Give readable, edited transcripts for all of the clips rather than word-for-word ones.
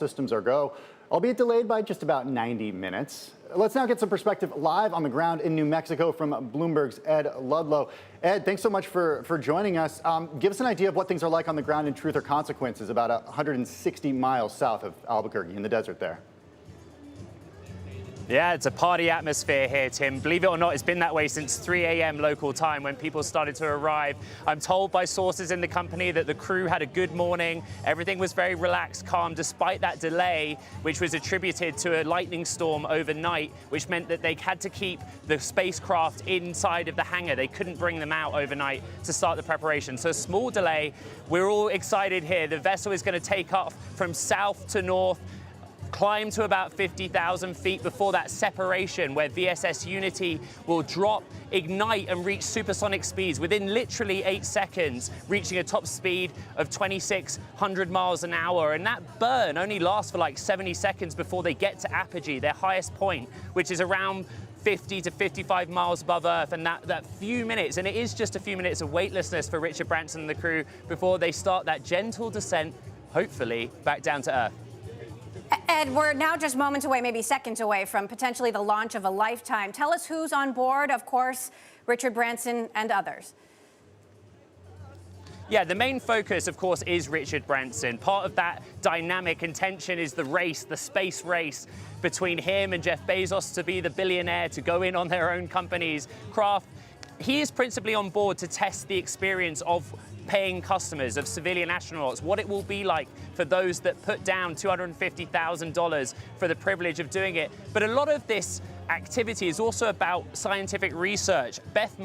Systems are go, albeit delayed by just about 90 minutes. Let's now get some perspective live on the ground in New Mexico from Bloomberg's Ed Ludlow. Ed, thanks so much for joining us. Give us an idea of what things are like on the ground in Truth or Consequences, about 160 miles south of Albuquerque in the desert there. Yeah, it's a party atmosphere here, Tim. Believe it or not, it's been that way since 3 a.m. local time when people started to arrive. I'm told by sources in the company that the crew had a good morning. Everything was very relaxed, calm, despite that delay, which was attributed to a lightning storm overnight, which meant that they had to keep the spacecraft inside of the hangar. They couldn't bring them out overnight to start the preparation. So a small delay. We're all excited here. The vessel is going to take off from south to north, climb to about 50,000 feet before that separation where VSS Unity will drop, ignite and reach supersonic speeds within literally 8 seconds, reaching a top speed of 2,600 miles an hour. And that burn only lasts for like 70 seconds before they get to apogee, their highest point, which is around 50 to 55 miles above Earth. And that few minutes, and it is just a few minutes of weightlessness for Richard Branson and the crew before they start that gentle descent, hopefully back down to Earth. Ed, we're now just moments away, maybe seconds away from potentially the launch of a lifetime. Tell us who's on board, of course, Richard Branson and others. Yeah, the main focus, of course, is Richard Branson. Part of that dynamic and tension is the race, the space race between him and Jeff Bezos to be the billionaire, to go in on their own company's craft. He is principally on board to test the experience of paying customers, of civilian astronauts, what it will be like for those that put down $250,000 for the privilege of doing it. But a lot of this activity is also about scientific research. Beth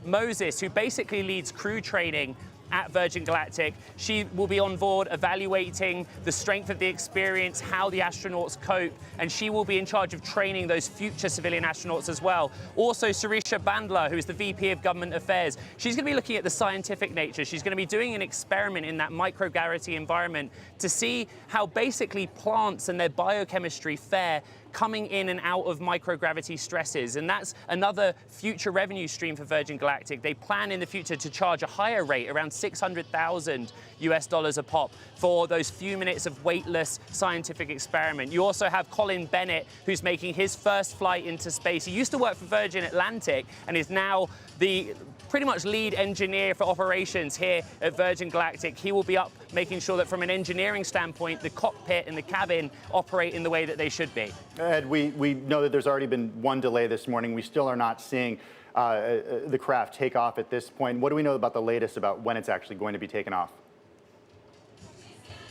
Moses, who basically leads crew training at Virgin Galactic, she will be on board evaluating the strength of the experience, how the astronauts cope, and she will be in charge of training those future civilian astronauts as well. Also, Surisha Bandla, who is the VP of Government Affairs, she's going to be looking at the scientific nature. She's going to be doing an experiment in that microgravity environment to see how basically plants and their biochemistry fare coming in and out of microgravity stresses. And that's another future revenue stream for Virgin Galactic. They plan in the future to charge a higher rate, around 600,000 US dollars a pop, for those few minutes of weightless scientific experiment. You also have Colin Bennett, who's making his first flight into space. He used to work for Virgin Atlantic and is now the pretty much lead engineer for operations here at Virgin Galactic. He will be up making sure that from an engineering standpoint, the cockpit and the cabin operate in the way that they should be. Ed, we know that there's already been one delay this morning. We still are not seeing the craft take off at this point. What do we know about the latest about when it's actually going to be taken off?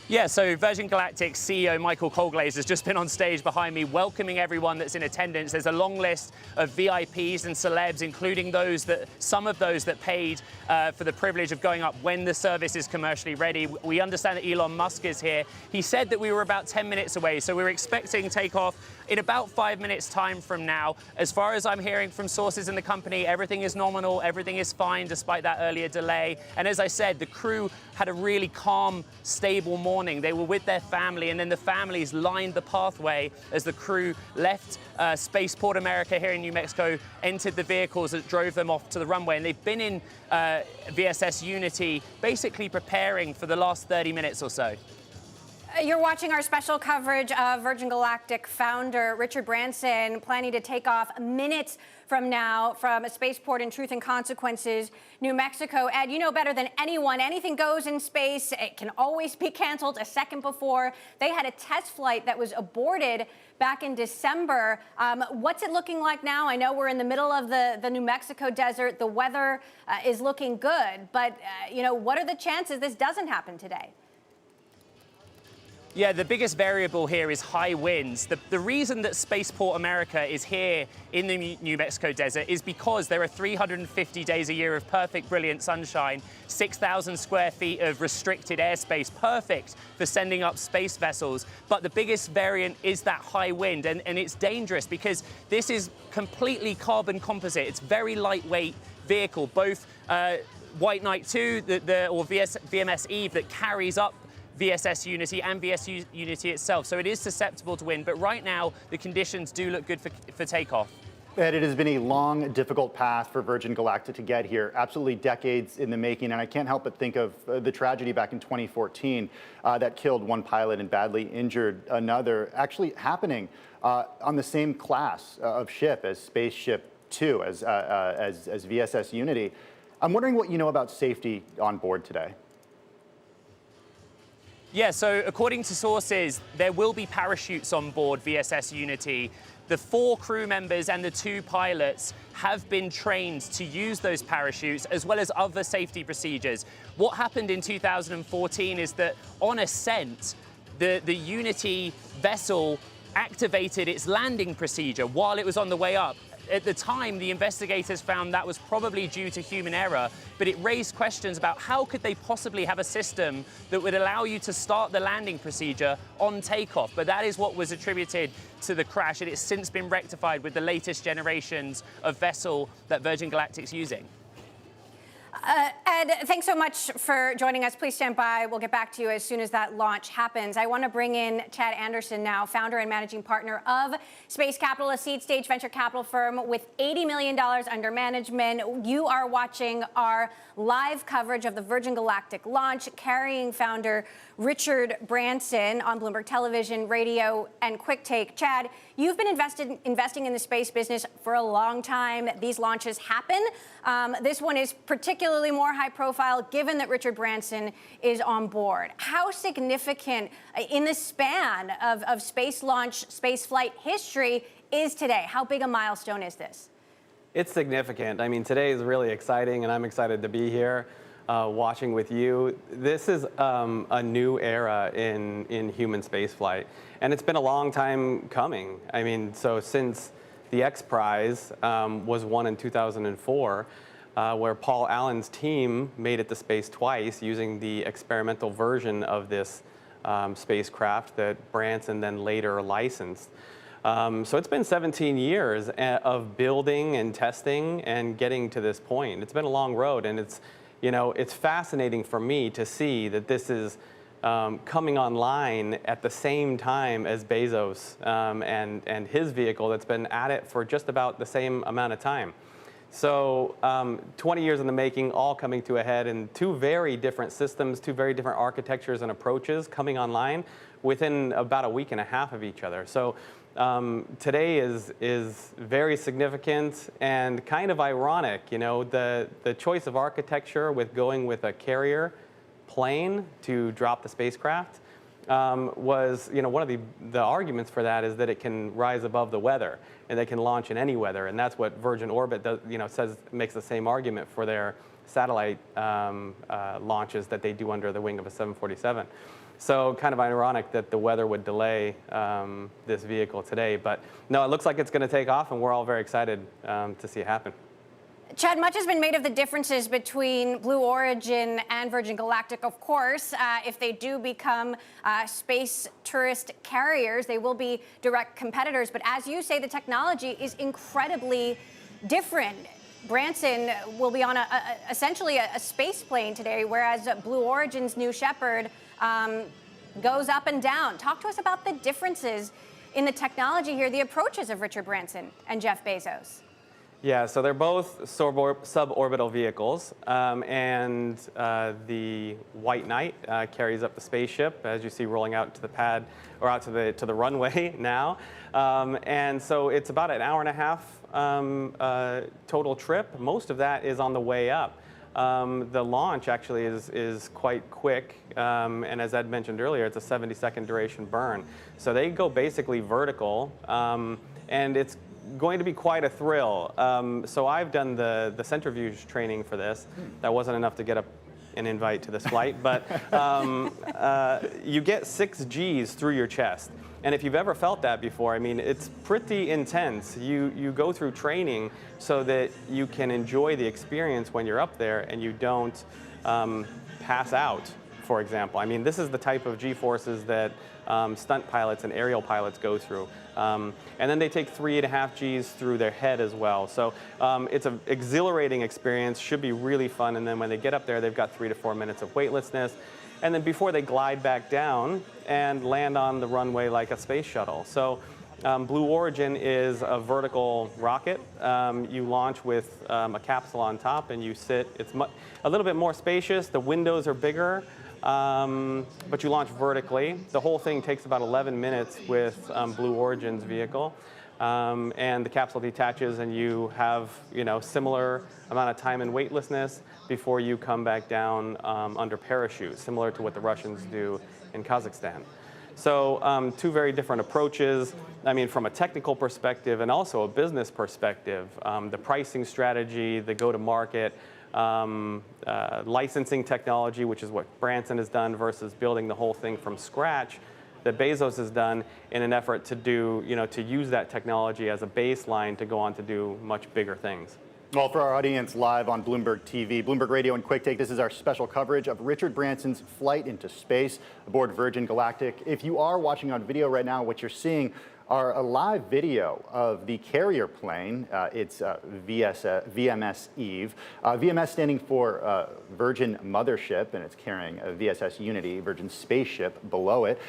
Yeah, so Virgin Galactic CEO Michael Colglaze has just been on stage behind me welcoming everyone that's in attendance. There's a long list of VIPs and celebs, including some of those that paid for the privilege of going up when the service is commercially ready. We understand that Elon Musk is here. He said that we were about 10 minutes away, so we're expecting takeoff in about 5 minutes time from now. As far as I'm hearing from sources in the company, everything is nominal, everything is fine despite that earlier delay. And as I said, the crew had a really calm, stable morning. They were with their family, and then the families lined the pathway as the crew left Spaceport America here in New Mexico, entered the vehicles that drove them off to the runway. And they've been in VSS Unity basically preparing for the last 30 minutes or so. You're watching our special coverage of Virgin Galactic founder Richard Branson planning to take off minutes from now from a spaceport in Truth and Consequences, New Mexico. Ed, you know better than anyone, anything goes in space. It can always be canceled a second before. They had a test flight that was aborted back in December. What's it looking like now? I know we're in the middle of the New Mexico desert. The weather is looking good, but you know, what are the chances this doesn't happen today? Yeah, the biggest variable here is high winds. The reason that Spaceport America is here in the New Mexico desert is because there are 350 days a year of perfect, brilliant sunshine, 6,000 square feet of restricted airspace, perfect for sending up space vessels. But the biggest variant is that high wind, and it's dangerous because this is completely carbon composite. It's very lightweight vehicle, both White Knight 2 or VMS Eve that carries up VSS Unity and VSS Unity itself. So it is susceptible to wind, but right now the conditions do look good for takeoff. Ed, it has been a long, difficult path for Virgin Galactic to get here, absolutely decades in the making. And I can't help but think of the tragedy back in 2014 that killed one pilot and badly injured another, actually happening on the same class of ship as Spaceship Two, as VSS Unity. I'm wondering what you know about safety on board today. Yeah, so according to sources, there will be parachutes on board VSS Unity. The 4 crew members and the 2 pilots have been trained to use those parachutes as well as other safety procedures. What happened in 2014 is that on ascent, the Unity vessel activated its landing procedure while it was on the way up. At the time, the investigators found that was probably due to human error, but it raised questions about how could they possibly have a system that would allow you to start the landing procedure on takeoff. But that is what was attributed to the crash, and it's since been rectified with the latest generations of vessel that Virgin Galactic's using. Ed, thanks so much for joining us. Please stand by. We'll get back to you as soon as that launch happens. I want to bring in Chad Anderson now, founder and managing partner of Space Capital, a seed-stage venture capital firm with $80 million under management. You are watching our live coverage of the Virgin Galactic launch, carrying founder Richard Branson on Bloomberg Television, radio, and Quick Take. Chad, you've been investing in the space business for a long time. These launches happen. This one is particularly more high profile given that Richard Branson is on board. How significant in the span of space launch, space flight history is today? How big a milestone is this? It's significant. I mean, today is really exciting, and I'm excited to be here watching with you. This is a new era in human spaceflight, and it's been a long time coming. I mean, so since the X Prize was won in 2004, where Paul Allen's team made it to space twice using the experimental version of this spacecraft that Branson then later licensed. So it's been 17 years of building and testing and getting to this point. It's been a long road, and it's fascinating for me to see that this is coming online at the same time as Bezos and his vehicle that's been at it for just about the same amount of time. So 20 years in the making, all coming to a head, and 2 very different systems, 2 very different architectures and approaches coming online within about a week and a half of each other. So today is very significant and kind of ironic. You know, the choice of architecture with going with a carrier plane to drop the spacecraft was, one of the arguments for that is that it can rise above the weather and they can launch in any weather, and that's what Virgin Orbit does, makes the same argument for their satellite launches that they do under the wing of a 747. So kind of ironic that the weather would delay this vehicle today, but no, it looks like it's going to take off, and we're all very excited to see it happen. Chad, much has been made of the differences between Blue Origin and Virgin Galactic. Of course, if they do become space tourist carriers, they will be direct competitors. But as you say, the technology is incredibly different. Branson will be on essentially a space plane today, whereas Blue Origin's New Shepard goes up and down. Talk to us about the differences in the technology here, the approaches of Richard Branson and Jeff Bezos. Yeah, so they're both suborbital vehicles, and the White Knight carries up the spaceship, as you see rolling out to the pad or out to the runway now, and so it's about an hour and a half total trip. Most of that is on the way up. The launch actually is quite quick, and as Ed mentioned earlier, it's a 70-second duration burn. So they go basically vertical, and it's going to be quite a thrill. So I've done the centrifuge training for this. That wasn't enough to get an invite to this flight, but you get 6 Gs through your chest. And if you've ever felt that before, I mean, it's pretty intense. You go through training so that you can enjoy the experience when you're up there and you don't pass out, for example. I mean, this is the type of G-forces that stunt pilots and aerial pilots go through. And then they take 3.5 Gs through their head as well. So it's an exhilarating experience, should be really fun. And then when they get up there, they've got 3 to 4 minutes of weightlessness. And then before they glide back down and land on the runway like a space shuttle. So Blue Origin is a vertical rocket. You launch with a capsule on top and you sit. It's a little bit more spacious. The windows are bigger, but you launch vertically. The whole thing takes about 11 minutes with Blue Origin's vehicle. And the capsule detaches and you have, similar amount of time and weightlessness before you come back down under parachute, similar to what the Russians do in Kazakhstan. So two very different approaches. I mean, from a technical perspective and also a business perspective, the pricing strategy, the go-to-market, licensing technology, which is what Branson has done, versus building the whole thing from scratch, that Bezos has done in an effort to do, to use that technology as a baseline to go on to do much bigger things. Well, for our audience live on Bloomberg TV, Bloomberg Radio and Quick Take, this is our special coverage of Richard Branson's flight into space aboard Virgin Galactic. If you are watching on video right now, what you're seeing are a live video of the carrier plane. It's VMS Eve. VMS standing for Virgin Mothership, and it's carrying a VSS Unity, Virgin Spaceship, below it.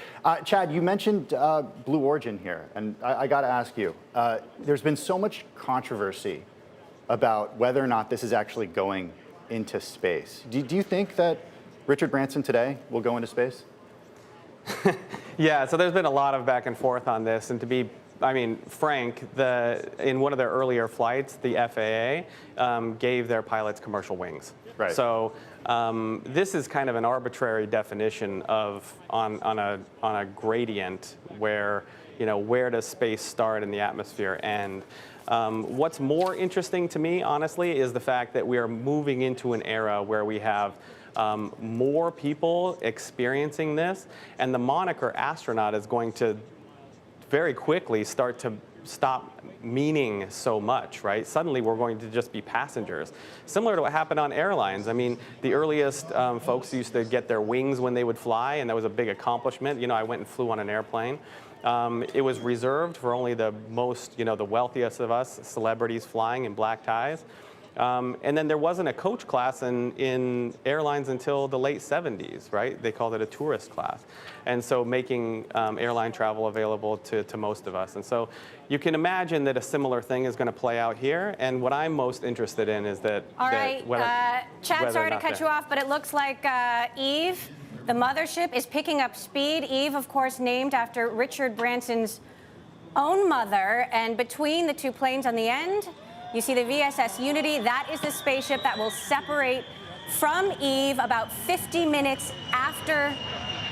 Chad, you mentioned Blue Origin here, and I got to ask you, there's been so much controversy about whether or not this is actually going into space. Do you think that Richard Branson today will go into space? Yeah, so there's been a lot of back and forth on this, and to be, frank, in one of their earlier flights, the FAA gave their pilots commercial wings. Right. So this is kind of an arbitrary definition of on a gradient where where does space start and the atmosphere end. What's more interesting to me, honestly, is the fact that we are moving into an era where we have more people experiencing this, and the moniker astronaut is going to very quickly start to stop meaning so much, right? Suddenly we're going to just be passengers. Similar to what happened on airlines. I mean, the earliest folks used to get their wings when they would fly, and that was a big accomplishment. I went and flew on an airplane. It was reserved for only the most, the wealthiest of us, celebrities flying in black ties. And then there wasn't a coach class in airlines until the late 70s, right? They called it a tourist class. And so making airline travel available to most of us. And so you can imagine that a similar thing is going to play out here. And what I'm most interested in is that... All right, Chad, sorry to cut you off, but it looks like Eve, the mothership, is picking up speed. Eve, of course, named after Richard Branson's own mother. And between the two planes on the end, you see the VSS Unity. That is the spaceship that will separate from Eve about 50 minutes after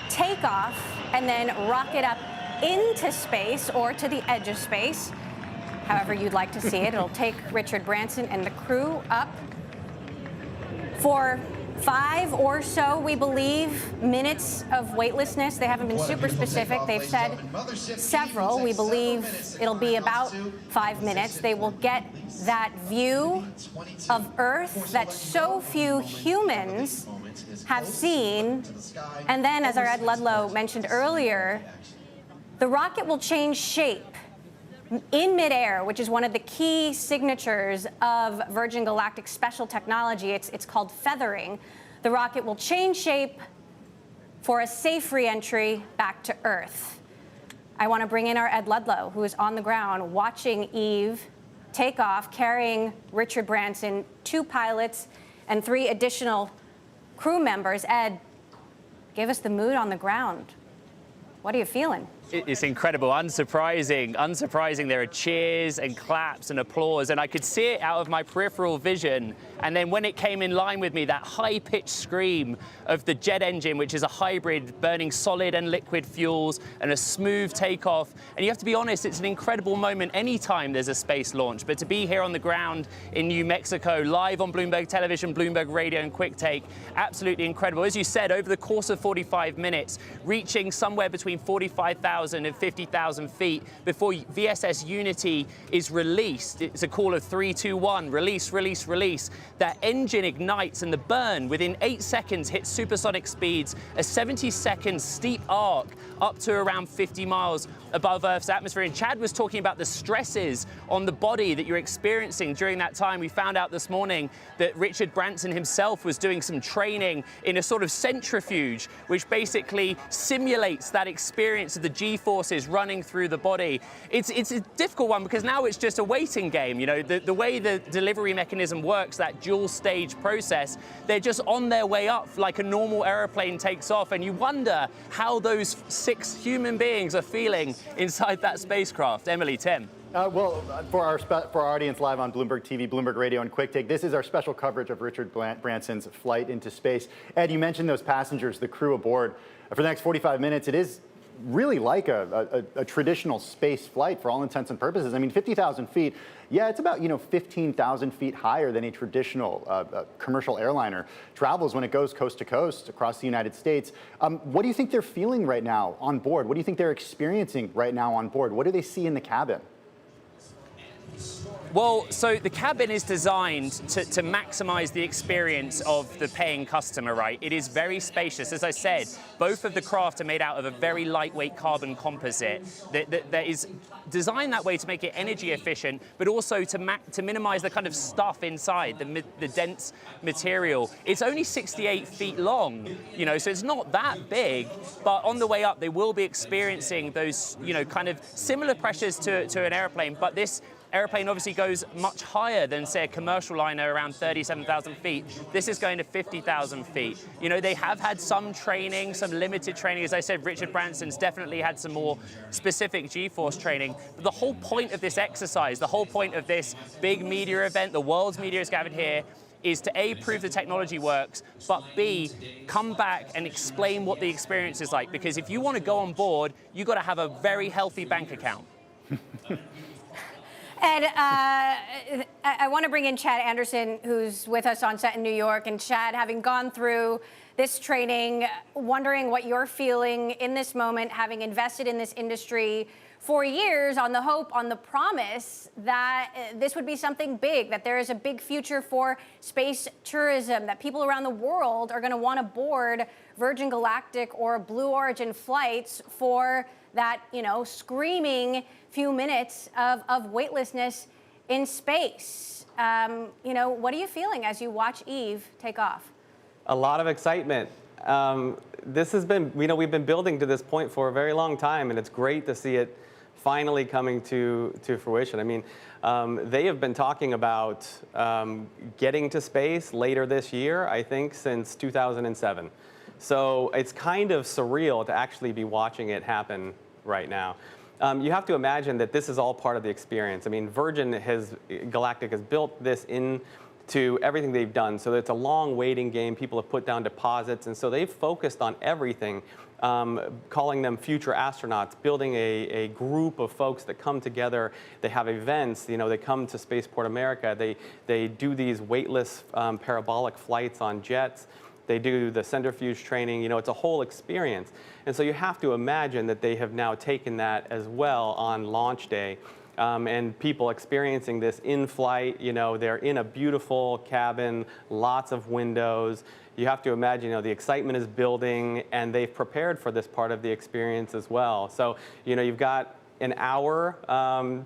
takeoff and then rocket up into space or to the edge of space, however you'd like to see it. It'll take Richard Branson and the crew up for 5 or so, we believe, minutes of weightlessness. They haven't been super specific. They've said several. We believe it'll be about 5 minutes. They will get that view of Earth that so few humans have seen. And then, as our Ed Ludlow mentioned earlier, the rocket will change shape in midair, which is one of the key signatures of Virgin Galactic's special technology. It's called feathering. The rocket will change shape for a safe re-entry back to Earth. I want to bring in our Ed Ludlow, who is on the ground watching Eve take off, carrying Richard Branson, 2 pilots, and 3 additional crew members. Ed, give us the mood on the ground. What are you feeling? It's incredible, unsurprising. There are cheers and claps and applause, and I could see it out of my peripheral vision. And then when it came in line with me, that high-pitched scream of the jet engine, which is a hybrid burning solid and liquid fuels, and a smooth takeoff. And you have to be honest, it's an incredible moment anytime there's a space launch. But to be here on the ground in New Mexico, live on Bloomberg Television, Bloomberg Radio, and Quick Take, absolutely incredible. As you said, over the course of 45 minutes, reaching somewhere between 45,000 and 50,000 feet before VSS Unity is released. It's a call of 3, 2, 1, release, release, release. That engine ignites and the burn within 8 seconds hits supersonic speeds, a 70-second steep arc up to around 50 miles above Earth's atmosphere. And Chad was talking about the stresses on the body that you're experiencing during that time. We found out this morning that Richard Branson himself was doing some training in a sort of centrifuge, which basically simulates that experience of the G-forces running through the body. It's a difficult one because now it's just a waiting game. You know, the way the delivery mechanism works, that dual stage process, they're just on their way up like a normal aeroplane takes off, and you wonder how those 6 human beings are feeling inside that spacecraft. Emily, Tim. Well, for our audience live on Bloomberg TV, Bloomberg Radio, and Quick Take, this is our special coverage of Richard Branson's flight into space. Ed, you mentioned those passengers, the crew aboard. For the next 45 minutes, it is really like a traditional space flight for all intents and purposes. I mean, 50,000 feet, yeah, it's about 15,000 feet higher than a traditional commercial airliner travels when it goes coast to coast across the United States. What do you think they're feeling right now on board? What do you think they're experiencing right now on board? What do they see in the cabin? Well, so the cabin is designed to maximize the experience of the paying customer, right? It is very spacious. As I said, both of the craft are made out of a very lightweight carbon composite that is designed that way to make it energy efficient, but also to minimize the kind of stuff inside, the dense material. It's only 68 feet long, so it's not that big, but on the way up, they will be experiencing those, kind of similar pressures to an airplane, but this airplane obviously goes much higher than, say, a commercial liner around 37,000 feet. This is going to 50,000 feet. They have had some training, some limited training. As I said, Richard Branson's definitely had some more specific G-force training. But the whole point of this exercise, the whole point of this big media event, the world's media is gathered here, is to A, prove the technology works, but B, come back and explain what the experience is like. Because if you want to go on board, you've got to have a very healthy bank account. Ed, I want to bring in Chad Anderson, who's with us on set in New York. And Chad, having gone through this training, wondering what you're feeling in this moment, having invested in this industry for years on the hope, on the promise that this would be something big, that there is a big future for space tourism, that people around the world are going to want to board Virgin Galactic or Blue Origin flights for that, screaming few minutes of weightlessness in space. What are you feeling as you watch Eve take off? A lot of excitement. This has been, we've been building to this point for a very long time, and it's great to see it finally coming to fruition. I mean, they have been talking about getting to space later this year, I think, since 2007. So it's kind of surreal to actually be watching it happen right now. You have to imagine that this is all part of the experience. I mean, Virgin Galactic has built this into everything they've done. So it's a long waiting game. People have put down deposits. And so they've focused on everything, calling them future astronauts, building a group of folks that come together. They have events. They come to Spaceport America. They do these weightless parabolic flights on jets. They do the centrifuge training. It's a whole experience. And so you have to imagine that they have now taken that as well on launch day. And people experiencing this in flight, they're in a beautiful cabin, lots of windows. You have to imagine, the excitement is building, and they've prepared for this part of the experience as well. So, you've got an hour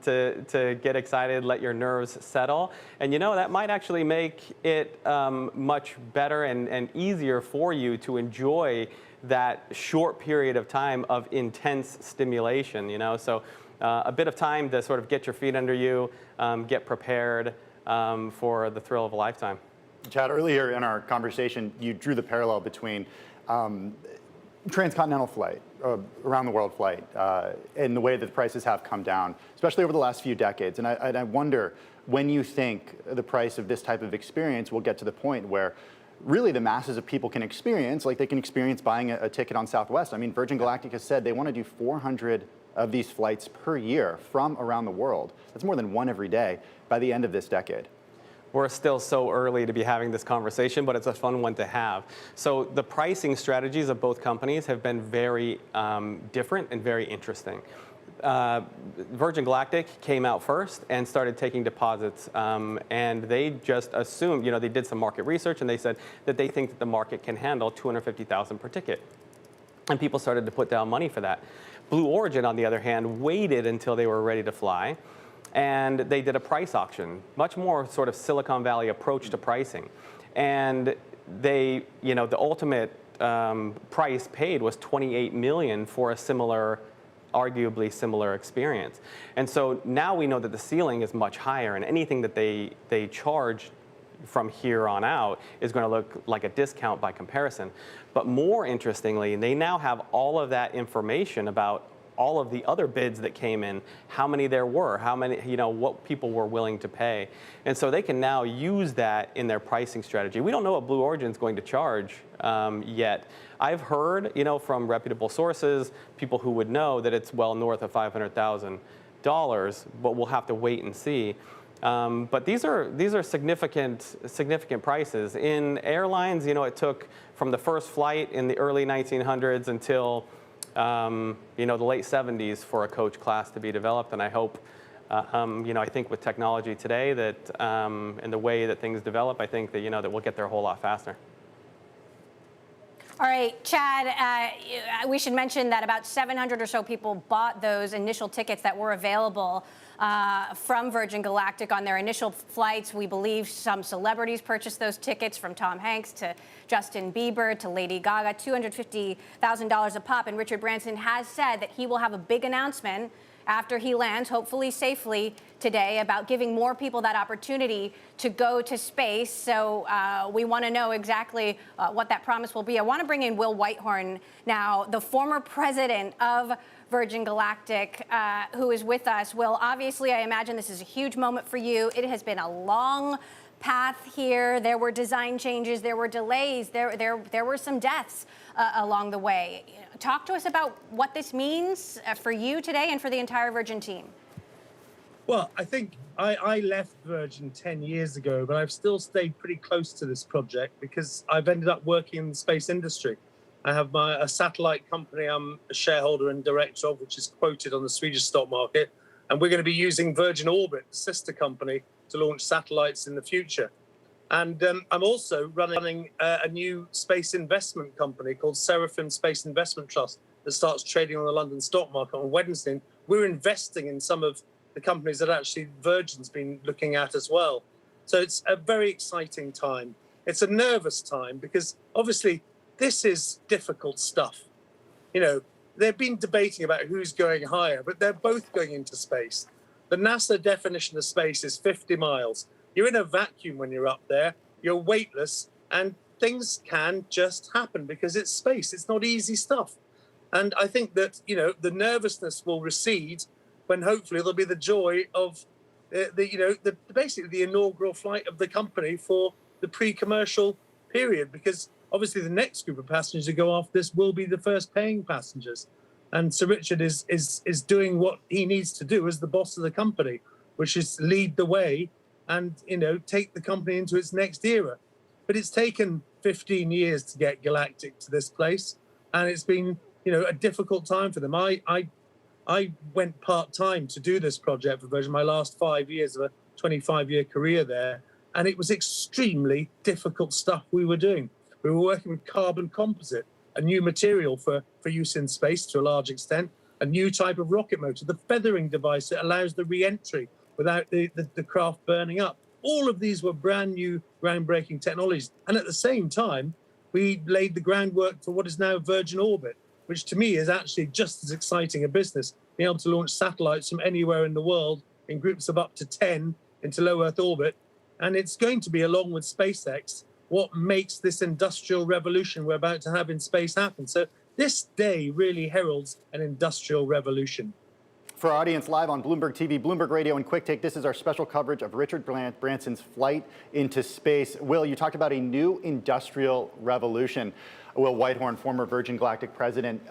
to get excited, let your nerves settle. And that might actually make it much better and easier for you to enjoy that short period of time of intense stimulation, So a bit of time to sort of get your feet under you, get prepared for the thrill of a lifetime. Chad, earlier in our conversation, you drew the parallel between transcontinental flight, around the world flight, and the way that the prices have come down, especially over the last few decades. And I wonder when you think the price of this type of experience will get to the point where really the masses of people can experience, like they can experience buying a ticket on Southwest. I mean, Virgin Galactic has said they want to do 400 of these flights per year from around the world. That's more than one every day by the end of this decade. We're still so early to be having this conversation, but it's a fun one to have. So the pricing strategies of both companies have been very different and very interesting. Virgin Galactic came out first and started taking deposits, and they just assumed, they did some market research, and they said that they think that the market can handle $250,000 per ticket. And people started to put down money for that. Blue Origin, on the other hand, waited until they were ready to fly, and they did a price auction, much more sort of Silicon Valley approach to pricing. And they, the ultimate price paid was $28 million for a similar arguably similar experience. And so now we know that the ceiling is much higher, and anything that they charge from here on out is going to look like a discount by comparison. But more interestingly, they now have all of that information about all of the other bids that came in, how many there were, how many, what people were willing to pay. And so they can now use that in their pricing strategy. We don't know what Blue Origin is going to charge yet. I've heard, from reputable sources, people who would know that it's well north of $500,000, but we'll have to wait and see. But these are significant prices. In airlines, it took from the first flight in the early 1900s until the late 70s for a coach class to be developed. And I hope, I think with technology today that and the way that things develop, I think that that we'll get there a whole lot faster. All right, Chad, we should mention that about 700 or so people bought those initial tickets that were available from Virgin Galactic on their initial flights. We believe some celebrities purchased those tickets, from Tom Hanks to Justin Bieber to Lady Gaga, $250,000 a pop. And Richard Branson has said that he will have a big announcement after he lands, hopefully safely today, about giving more people that opportunity to go to space. So we want to know exactly what that promise will be. I want to bring in Will Whitehorn now, the former president of Virgin Galactic, who is with us. Will, obviously, I imagine this is a huge moment for you. It has been a long path here. There were design changes, there were delays, there were some deaths along the way. Talk to us about what this means for you today and for the entire Virgin team. Well, I think I left Virgin 10 years ago, but I've still stayed pretty close to this project because I've ended up working in the space industry. I have a satellite company I'm a shareholder and director of, which is quoted on the Swedish stock market. And we're going to be using Virgin Orbit, the sister company, to launch satellites in the future. And I'm also running a new space investment company called Seraphim Space Investment Trust that starts trading on the London stock market on Wednesday. We're investing in some of the companies that actually Virgin's been looking at as well. So it's a very exciting time. It's a nervous time because obviously this is difficult stuff. They've been debating about who's going higher, but they're both going into space. The NASA definition of space is 50 miles. You're in a vacuum when you're up there, you're weightless, and things can just happen because it's space. It's not easy stuff. And I think that, the nervousness will recede when hopefully there'll be the joy of basically the inaugural flight of the company for the pre-commercial period, because obviously the next group of passengers who go off this will be the first paying passengers. And Sir Richard is doing what he needs to do as the boss of the company, which is lead the way and, take the company into its next era. But it's taken 15 years to get Galactic to this place. And it's been, a difficult time for them. I went part-time to do this project for Virgin, my last 5 years of a 25-year career there. And it was extremely difficult stuff we were doing. We were working with carbon composite, a new material for use in space to a large extent, a new type of rocket motor, the feathering device that allows the re-entry without the craft burning up. All of these were brand new, groundbreaking technologies. And at the same time, we laid the groundwork for what is now Virgin Orbit, which to me is actually just as exciting a business, being able to launch satellites from anywhere in the world in groups of up to 10 into low Earth orbit. And it's going to be, along with SpaceX, what makes this industrial revolution we're about to have in space happen. So this day really heralds an industrial revolution. For our audience live on Bloomberg TV, Bloomberg Radio, and Quick Take, this is our special coverage of Richard Branson's flight into space. Will, you talked about a new industrial revolution. Will Whitehorn, former Virgin Galactic president.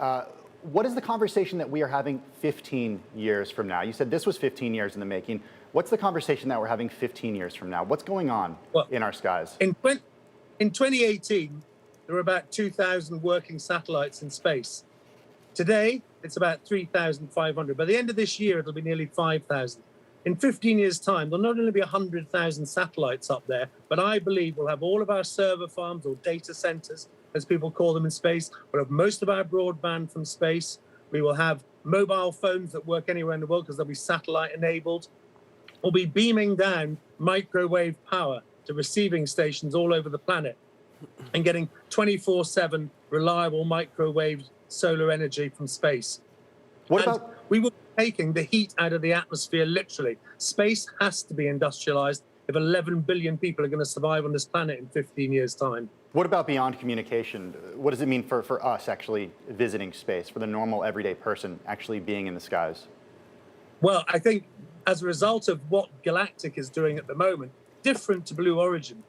What is the conversation that we are having 15 years from now? You said this was 15 years in the making. What's the conversation that we're having 15 years from now? What's going on in our skies? In 2018, there were about 2,000 working satellites in space. Today, it's about 3,500. By the end of this year, it'll be nearly 5,000. In 15 years' time, there'll not only be 100,000 satellites up there, but I believe we'll have all of our server farms or data centers, as people call them in space. We'll have most of our broadband from space. We will have mobile phones that work anywhere in the world because they'll be satellite enabled. We'll be beaming down microwave power to receiving stations all over the planet and getting 24/7 reliable microwave solar energy from space. What about We will be taking the heat out of the atmosphere, literally. Space has to be industrialized if 11 billion people are going to survive on this planet in 15 years' time. What about beyond communication? What does it mean for us actually visiting space, for the normal everyday person actually being in the skies? Well, I think as a result of what Galactic is doing at the moment, different to Blue Origin,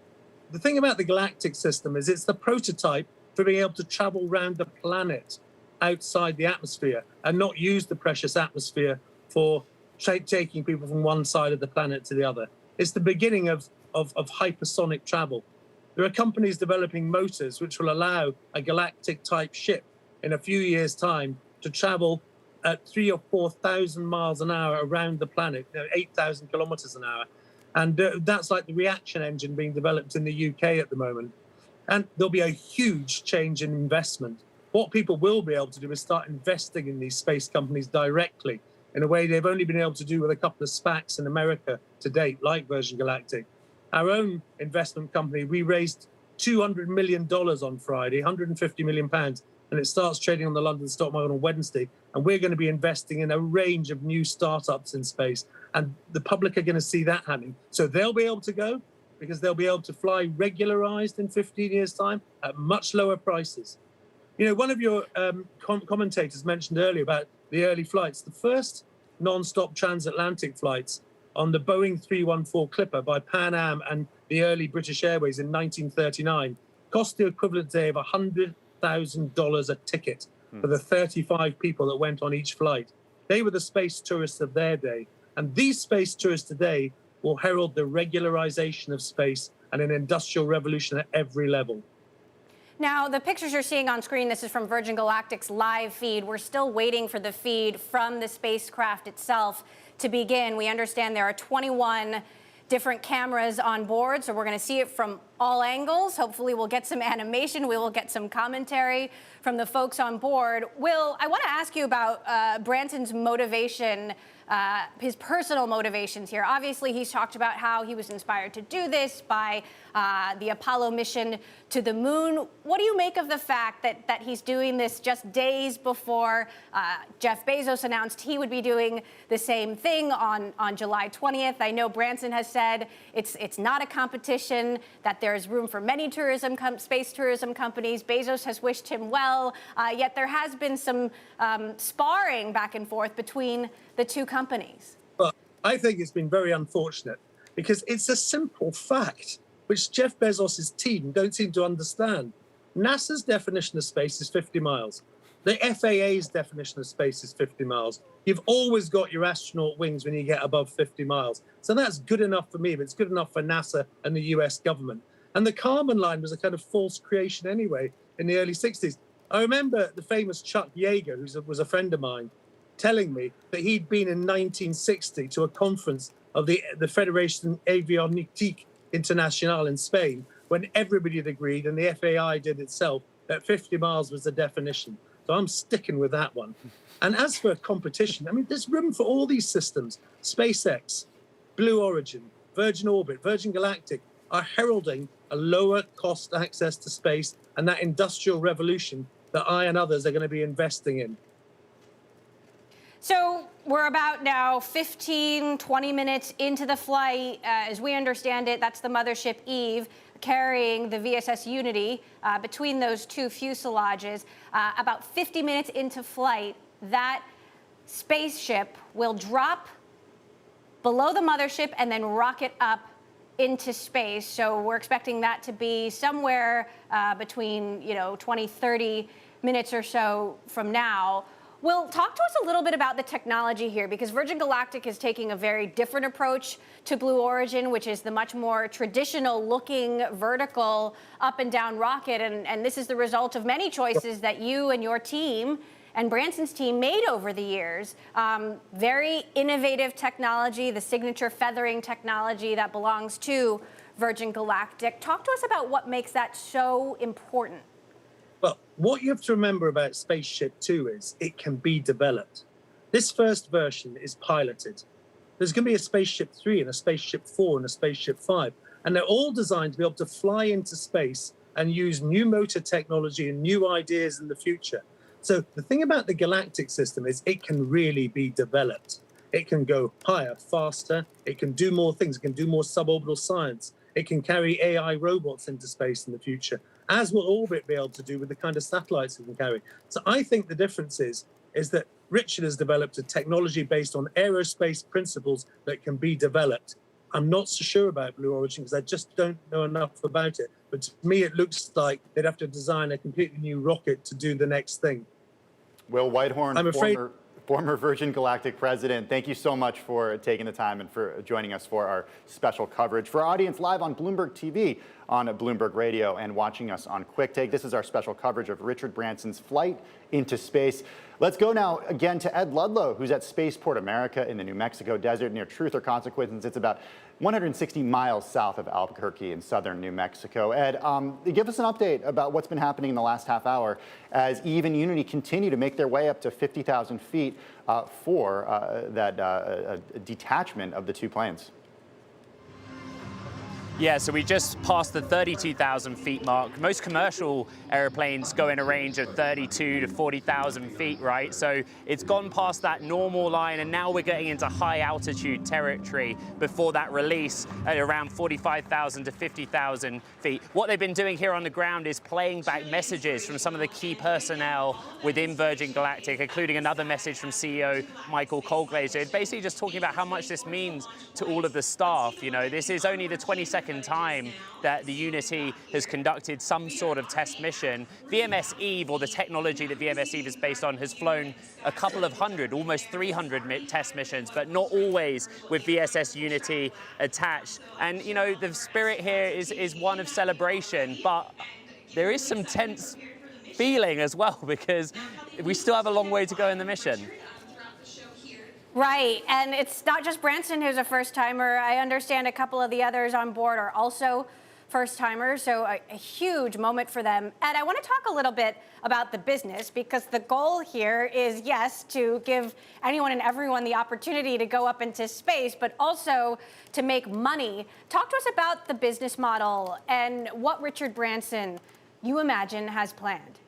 the thing about the Galactic system is it's the prototype for being able to travel around the planet outside the atmosphere and not use the precious atmosphere for taking people from one side of the planet to the other. It's the beginning of hypersonic travel. There are companies developing motors which will allow a Galactic-type ship in a few years' time to travel at 3,000 or 4,000 miles an hour around the planet, 8,000 kilometers an hour. And that's like the reaction engine being developed in the UK at the moment. And there'll be a huge change in investment. What people will be able to do is start investing in these space companies directly in a way they've only been able to do with a couple of SPACs in America to date, like Virgin Galactic. Our own investment company, we raised $200 million on Friday, 150 million pounds, and it starts trading on the London stock market on Wednesday. And we're going to be investing in a range of new startups in space. And the public are going to see that happening. So they'll be able to go because they'll be able to fly regularized in 15 years' time at much lower prices. You know, one of your commentators mentioned earlier about the early flights. The first non-stop transatlantic flights on the Boeing 314 Clipper by Pan Am and the early British Airways in 1939 cost the equivalent today of $100,000 a ticket for the 35 people that went on each flight. They were the space tourists of their day. And these space tourists today will herald the regularization of space and an industrial revolution at every level. Now, the pictures you're seeing on screen, this is from Virgin Galactic's live feed. We're still waiting for the feed from the spacecraft itself to begin. We understand there are 21 different cameras on board, so we're going to see it from all angles. Hopefully we'll get some animation. We will get some commentary from the folks on board. Will, I want to ask you about Branson's motivation, his personal motivations here. Obviously, he's talked about how he was inspired to do this by the Apollo mission to the moon. What do you make of the fact that he's doing this just days before Jeff Bezos announced he would be doing the same thing on July 20th? I know Branson has said it's not a competition, that there's room for many space tourism companies. Bezos has wished him well, yet there has been some sparring back and forth between the two companies. Well, I think it's been very unfortunate because it's a simple fact which Jeff Bezos' team don't seem to understand. NASA's definition of space is 50 miles. The FAA's definition of space is 50 miles. You've always got your astronaut wings when you get above 50 miles. So that's good enough for me, but it's good enough for NASA and the US government. And the Kármán line was a kind of false creation anyway in the early 60s. I remember the famous Chuck Yeager, who was a friend of mine, telling me that he'd been in 1960 to a conference of the Fédération Avionique Internationale in Spain, when everybody had agreed, and the FAI did itself, that 50 miles was the definition. So I'm sticking with that one. And as for competition, I mean, there's room for all these systems. SpaceX, Blue Origin, Virgin Orbit, Virgin Galactic are heralding a lower cost access to space and that industrial revolution that I and others are going to be investing in. So we're about now 15, 20 minutes into the flight. As we understand it, that's the mothership Eve carrying the VSS Unity between those two fuselages. About 50 minutes into flight, that spaceship will drop below the mothership and then rocket up into space. So we're expecting that to be somewhere between 20, 30 minutes or so from now. Will, talk to us a little bit about the technology here, because Virgin Galactic is taking a very different approach to Blue Origin, which is the much more traditional looking vertical up and down rocket. And this is the result of many choices that you and your team and Branson's team made over the years. Very innovative technology, the signature feathering technology that belongs to Virgin Galactic. Talk to us about what makes that so important. Well, what you have to remember about Spaceship Two is it can be developed. This first version is piloted. There's going to be a Spaceship 3 and a Spaceship 4 and a Spaceship 5. And they're all designed to be able to fly into space and use new motor technology and new ideas in the future. So the thing about the galactic system is it can really be developed. It can go higher, faster. It can do more things. It can do more suborbital science. It can carry AI robots into space in the future, as will Orbit be able to do with the kind of satellites it can carry. So I think the difference is that Richard has developed a technology based on aerospace principles that can be developed. I'm not so sure about Blue Origin because I just don't know enough about it. But to me, it looks like they'd have to design a completely new rocket to do the next thing. Will Whitehorn, I'm afraid former Virgin Galactic president, thank you so much for taking the time and for joining us for our special coverage. For our audience live on Bloomberg TV, on Bloomberg Radio, and watching us on Quick Take, this is our special coverage of Richard Branson's flight into space. Let's go now again to Ed Ludlow, who's at Spaceport America in the New Mexico desert near Truth or Consequences. It's about 160 miles south of Albuquerque in southern New Mexico. Ed, give us an update about what's been happening in the last half hour as Eve and Unity continue to make their way up to 50,000 feet for that detachment of the two planes. Yeah, so we just passed the 32,000 feet mark. Most commercial airplanes go in a range of 32 to 40,000 feet, right? So it's gone past that normal line, and now we're getting into high altitude territory before that release at around 45,000 to 50,000 feet. What they've been doing here on the ground is playing back messages from some of the key personnel within Virgin Galactic, including another message from CEO Michael Colglazier, basically just talking about how much this means to all of the staff. You know, this is only the 22nd time that the Unity has conducted some sort of test mission. VMS Eve, or the technology that VMS Eve is based on, has flown a couple of hundred, almost 300 test missions, but not always with VSS Unity attached. And, you know, the spirit here is one of celebration, but there is some tense feeling as well, because we still have a long way to go in the mission. Right, and it's not just Branson who's a first-timer. I understand a couple of the others on board are also first-timers, so a huge moment for them. And I want to talk a little bit about the business, because the goal here is, yes, to give anyone and everyone the opportunity to go up into space, but also to make money. Talk to us about the business model and what Richard Branson, you imagine, has planned.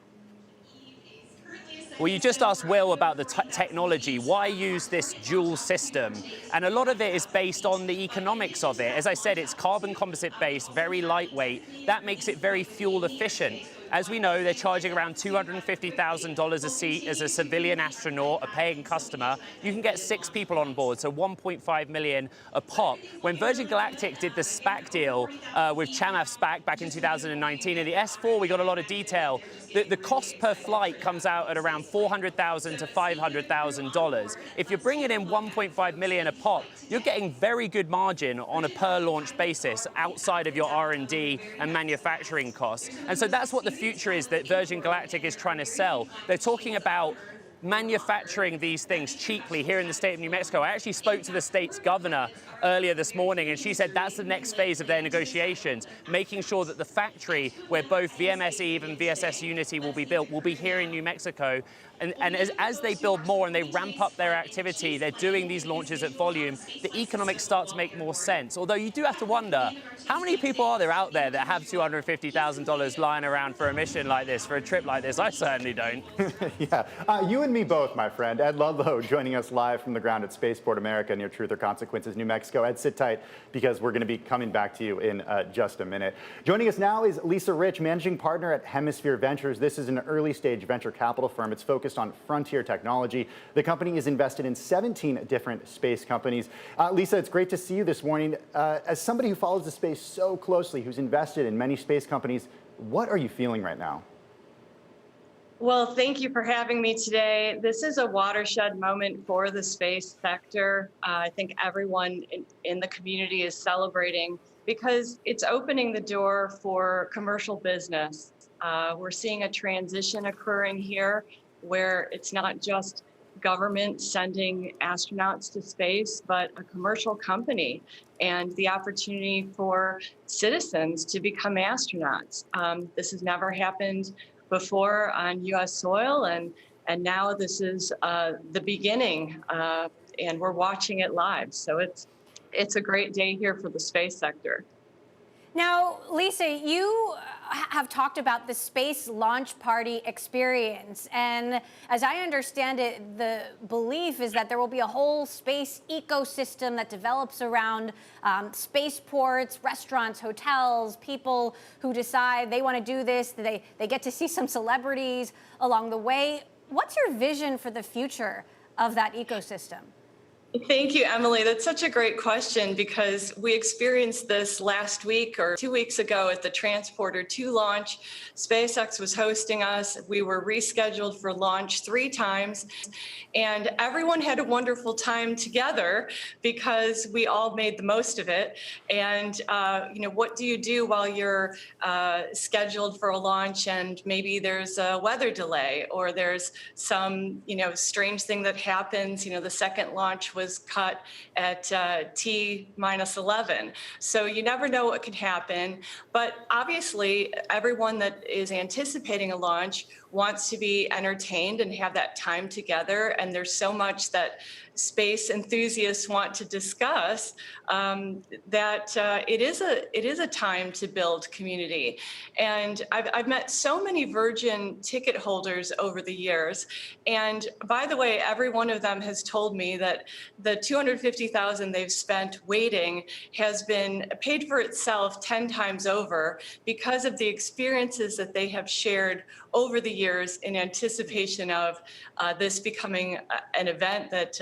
Well, you just asked Will about the technology. Why use this dual system? And a lot of it is based on the economics of it. As I said, it's carbon composite based, very lightweight. That makes it very fuel efficient. As we know, they're charging around $250,000 a seat as a civilian astronaut, a paying customer. You can get 6 people on board, so $1.5 million a pop. When Virgin Galactic did the SPAC deal with Chamath SPAC back in 2019, in the S4 we got a lot of detail. The cost per flight comes out at around $400,000 to $500,000. If you're bringing in $1.5 million a pop, you're getting very good margin on a per launch basis outside of your R&D and manufacturing costs. And so that's what the future is that Virgin Galactic is trying to sell. They're talking about manufacturing these things cheaply here in the state of New Mexico. I actually spoke to the state's governor earlier this morning, and she said that's the next phase of their negotiations, making sure that the factory where both VMS Eve and VSS Unity will be built will be here in New Mexico. And as they build more and they ramp up their activity, they're doing these launches at volume, the economics start to make more sense. Although you do have to wonder, how many people are there out there that have $250,000 lying around for a mission like this, for a trip like this? I certainly don't. Yeah, you and me both, my friend. Ed Ludlow joining us live from the ground at Spaceport America near Truth or Consequences, New Mexico. Ed, sit tight, because we're going to be coming back to you in just a minute. Joining us now is Lisa Rich, managing partner at Hemisphere Ventures. This is an early stage venture capital firm. It's focused on frontier technology. The company is invested in 17 different space companies. Lisa, it's great to see you this morning. As somebody who follows the space so closely, who's invested in many space companies, what are you feeling right now? Well, thank you for having me today. This is a watershed moment for the space sector. I think everyone in the community is celebrating because it's opening the door for commercial business. We're seeing a transition occurring here where it's not just government sending astronauts to space, but a commercial company and the opportunity for citizens to become astronauts. This has never happened before on U.S. soil, and now this is the beginning, and we're watching it live. So it's a great day here for the space sector. Now, Lisa, you have talked about the space launch party experience. And as I understand it, the belief is that there will be a whole space ecosystem that develops around spaceports, restaurants, hotels, people who decide they want to do this. They get to see some celebrities along the way. What's your vision for the future of that ecosystem? Thank you, Emily. That's such a great question because we experienced this last week or 2 weeks ago at the Transporter 2 launch. SpaceX was hosting us. We were rescheduled for launch 3 times, and everyone had a wonderful time together because we all made the most of it. And what do you do while you're scheduled for a launch and maybe there's a weather delay or there's some strange thing that happens? The second launch was cut at T-11. So you never know what could happen. But obviously, everyone that is anticipating a launch wants to be entertained and have that time together. And there's so much that space enthusiasts want to discuss that it is a time to build community. And I've met so many Virgin ticket holders over the years. And by the way, every one of them has told me that the $250,000 they've spent waiting has been paid for itself 10 times over because of the experiences that they have shared over the years in anticipation of this becoming an event that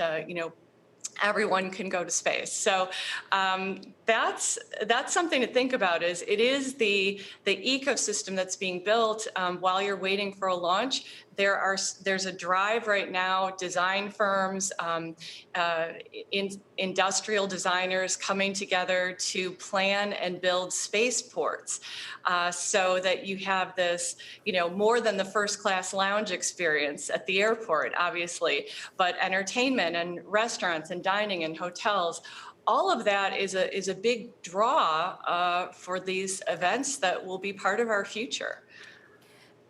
everyone can go to space. So that's something to think about. It is the ecosystem that's being built while you're waiting for a launch. There's a drive right now, design firms, industrial designers coming together to plan and build spaceports so that you have this, more than the first class lounge experience at the airport, obviously, but entertainment and restaurants and dining and hotels. All of that is a big draw for these events that will be part of our future.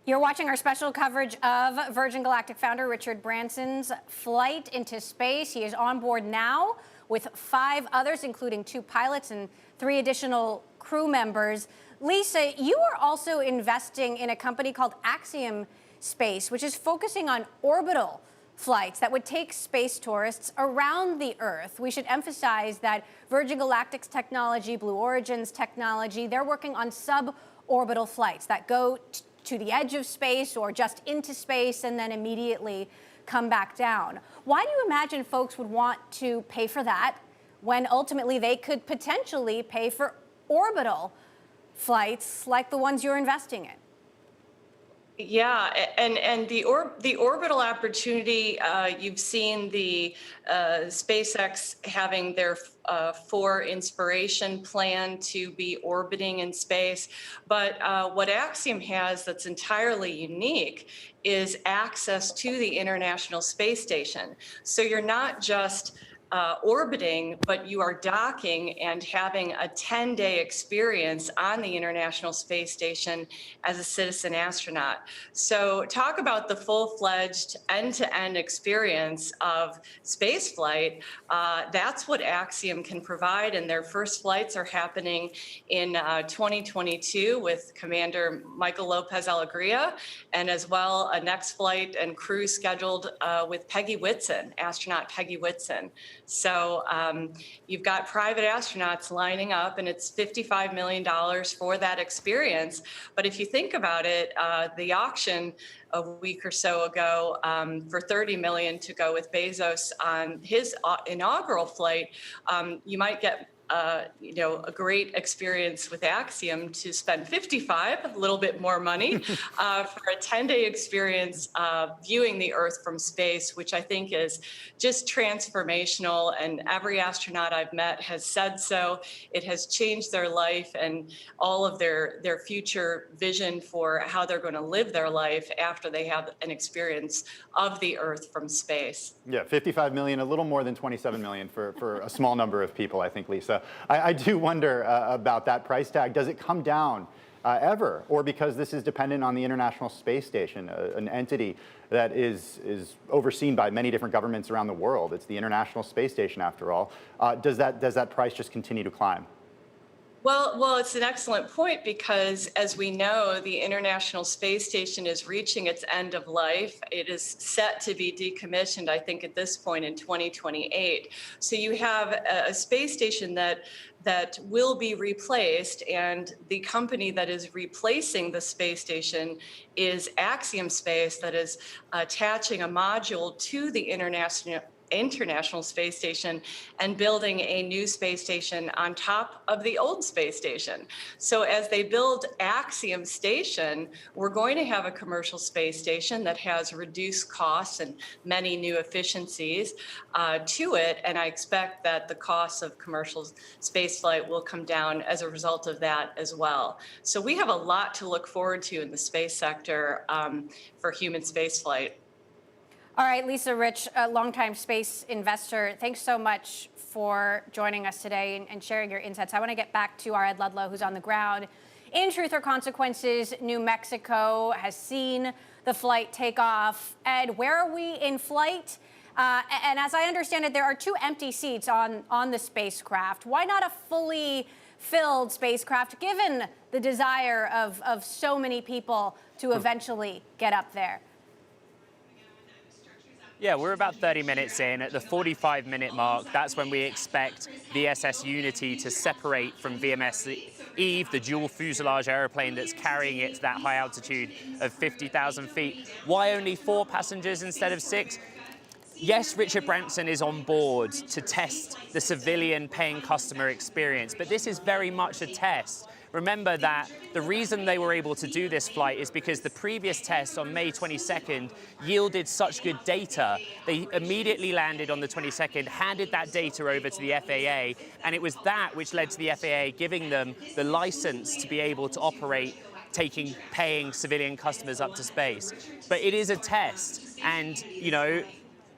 You're watching our special coverage of Virgin Galactic founder Richard Branson's flight into space. He is on board now with 5 others, including 2 pilots and 3 additional crew members. Lisa, you are also investing in a company called Axiom Space, which is focusing on orbital flights that would take space tourists around the Earth. We should emphasize that Virgin Galactic's technology, Blue Origin's technology, they're working on suborbital flights that go to the edge of space or just into space and then immediately come back down. Why do you imagine folks would want to pay for that when ultimately they could potentially pay for orbital flights like the ones you're investing in? Yeah, and the orbital opportunity, you've seen the SpaceX having their 4 Inspiration plan to be orbiting in space. But what Axiom has that's entirely unique is access to the International Space Station. So you're not just orbiting, but you are docking and having a 10-day experience on the International Space Station as a citizen astronaut. So talk about the full-fledged end-to-end experience of spaceflight. That's what Axiom can provide, and their first flights are happening in 2022 with Commander Michael Lopez Alegria, and as well a next flight and crew scheduled with Peggy Whitson, astronaut Peggy Whitson. So you've got private astronauts lining up, and it's $55 million for that experience. But if you think about it, the auction a week or so ago for $30 million to go with Bezos on his inaugural flight, you might get a great experience with Axiom to spend 55, a little bit more money, for a 10-day experience viewing the Earth from space, which I think is just transformational. And every astronaut I've met has said so. It has changed their life and all of their future vision for how they're going to live their life after they have an experience of the Earth from space. Yeah, 55 million, a little more than 27 million for a small number of people, I think, Lisa. I do wonder about that price tag. Does it come down ever? Or because this is dependent on the International Space Station, an entity that is overseen by many different governments around the world. It's the International Space Station, after all. Does that price just continue to climb? Well, it's an excellent point because, as we know, the International Space Station is reaching its end of life. It is set to be decommissioned, I think, at this point in 2028. So you have a space station that will be replaced, and the company that is replacing the space station is Axiom Space, that is attaching a module to the International Space Station and building a new space station on top of the old space station. So as they build Axiom Station, we're going to have a commercial space station that has reduced costs and many new efficiencies to it. And I expect that the cost of commercial spaceflight will come down as a result of that as well. So we have a lot to look forward to in the space sector for human spaceflight. All right, Lisa Rich, a longtime space investor, thanks so much for joining us today and sharing your insights. I want to get back to our Ed Ludlow, who's on the ground in Truth or Consequences, New Mexico, has seen the flight take off. Ed, where are we in flight? And as I understand it, there are 2 empty seats on the spacecraft. Why not a fully filled spacecraft, given the desire of so many people to eventually get up there? Yeah, we're about 30 minutes in. At the 45-minute mark, that's when we expect VSS Unity to separate from VMS Eve, the dual fuselage airplane that's carrying it to that high altitude of 50,000 feet. Why only 4 passengers instead of 6? Yes, Richard Branson is on board to test the civilian paying customer experience, but this is very much a test. Remember that the reason they were able to do this flight is because the previous test on May 22nd yielded such good data. They immediately landed on the 22nd, handed that data over to the FAA, and it was that which led to the FAA giving them the license to be able to operate taking paying civilian customers up to space. But it is a test, and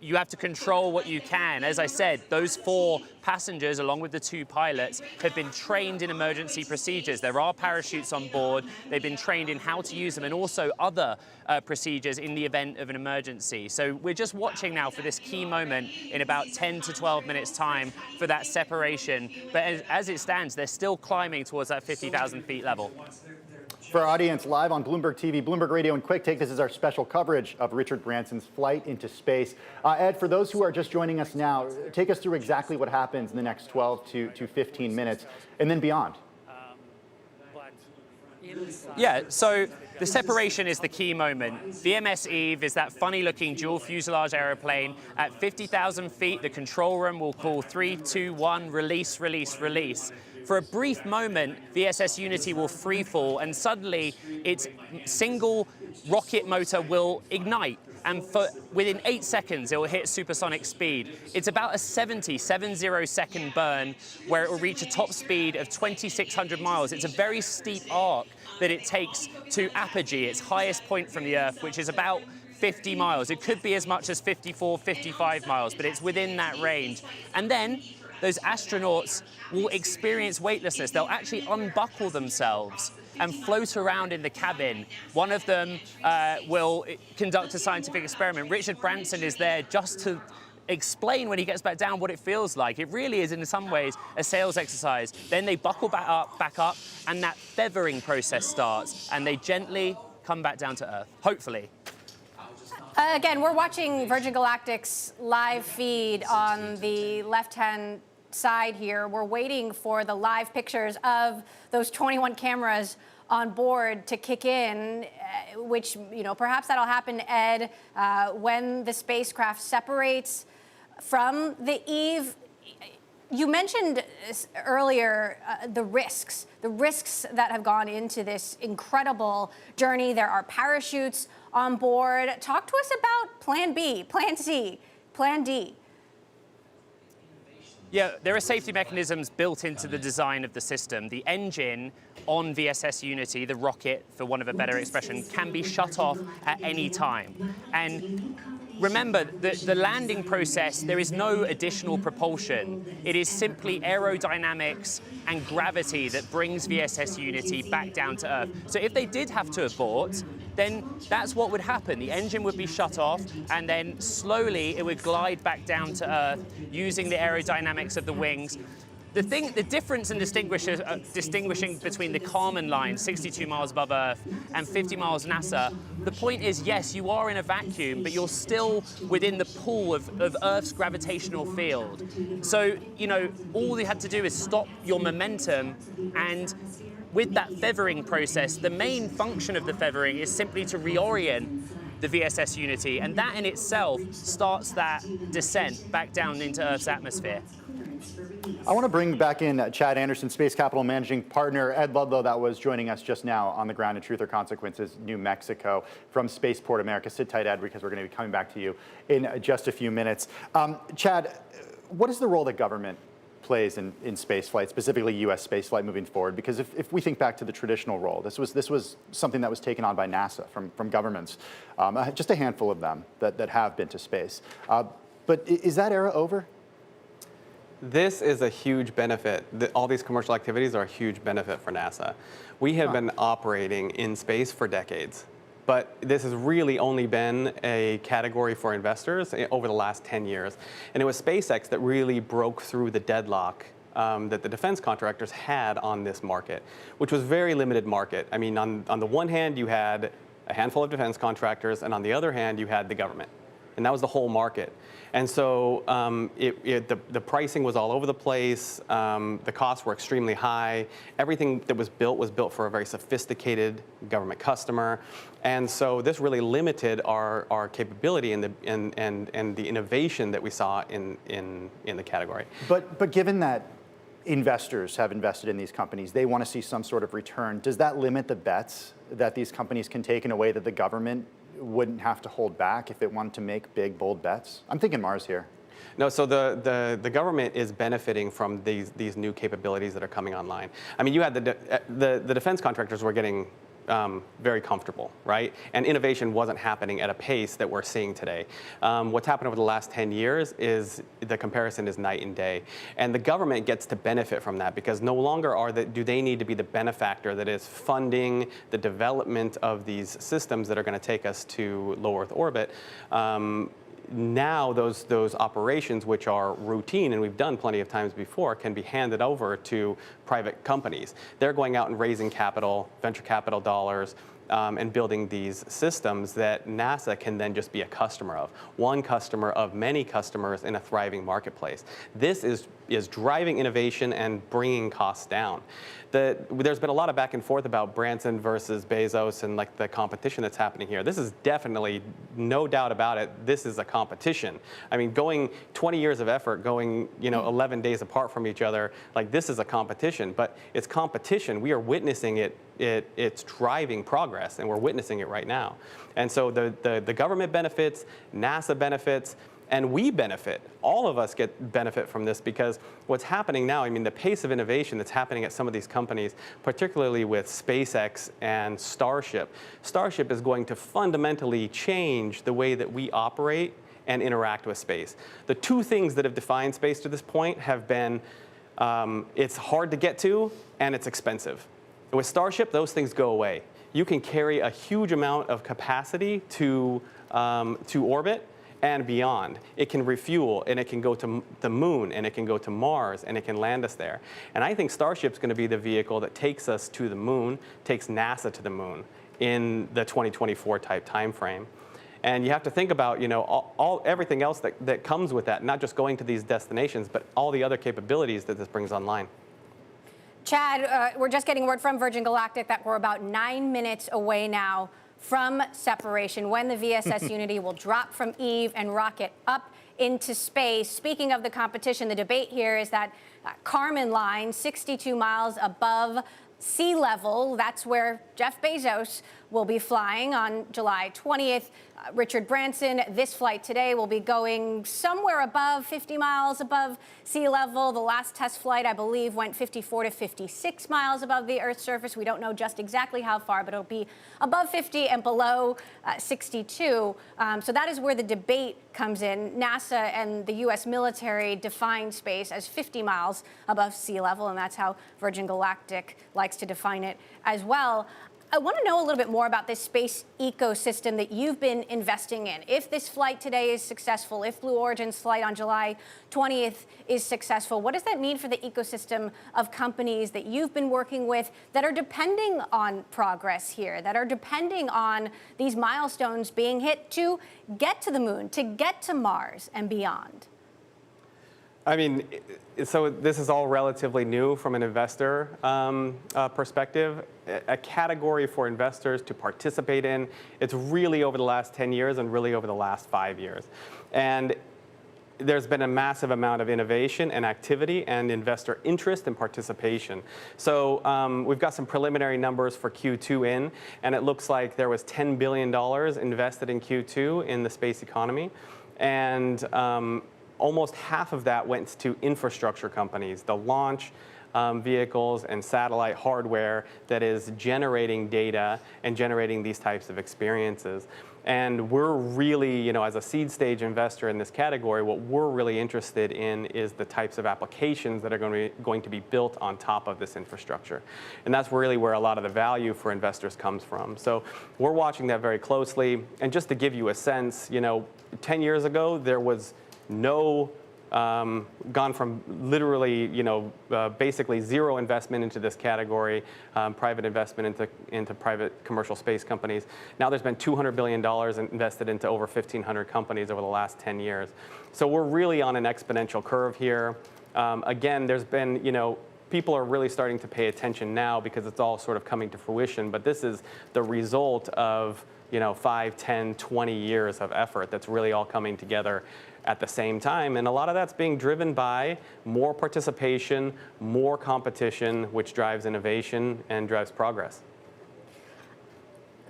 you have to control what you can. As I said, those 4 passengers, along with the 2 pilots, have been trained in emergency procedures. There are parachutes on board. They've been trained in how to use them and also other procedures in the event of an emergency. So we're just watching now for this key moment in about 10 to 12 minutes time for that separation. But as it stands, they're still climbing towards that 50,000 feet level. For our audience live on Bloomberg TV, Bloomberg Radio, and Quick Take, this is our special coverage of Richard Branson's flight into space. Ed, for those who are just joining us now, take us through exactly what happens in the next 12 to 15 minutes and then beyond. Yeah, so the separation is the key moment. VMS Eve is that funny-looking dual fuselage aeroplane. At 50,000 feet, the control room will call 3, 2, 1, release, release, release. For a brief moment, VSS Unity will free fall, and suddenly its single rocket motor will ignite. And within 8 seconds, it will hit supersonic speed. It's about a 70-second burn where it will reach a top speed of 2,600 miles. It's a very steep arc that it takes to apogee, its highest point from the Earth, which is about 50 miles. It could be as much as 54, 55 miles, but it's within that range. And then those astronauts will experience weightlessness. They'll actually unbuckle themselves and float around in the cabin. One of them will conduct a scientific experiment. Richard Branson is there just to explain when he gets back down what it feels like. It really is, in some ways, a sales exercise. Then they buckle back up, and that feathering process starts, and they gently come back down to Earth, hopefully. Again, we're watching Virgin Galactic's live feed on the left-hand side here. We're waiting for the live pictures of those 21 cameras on board to kick in, which, perhaps that'll happen, Ed, when the spacecraft separates from the Eve. You mentioned earlier the risks that have gone into this incredible journey. There are parachutes on board. Talk to us about Plan B, Plan C, Plan D. Yeah, there are safety mechanisms built into the design of the system. The engine on VSS Unity, the rocket, for want of a better expression, can be shut off at any time. And remember, the landing process, there is no additional propulsion. It is simply aerodynamics and gravity that brings VSS Unity back down to Earth. So if they did have to abort, then that's what would happen. The engine would be shut off, and then slowly it would glide back down to Earth using the aerodynamics of the wings. the difference in distinguishing between the Kármán line, 62 miles above Earth, and 50 miles NASA, the point is, yes, you are in a vacuum, but you're still within the pool of Earth's gravitational field. So, all you had to do is stop your momentum, and with that feathering process, the main function of the feathering is simply to reorient the VSS Unity, and that in itself starts that descent back down into Earth's atmosphere. I want to bring back in Chad Anderson, Space Capital Managing Partner, Ed Ludlow, that was joining us just now on the ground in Truth or Consequences, New Mexico, from Spaceport America. Sit tight, Ed, because we're going to be coming back to you in just a few minutes. Chad, what is the role that government plays in space flight, specifically U.S. space flight moving forward? Because if we think back to the traditional role, this was something that was taken on by NASA from governments, just a handful of them that have been to space. But is that era over? This is a huge benefit. All these commercial activities are a huge benefit for NASA. We have been operating in space for decades, but this has really only been a category for investors over the last 10 years. And it was SpaceX that really broke through the deadlock that the defense contractors had on this market, which was very limited market. I mean, on the one hand, you had a handful of defense contractors, and on the other hand, you had the government. And that was the whole market. And so the pricing was all over the place. The costs were extremely high. Everything that was built for a very sophisticated government customer. And so this really limited our capability and the innovation that we saw in the category. But given that investors have invested in these companies, they want to see some sort of return, does that limit the bets that these companies can take in a way that the government wouldn't have to hold back if it wanted to make big, bold bets? I'm thinking Mars here. No, so the government is benefiting from these new capabilities that are coming online. I mean, you had the defense contractors were getting very comfortable, right? And innovation wasn't happening at a pace that we're seeing today. What's happened over the last 10 years is the comparison is night and day. And the government gets to benefit from that because no longer do they need to be the benefactor that is funding the development of these systems that are going to take us to low Earth orbit. Now those operations, which are routine and we've done plenty of times before, can be handed over to private companies. They're going out and raising capital, venture capital dollars, and building these systems that NASA can then just be a customer of. One customer of many customers in a thriving marketplace. This is driving innovation and bringing costs down. There's been a lot of back and forth about Branson versus Bezos and like the competition that's happening here. This is definitely, no doubt about it, this is a competition. I mean, going 20 years of effort, going 11 days apart from each other, like this is a competition, but it's competition. We are witnessing it. It's driving progress, and we're witnessing it right now. And so the government benefits, NASA benefits, and we benefit. All of us get benefit from this because what's happening now, I mean, the pace of innovation that's happening at some of these companies, particularly with SpaceX and Starship. Starship is going to fundamentally change the way that we operate and interact with space. The two things that have defined space to this point have been it's hard to get to and it's expensive. With Starship, those things go away. You can carry a huge amount of capacity to orbit and beyond. It can refuel, and it can go to the moon, and it can go to Mars, and it can land us there. And I think Starship's going to be the vehicle that takes us to the moon, takes NASA to the moon in the 2024 type time frame. And you have to think about, everything else that comes with that, not just going to these destinations, but all the other capabilities that this brings online. Chad, we're just getting word from Virgin Galactic that we're about 9 minutes away now from separation, when the VSS Unity will drop from Eve and rocket up into space. Speaking of the competition, the debate here is that Kármán line, 62 miles above sea level, that's where Jeff Bezos will be flying on July 20th. Richard Branson, this flight today will be going somewhere above 50 miles above sea level. The last test flight, I believe, went 54 to 56 miles above the Earth's surface. We don't know just exactly how far, but it'll be above 50 and below 62. So that is where the debate comes in. NASA and the U.S. military define space as 50 miles above sea level, and that's how Virgin Galactic likes to define it as well. I want to know a little bit more about this space ecosystem that you've been investing in. If this flight today is successful, if Blue Origin's flight on July 20th is successful, what does that mean for the ecosystem of companies that you've been working with that are depending on progress here, that are depending on these milestones being hit to get to the moon, to get to Mars and beyond? I mean, so this is all relatively new from an investor perspective. A category for investors to participate in. It's really over the last 10 years and really over the last 5 years. And there's been a massive amount of innovation and activity and investor interest and participation. So we've got some preliminary numbers for Q2 in, and it looks like there was $10 billion invested in Q2 in the space economy. And almost half of that went to infrastructure companies, the launch vehicles and satellite hardware that is generating data and generating these types of experiences. And we're really, as a seed stage investor in this category, what we're really interested in is the types of applications that are going to be built on top of this infrastructure. And that's really where a lot of the value for investors comes from. So we're watching that very closely. And just to give you a sense, 10 years ago, there was no gone from literally, basically zero investment into this category, private investment into private commercial space companies. Now there's been $200 billion invested into over 1,500 companies over the last 10 years. So we're really on an exponential curve here. Again, there's been, people are really starting to pay attention now because it's all sort of coming to fruition. But this is the result of 5, 10, 20 years of effort that's really all coming together at the same time. And a lot of that's being driven by more participation, more competition, which drives innovation and drives progress.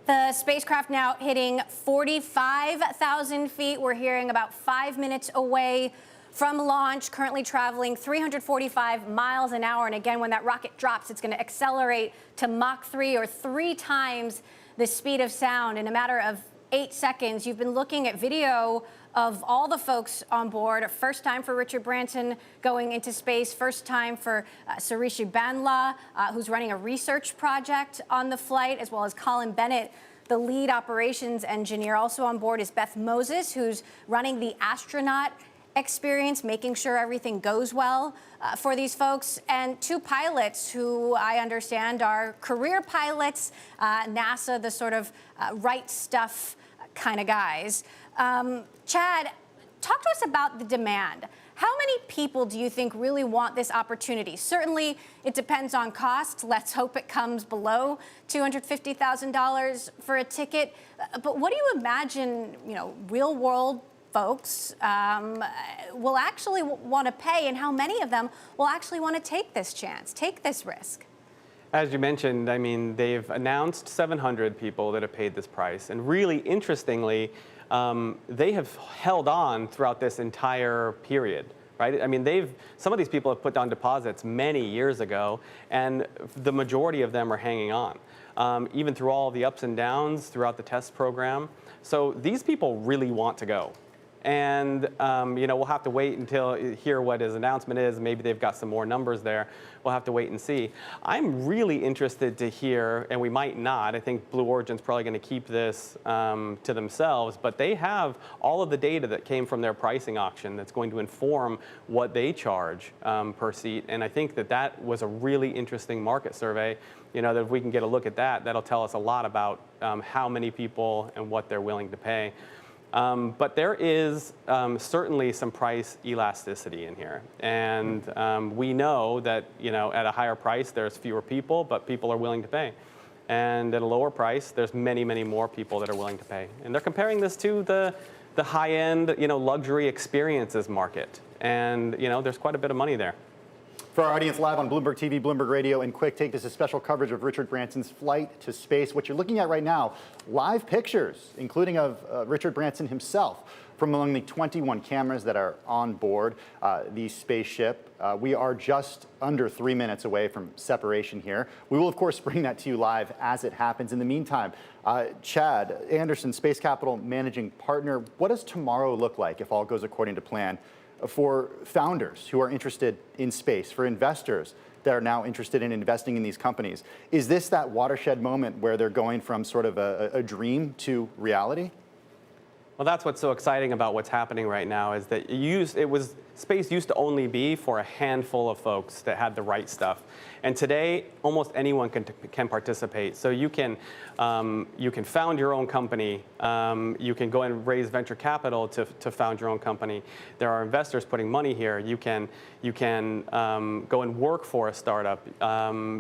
The spacecraft now hitting 45,000 feet. We're hearing about 5 minutes away from launch, currently traveling 345 miles an hour. And again, when that rocket drops, it's going to accelerate to Mach 3, or 3 times the speed of sound in a matter of 8 seconds. You've been looking at video of all the folks on board. First time for Richard Branson going into space. First time for Sarishi Bandla, who's running a research project on the flight, as well as Colin Bennett, the lead operations engineer. Also on board is Beth Moses, who's running the astronaut experience, making sure everything goes well for these folks, and 2 pilots who I understand are career pilots, NASA, the sort of right stuff kind of guys. Chad, talk to us about the demand. How many people do you think really want this opportunity? Certainly, it depends on cost. Let's hope it comes below $250,000 for a ticket. But what do you imagine, real world folks will actually want to pay, and how many of them will actually want to take this chance, take this risk? As you mentioned, they've announced 700 people that have paid this price. And really interestingly, they have held on throughout this entire period, right? Some of these people have put down deposits many years ago, and the majority of them are hanging on, even through all the ups and downs throughout the test program. So these people really want to go. And we'll have to wait until hear what his announcement is. Maybe they've got some more numbers there. We'll have to wait and see. I'm really interested to hear, and we might not. I think Blue Origin's probably going to keep this to themselves, but they have all of the data that came from their pricing auction that's going to inform what they charge per seat. And I think that was a really interesting market survey. That if we can get a look at that, that'll tell us a lot about how many people and what they're willing to pay. But there is certainly some price elasticity in here. And we know that, at a higher price, there's fewer people, but people are willing to pay. And at a lower price, there's many, many more people that are willing to pay. And they're comparing this to the high-end, luxury experiences market. And, there's quite a bit of money there. For our audience live on Bloomberg TV, Bloomberg Radio, and Quick Take, this is special coverage of Richard Branson's flight to space. What you're looking at right now, live pictures, including of Richard Branson himself, from among the 21 cameras that are on board the spaceship. We are just under 3 minutes away from separation here. We will, of course, bring that to you live as it happens. In the meantime, Chad Anderson, Space Capital Managing Partner, what does tomorrow look like if all goes according to plan for founders who are interested in space, for investors that are now interested in investing in these companies. Is this that watershed moment where they're going from sort of a dream to reality? Well, that's what's so exciting about what's happening right now is that space used to only be for a handful of folks that had the right stuff, and today almost anyone can participate. So you can found your own company. You can go and raise venture capital to found your own company. There are investors putting money here. You can go and work for a startup.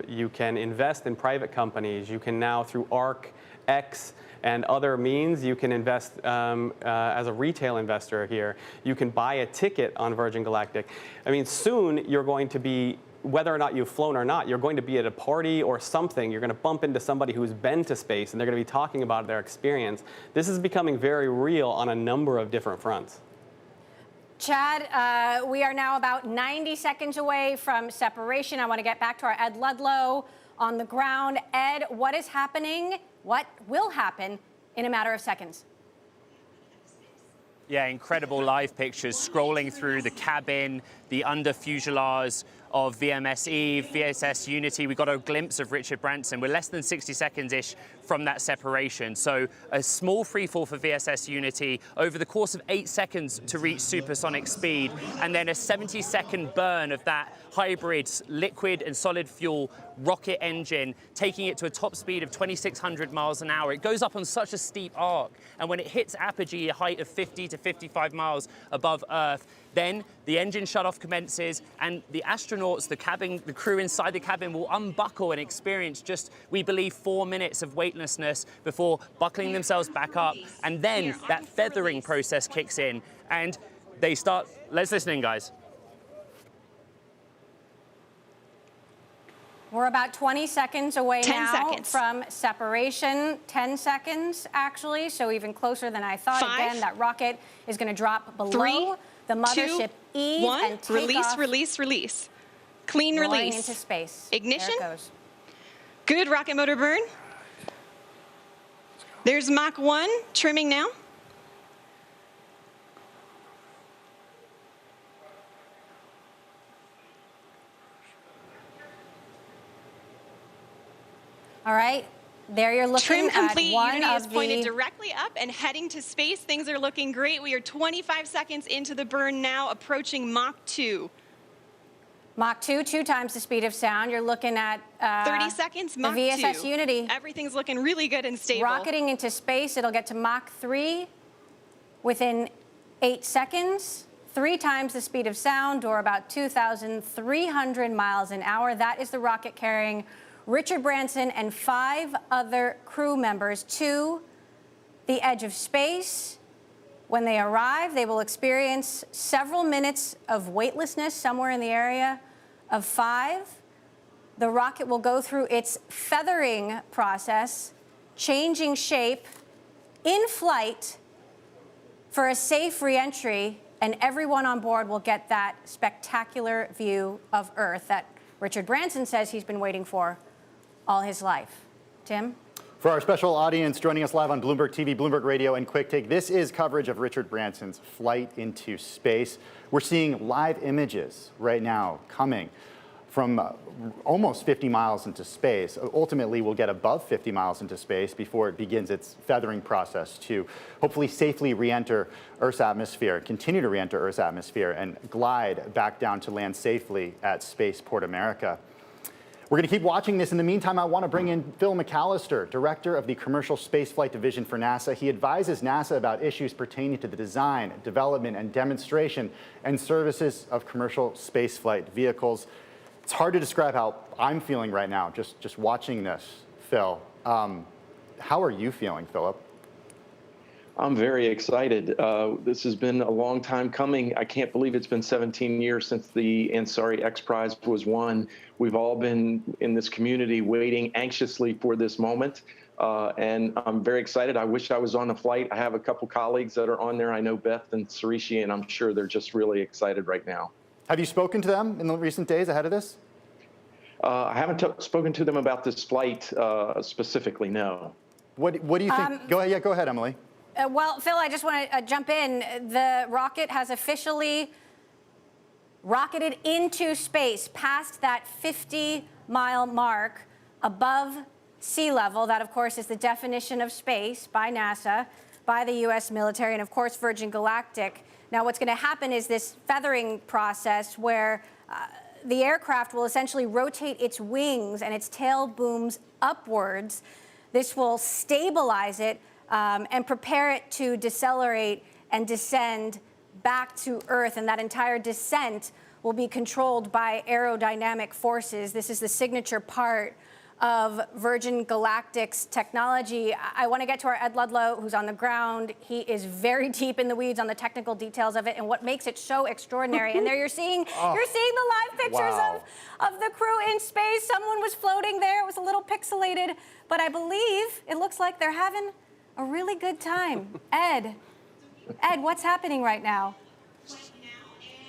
You can invest in private companies. You can now through ARC, X, and other means, you can invest as a retail investor here. You can buy a ticket on Virgin Galactic. I mean, soon you're going to be, whether or not you've flown or not, you're going to be at a party or something. You're going to bump into somebody who's been to space, and they're going to be talking about their experience. This is becoming very real on a number of different fronts. Chad, we are now about 90 seconds away from separation. I want to get back to our Ed Ludlow on the ground. Ed, what is happening? What will happen in a matter of seconds? Yeah, incredible live pictures scrolling through the cabin, the under fuselage of VMS Eve, VSS Unity. We got a glimpse of Richard Branson. We're less than 60 seconds-ish from that separation. So a small freefall for VSS Unity over the course of 8 seconds to reach supersonic speed, and then a 70-second burn of that hybrid liquid and solid fuel rocket engine, taking it to a top speed of 2,600 miles an hour. It goes up on such a steep arc, and when it hits apogee, a height of 50 to 55 miles above Earth, then the engine shutoff commences, and the astronauts, the crew inside the cabin will unbuckle and experience just, we believe, 4 minutes of weightlessness before buckling themselves back up. And then that feathering process kicks in, and they start, let's listen in, guys. We're about 20 seconds away 10 now seconds. from separation. 10 seconds, actually, so even closer than I thought. 5, Again, that rocket is going to drop below 3, the mothership 2, Eve 1. and take Release, off, release, release. Clean soaring release. into space. Ignition. There it goes. Good rocket motor burn. There's Mach 1 trimming now. All right, there you're looking Trim at complete. one Unity is of pointed the directly up and heading to space. Things are looking great. We are 25 seconds into the burn now, approaching Mach 2. Mach 2, 2 times the speed of sound. You're looking at 30 seconds, the Mach VSS 2. Unity. Everything's looking really good and stable. Rocketing into space. It'll get to Mach 3 within 8 seconds. 3 times the speed of sound, or about 2,300 miles an hour. That is the rocket carrying Richard Branson and 5 other crew members to the edge of space. When they arrive, they will experience several minutes of weightlessness, somewhere in the area of 5. The rocket will go through its feathering process, changing shape in flight for a safe re-entry, and everyone on board will get that spectacular view of Earth that Richard Branson says he's been waiting for all his life. Tim? For our special audience joining us live on Bloomberg TV, Bloomberg Radio, and Quick Take, this is coverage of Richard Branson's flight into space. We're seeing live images right now coming from almost 50 miles into space. Ultimately, we'll get above 50 miles into space before it begins its feathering process to hopefully safely re-enter Earth's atmosphere, continue to re-enter Earth's atmosphere, and glide back down to land safely at Spaceport America. We're going to keep watching this. In the meantime, I want to bring in Phil McAllister, director of the Commercial Spaceflight Division for NASA. He advises NASA about issues pertaining to the design, development, and demonstration and services of commercial spaceflight vehicles. It's hard to describe how I'm feeling right now, just watching this, Phil. How are you feeling, Philip? I'm very excited. This has been a long time coming. I can't believe it's been 17 years since the Ansari X Prize was won. We've all been in this community waiting anxiously for this moment. And I'm very excited. I wish I was on the flight. I have a couple colleagues that are on there. I know Beth and Sarishi, and I'm sure they're just really excited right now. Have you spoken to them in the recent days ahead of this? I haven't spoken to them about this flight specifically, no. What do you think? Go ahead, go ahead, Emily. Well, Phil, I just want to jump in. The rocket has officially rocketed into space past that 50-mile mark above sea level. That, of course, is the definition of space by NASA, by the U.S. military, and, of course, Virgin Galactic. Now, what's going to happen is this feathering process where the aircraft will essentially rotate its wings and its tail booms upwards. This will stabilize it and prepare it to decelerate and descend back to Earth. And that entire descent will be controlled by aerodynamic forces. This is the signature part of Virgin Galactic's technology. I want to get to our Ed Ludlow, who's on the ground. He is very deep in the weeds on the technical details of it and what makes it so extraordinary. And there you're seeing the live pictures of the crew in space. Someone was floating there. It was a little pixelated, but I believe it looks like they're having a really good time. Ed, what's happening right now?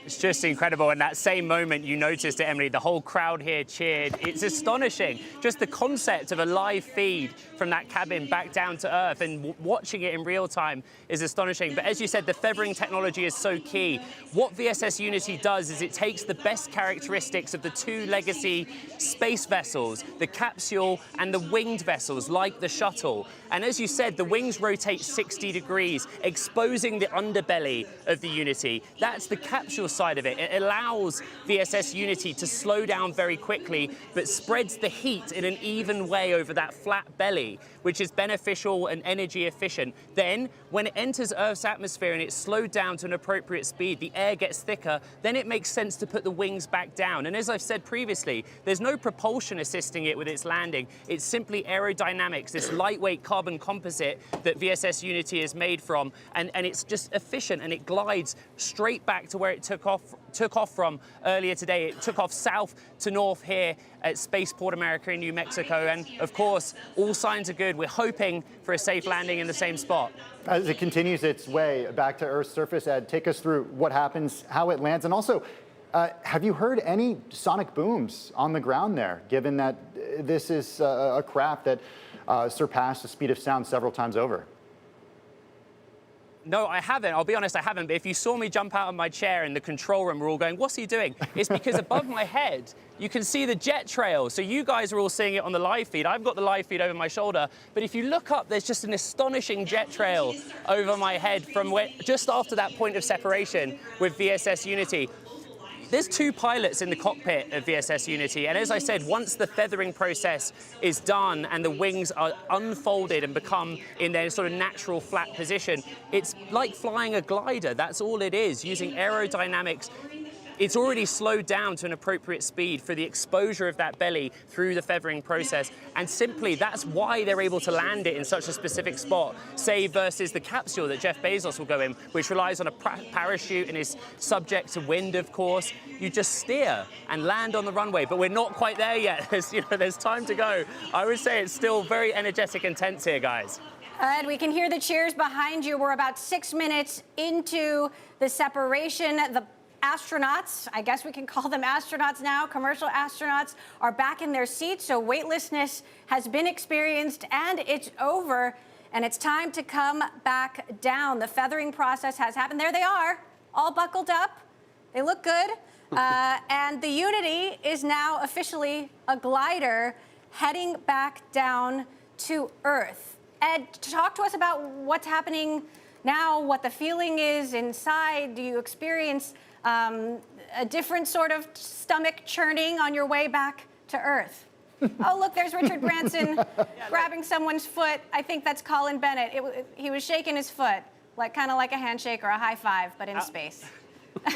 It's just incredible. And that same moment you noticed it, Emily, the whole crowd here cheered. It's astonishing. Just the concept of a live feed from that cabin back down to Earth and watching it in real time is astonishing. But as you said, the feathering technology is so key. What VSS Unity does is it takes the best characteristics of the two legacy space vessels, the capsule and the winged vessels like the shuttle. And as you said, the wings rotate 60 degrees, exposing the underbelly of the Unity. That's the capsule side of it. It allows VSS Unity to slow down very quickly, but spreads the heat in an even way over that flat belly, which is beneficial and energy efficient. Then, when it enters Earth's atmosphere and it's slowed down to an appropriate speed, the air gets thicker, then it makes sense to put the wings back down. And as I've said previously, there's no propulsion assisting it with its landing. It's simply aerodynamics, this lightweight carbon composite that VSS Unity is made from, and it's just efficient, and it glides straight back to where it took off from earlier today. It took off south to north here at Spaceport America in New Mexico, and of course, all signs are good. We're hoping for a safe landing in the same spot. As it continues its way back to Earth's surface, Ed, take us through what happens, how it lands, and also, have you heard any sonic booms on the ground there, given that this is a craft that surpassed the speed of sound several times over? No, I haven't. I'll be honest, I haven't. But if you saw me jump out of my chair in the control room, we're all going, what's he doing? It's because above my head, you can see the jet trail. So you guys are all seeing it on the live feed. I've got the live feed over my shoulder. But if you look up, there's just an astonishing jet trail over my head from where, just after that point of separation with VSS Unity. There's two pilots in the cockpit of VSS Unity, and as I said, once the feathering process is done and the wings are unfolded and become in their sort of natural flat position, it's like flying a glider. That's all it is, using aerodynamics. It's already slowed down to an appropriate speed for the exposure of that belly through the feathering process. And simply, that's why they're able to land it in such a specific spot, say versus the capsule that Jeff Bezos will go in, which relies on a parachute and is subject to wind, of course. You just steer and land on the runway, but we're not quite there yet. There's time to go. I would say it's still very energetic and tense here, guys. Ed, we can hear the cheers behind you. We're about 6 minutes into the separation. The astronauts, I guess we can call them astronauts now, commercial astronauts, are back in their seats, so weightlessness has been experienced and it's over, and it's time to come back down. The feathering process has happened. There they are, all buckled up. They look good. And the Unity is now officially a glider heading back down to Earth. Ed, talk to us about what's happening now, what the feeling is inside. Do you experience a different sort of stomach churning on your way back to Earth? Oh, look, there's Richard Branson grabbing someone's foot. I think that's Colin Bennett. He was shaking his foot, kind of like a handshake or a high five, but in space.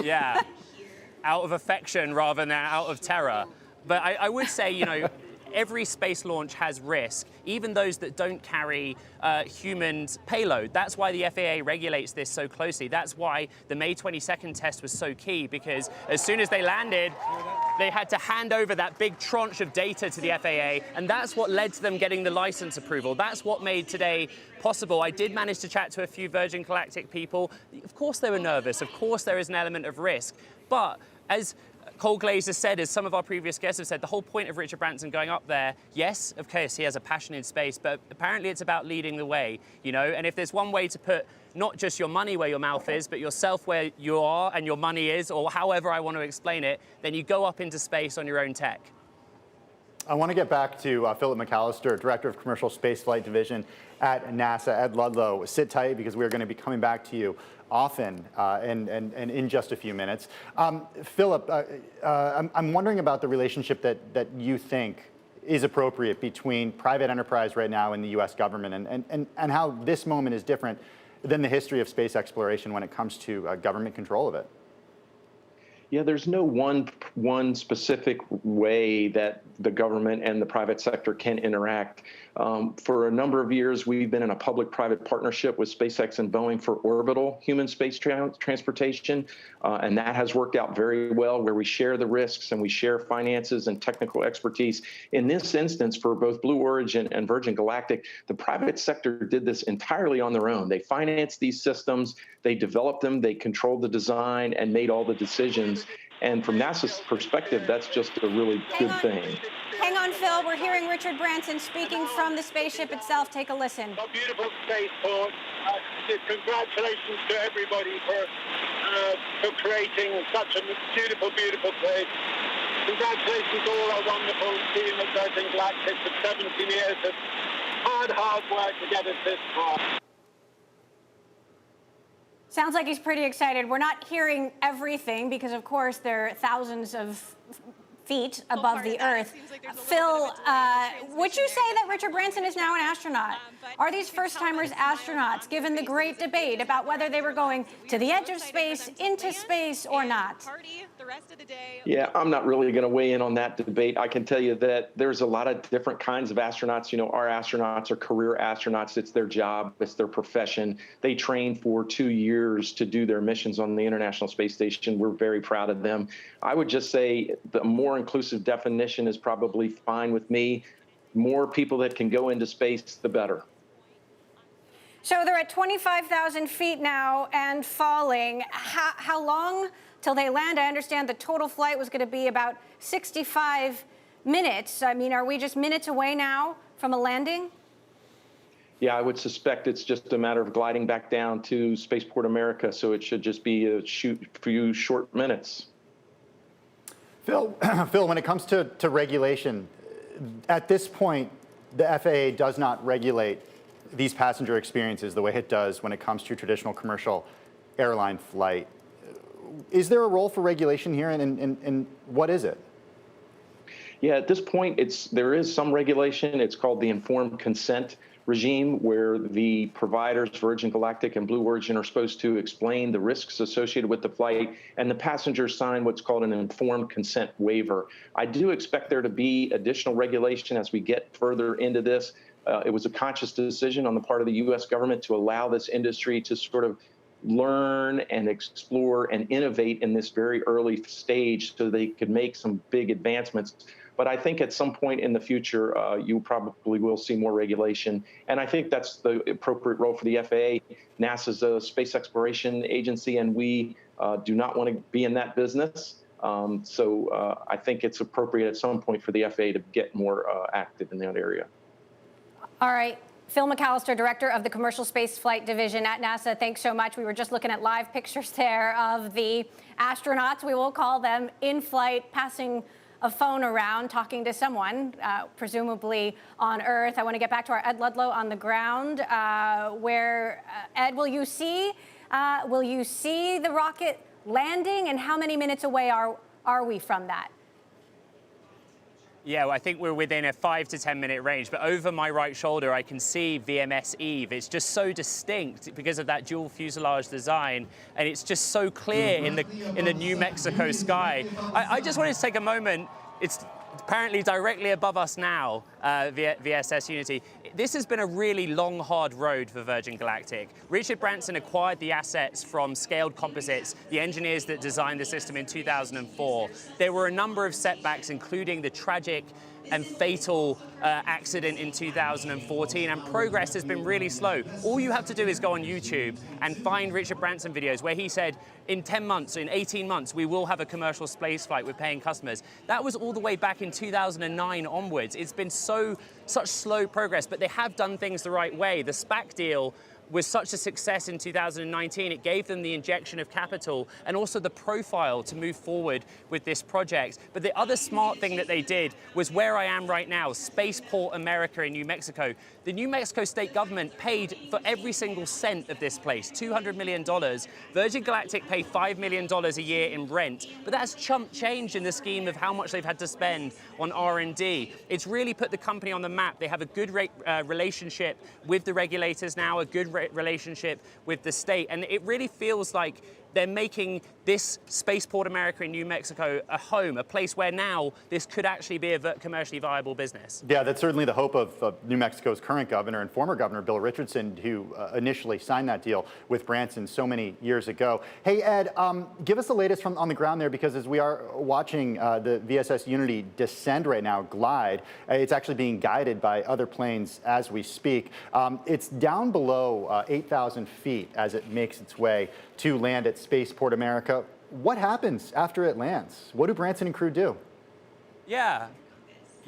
Yeah, out of affection rather than out of terror. But I would say, every space launch has risk, even those that don't carry human payload. That's why the FAA regulates this so closely. That's why the May 22nd test was so key, because as soon as they landed, they had to hand over that big tranche of data to the FAA, and that's what led to them getting the license approval. That's what made today possible. I did manage to chat to a few Virgin Galactic people. Of course they were nervous. Of course there is an element of risk. But as Cole Glazer said, as some of our previous guests have said, the whole point of Richard Branson going up there, yes, of course, he has a passion in space, but apparently it's about leading the way, you know? And if there's one way to put not just your money where your mouth is, but yourself where you are and your money is, or however I want to explain it, then you go up into space on your own tech. I want to get back to Philip McAllister, Director of Commercial Spaceflight Division at NASA. Ed Ludlow, sit tight because we're going to be coming back to you often and in just a few minutes. Philip, I'm wondering about the relationship that you think is appropriate between private enterprise right now and the U.S. government and how this moment is different than the history of space exploration when it comes to government control of it. Yeah, there's no one specific way that the government and the private sector can interact. For a number of years, we've been in a public-private partnership with SpaceX and Boeing for orbital human space transportation, and that has worked out very well, where we share the risks and we share finances and technical expertise. In this instance, for both Blue Origin and Virgin Galactic, the private sector did this entirely on their own. They financed these systems, they developed them, they controlled the design, and made all the decisions. And from NASA's perspective, that's just a really good thing. Hang on, Phil. We're hearing Richard Branson speaking from the spaceship itself. Take a listen. A beautiful spaceport. Congratulations to everybody for creating such a beautiful, beautiful place. Congratulations to all our wonderful team at Virgin Galactic for 17 years of hard work to get us this far. Sounds like he's pretty excited. We're not hearing everything because, of course, they're thousands of feet above the Earth. Phil, would you say that Richard Branson is now an astronaut? Are these first-timers astronauts, given the great debate about whether they were going to the edge of space, into space, or not? Yeah, I'm not really going to weigh in on that debate. I can tell you that there's a lot of different kinds of astronauts. You know, our astronauts are career astronauts. It's their job. It's their profession. They train for 2 years to do their missions on the International Space Station. We're very proud of them. I would just say the more inclusive definition is probably fine with me. More people that can go into space, the better. So they're at 25,000 feet now and falling. How long till they land? I understand the total flight was going to be about 65 minutes. I mean, are we just minutes away now from a landing? Yeah, I would suspect it's just a matter of gliding back down to Spaceport America, so it should just be a few short minutes. Phil, when it comes to regulation, at this point, the FAA does not regulate these passenger experiences the way it does when it comes to traditional commercial airline flight. Is there a role for regulation here, and what is it? Yeah, at this point, there is some regulation. It's called the informed consent regime, where the providers, Virgin Galactic and Blue Origin, are supposed to explain the risks associated with the flight, and the passengers sign what's called an informed consent waiver. I do expect there to be additional regulation as we get further into this. It was a conscious decision on the part of the U.S. government to allow this industry to sort of learn and explore and innovate in this very early stage so they could make some big advancements. But I think at some point in the future, you probably will see more regulation. And I think that's the appropriate role for the FAA. NASA's a space exploration agency, and we do not want to be in that business. So I think it's appropriate at some point for the FAA to get more active in that area. All right. Phil McAllister, Director of the Commercial Space Flight Division at NASA, thanks so much. We were just looking at live pictures there of the astronauts, we will call them, in flight, passing a phone around, talking to someone, presumably on Earth. I want to get back to our Ed Ludlow on the ground, where, Ed, will you see the rocket landing, and how many minutes away are we from that? Yeah, well, I think we're within a 5 to 10 minute range, but over my right shoulder, I can see VMS Eve. It's just so distinct because of that dual fuselage design, and it's just so clear in the New Mexico sky. I just wanted to take a moment. apparently directly above us now, VSS Unity. This has been a really long, hard road for Virgin Galactic. Richard Branson acquired the assets from Scaled Composites, the engineers that designed the system in 2004. There were a number of setbacks, including the tragic and fatal accident in 2014, and progress has been really slow. All you have to do is go on YouTube and find Richard Branson videos where he said, in 10 months, in 18 months, we will have a commercial space flight with paying customers. That was all the way back in 2009 onwards. It's been such slow progress, but they have done things the right way. The SPAC deal was such a success in 2019, it gave them the injection of capital and also the profile to move forward with this project. But the other smart thing that they did was where I am right now, Spaceport America in New Mexico. The New Mexico state government paid for every single cent of this place, $200 million. Virgin Galactic paid $5 million a year in rent, but that's chump change in the scheme of how much they've had to spend on R&D. It's really put the company on the map. They have a good relationship with the regulators now, a good relationship with the state, and it really feels like they're making this Spaceport America in New Mexico a home, a place where now this could actually be a commercially viable business. Yeah, that's certainly the hope of New Mexico's current governor and former governor, Bill Richardson, who initially signed that deal with Branson so many years ago. Hey, Ed, give us the latest from on the ground there, because as we are watching the VSS Unity descend right now, glide, it's actually being guided by other planes as we speak. It's down below 8,000 feet as it makes its way to land at Spaceport America. What happens after it lands? What do Branson and crew do? Yeah,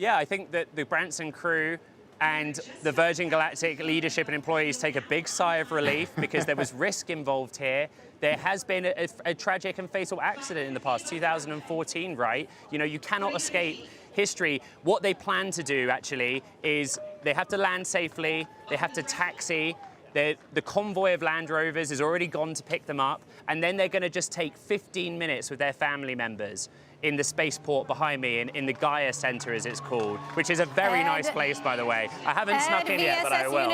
I think that the Branson crew and the Virgin Galactic leadership and employees take a big sigh of relief because there was risk involved here. There has been a tragic and fatal accident in the past, 2014, right? You know, you cannot escape history. What they plan to do, actually, is they have to land safely, they have to taxi, the convoy of Land Rovers has already gone to pick them up, and then they're going to just take 15 minutes with their family members in the spaceport behind me, in the Gaia Center, as it's called, which is a very nice place, by the way. I haven't snuck in yet, but I will.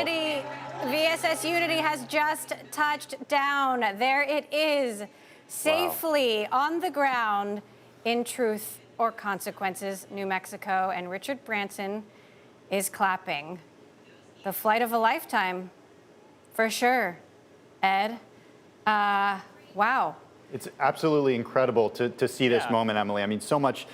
VSS Unity has just touched down. There it is, safely on the ground in Truth or Consequences, New Mexico, and Richard Branson is clapping. The flight of a lifetime. For sure, Ed. Wow. It's absolutely incredible to see this moment, Emily. I mean, so much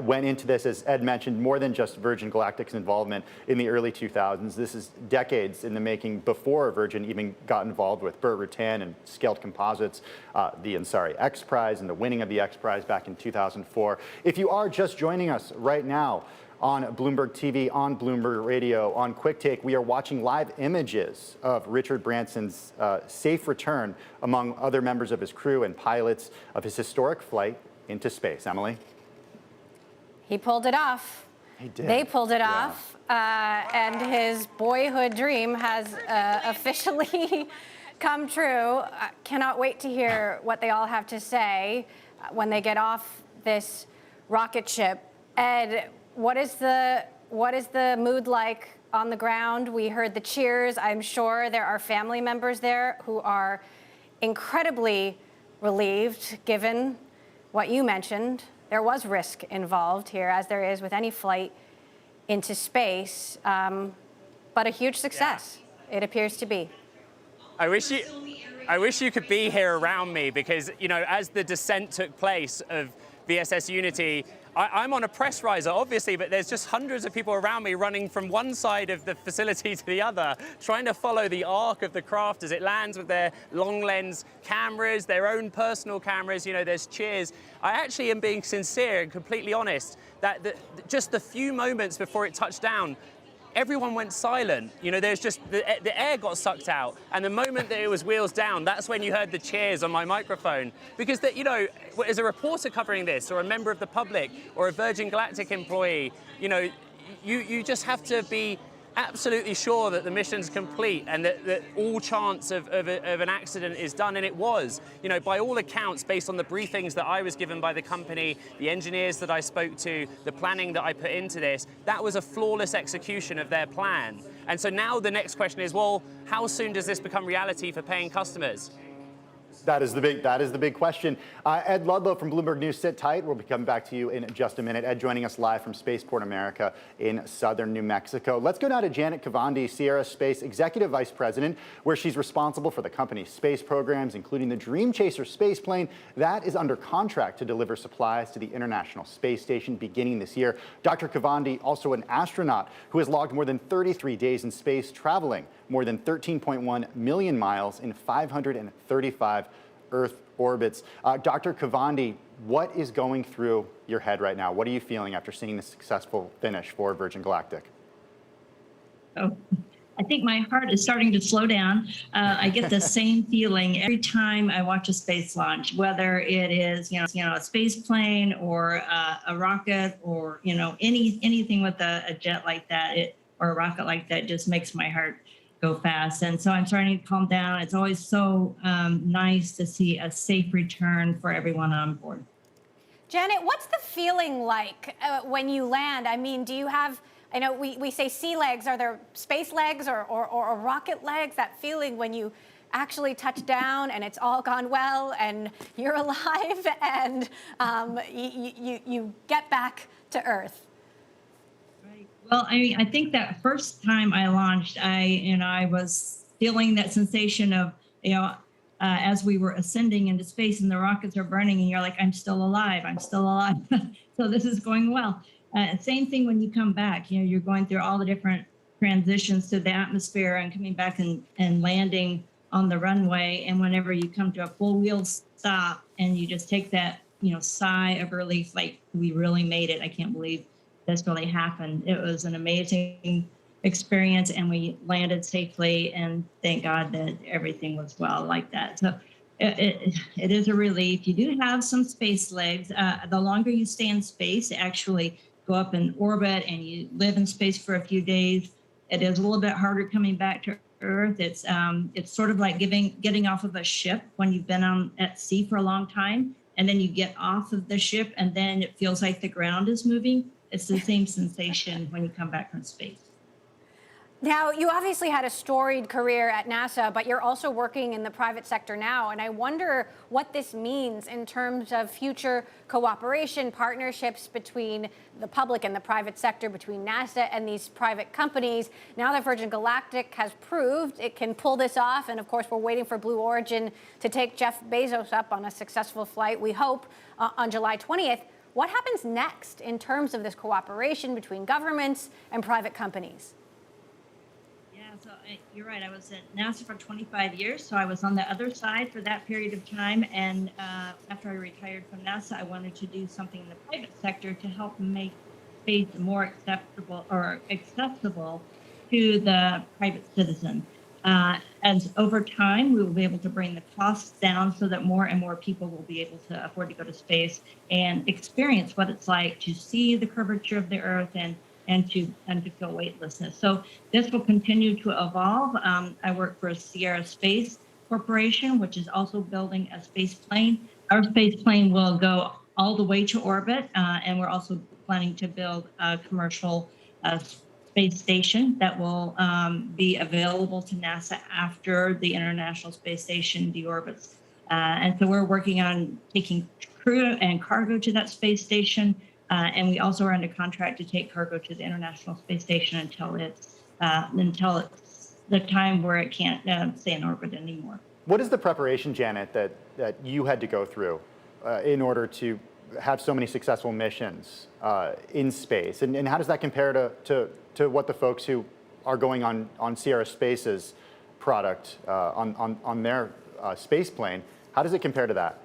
went into this, as Ed mentioned, more than just Virgin Galactic's involvement in the early 2000s. This is decades in the making before Virgin even got involved with Burt Rutan and Scaled Composites, the Ansari X Prize and the winning of the X Prize back in 2004. If you are just joining us right now, on Bloomberg TV, on Bloomberg Radio, on Quick Take, we are watching live images of Richard Branson's safe return among other members of his crew and pilots of his historic flight into space. Emily? He pulled it off. He did. They pulled it off, and his boyhood dream has officially come true. Cannot wait to hear what they all have to say when they get off this rocket ship. Ed, what is the mood like on the ground? We heard the cheers. I'm sure there are family members there who are incredibly relieved, given what you mentioned. There was risk involved here, as there is with any flight into space, but a huge success, it appears to be. I wish you could be here around me, because, you know, as the descent took place of VSS Unity, I'm on a press riser, obviously, but there's just hundreds of people around me running from one side of the facility to the other, trying to follow the arc of the craft as it lands with their long lens cameras, their own personal cameras. You know, there's cheers. I actually am being sincere and completely honest that just the few moments before it touched down, everyone went silent. You know, there's just, the air got sucked out. And the moment that it was wheels down, that's when you heard the cheers on my microphone. Because, you know, as a reporter covering this, or a member of the public, or a Virgin Galactic employee, you know, you just have to be absolutely sure that the mission's complete and that all chance of an accident is done, and it was. You know, by all accounts, based on the briefings that I was given by the company, the engineers that I spoke to, the planning that I put into this, that was a flawless execution of their plan. And so now the next question is, well, how soon does this become reality for paying customers? That is the big question. Ed Ludlow from Bloomberg News, sit tight. We'll be coming back to you in just a minute. Ed joining us live from Spaceport America in southern New Mexico. Let's go now to Janet Kavandi, Sierra Space Executive Vice President, where she's responsible for the company's space programs, including the Dream Chaser space plane that is under contract to deliver supplies to the International Space Station beginning this year. Dr. Kavandi, also an astronaut who has logged more than 33 days in space, traveling more than 13.1 million miles in 535 Earth orbits. Dr. Kavandi, what is going through your head right now? What are you feeling after seeing the successful finish for Virgin Galactic? Oh, I think my heart is starting to slow down. I get the same feeling every time I watch a space launch, whether it is a space plane or a rocket or anything with a jet like that, or a rocket like that, just makes my heart go fast. And so I'm starting to calm down. It's always so nice to see a safe return for everyone on board. Janet, what's the feeling like when you land? I mean, do you have, I know we say sea legs, are there space legs or rocket legs? That feeling when you actually touch down and it's all gone well and you're alive and you get back to Earth. Well, I think that first time I launched, I was feeling that sensation of, as we were ascending into space and the rockets are burning and you're like, I'm still alive. So this is going well. Same thing when you come back, you're going through all the different transitions to the atmosphere and coming back and landing on the runway. And whenever you come to a full wheel stop and you just take that, sigh of relief, like we really made it. I can't believe this really happened. It was an amazing experience and we landed safely, and thank God that everything was well like that. So it is a relief. You do have some space legs. The longer you stay in space, actually go up in orbit and you live in space for a few days, it is a little bit harder coming back to Earth. It's sort of like getting off of a ship when you've been at sea for a long time, and then you get off of the ship and then it feels like the ground is moving. It's the same sensation when you come back from space. Now, you obviously had a storied career at NASA, but you're also working in the private sector now. And I wonder what this means in terms of future cooperation, partnerships between the public and the private sector, between NASA and these private companies. Now that Virgin Galactic has proved it can pull this off, and of course, we're waiting for Blue Origin to take Jeff Bezos up on a successful flight, we hope, on July 20th. What happens next in terms of this cooperation between governments and private companies? Yeah, so you're right. I was at NASA for 25 years, so I was on the other side for that period of time. And after I retired from NASA, I wanted to do something in the private sector to help make space more accessible to the private citizen. As over time, we will be able to bring the costs down so that more and more people will be able to afford to go to space and experience what it's like to see the curvature of the Earth and to feel weightlessness. So this will continue to evolve. I work for Sierra Space Corporation, which is also building a space plane. Our space plane will go all the way to orbit, and we're also planning to build a commercial space station that will be available to NASA after the International Space Station deorbits. And so we're working on taking crew and cargo to that space station. And we also are under contract to take cargo to the International Space Station until it's the time where it can't stay in orbit anymore. What is the preparation, Janet, that you had to go through in order to have so many successful missions in space? And how does that compare to what the folks who are going on Sierra Space's product on their space plane, how does it compare to that?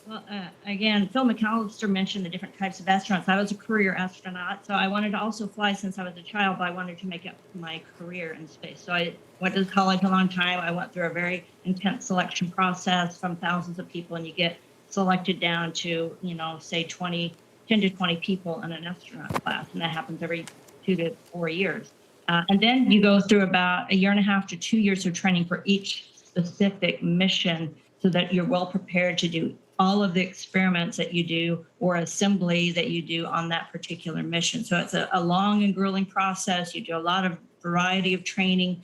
Well, again, Phil McAllister mentioned the different types of astronauts. I was a career astronaut, so I wanted to also fly since I was a child, but I wanted to make it my career in space. So I went to college a long time. I went through a very intense selection process from thousands of people, and you get selected down to, say 10 to 20 people in an astronaut class, and that happens every 2 to 4 years. And then you go through about 1.5 to 2 years of training for each specific mission so that you're well prepared to do all of the experiments that you do or assembly that you do on that particular mission. So it's a long and grueling process. You do a lot of variety of training.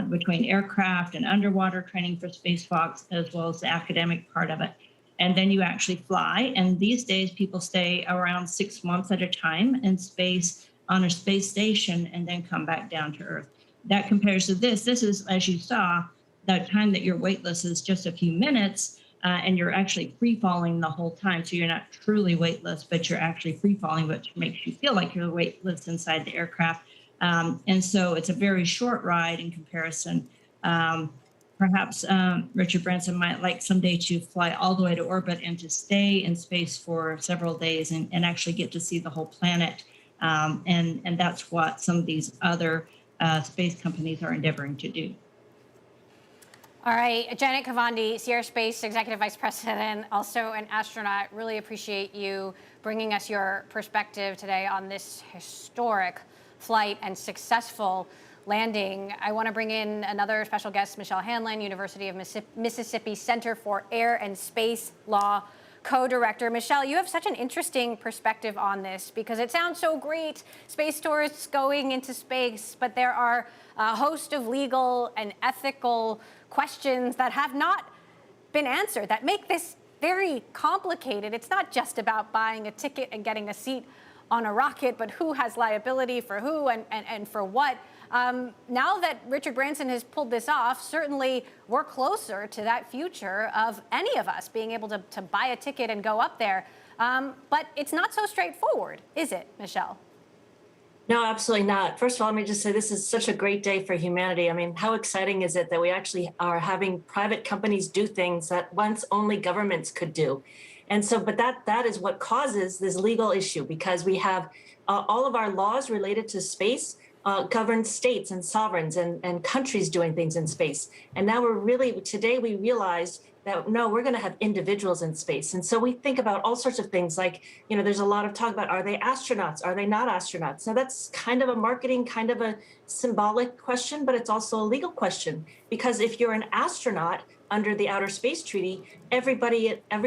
between aircraft and underwater training for spacewalks, as well as the academic part of it. And then you actually fly. And these days, people stay around 6 months at a time in space on a space station and then come back down to Earth. That compares to this. This is, as you saw, the time that you're weightless is just a few minutes, and you're actually free falling the whole time. So you're not truly weightless, but you're actually free falling, which makes you feel like you're weightless inside the aircraft. And so it's a very short ride in comparison. Perhaps Richard Branson might like someday to fly all the way to orbit and to stay in space for several days and actually get to see the whole planet. And that's what some of these other space companies are endeavoring to do. All right, Janet Kavandi, Sierra Space Executive Vice President, also an astronaut. Really appreciate you bringing us your perspective today on this historic flight and successful landing. I want to bring in another special guest, Michelle Hanlon, University of Mississippi Center for Air and Space Law co-director. Michelle, you have such an interesting perspective on this because it sounds so great, space tourists going into space, but there are a host of legal and ethical questions that have not been answered that make this very complicated. It's not just about buying a ticket and getting a seat on a rocket, but who has liability for who and for what. Now that Richard Branson has pulled this off, certainly we're closer to that future of any of us being able to buy a ticket and go up there. But it's not so straightforward, is it, Michelle? No, absolutely not. First of all, let me just say this is such a great day for humanity. I mean, how exciting is it that we actually are having private companies do things that once only governments could do? And so, but that is what causes this legal issue, because we have all of our laws related to space govern states and sovereigns and countries doing things in space. And now today we realized that, no, we're going to have individuals in space. And so we think about all sorts of things like, there's a lot of talk about, are they astronauts? Are they not astronauts? Now that's kind of a marketing, kind of a symbolic question, but it's also a legal question, because if you're an astronaut under the Outer Space Treaty, every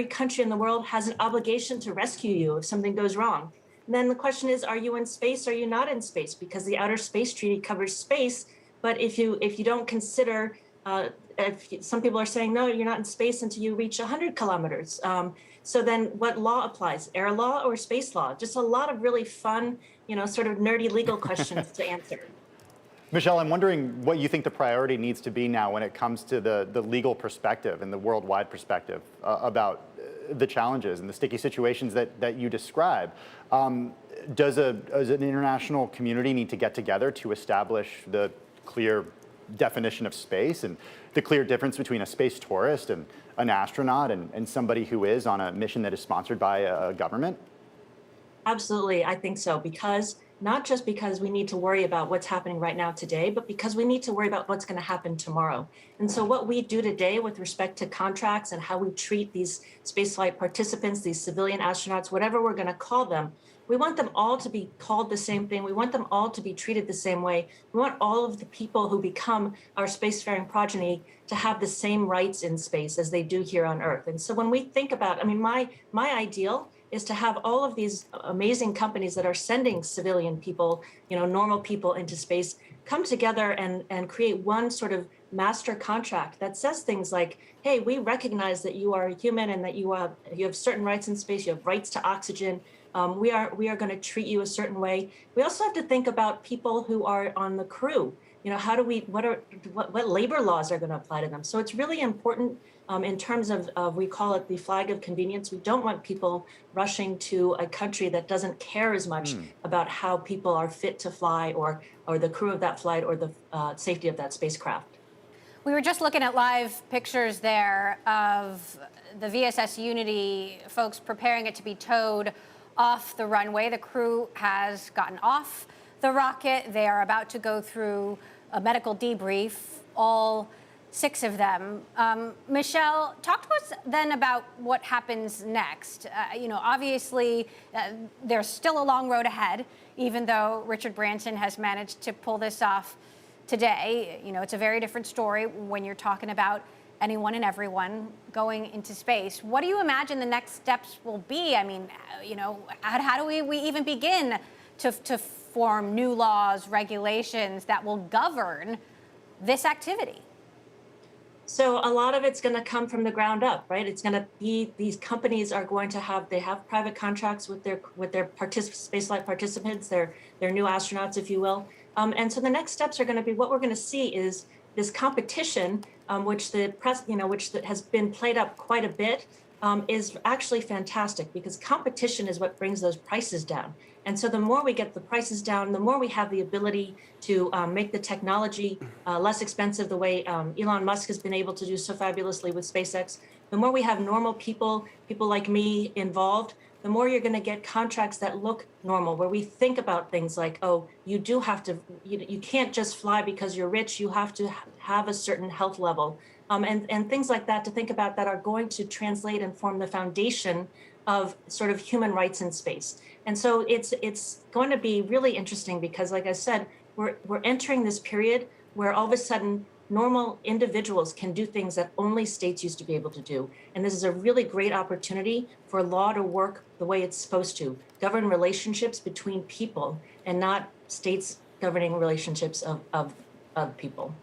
country in the world has an obligation to rescue you if something goes wrong. And then the question is, are you in space? Are you not in space? Because the Outer Space Treaty covers space, but if you don't consider, some people are saying, no, you're not in space until you reach 100 kilometers. So then what law applies, air law or space law? Just a lot of really fun, sort of nerdy legal questions to answer. Michelle, I'm wondering what you think the priority needs to be now when it comes to the legal perspective and the worldwide perspective about the challenges and the sticky situations that you describe. Does an international community need to get together to establish the clear definition of space and the clear difference between a space tourist and an astronaut and somebody who is on a mission that is sponsored by a government? Absolutely, I think so, because not just because we need to worry about what's happening right now today, but because we need to worry about what's going to happen tomorrow. And so what we do today with respect to contracts and how we treat these spaceflight participants, these civilian astronauts, whatever we're going to call them, we want them all to be called the same thing. We want them all to be treated the same way. We want all of the people who become our spacefaring progeny to have the same rights in space as they do here on Earth. And so when we think about, my ideal is to have all of these amazing companies that are sending civilian people, normal people into space, come together and create one sort of master contract that says things like, hey, we recognize that you are a human and that you have certain rights in space, you have rights to oxygen. We are going to treat you a certain way. We also have to think about people who are on the crew. What labor laws are going to apply to them? So it's really important in terms of, we call it the flag of convenience. We don't want people rushing to a country that doesn't care as much about how people are fit to fly or the crew of that flight or the safety of that spacecraft. We were just looking at live pictures there of the VSS Unity folks preparing it to be towed off the runway. The crew has gotten off the rocket. They are about to go through a medical debrief, all 6 of them. Michelle, talk to us then about what happens next. Obviously, there's still a long road ahead, even though Richard Branson has managed to pull this off today. It's a very different story when you're talking about anyone and everyone going into space. What do you imagine the next steps will be? How do we even begin to form new laws, regulations that will govern this activity? So a lot of it's going to come from the ground up, right? It's going to be, these companies are going to have, they have private contracts with their spaceflight participants, their new astronauts, if you will. And so the next steps are going to be, what we're going to see is this competition, which the press, which has been played up quite a bit, is actually fantastic, because competition is what brings those prices down. And so the more we get the prices down, the more we have the ability to make the technology less expensive, the way Elon Musk has been able to do so fabulously with SpaceX. The more we have normal people like me involved, the more you're going to get contracts that look normal, where we think about things like, oh, you do have to, you can't just fly because you're rich, you have to have a certain health level. And things like that to think about, that are going to translate and form the foundation of sort of human rights in space. And so it's going to be really interesting, because, like I said, we're entering this period where all of a sudden normal individuals can do things that only states used to be able to do. And this is a really great opportunity for law to work the way it's supposed to, govern relationships between people and not states governing relationships of people.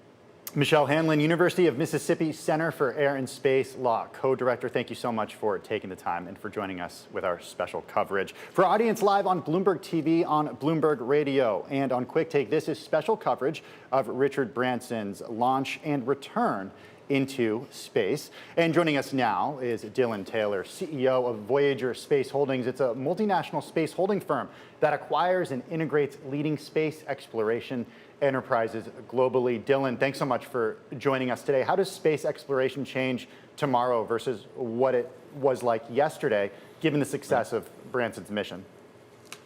Michelle Hanlon, University of Mississippi Center for Air and Space Law co-director, thank you so much for taking the time and for joining us with our special coverage. For our audience live on Bloomberg TV, on Bloomberg Radio, and on Quick Take, this is special coverage of Richard Branson's launch and return into space. And joining us now is Dylan Taylor, CEO of Voyager Space Holdings. It's a multinational space holding firm that acquires and integrates leading space exploration enterprises globally. Dylan, thanks so much for joining us today. How does space exploration change tomorrow versus what it was like yesterday, given the success of Branson's mission?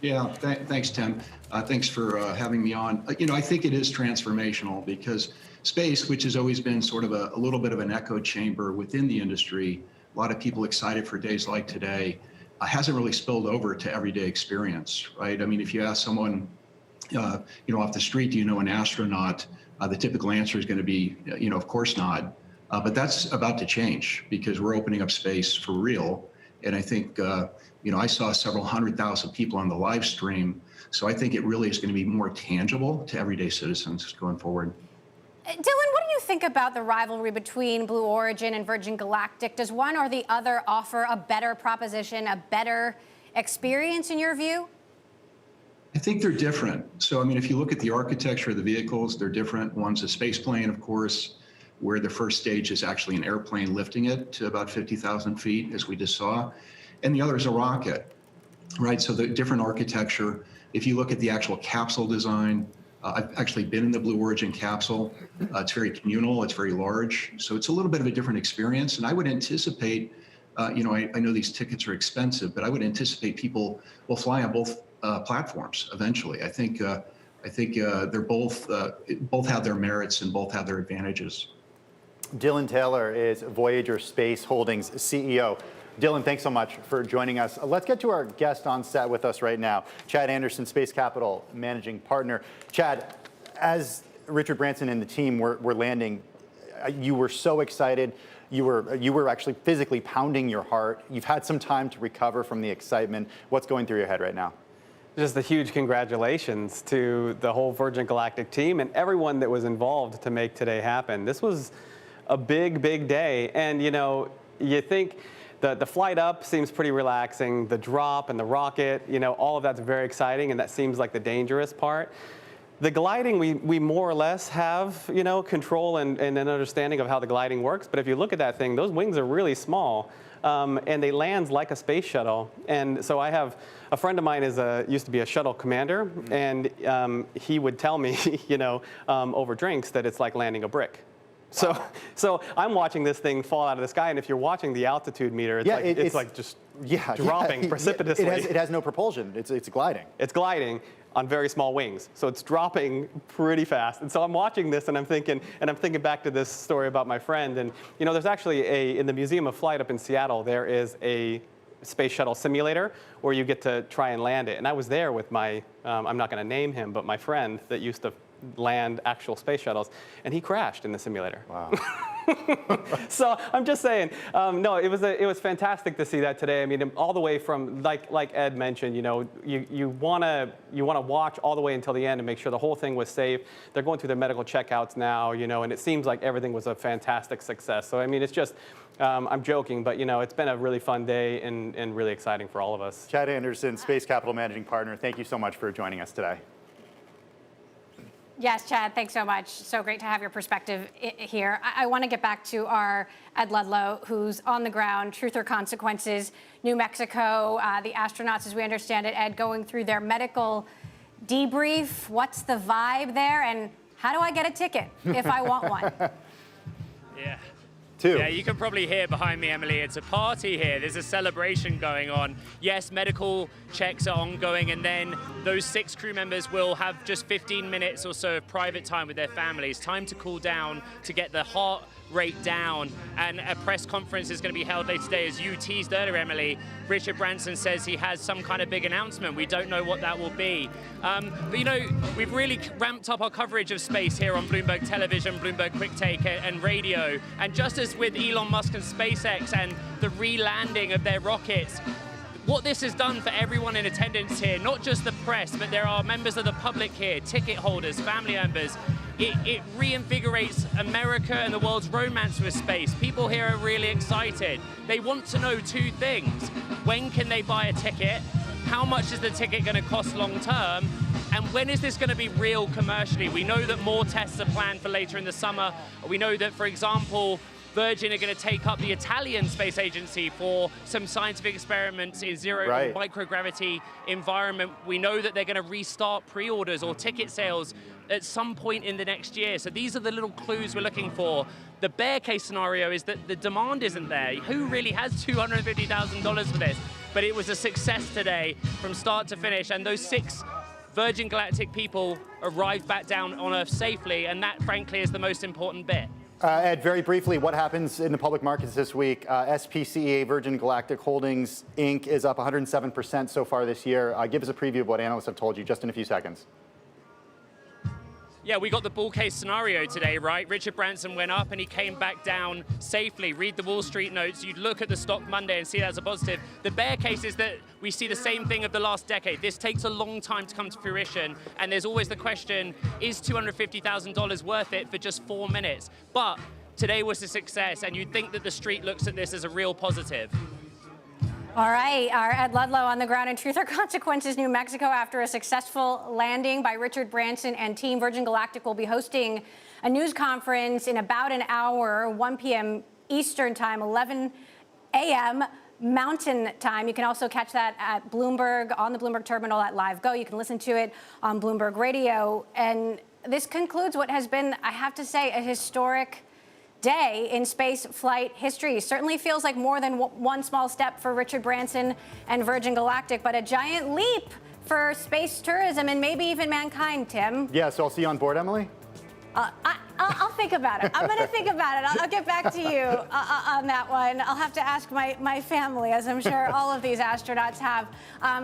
Yeah, thanks, Tim. Thanks for having me on. I think it is transformational, because space, which has always been sort of a little bit of an echo chamber within the industry, a lot of people excited for days like today, hasn't really spilled over to everyday experience, right? I mean, if you ask someone, off the street, do you know an astronaut? The typical answer is going to be, of course not. But that's about to change, because we're opening up space for real. And I think, I saw several 100,000 people on the live stream. So I think it really is going to be more tangible to everyday citizens going forward. Dylan, what do you think about the rivalry between Blue Origin and Virgin Galactic? Does one or the other offer a better proposition, a better experience in your view? I think they're different. So, if you look at the architecture of the vehicles, they're different. One's a space plane, of course, where the first stage is actually an airplane lifting it to about 50,000 feet, as we just saw. And the other is a rocket, right? So the different architecture. If you look at the actual capsule design, I've actually been in the Blue Origin capsule. It's very communal, it's very large. So it's a little bit of a different experience. And I would anticipate, I know these tickets are expensive, but I would anticipate people will fly on both platforms eventually. I think they're both have their merits and both have their advantages. Dylan Taylor is Voyager Space Holdings CEO. Dylan, thanks so much for joining us. Let's get to our guest on set with us right now, Chad Anderson, Space Capital Managing Partner. Chad, as Richard Branson and the team were landing, you were so excited. You were actually physically pounding your heart. You've had some time to recover from the excitement. What's going through your head right now? Just a huge congratulations to the whole Virgin Galactic team and everyone that was involved to make today happen. This was a big, big day. And, you think the flight up seems pretty relaxing. The drop and the rocket, all of that's very exciting, and that seems like the dangerous part. The gliding, we more or less have, control and an understanding of how the gliding works. But if you look at that thing, those wings are really small. And they land like a space shuttle. And so I have a friend of mine used to be a shuttle commander, and he would tell me, over drinks, that it's like landing a brick. So I'm watching this thing fall out of the sky, and if you're watching the altitude meter, it's like just dropping precipitously. It has no propulsion. It's gliding. It's gliding on very small wings, so it's dropping pretty fast. And so I'm watching this, and I'm thinking back to this story about my friend. And there's actually in the Museum of Flight up in Seattle, there is a space shuttle simulator where you get to try and land it. And I was there with my, I'm not going to name him, but my friend that used to land actual space shuttles, and he crashed in the simulator. Wow. So I'm just saying, no, it was fantastic to see that today. I mean, all the way from like Ed mentioned, you wanna watch all the way until the end and make sure the whole thing was safe. They're going through their medical checkouts now, and it seems like everything was a fantastic success. So I mean, it's just. I'm joking, but it's been a really fun day and really exciting for all of us. Chad Anderson, Space Capital Managing Partner, thank you so much for joining us today. Yes, Chad, thanks so much. So great to have your perspective here. I want to get back to our Ed Ludlow, who's on the ground, Truth or Consequences, New Mexico. The astronauts, as we understand it, Ed, going through their medical debrief. What's the vibe there? And how do I get a ticket if I want one? Yeah. Yeah, you can probably hear behind me, Emily. It's a party here. There's a celebration going on. Yes, medical checks are ongoing, and then those 6 crew members will have just 15 minutes or so of private time with their families, time to cool down, to get the heart rate down. And a press conference is going to be held later today. As you teased earlier, Emily, Richard Branson says he has some kind of big announcement. We don't know what that will be. But we've really ramped up our coverage of space here on Bloomberg Television, Bloomberg Quick Take and radio. And just as with Elon Musk and SpaceX and the re-landing of their rockets, what this has done for everyone in attendance here, not just the press, but there are members of the public here, ticket holders, family members. It reinvigorates America and the world's romance with space. People here are really excited. They want to know 2 things. When can they buy a ticket? How much is the ticket going to cost long term? And when is this going to be real commercially? We know that more tests are planned for later in the summer. We know that, for example, Virgin are going to take up the Italian space agency for some scientific experiments in zero or microgravity environment. We know that they're going to restart pre-orders or ticket sales at some point in the next year. So these are the little clues we're looking for. The bear case scenario is that the demand isn't there. Who really has $250,000 for this? But it was a success today from start to finish, and those 6 Virgin Galactic people arrived back down on Earth safely, and that, frankly, is the most important bit. Ed, very briefly, what happens in the public markets this week? SPCEA, Virgin Galactic Holdings, Inc. is up 107% so far this year. Give us a preview of what analysts have told you just in a few seconds. Yeah, we got the bull case scenario today, right? Richard Branson went up and he came back down safely. Read the Wall Street notes. You'd look at the stock Monday and see that as a positive. The bear case is that we see the same thing of the last decade. This takes a long time to come to fruition. And there's always the question, is $250,000 worth it for just 4 minutes? But today was a success, and you'd think that the street looks at this as a real positive. All right, our Ed Ludlow on the ground in Truth or Consequences, New Mexico, after a successful landing by Richard Branson and team. Virgin Galactic will be hosting a news conference in about an hour, 1 p.m. Eastern time, 11 a.m. Mountain time. You can also catch that at Bloomberg, on the Bloomberg terminal at Live Go. You can listen to it on Bloomberg Radio. And this concludes what has been, I have to say, a historic day in space flight history. Certainly feels like more than one small step for Richard Branson and Virgin Galactic, but a giant leap for space tourism and maybe even mankind, Tim. Yeah, so I'll see you on board, Emily? I'll think about it. I'm going to think about it. I'll get back to you on that one. I'll have to ask my family, as I'm sure all of these astronauts have.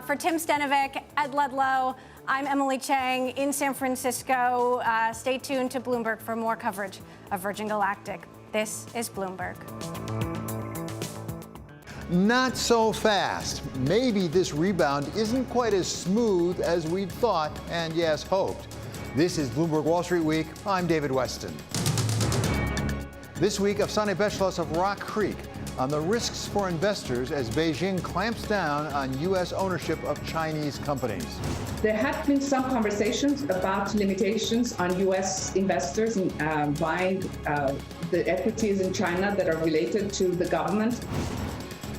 For Tim Stenovic, Ed Ludlow, I'm Emily Chang in San Francisco. Stay tuned to Bloomberg for more coverage of Virgin Galactic. This is Bloomberg. Not so fast. Maybe this rebound isn't quite as smooth as we'd thought and, yes, hoped. This is Bloomberg Wall Street Week. I'm David Weston. This week, Afsane Beschloss of Rock Creek on the risks for investors as Beijing clamps down on U.S. ownership of Chinese companies. There have been some conversations about limitations on U.S. investors in buying the equities in China that are related to the government.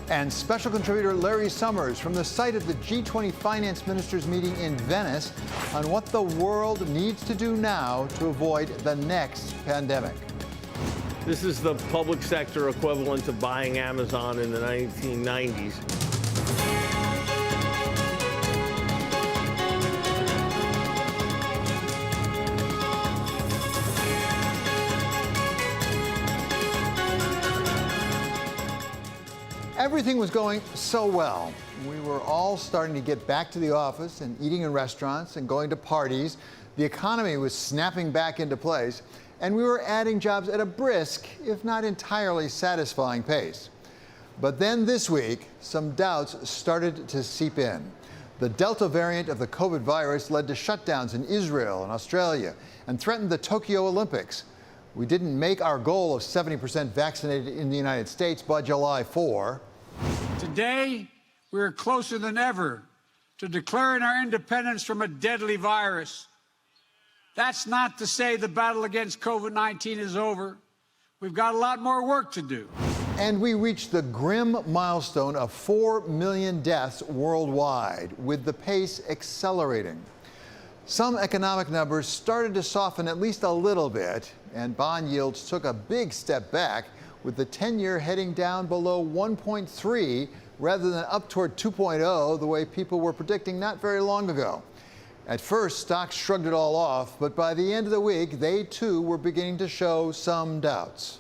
And special contributor Larry Summers from the site of the G20 finance ministers meeting in Venice on what the world needs to do now to avoid the next pandemic. This is the public sector equivalent of buying Amazon in the 1990s. Everything was going so well. We were all starting to get back to the office and eating in restaurants and going to parties. The economy was snapping back into place. and we were adding jobs at a brisk, if not entirely satisfying pace. But then this week, some doubts started to seep in. The Delta variant of the COVID virus led to shutdowns in Israel and Australia and threatened the Tokyo Olympics. We didn't make our goal of 70% vaccinated in the United States by July 4. Today, we are closer than ever to declaring our independence from a deadly virus. That's not to say the battle against COVID-19 is over. We've got a lot more work to do. And we reached the grim milestone of 4 million deaths worldwide, with the pace accelerating. Some economic numbers started to soften at least a little bit, and bond yields took a big step back, with the 10-year heading down below 1.3 rather than up toward 2.0, the way people were predicting not very long ago. At first, stocks shrugged it all off, but by the end of the week, they too were beginning to show some doubts.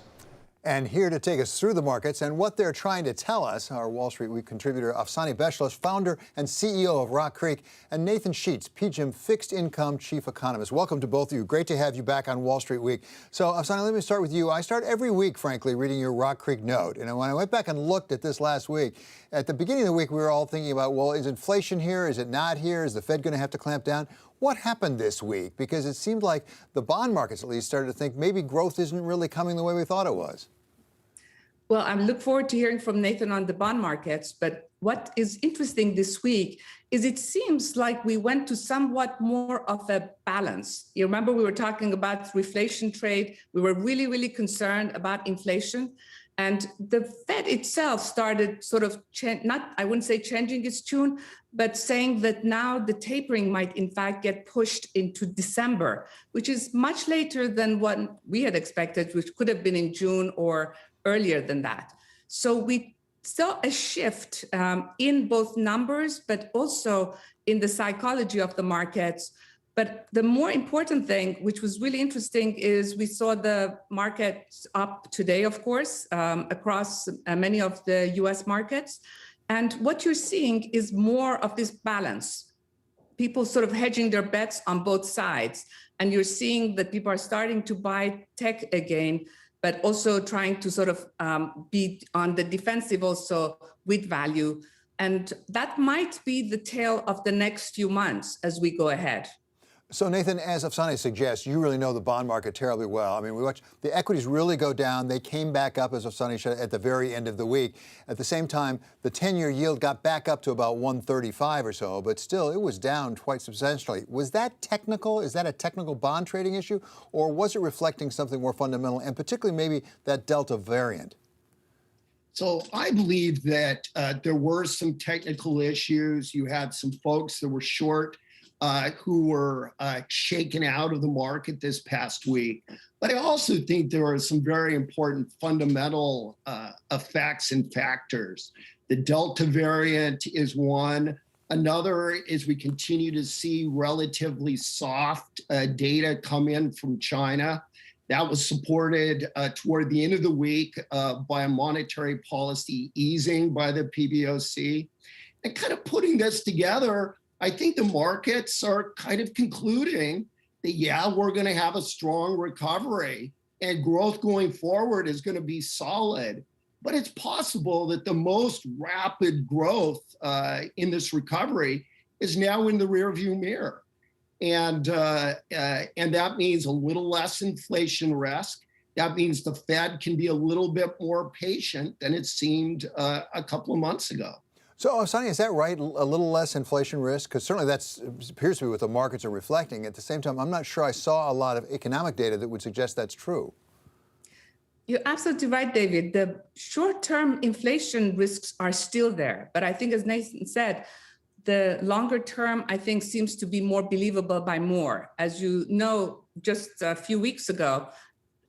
And here to take us through the markets and what they're trying to tell us, our Wall Street Week contributor Afsani Beshlos, founder and CEO of Rock Creek, and Nathan Sheets, PGIM fixed income chief economist. Welcome to both of you. Great to have you back on Wall Street Week. So, Afsani, let me start with you. I start every week, frankly, reading your Rock Creek note. And when I went back and looked at this last week, at the beginning of the week, we were all thinking about, well, is inflation here? Is it not here? Is the Fed going to have to clamp down? What happened this week? Because it seemed like the bond markets, at least, started to think maybe growth isn't really coming the way we thought it was. Well, I look forward to hearing from Nathan on the bond markets. But what is interesting this week is it seems like we went to somewhat more of a balance. You remember we were talking about reflation trade. We were really, really concerned about inflation. And the Fed itself started sort of, I wouldn't say changing its tune, but saying that now the tapering might in fact get pushed into December, which is much later than what we had expected, which could have been in June or earlier than that. So we saw a shift in both numbers, but also in the psychology of the markets. But the more important thing, which was really interesting, is we saw the markets up today, of course, across many of the US markets. And what you're seeing is more of this balance, people sort of hedging their bets on both sides. And you're seeing that people are starting to buy tech again, but also trying to sort of be on the defensive also with value. And that might be the tale of the next few months as we go ahead. So, Nathan, as Afsani suggests, you really know the bond market terribly well. I mean, we watched the equities really go down. They came back up, as Afsani said, at the very end of the week. At the same time, the 10-year yield got back up to about 135 or so, but still, it was down quite substantially. Was that technical? Is that a technical bond trading issue? Or was it reflecting something more fundamental, and particularly maybe that Delta variant? So I believe that there were some technical issues. You had some folks that were short who were shaken out of the market this past week. But I also think there are some very important fundamental effects and factors. The Delta variant is one. Another is we continue to see relatively soft data come in from China. That was supported toward the end of the week by a monetary policy easing by the PBOC. And kind of putting this together, I think the markets are kind of concluding that, yeah, we're going to have a strong recovery and growth going forward is going to be solid. But it's possible that the most rapid growth in this recovery is now in the rearview mirror. And that means a little less inflation risk. That means the Fed can be a little bit more patient than it seemed a couple of months ago. So, Afsani, is that right? A little less inflation risk? Because certainly that appears to be what the markets are reflecting. At the same time, I'm not sure I saw a lot of economic data that would suggest that's true. You're absolutely right, David. The short-term inflation risks are still there. But I think, as Nathan said, the longer term, I think, seems to be more believable by more. As you know, just a few weeks ago,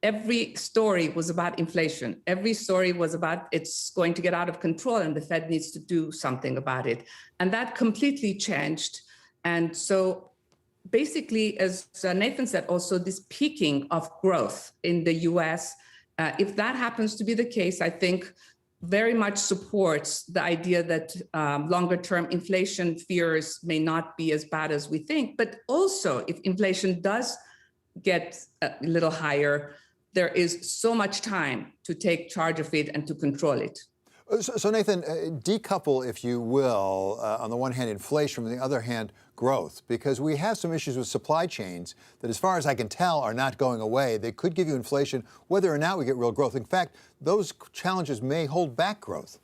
every story was about inflation. Every story was about it's going to get out of control and the Fed needs to do something about it. And that completely changed. And so basically, as Nathan said, also this peaking of growth in the US, if that happens to be the case, I think very much supports the idea that longer term inflation fears may not be as bad as we think. But also, if inflation does get a little higher, there is so much time to take charge of it and to control it. So Nathan, decouple, if you will, on the one hand, inflation, on the other hand, growth, because we have some issues with supply chains that, as far as I can tell, are not going away. They could give you inflation whether or not we get real growth. In fact, those challenges may hold back growth.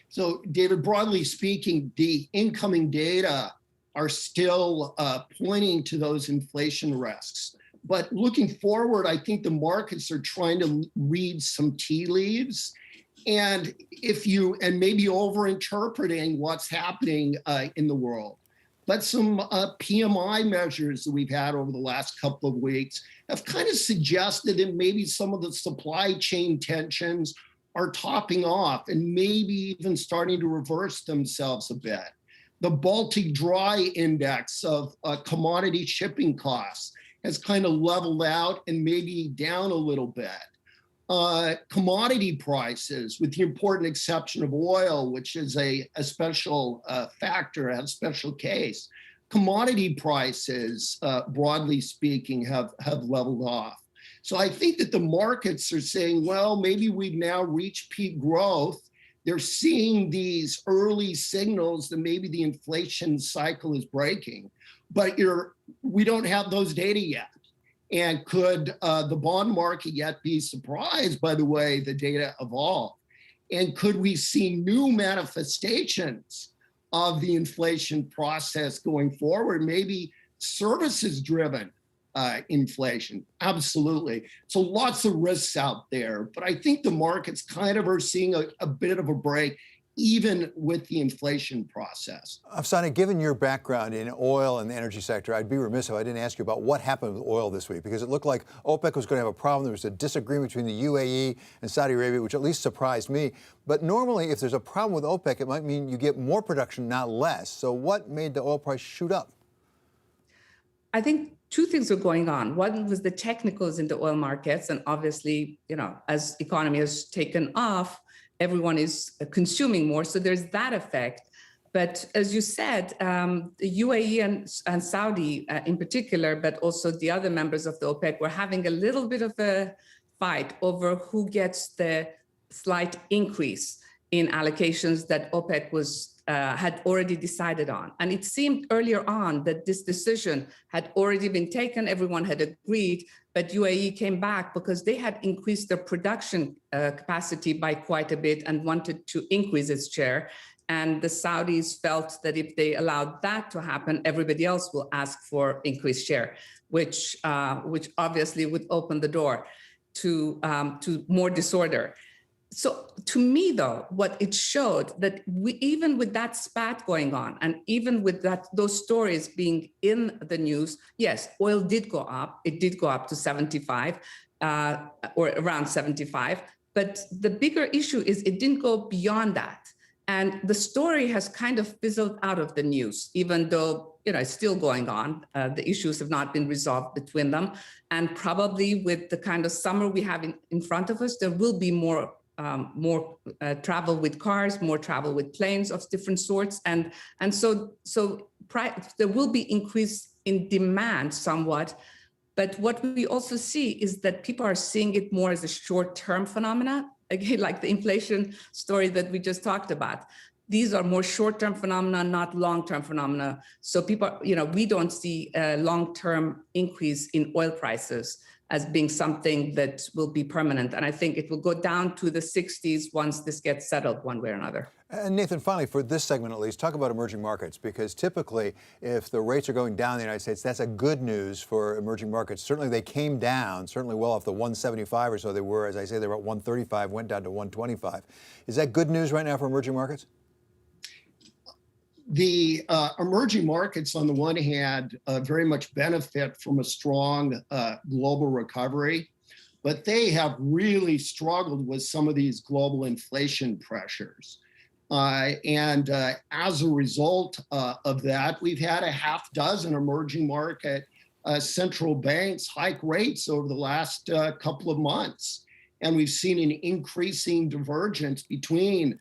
So, David, broadly speaking, the incoming data are still pointing to those inflation risks. But looking forward, I think the markets are trying to read some tea leaves. And maybe over-interpreting what's happening in the world. But some PMI measures that we've had over the last couple of weeks have kind of suggested that maybe some of the supply chain tensions are topping off and maybe even starting to reverse themselves a bit. The Baltic Dry Index of commodity shipping costs has kind of leveled out and maybe down a little bit. Commodity prices, with the important exception of oil, which is a special factor, a special case, commodity prices, broadly speaking, have leveled off. So I think that the markets are saying, well, maybe we've now reached peak growth. They're seeing these early signals that maybe the inflation cycle is breaking, but we don't have those data yet. And could the bond market yet be surprised by the way the data evolve? And could we see new manifestations of the inflation process going forward? Maybe services-driven inflation. Absolutely. So lots of risks out there. But I think the markets kind of are seeing a bit of a break, even with the inflation process. Afsana, given your background in oil and the energy sector, I'd be remiss if I didn't ask you about what happened with oil this week, because it looked like OPEC was going to have a problem. There was a disagreement between the UAE and Saudi Arabia, which at least surprised me. But normally, if there's a problem with OPEC, it might mean you get more production, not less. So what made the oil price shoot up? I think two things are going on. One was the technicals in the oil markets. And obviously, as economy has taken off, everyone is consuming more. So there's that effect. But as you said, the UAE and Saudi in particular, but also the other members of the OPEC were having a little bit of a fight over who gets the slight increase in allocations that OPEC had already decided on. And it seemed earlier on that this decision had already been taken, everyone had agreed, but UAE came back because they had increased their production capacity by quite a bit and wanted to increase its share. And the Saudis felt that if they allowed that to happen, everybody else will ask for increased share, which obviously would open the door to more disorder. So to me, though, what it showed that even with that spat going on, and even with those stories being in the news, yes, oil did go up. It did go up to 75 or around 75. But the bigger issue is it didn't go beyond that. And the story has kind of fizzled out of the news, even though it's still going on. The issues have not been resolved between them. And probably with the kind of summer we have in front of us, there will be more travel with cars, more travel with planes of different sorts. And so there will be increase in demand somewhat. But what we also see is that people are seeing it more as a short-term phenomena, again, like the inflation story that we just talked about. These are more short-term phenomena, not long-term phenomena. So people, we don't see a long-term increase in oil prices as being something that will be permanent. And I think it will go down to the 60s once this gets settled one way or another. And Nathan, finally, for this segment at least, talk about emerging markets, because typically if the rates are going down in the United States, that's a good news for emerging markets. Certainly they came down, certainly well off the 175 or so they were. As I say, they were at 135, went down to 125. Is that good news right now for emerging markets? The emerging markets, on the one hand, very much benefit from a strong global recovery, but they have really struggled with some of these global inflation pressures. And as a result of that, we've had a half dozen emerging market central banks hike rates over the last couple of months. And we've seen an increasing divergence between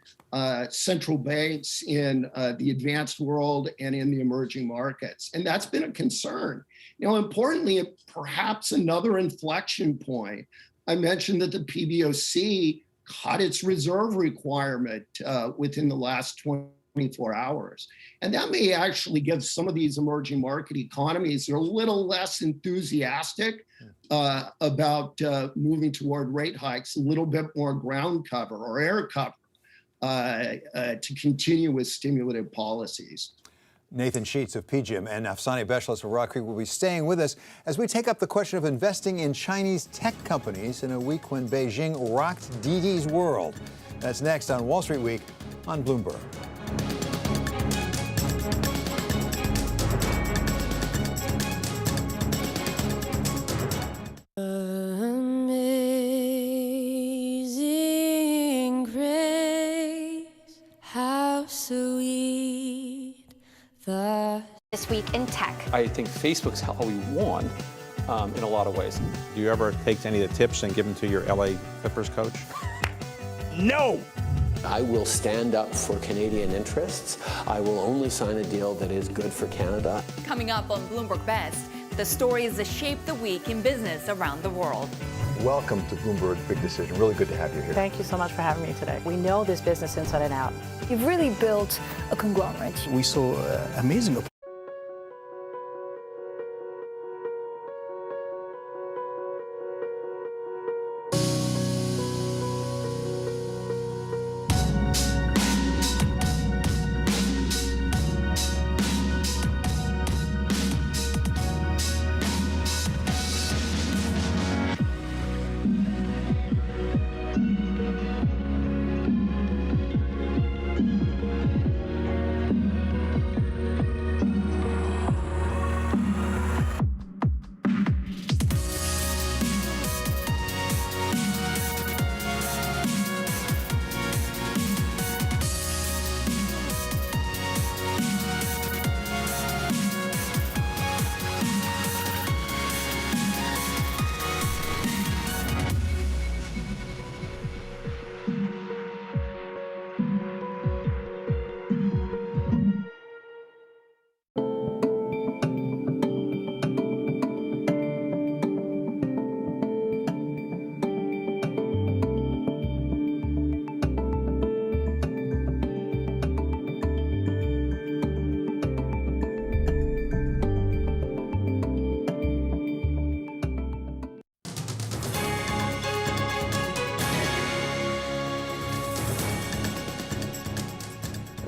central banks in the advanced world and in the emerging markets. And that's been a concern. Importantly, perhaps another inflection point. I mentioned that the PBOC cut its reserve requirement within the last 24 hours. And that may actually give some of these emerging market economies that are a little less enthusiastic about moving toward rate hikes, a little bit more ground cover or air cover to continue with stimulative policies. Nathan Sheets of PGIM and Afsani Beshlis of Rock Creek will be staying with us as we take up the question of investing in Chinese tech companies in a week when Beijing rocked Didi's world. That's next on Wall Street Week on Bloomberg. Amazing grace, how sweet the... This week in tech. I think Facebook's how we won in a lot of ways. Do you ever take any of the tips and give them to your LA Clippers coach? No! I will stand up for Canadian interests. I will only sign a deal that is good for Canada. Coming up on Bloomberg Best, the stories that shape the week in business around the world. Welcome to Bloomberg Big Decision. Really good to have you here. Thank you so much for having me today. We know this business inside and out. You've really built a conglomerate. We saw amazing.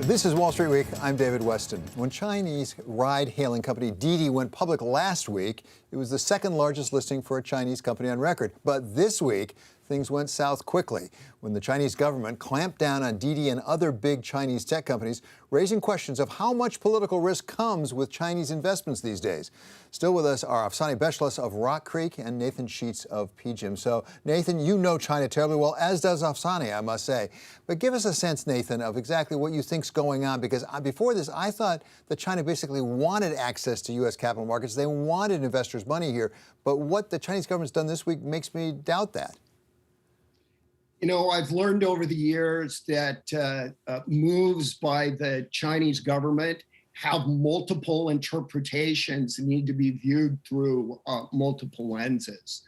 This is Wall Street Week. I'm David Weston. When Chinese ride-hailing company Didi went public last week, it was the second largest listing for a Chinese company on record. But this week, things went south quickly when the Chinese government clamped down on Didi and other big Chinese tech companies, raising questions of how much political risk comes with Chinese investments these days. Still with us are Afsani Beshlis of Rock Creek and Nathan Sheets of PGIM. So, Nathan, you know China terribly well, as does Afsani, I must say. But give us a sense, Nathan, of exactly what you think's going on, because before this, I thought that China basically wanted access to U.S. capital markets. They wanted investors' money here. But what the Chinese government's done this week makes me doubt that. You know, I've learned over the years that moves by the Chinese government have multiple interpretations and need to be viewed through multiple lenses.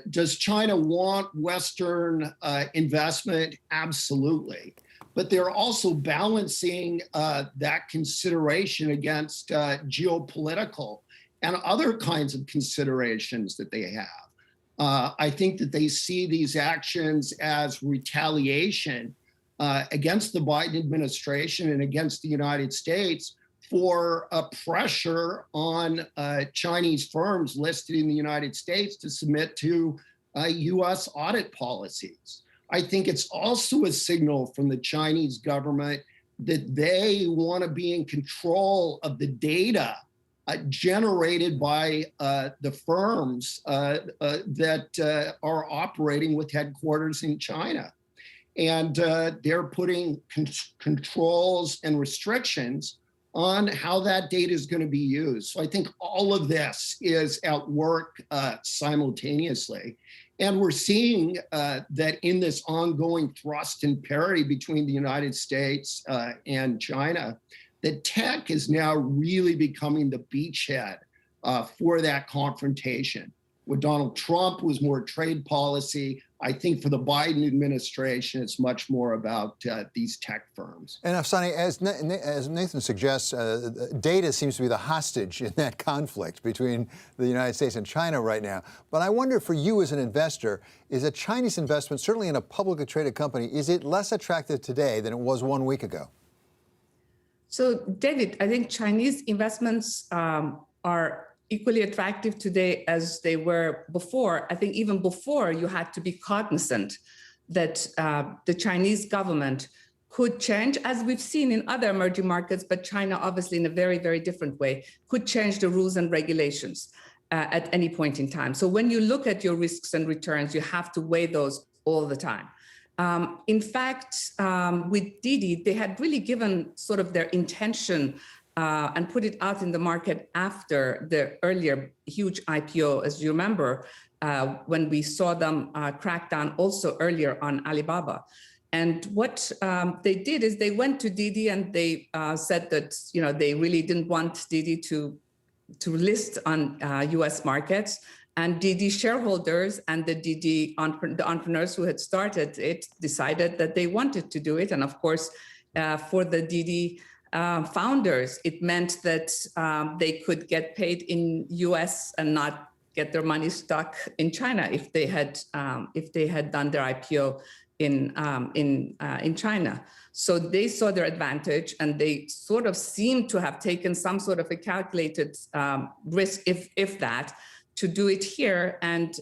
Does China want Western investment? Absolutely. But they're also balancing that consideration against geopolitical and other kinds of considerations that they have. I think that they see these actions as retaliation against the Biden administration and against the United States for a pressure on Chinese firms listed in the United States to submit to U.S. audit policies. I think it's also a signal from the Chinese government that they want to be in control of the data generated by the firms that are operating with headquarters in China. And they're putting controls and restrictions on how that data is going to be used. So I think all of this is at work simultaneously. And we're seeing that in this ongoing thrust and parity between the United States and China, that tech is now really becoming the beachhead for that confrontation. With Donald Trump was more trade policy. I think for the Biden administration, it's much more about these tech firms. And Afsani, as Nathan suggests, data seems to be the hostage in that conflict between the United States and China right now. But I wonder, for you as an investor, is a Chinese investment, certainly in a publicly traded company, is it less attractive today than it was 1 week ago? So, David, I think Chinese investments are equally attractive today as they were before. I think even before, you had to be cognizant that the Chinese government could change, as we've seen in other emerging markets, but China obviously in a very, very different way, could change the rules and regulations at any point in time. So when you look at your risks and returns, you have to weigh those all the time. In fact, with Didi, they had really given sort of their intention and put it out in the market after the earlier huge IPO, as you remember, when we saw them crack down also earlier on Alibaba. And what they did is they went to Didi and they said that they really didn't want Didi to list on U.S. markets. And Didi shareholders and the entrepreneurs who had started it decided that they wanted to do it. And of course, for the Didi founders, it meant that they could get paid in U.S. and not get their money stuck in China if they had done their IPO in China. So they saw their advantage, and they sort of seemed to have taken some sort of a calculated risk, if that, to do it here and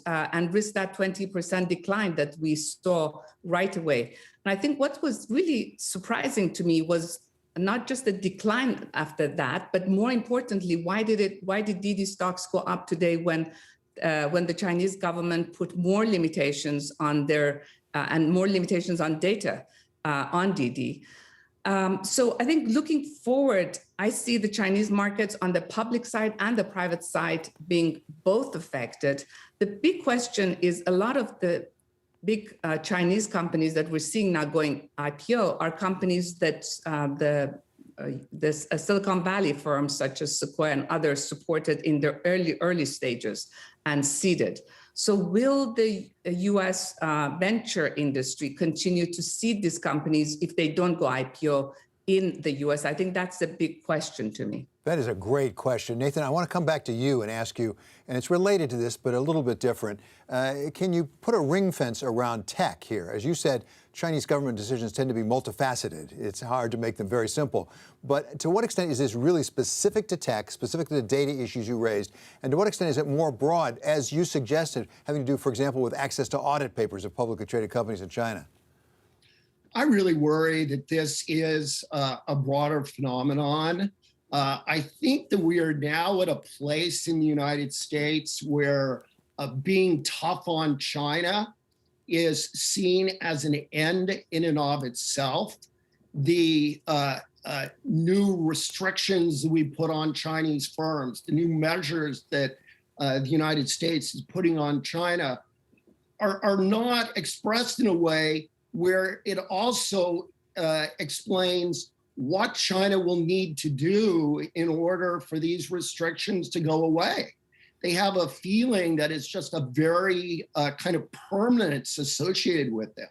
risk that 20% decline that we saw right away. And I think what was really surprising to me was not just the decline after that, but more importantly, why did Didi stocks go up today when the Chinese government put more limitations on their and more limitations on data on Didi? So I think looking forward, I see the Chinese markets on the public side and the private side being both affected. The big question is a lot of the big Chinese companies that we're seeing now going IPO are companies that Silicon Valley firms such as Sequoia and others supported in their early stages and seeded. So will the U.S. venture industry continue to seed these companies if they don't go IPO in the U.S.? I think that's a big question to me. That is a great question. Nathan, I want to come back to you and ask you, and it's related to this, but a little bit different. Can you put a ring fence around tech here? As you said, Chinese government decisions tend to be multifaceted. It's hard to make them very simple. But to what extent is this really specific to tech, specific to the data issues you raised? And to what extent is it more broad, as you suggested, having to do, for example, with access to audit papers of publicly traded companies in China? I really worry that this is a broader phenomenon. I think that we are now at a place in the United States where being tough on China is seen as an end in and of itself. The new restrictions that we put on Chinese firms, the new measures that the United States is putting on China are not expressed in a way where it also explains what China will need to do in order for these restrictions to go away. They have a feeling that it's just a very kind of permanence associated with them.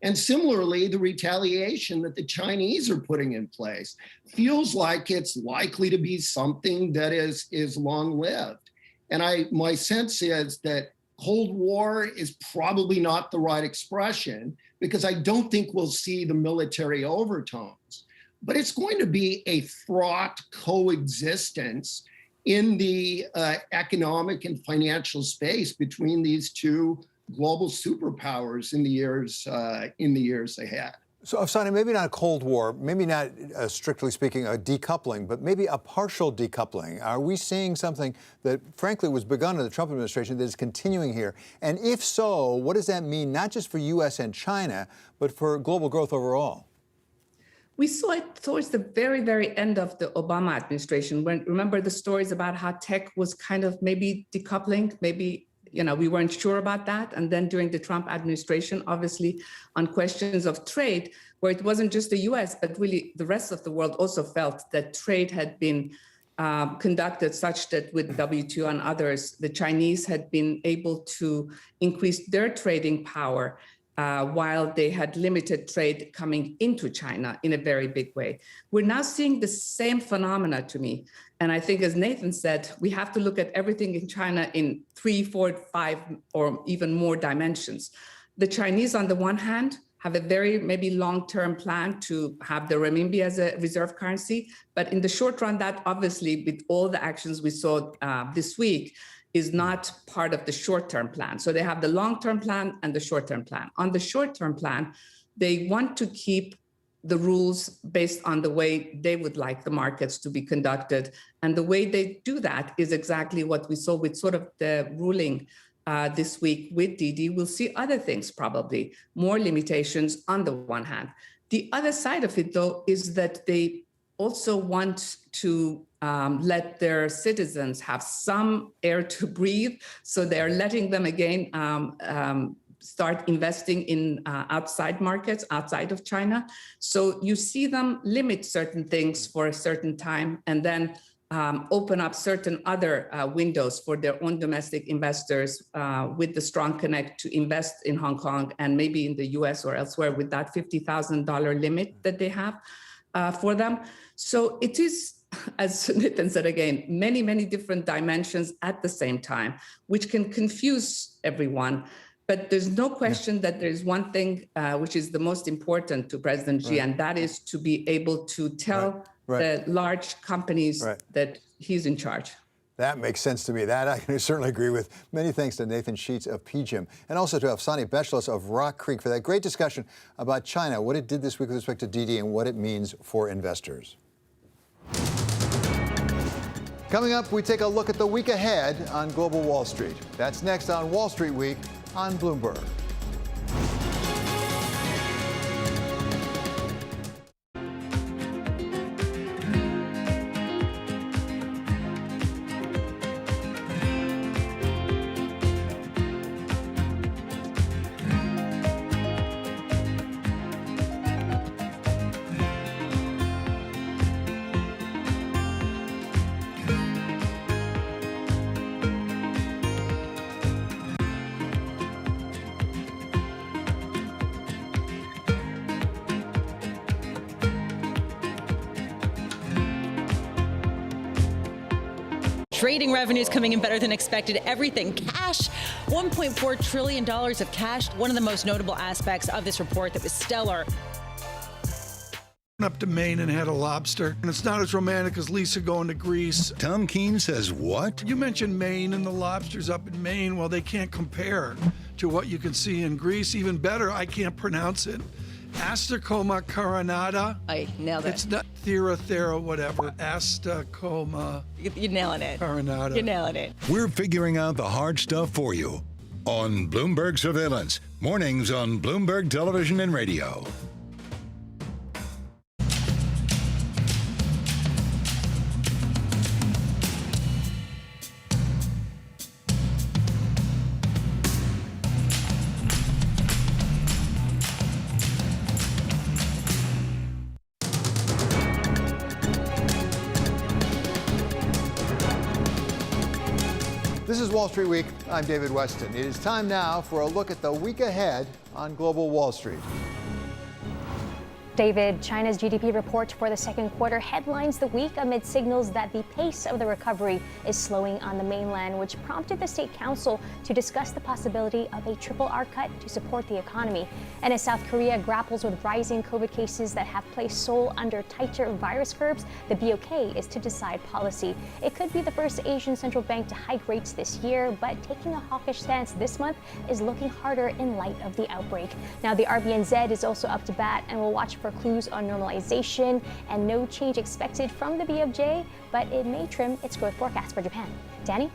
And similarly, the retaliation that the Chinese are putting in place feels like it's likely to be something that is long-lived. And my sense is that Cold War is probably not the right expression, because I don't think we'll see the military overtones. But it's going to be a fraught coexistence in the economic and financial space between these two global superpowers in the years ahead. So, Afsani, maybe not a Cold War, maybe not, strictly speaking, a decoupling, but maybe a partial decoupling. Are we seeing something that, frankly, was begun in the Trump administration that is continuing here? And if so, what does that mean, not just for U.S. and China, but for global growth overall? We saw it towards the very, very end of the Obama administration, when, remember the stories about how tech was kind of maybe decoupling, maybe we weren't sure about that. And then during the Trump administration, obviously on questions of trade, where it wasn't just the US, but really the rest of the world also felt that trade had been conducted such that with WTO and others, the Chinese had been able to increase their trading power while they had limited trade coming into China in a very big way. We're now seeing the same phenomena to me. And I think, as Nathan said, we have to look at everything in China in 3, 4, 5, or even more dimensions. The Chinese, on the one hand, have a very maybe long-term plan to have the renminbi as a reserve currency. But in the short run, that obviously, with all the actions we saw this week, is not part of the short-term plan. So they have the long-term plan and the short-term plan. On the short-term plan, they want to keep the rules based on the way they would like the markets to be conducted. And the way they do that is exactly what we saw with sort of the ruling this week with Didi. We'll see other things, probably more limitations on the one hand. The other side of it, though, is that they also want to let their citizens have some air to breathe. So they're letting them again start investing in outside markets, outside of China. So you see them limit certain things for a certain time and then open up certain other windows for their own domestic investors with the strong connect to invest in Hong Kong and maybe in the US or elsewhere with that $50,000 limit that they have for them. So it is, as Nathan said again, many, many different dimensions at the same time, which can confuse everyone. But there's no question that there's one thing which is the most important to President Xi, and that is to be able to tell the large companies that he's in charge. That makes sense to me. That I can certainly agree with. Many thanks to Nathan Sheets of PGIM and also to Afsani Bechelos of Rock Creek for that great discussion about China, what it did this week with respect to Didi and what it means for investors. Coming up, we take a look at the week ahead on Global Wall Street. That's next on Wall Street Week on Bloomberg. Trading revenues coming in better than expected. Everything cash, $1.4 trillion of cash. One of the most notable aspects of this report that was stellar. Up to Maine and had a lobster, and it's not as romantic as Lisa going to Greece. Tom Keene says what? You mentioned Maine and the lobsters up in Maine. Well, they can't compare to what you can see in Greece. Even better, I can't pronounce it. Astacoma carinata. I nailed it. It's not thera, whatever. Astacoma. You're nailing it. Carinata. You're nailing it. We're figuring out the hard stuff for you on Bloomberg Surveillance. Mornings on Bloomberg Television and Radio. This is Wall Street Week. I'm David Weston. It is time now for a look at the week ahead on Global Wall Street. David, China's GDP report for the second quarter headlines the week amid signals that the pace of the recovery is slowing on the mainland, which prompted the State Council to discuss the possibility of a triple R cut to support the economy. And as South Korea grapples with rising COVID cases that have placed Seoul under tighter virus curbs, the BOK is to decide policy. It could be the first Asian central bank to hike rates this year, but taking a hawkish stance this month is looking harder in light of the outbreak. Now, the RBNZ is also up to bat and will watch for clues on normalization and no change expected from the BOJ, but it may trim its growth forecast for Japan. Danny?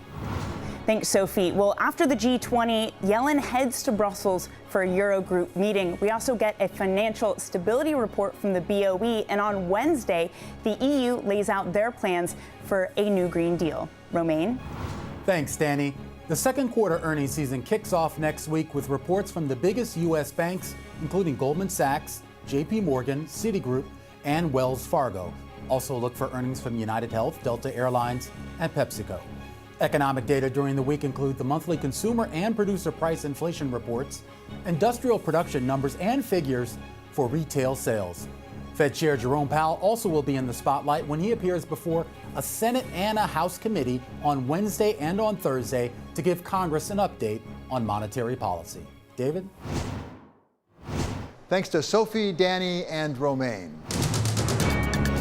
Thanks, Sophie. Well, after the G20, Yellen heads to Brussels for a Eurogroup meeting. We also get a financial stability report from the BOE, and on Wednesday, the EU lays out their plans for a new Green Deal. Romaine? Thanks, Danny. The second quarter earnings season kicks off next week with reports from the biggest U.S. banks, including Goldman Sachs, J.P. Morgan, Citigroup, and Wells Fargo. Also look for earnings from United Health, Delta Airlines, and PepsiCo. Economic data during the week include the monthly consumer and producer price inflation reports, industrial production numbers, and figures for retail sales. Fed Chair Jerome Powell also will be in the spotlight when he appears before a Senate and a House committee on Wednesday and on Thursday to give Congress an update on monetary policy. David? Thanks to Sophie, Danny, and Romaine.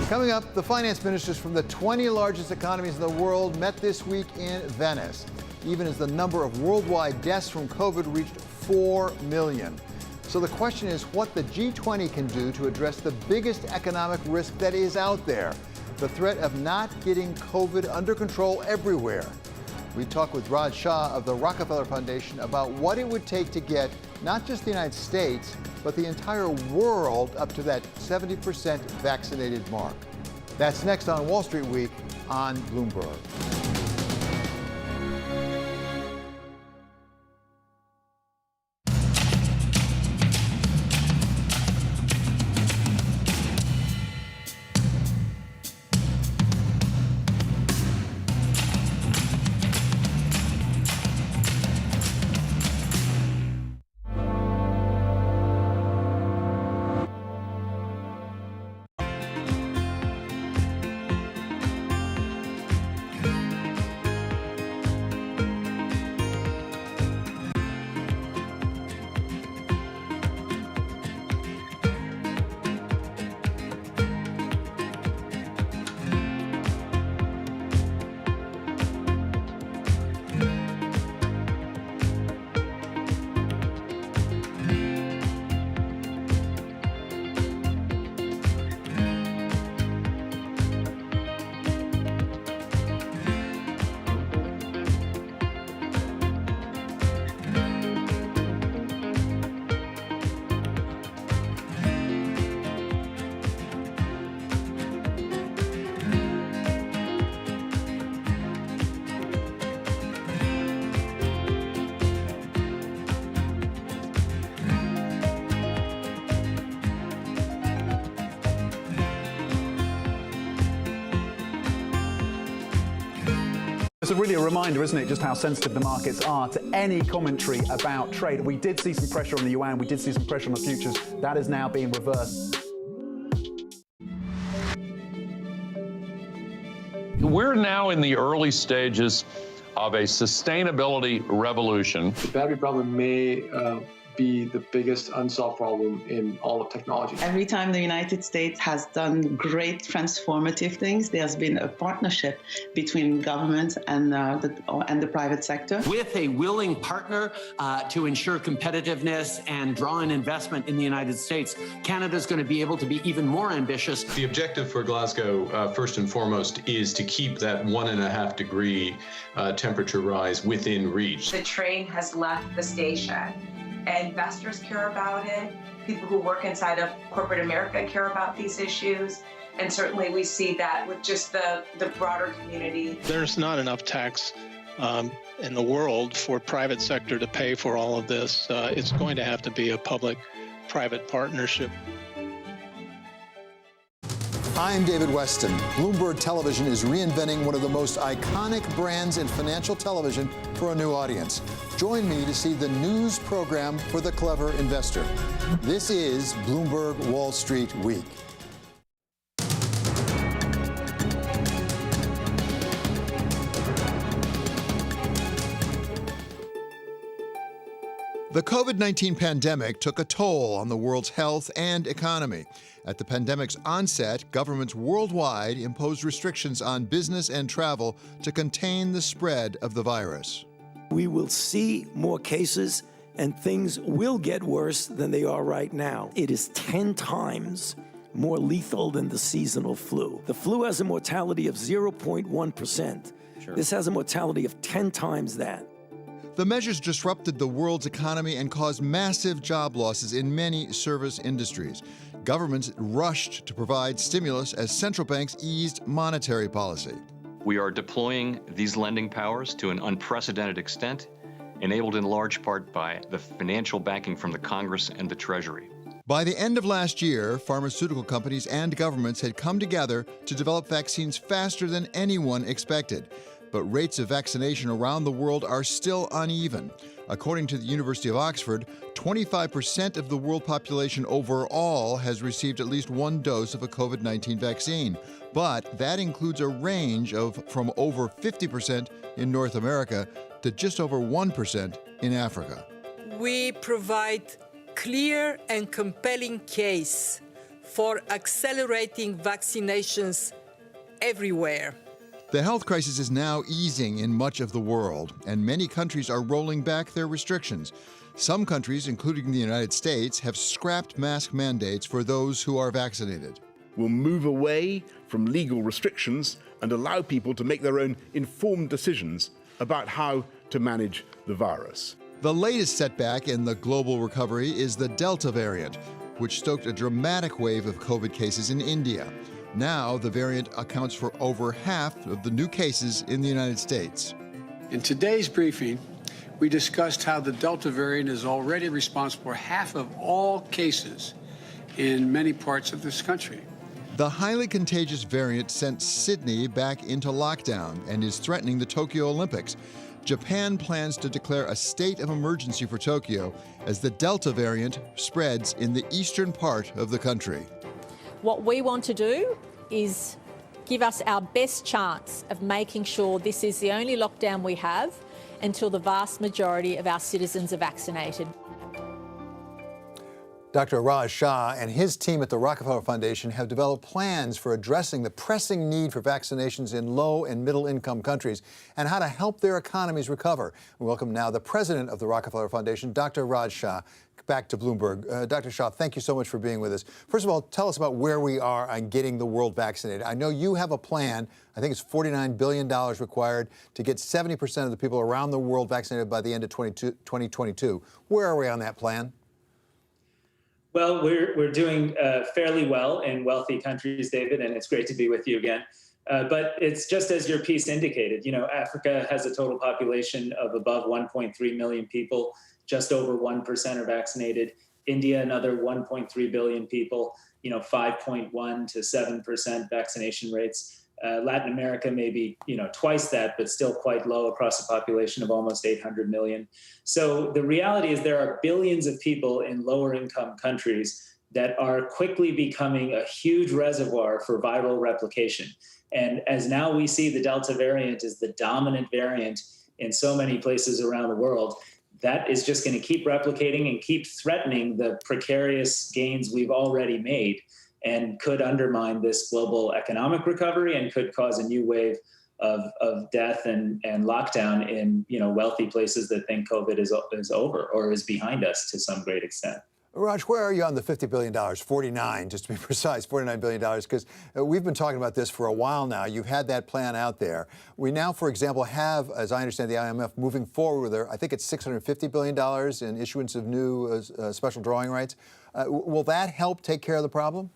Coming up, the finance ministers from the 20 largest economies in the world met this week in Venice, even as the number of worldwide deaths from COVID reached 4 million. So the question is what the G20 can do to address the biggest economic risk that is out there, the threat of not getting COVID under control everywhere. We talk with Raj Shah of the Rockefeller Foundation about what it would take to get not just the United States, but the entire world up to that 70% vaccinated mark. That's next on Wall Street Week on Bloomberg. It's really a reminder, isn't it, just how sensitive the markets are to any commentary about trade. We did see some pressure on the yuan, we did see some pressure on the futures. That is now being reversed. We're now in the early stages of a sustainability revolution. The battery problem may be the biggest unsolved problem in all of technology. Every time the United States has done great transformative things, there's been a partnership between government and the private sector. With a willing partner to ensure competitiveness and draw in investment in the United States, Canada's going to be able to be even more ambitious. The objective for Glasgow, first and foremost, is to keep that 1.5 degree temperature rise within reach. The train has left the station. Investors care about it. People who work inside of corporate America care about these issues. And certainly we see that with just the broader community. There's not enough tax in the world for private sector to pay for all of this. It's going to have to be a public-private partnership. I'm David Weston. Bloomberg Television is reinventing one of the most iconic brands in financial television for a new audience. Join me to see the news program for the clever investor. This is Bloomberg Wall Street Week. The COVID-19 pandemic took a toll on the world's health and economy. At the pandemic's onset, governments worldwide imposed restrictions on business and travel to contain the spread of the virus. We will see more cases, and things will get worse than they are right now. It is 10 times more lethal than the seasonal flu. The flu has a mortality of 0.1%. Sure. This has a mortality of 10 times that. The measures disrupted the world's economy and caused massive job losses in many service industries. Governments rushed to provide stimulus as central banks eased monetary policy. We are deploying these lending powers to an unprecedented extent, enabled in large part by the financial backing from the Congress and the Treasury. By the end of last year, pharmaceutical companies and governments had come together to develop vaccines faster than anyone expected. But rates of vaccination around the world are still uneven. According to the University of Oxford, 25% of the world population overall has received at least one dose of a COVID-19 vaccine. But that includes a range of from over 50% in North America to just over 1% in Africa. We provide clear and compelling case for accelerating vaccinations everywhere. The health crisis is now easing in much of the world, and many countries are rolling back their restrictions. Some countries, including the United States, have scrapped mask mandates for those who are vaccinated. We'll move away from legal restrictions and allow people to make their own informed decisions about how to manage the virus. The latest setback in the global recovery is the Delta variant, which stoked a dramatic wave of COVID cases in India. Now, the variant accounts for over half of the new cases in the United States. In today's briefing, we discussed how the Delta variant is already responsible for half of all cases in many parts of this country. The highly contagious variant sent Sydney back into lockdown and is threatening the Tokyo Olympics. Japan plans to declare a state of emergency for Tokyo as the Delta variant spreads in the eastern part of the country. What we want to do is give us our best chance of making sure this is the only lockdown we have until the vast majority of our citizens are vaccinated. Dr. Raj Shah and his team at the Rockefeller Foundation have developed plans for addressing the pressing need for vaccinations in low and middle income countries and how to help their economies recover. We welcome now the president of the Rockefeller Foundation, Dr. Raj Shah, back to Bloomberg. Dr. Shah, thank you so much for being with us. First of all, tell us about where we are on getting the world vaccinated. I know you have a plan. I think it's $49 billion required to get 70% of the people around the world vaccinated by the end of 2022. Where are we on that plan? Well, we're doing fairly well in wealthy countries, David, and it's great to be with you again. But it's just as your piece indicated. You know, Africa has a total population of above 1.3 million people. Just over 1% are vaccinated. India, another 1.3 billion people, 5.1 to 7% vaccination rates. Latin America, maybe, twice that, but still quite low across a population of almost 800 million. So the reality is there are billions of people in lower income countries that are quickly becoming a huge reservoir for viral replication. And as now we see the Delta variant is the dominant variant in so many places around the world, that is just going to keep replicating and keep threatening the precarious gains we've already made, and could undermine this global economic recovery and could cause a new wave of death and lockdown in wealthy places that think COVID is over or is behind us to some great extent. Raj, where are you on the $50 billion? 49, just to be precise, $49 billion, because we've been talking about this for a while now. You've had that plan out there. We now, for example, have, as I understand the IMF, moving forward with I think it's $650 billion in issuance of new special drawing rights. Will that help take care of the problem?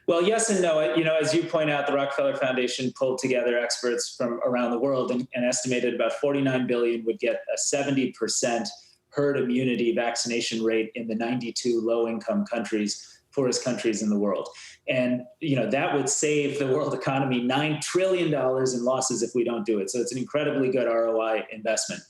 Well, yes and no. As you point out, the Rockefeller Foundation pulled together experts from around the world and estimated about 49 billion would get a 70% herd immunity vaccination rate in the 92 low-income countries, poorest countries in the world. And, that would save the world economy $9 trillion in losses if we don't do it. So it's an incredibly good ROI investment.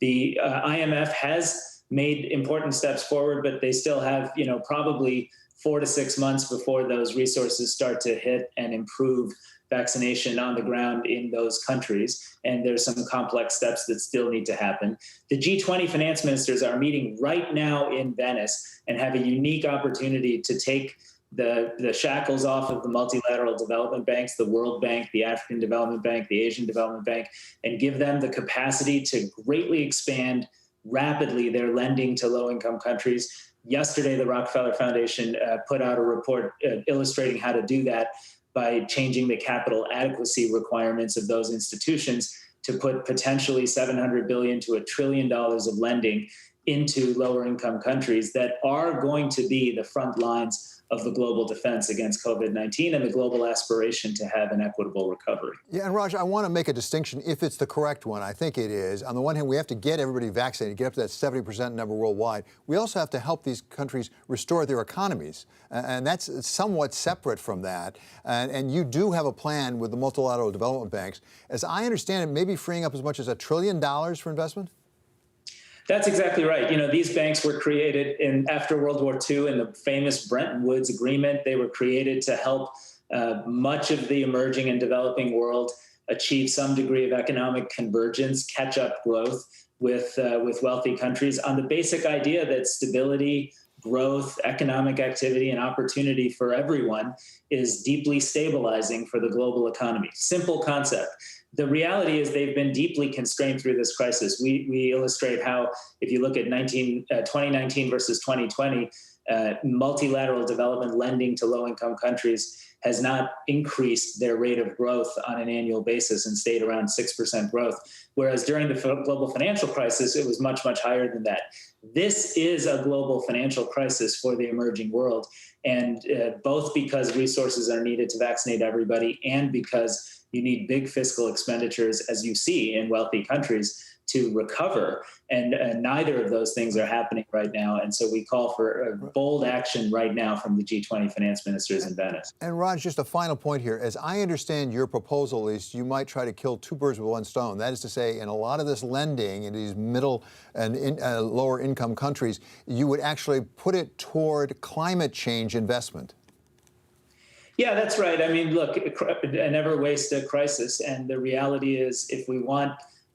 The IMF has made important steps forward, but they still have, probably 4 to 6 months before those resources start to hit and improve vaccination on the ground in those countries. And there's some complex steps that still need to happen. The G20 finance ministers are meeting right now in Venice and have a unique opportunity to take the shackles off of the multilateral development banks, the World Bank, the African Development Bank, the Asian Development Bank, and give them the capacity to greatly expand rapidly their lending to low-income countries. Yesterday, the Rockefeller Foundation put out a report illustrating how to do that by changing the capital adequacy requirements of those institutions to put potentially $700 billion to $1 trillion of lending into lower income countries that are going to be the front lines of the global defense against COVID-19 and the global aspiration to have an equitable recovery. Yeah, and Raj, I want to make a distinction if it's the correct one. I think it is. On the one hand, we have to get everybody vaccinated, get up to that 70% number worldwide. We also have to help these countries restore their economies. And that's somewhat separate from that. And you do have a plan with the multilateral development banks. As I understand it, maybe freeing up as much as $1 trillion for investment? That's exactly right. These banks were created after World War II in the famous Bretton Woods Agreement. They were created to help much of the emerging and developing world achieve some degree of economic convergence, catch up growth with wealthy countries on the basic idea that stability, growth, economic activity, and opportunity for everyone is deeply stabilizing for the global economy. Simple concept. The reality is they've been deeply constrained through this crisis. We illustrate how, if you look at 2019 versus 2020, multilateral development lending to low-income countries has not increased their rate of growth on an annual basis and stayed around 6% growth, whereas during the global financial crisis, it was much, much higher than that. This is a global financial crisis for the emerging world, and both because resources are needed to vaccinate everybody and because you need big fiscal expenditures, as you see in wealthy countries, to recover. And neither of those things are happening right now. And so we call for bold action right now from the G20 finance ministers in Venice. And Raj, just a final point here. As I understand your proposal is you might try to kill two birds with one stone. That is to say, in a lot of this lending in these middle and lower income countries, you would actually put it toward climate change investment. Yeah, that's right. I mean, look, never waste a crisis. And the reality is, if we want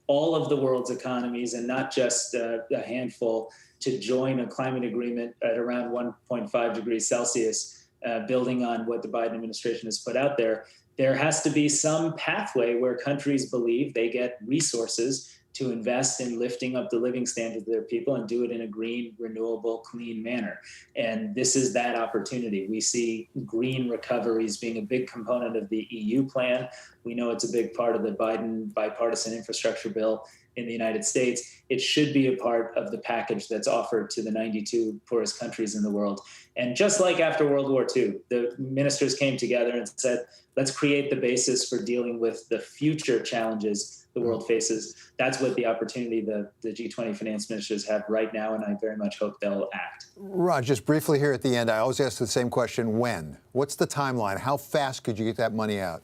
all of the world's economies and not just a handful to join a climate agreement at around 1.5 degrees Celsius, building on what the Biden administration has put out there, there has to be some pathway where countries believe they get resources to invest in lifting up the living standards of their people and do it in a green, renewable, clean manner. And this is that opportunity. We see green recoveries being a big component of the EU plan. We know it's a big part of the Biden bipartisan infrastructure bill in the United States. It should be a part of the package that's offered to the 92 poorest countries in the world. And just like after World War II, the ministers came together and said, let's create the basis for dealing with the future challenges the world faces. That's what the opportunity the G20 finance ministers have right now, and I very much hope they'll act. Raj, just briefly here at the end, I always ask the same question, when? What's the timeline? How fast could you get that money out?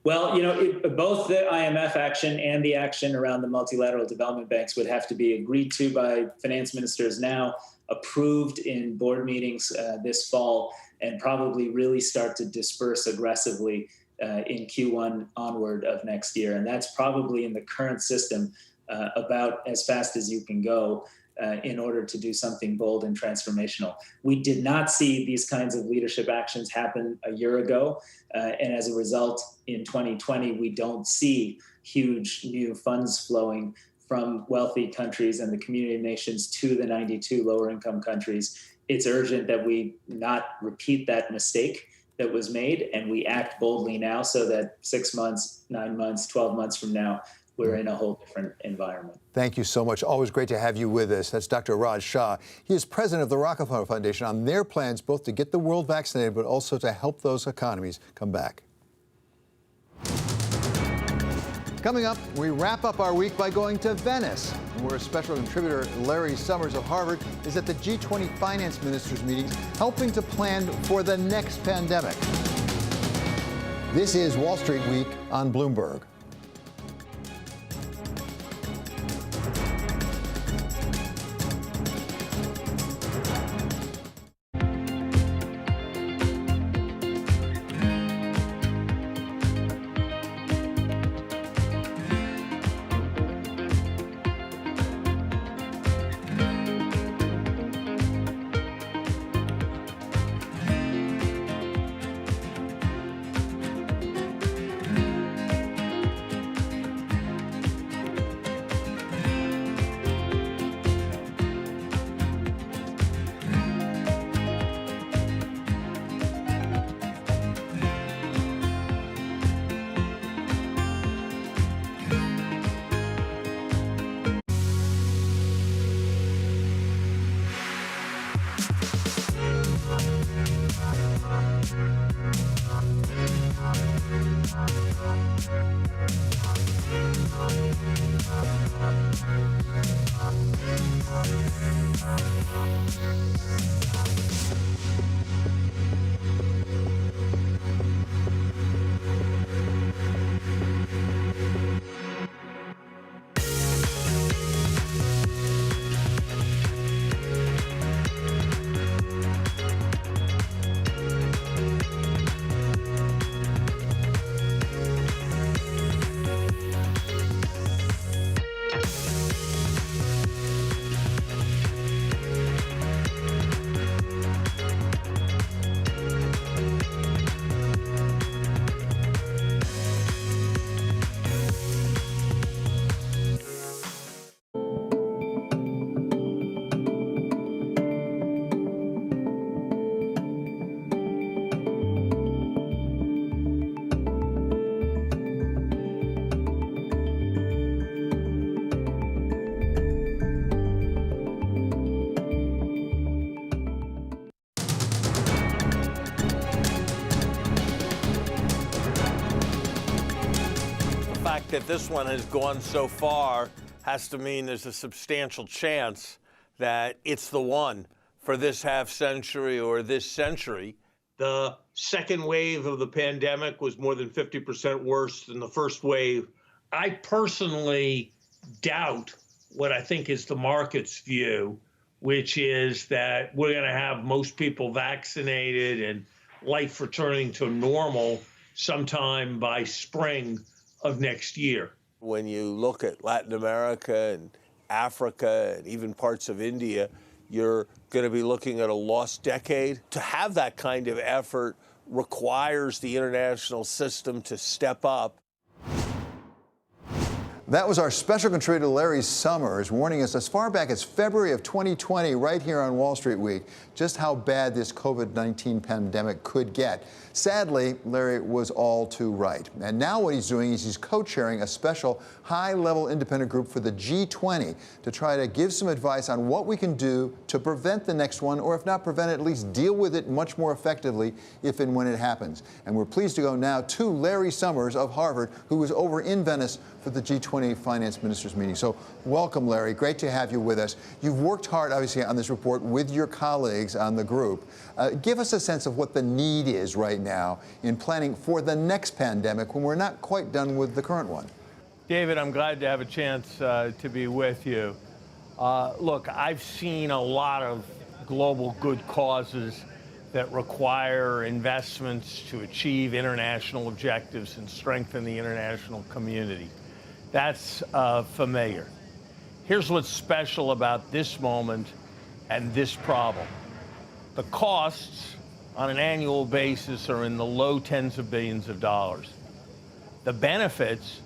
Well, both the IMF action and the action around the multilateral development banks would have to be agreed to by finance ministers now, approved in board meetings this fall, and probably really start to disperse aggressively in Q1 onward of next year. And that's probably in the current system about as fast as you can go in order to do something bold and transformational. We did not see these kinds of leadership actions happen a year ago. And as a result, in 2020, we don't see huge new funds flowing from wealthy countries and the community of nations to the 92 lower income countries. It's urgent that we not repeat that mistake that was made, and we act boldly now so that 6 months, 9 months, 12 months from now, we're in a whole different environment. Thank you so much. Always great to have you with us. That's Dr. Raj Shah. He is president of the Rockefeller Foundation on their plans both to get the world vaccinated, but also to help those economies come back. Coming up, we wrap up our week by going to Venice, where special contributor Larry Summers of Harvard is at the G20 finance ministers meetings, helping to plan for the next pandemic. This is Wall Street Week on Bloomberg. That this one has gone so far has to mean there's a substantial chance that it's the one for this half century or this century. The second wave of the pandemic was more than 50% worse than the first wave. I personally doubt what I think is the market's view, which is that we're going to have most people vaccinated and life returning to normal sometime by spring of next year. When you look at Latin America and Africa and even parts of India, you're going to be looking at a lost decade. To have that kind of effort requires the international system to step up. That was our special contributor Larry Summers warning us as far back as February of 2020 right here on Wall Street Week just how bad this COVID-19 pandemic could get. Sadly, Larry was all too right. And now what he's doing is he's co-chairing a special high-level independent group for the G20 to try to give some advice on what we can do to prevent the next one, or if not prevent it, at least deal with it much more effectively if and when it happens. And we're pleased to go now to Larry Summers of Harvard, who was over in Venice for the G20 finance ministers meeting. So welcome, Larry. Great to have you with us. You've worked hard, obviously, on this report with your colleagues on the group. Give us a sense of what the need is right now in planning for the next pandemic when we're not quite done with the current one. David, I'm glad to have a chance to be with you. Look, I've seen a lot of global good causes that require investments to achieve international objectives and strengthen the international community. That's familiar. Here's what's special about this moment and this problem. The costs on an annual basis are in the low tens of billions of dollars. The benefits,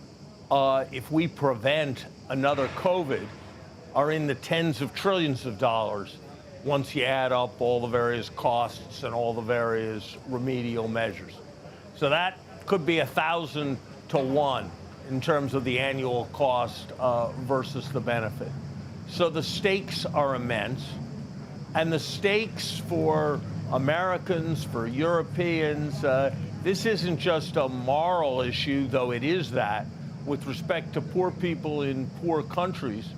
if we prevent another COVID, are in the tens of trillions of dollars once you add up all the various costs and all the various remedial measures. So that could be 1,000 to 1 in terms of the annual cost versus the benefit. So the stakes are immense. And the stakes for Americans, for Europeans, this isn't just a moral issue, though it is that, with respect to poor people in poor countries.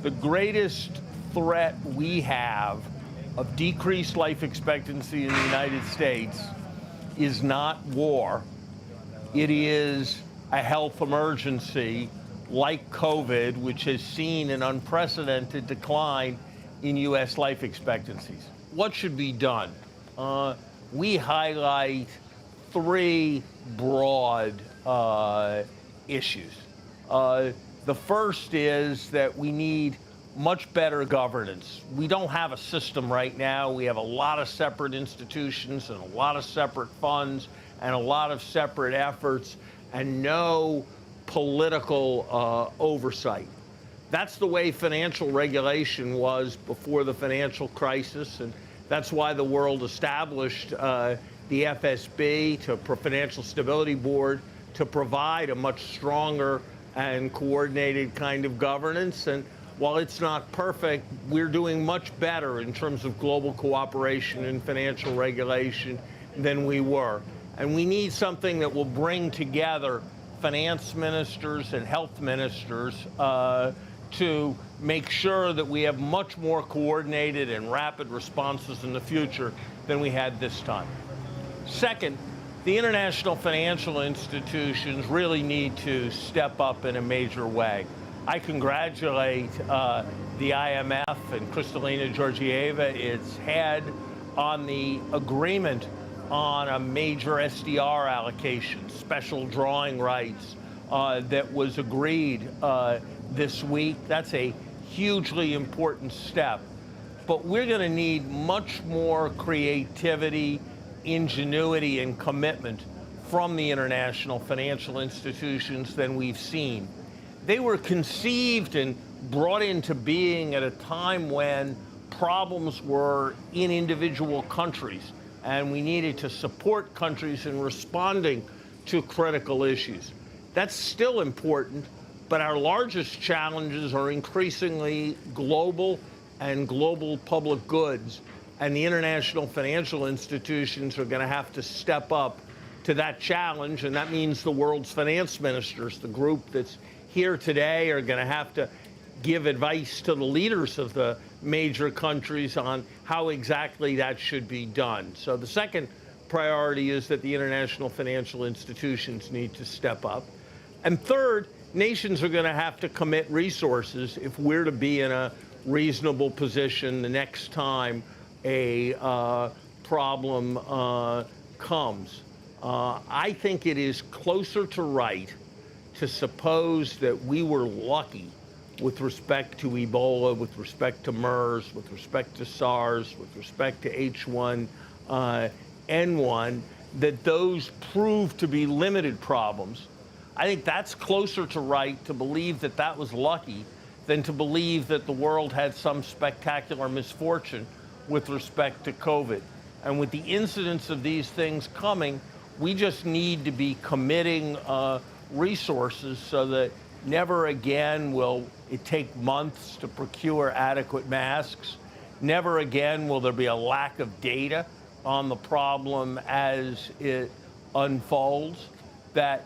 The greatest threat we have of decreased life expectancy in the United States is not war. It is a health emergency like COVID, which has seen an unprecedented decline in U.S. life expectancies. What should be done? We highlight 3 broad issues. The first is that we need much better governance. We don't have a system right now. We have a lot of separate institutions and a lot of separate funds and a lot of separate efforts and no political oversight. That's the way financial regulation was before the financial crisis, and that's why the world established the FSB, Financial Stability Board, to provide a much stronger and coordinated kind of governance. And while it's not perfect, we're doing much better in terms of global cooperation and financial regulation than we were. And we need something that will bring together finance ministers and health ministers to make sure that we have much more coordinated and rapid responses in the future than we had this time. Second, the international financial institutions really need to step up in a major way. I congratulate the IMF and Kristalina Georgieva, its head, on the agreement on a major SDR allocation, special drawing rights, that was agreed this week. That's a hugely important step. But we're going to need much more creativity, ingenuity, and commitment from the international financial institutions than we've seen. They were conceived and brought into being at a time when problems were in individual countries, and we needed to support countries in responding to critical issues. That's still important, but our largest challenges are increasingly global and global public goods, and the international financial institutions are going to have to step up to that challenge, and that means the world's finance ministers, the group that's here today, are going to have to give advice to the leaders of the major countries on how exactly that should be done. So the second priority is that the international financial institutions need to step up. And third, nations are going to have to commit resources if we're to be in a reasonable position the next time a problem comes. I think it is closer to right to suppose that we were lucky with respect to Ebola, with respect to MERS, with respect to SARS, with respect to H1N1, that those proved to be limited problems. I think that's closer to right to believe that that was lucky than to believe that the world had some spectacular misfortune with respect to COVID. And with the incidence of these things coming, we just need to be committing resources so that never again will it take months to procure adequate masks. Never again will there be a lack of data on the problem as it unfolds. That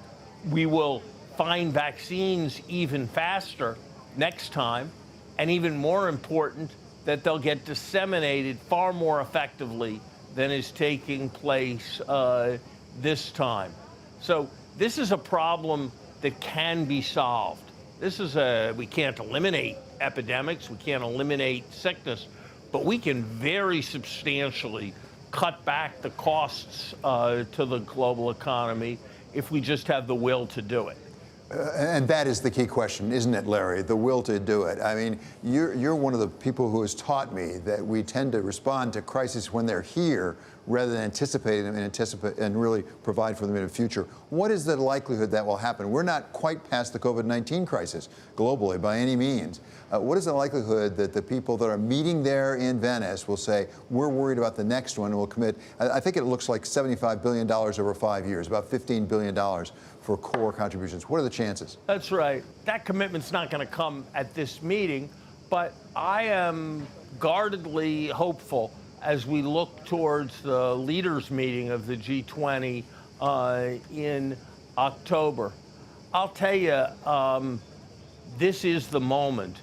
we will find vaccines even faster next time, and even more important, that they'll get disseminated far more effectively than is taking place this time. So this is a problem that can be solved. We can't eliminate epidemics, we can't eliminate sickness, but we can very substantially cut back the costs to the global economy if we just have the will to do it. And that is the key question, isn't it, Larry? The will to do it. I mean, you're one of the people who has taught me that we tend to respond to crises when they're here rather than anticipate them and really provide for them in the future. What is the likelihood that will happen? We're not quite past the COVID-19 crisis globally by any means. What is the likelihood that the people that are meeting there in Venice will say, we're worried about the next one and will commit, I think it looks like $75 billion over 5 years, about $15 billion for core contributions. What are the chances? That's right. That commitment's not going to come at this meeting, but I am guardedly hopeful as we look towards the leaders' meeting of the G20 in October. I'll tell you, this is the moment.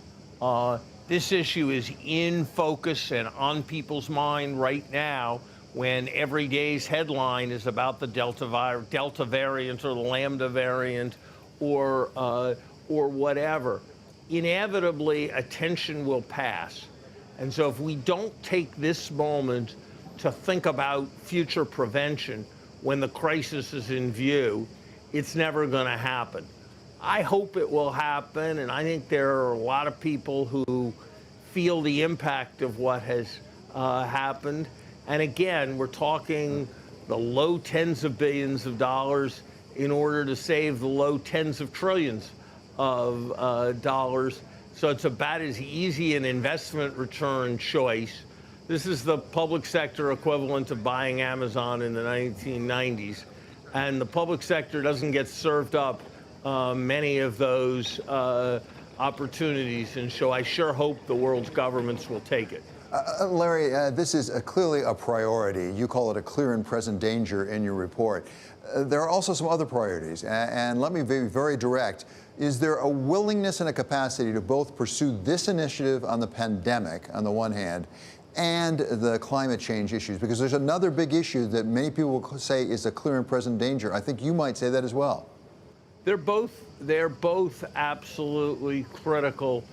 This issue is in focus and on people's mind right now, when every day's headline is about the Delta variant or the Lambda variant or whatever. Inevitably, attention will pass. And so if we don't take this moment to think about future prevention when the crisis is in view, it's never going to happen. I hope it will happen, and I think there are a lot of people who feel the impact of what has happened. And again, we're talking the low tens of billions of dollars in order to save the low tens of trillions of dollars. So it's about as easy an investment return choice. This is the public sector equivalent of buying Amazon in the 1990s. And the public sector doesn't get served up many of those opportunities. And so I sure hope the world's governments will take it. Larry, this is clearly a priority. You call it a clear and present danger in your report. There are also some other priorities, and let me be very direct. Is there a willingness and a capacity to both pursue this initiative on the pandemic, on the one hand, and the climate change issues? Because there's another big issue that many people will say is a clear and present danger. I think you might say that as well. They're both absolutely critical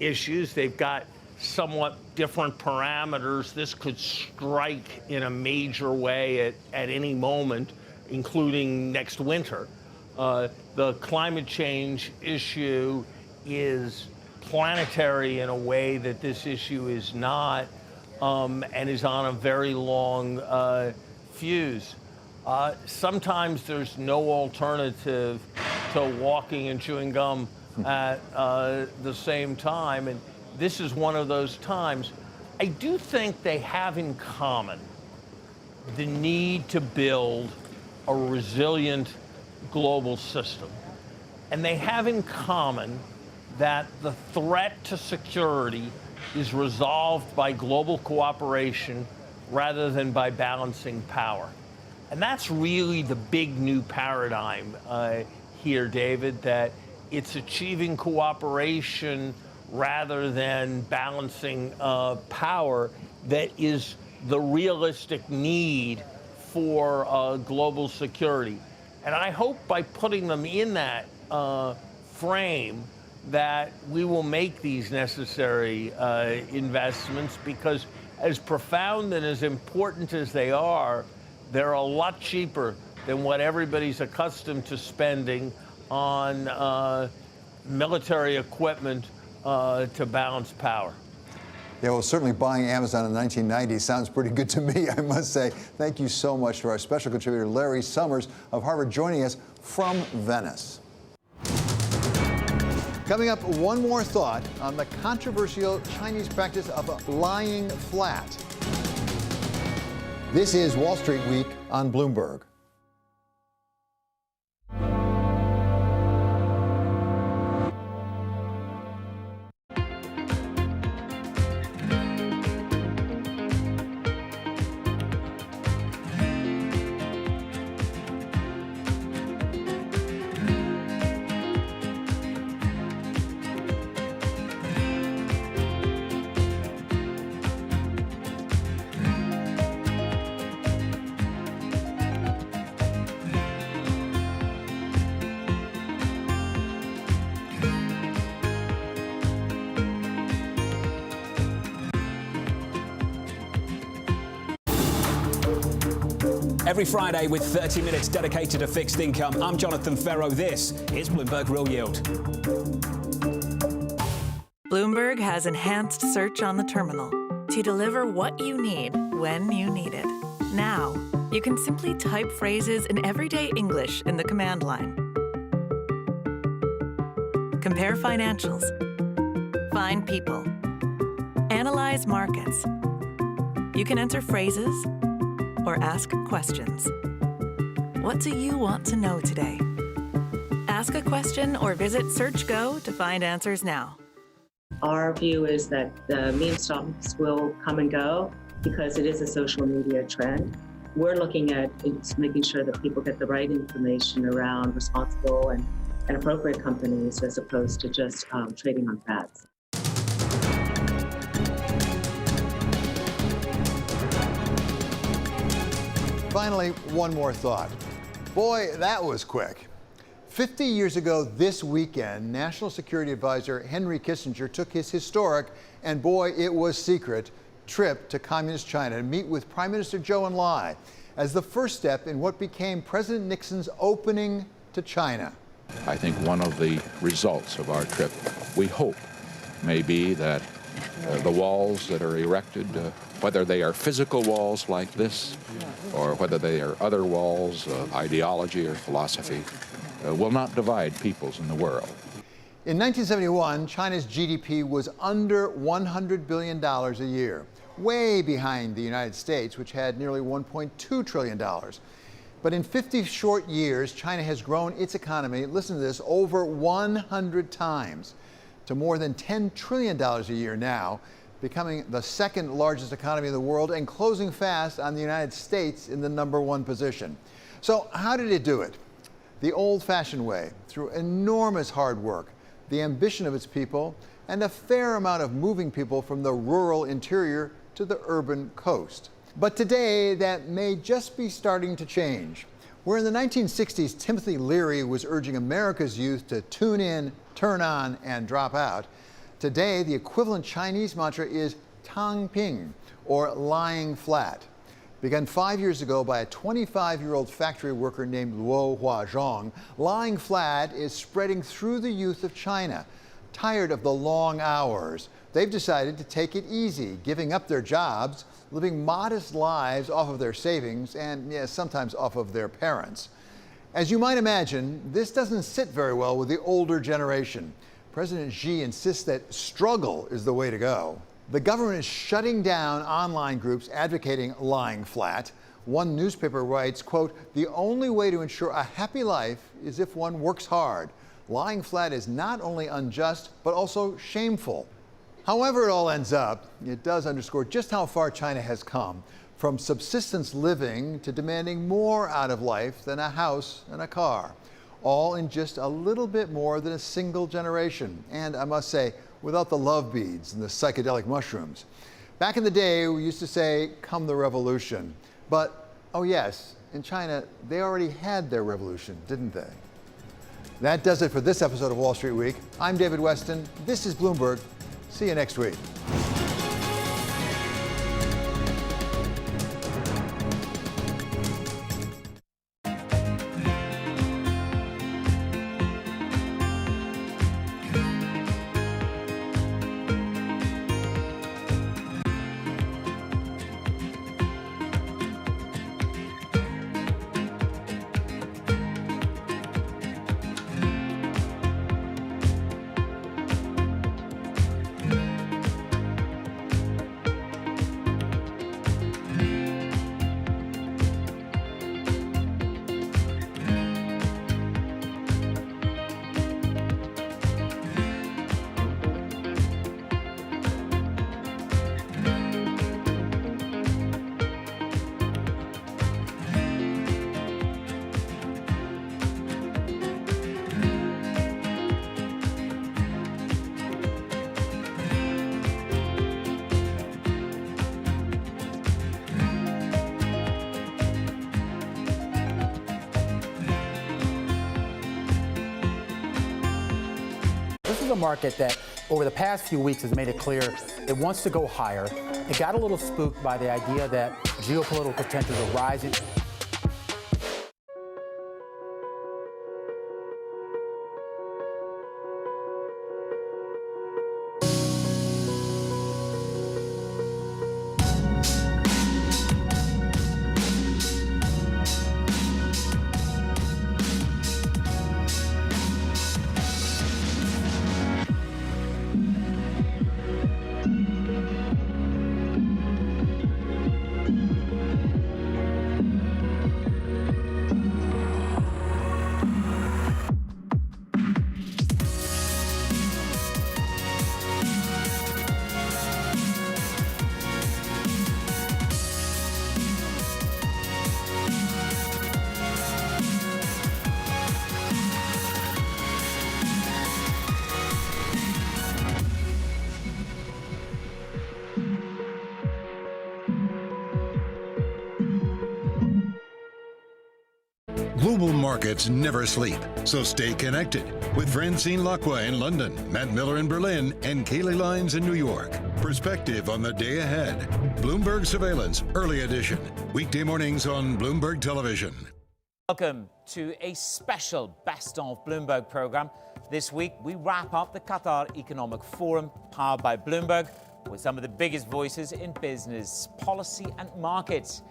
issues. They've got somewhat different parameters. This could strike in a major way at any moment, including next winter. The climate change issue is planetary in a way that this issue is not, and is on a very long fuse. Sometimes there's no alternative to walking and chewing gum at the same time, and this is one of those times. I do think they have in common the need to build a resilient global system. And they have in common that the threat to security is resolved by global cooperation rather than by balancing power. And that's really the big new paradigm here, David, that it's achieving cooperation rather than balancing power that is the realistic need for global security. And I hope by putting them in that frame that we will make these necessary investments, because as profound and as important as they are, they're a lot cheaper than what everybody's accustomed to spending on military equipment to balance power. Yeah, well, certainly buying Amazon in the 1990s sounds pretty good to me, I must say. Thank you so much to our special contributor, Larry Summers of Harvard, joining us from Venice. Coming up, one more thought on the controversial Chinese practice of lying flat. This is Wall Street Week on Bloomberg. Every Friday with 30 minutes dedicated to fixed income, I'm Jonathan Ferro. This is Bloomberg Real Yield. Bloomberg has enhanced search on the terminal to deliver what you need when you need it. Now, you can simply type phrases in everyday English in the command line. Compare financials. Find people. Analyze markets. You can enter phrases or ask questions. What do you want to know today? Ask a question or visit SearchGo to find answers now. Our view is that the meme stocks will come and go because it is a social media trend. We're looking at making sure that people get the right information around responsible and appropriate companies as opposed to just trading on fads. Finally, one more thought. Boy, that was quick. 50 years ago this weekend, National Security Advisor Henry Kissinger took his historic, and boy, it was secret, trip to Communist China to meet with Prime Minister Zhou Enlai as the first step in what became President Nixon's opening to China. I think one of the results of our trip, we hope, may be that the walls that are erected, whether they are physical walls like this, or whether they are other walls of ideology or philosophy, will not divide peoples in the world. In 1971, China's GDP was under $100 billion a year, way behind the United States, which had nearly $1.2 trillion. But in 50 short years, China has grown its economy, listen to this, over 100 times to more than $10 trillion a year now, becoming the second largest economy in the world and closing fast on the United States in the #1 position. So how did it do it? The old-fashioned way, through enormous hard work, the ambition of its people, and a fair amount of moving people from the rural interior to the urban coast. But today, that may just be starting to change. Where in the 1960s, Timothy Leary was urging America's youth to tune in, turn on, and drop out, today the equivalent Chinese mantra is Tang Ping, or lying flat. Begun 5 years ago by a 25-year-old factory worker named Luo Huazhong, lying flat is spreading through the youth of China. Tired of the long hours, they've decided to take it easy, giving up their jobs, living modest lives off of their savings, and yes, sometimes off of their parents. As you might imagine, this doesn't sit very well with the older generation. President Xi insists that struggle is the way to go. The government is shutting down online groups advocating lying flat. One newspaper writes, quote, "The only way to ensure a happy life is if one works hard. Lying flat is not only unjust, but also shameful." However it all ends up, it does underscore just how far China has come, from subsistence living to demanding more out of life than a house and a car, all in just a little bit more than a single generation. And I must say, without the love beads and the psychedelic mushrooms. Back in the day, we used to say, "Come the revolution." But, oh yes, in China, they already had their revolution, didn't they? That does it for this episode of Wall Street Week. I'm David Weston. This is Bloomberg. See you next week. This is a market that over the past few weeks has made it clear it wants to go higher. It got a little spooked by the idea that geopolitical tensions are rising. Global markets never sleep, so stay connected with Francine Lacqua in London, Matt Miller in Berlin, and Kaylee Lyons in New York. Perspective on the day ahead. Bloomberg Surveillance, Early Edition. Weekday mornings on Bloomberg Television. Welcome to a special Best of Bloomberg program. This week, we wrap up the Qatar Economic Forum, powered by Bloomberg, with some of the biggest voices in business, policy, and markets.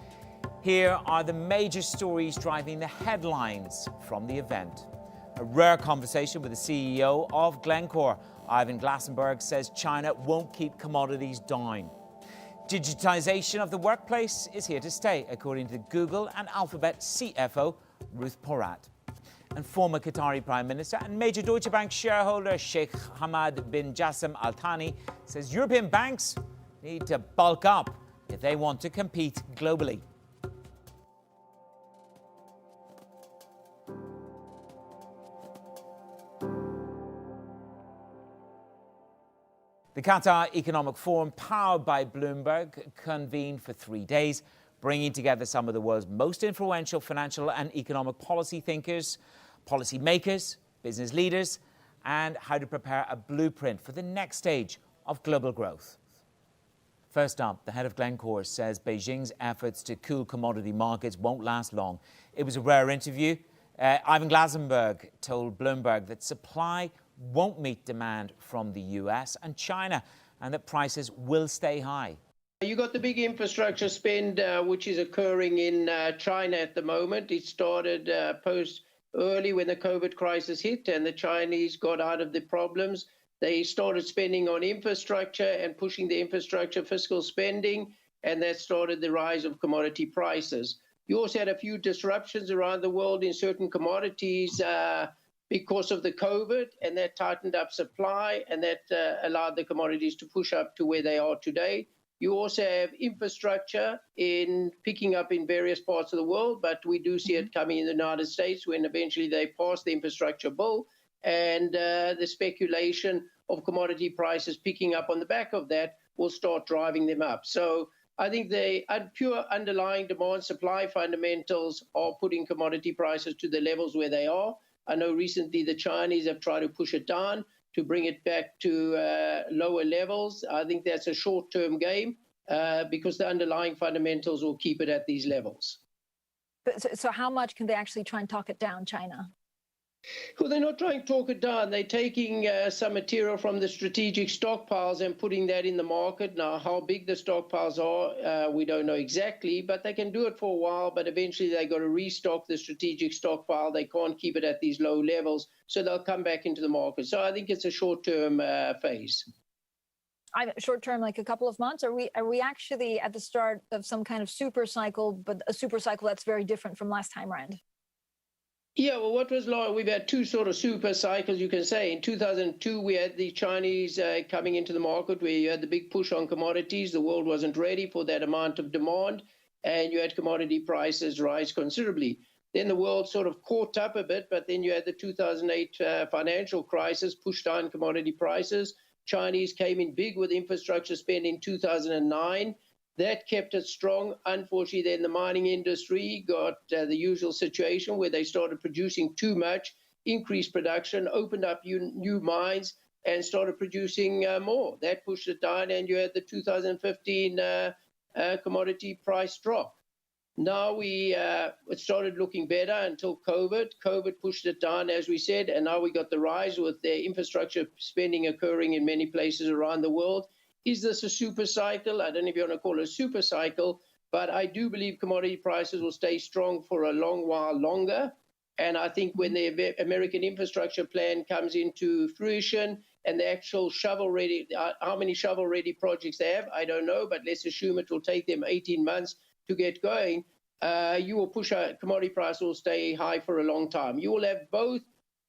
Here are the major stories driving the headlines from the event. A rare conversation with the CEO of Glencore. Ivan Glassenberg says China won't keep commodities down. Digitization of the workplace is here to stay, according to Google and Alphabet CFO Ruth Porat. And former Qatari Prime Minister and major Deutsche Bank shareholder Sheikh Hamad bin Jassim Al Thani says European banks need to bulk up if they want to compete globally. The Qatar Economic Forum, powered by Bloomberg, convened for 3 days, bringing together some of the world's most influential financial and economic policy thinkers, policy makers, business leaders, and how to prepare a blueprint for the next stage of global growth. First up, the head of Glencore says Beijing's efforts to cool commodity markets won't last long. It was a rare interview. Ivan Glasenberg told Bloomberg that supply won't meet demand from the US and China, and that prices will stay high. You got the big infrastructure spend, which is occurring in China at the moment. It started early when the COVID crisis hit and the Chinese got out of the problems. They started spending on infrastructure and pushing the infrastructure fiscal spending, and that started the rise of commodity prices. You also had a few disruptions around the world in certain commodities because of the COVID, and that tightened up supply, and that allowed the commodities to push up to where they are today. You also have infrastructure in picking up in various parts of the world, but we do see it coming in the United States when eventually they pass the infrastructure bill, and the speculation of commodity prices picking up on the back of that will start driving them up. So I think the pure underlying demand supply fundamentals are putting commodity prices to the levels where they are. I know recently the Chinese have tried to push it down to bring it back to lower levels. I think that's a short-term game because the underlying fundamentals will keep it at these levels. So how much can they actually try and talk it down, China? Well, they're not trying to talk it down. They're taking some material from the strategic stockpiles and putting that in the market. Now, how big the stockpiles are, we don't know exactly, but they can do it for a while. But eventually, they got to restock the strategic stockpile. They can't keep it at these low levels, so they'll come back into the market. So I think it's a short-term phase. Short-term, like a couple of months? Are we actually at the start of some kind of super cycle, but a super cycle that's very different from last time around? Yeah, well, what was long? We've had two sort of super cycles, you can say. In 2002, we had the Chinese coming into the market where you had the big push on commodities. The world wasn't ready for that amount of demand, and you had commodity prices rise considerably. Then the world sort of caught up a bit, but then you had the 2008 financial crisis, pushed down commodity prices. Chinese came in big with infrastructure spend in 2009. That kept it strong. Unfortunately, then the mining industry got the usual situation where they started producing too much, increased production, opened up new mines, and started producing more. That pushed it down, and you had the 2015 commodity price drop. Now it started looking better until COVID. COVID pushed it down, as we said, and now we got the rise with the infrastructure spending occurring in many places around the world. Is this a super cycle? I don't know if you want to call it a super cycle, but I do believe commodity prices will stay strong for a long while longer. And I think when the American infrastructure plan comes into fruition and the actual shovel-ready, how many shovel-ready projects they have, I don't know, but let's assume it will take them 18 months to get going. You will push a commodity price will stay high for a long time. You will have both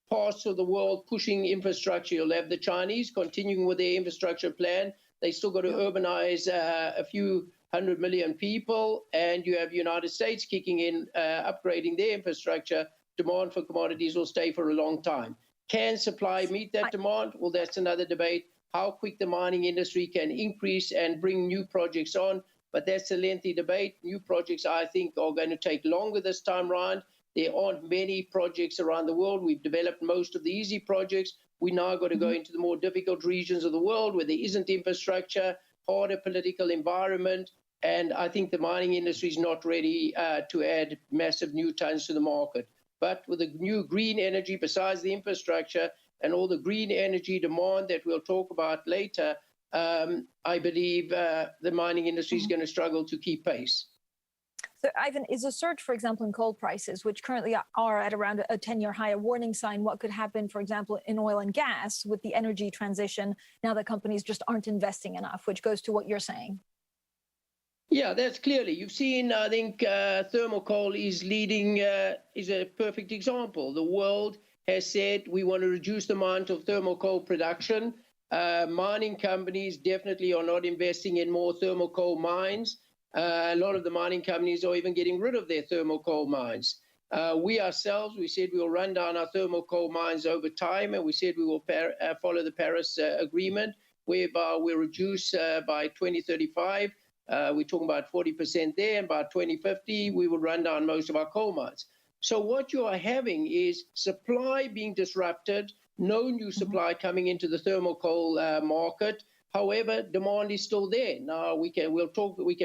parts of the world pushing infrastructure. You'll have the Chinese continuing with their infrastructure plan. They still got to urbanize a few 100 million people, and you have United States kicking in, upgrading their infrastructure. Demand for commodities will stay for a long time. Can supply meet that demand? Well, that's another debate. How quick the mining industry can increase and bring new projects on, but that's a lengthy debate. New projects, I think, are going to take longer this time around. There aren't many projects around the world. We've developed most of the easy projects. We now got to go into the more difficult regions of the world where there isn't infrastructure, harder political environment, and I think the mining industry is not ready to add massive new tons to the market. But with the new green energy, besides the infrastructure and all the green energy demand that we'll talk about later, I believe the mining industry is going to struggle to keep pace. So, Ivan, is a surge, for example, in coal prices, which currently are at around a 10-year high, a warning sign what could happen, for example, in oil and gas with the energy transition now that companies just aren't investing enough, which goes to what you're saying? Yeah, that's clearly. You've seen, I think, thermal coal is leading, is a perfect example. The world has said we want to reduce the amount of thermal coal production. Mining companies definitely are not investing in more thermal coal mines. A lot of the mining companies are even getting rid of their thermal coal mines. We ourselves, we said we'll run down our thermal coal mines over time, and we said we will follow the Paris Agreement, whereby we'll reduce by 2035. We're talking about 40% there, and by 2050, we will run down most of our coal mines. So what you are having is supply being disrupted, no new supply coming into the thermal coal market. However, demand is still there. Now we can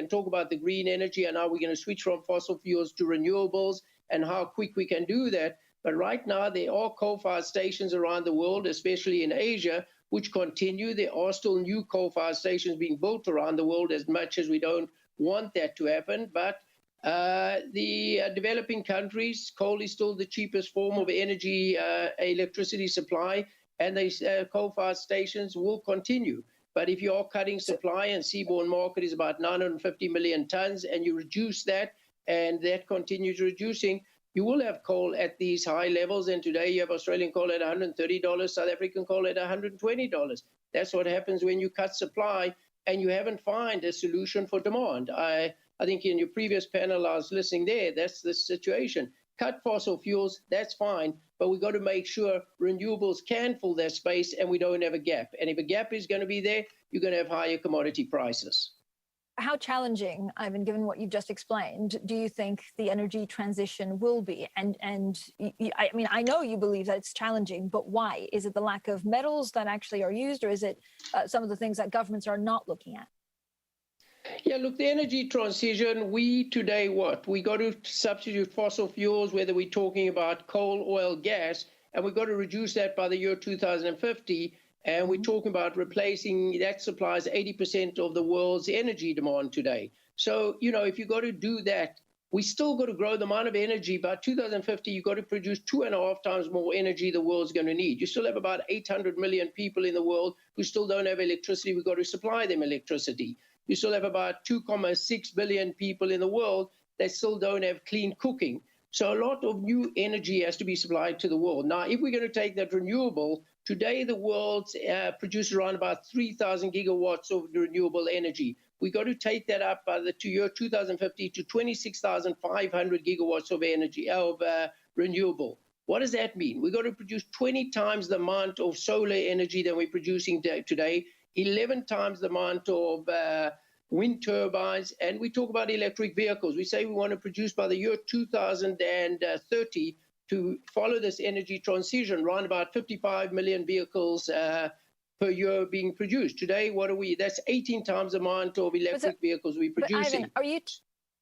talk about the green energy and how we're going to switch from fossil fuels to renewables and how quick we can do that. But right now there are coal-fired stations around the world, especially in Asia, which continue. There are still new coal-fired stations being built around the world, as much as we don't want that to happen. But the developing countries, coal is still the cheapest form of energy, electricity supply, and these coal-fired stations will continue. But if you are cutting supply, and seaborne market is about 950 million tons, and you reduce that, and that continues reducing, you will have coal at these high levels. And today you have Australian coal at $130, South African coal at $120. That's what happens when you cut supply and you haven't found a solution for demand. I think in your previous panel, I was listening there, that's the situation. Cut fossil fuels, that's fine, but we've got to make sure renewables can fill that space and we don't have a gap. And if a gap is going to be there, you're going to have higher commodity prices. How challenging, Ivan, given what you've just explained, do you think the energy transition will be? And I mean, I know you believe that it's challenging, but why? Is it the lack of metals that actually are used, or is it some of the things that governments are not looking at? Yeah, look, the energy transition, we today we got to substitute fossil fuels, whether we're talking about coal, oil, gas, and we've got to reduce that by the year 2050. And we're talking about replacing, that supplies 80% of the world's energy demand today. So, you know, if you've got to do that, we still got to grow the amount of energy. By 2050, you've got to produce 2.5 times more energy the world's going to need. You still have about 800 million people in the world who still don't have electricity. We've got to supply them electricity. You still have about 2.6 billion people in the world that still don't have clean cooking. So a lot of new energy has to be supplied to the world. Now, if we're going to take that renewable, today the world produces around about 3,000 gigawatts of renewable energy. We've got to take that up by the year 2050 to 26,500 gigawatts of energy, renewable. What does that mean? We've got to produce 20 times the amount of solar energy than we're producing today, 11 times the amount of wind turbines, and we talk about electric vehicles. We say we want to produce by the year 2030 to follow this energy transition, around about 55 million vehicles per year being produced. Today, what are we? That's 18 times the amount of electric vehicles we're producing. But Ivan,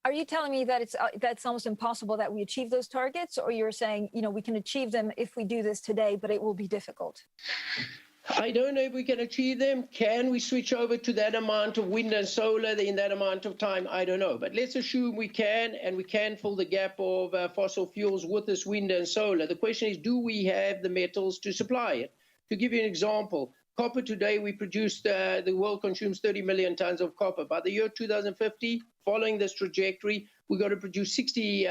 are you telling me that that's almost impossible that we achieve those targets, or you're saying, you know, we can achieve them if we do this today, but it will be difficult? I don't know if we can achieve them. Can we switch over to that amount of wind and solar in that amount of time? I don't know. But let's assume we can, and we can fill the gap of fossil fuels with this wind and solar. The question is, do we have the metals to supply it? To give you an example, copper today, we produce, the world consumes 30 million tons of copper. By the year 2050, following this trajectory, we've got to produce 60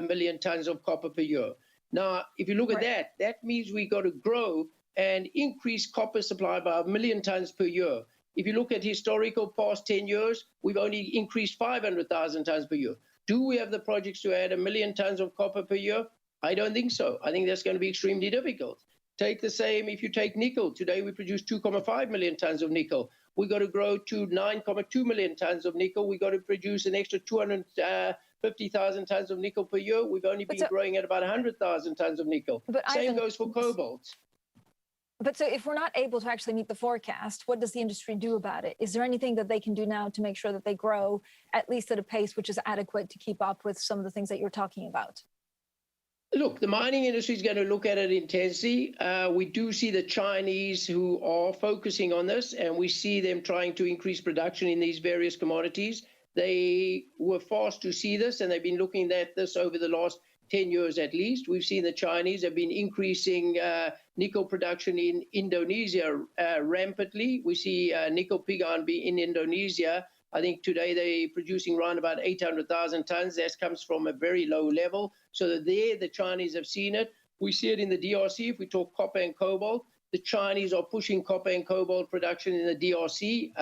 million tons of copper per year. Now, if you look at that, that means we've got to grow and increase copper supply by 1 million tons per year. If you look at historical past 10 years, we've only increased 500,000 tons per year. Do we have the projects to add 1 million tons of copper per year? I don't think so. I think that's going to be extremely difficult. Take the same if you take nickel. Today we produce 2.5 million tons of nickel. We've got to grow to 9.2 million tons of nickel. We've got to produce an extra 250,000 tons of nickel per year. We've only been growing at about 100,000 tons of nickel. Same goes for cobalt. But so if we're not able to actually meet the forecast, what does the industry do about it? Is there anything that they can do now to make sure that they grow at least at a pace which is adequate to keep up with some of the things that you're talking about? Look, the mining industry is going to look at it intensely. We do see the Chinese who are focusing on this, and we see them trying to increase production in these various commodities. They were fast to see this, and they've been looking at this over the last 10 years at least. We've seen the Chinese have been increasing nickel production in Indonesia rampantly. We see nickel pig iron in Indonesia. I think today they're producing around about 800,000 tons. That comes from a very low level. So that there, the Chinese have seen it. We see it in the DRC. If we talk copper and cobalt, The Chinese are pushing copper and cobalt production in the DRC.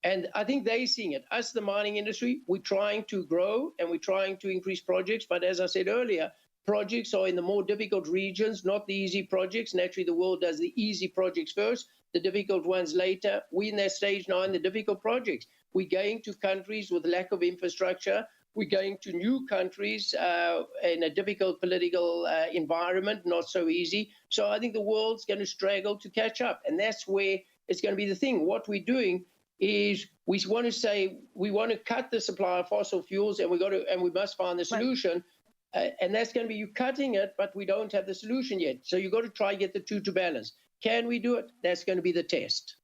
And I think they're seeing it. Us, the mining industry, we're trying to grow and we're trying to increase projects. But as I said earlier, projects are in the more difficult regions, not the easy projects. Naturally, the world does the easy projects first, the difficult ones later. We're in that stage now in the difficult projects. We're going to countries with lack of infrastructure. We're going to new countries in a difficult political environment, not so easy. So I think the world's going to struggle to catch up. And that's where it's going to be the thing. What we're doing is we want to say we want to cut the supply of fossil fuels, and we must find the solution. And that's going to be you cutting it, but we don't have the solution yet. So you've got to try and get the two to balance. Can we do it? That's going to be the test.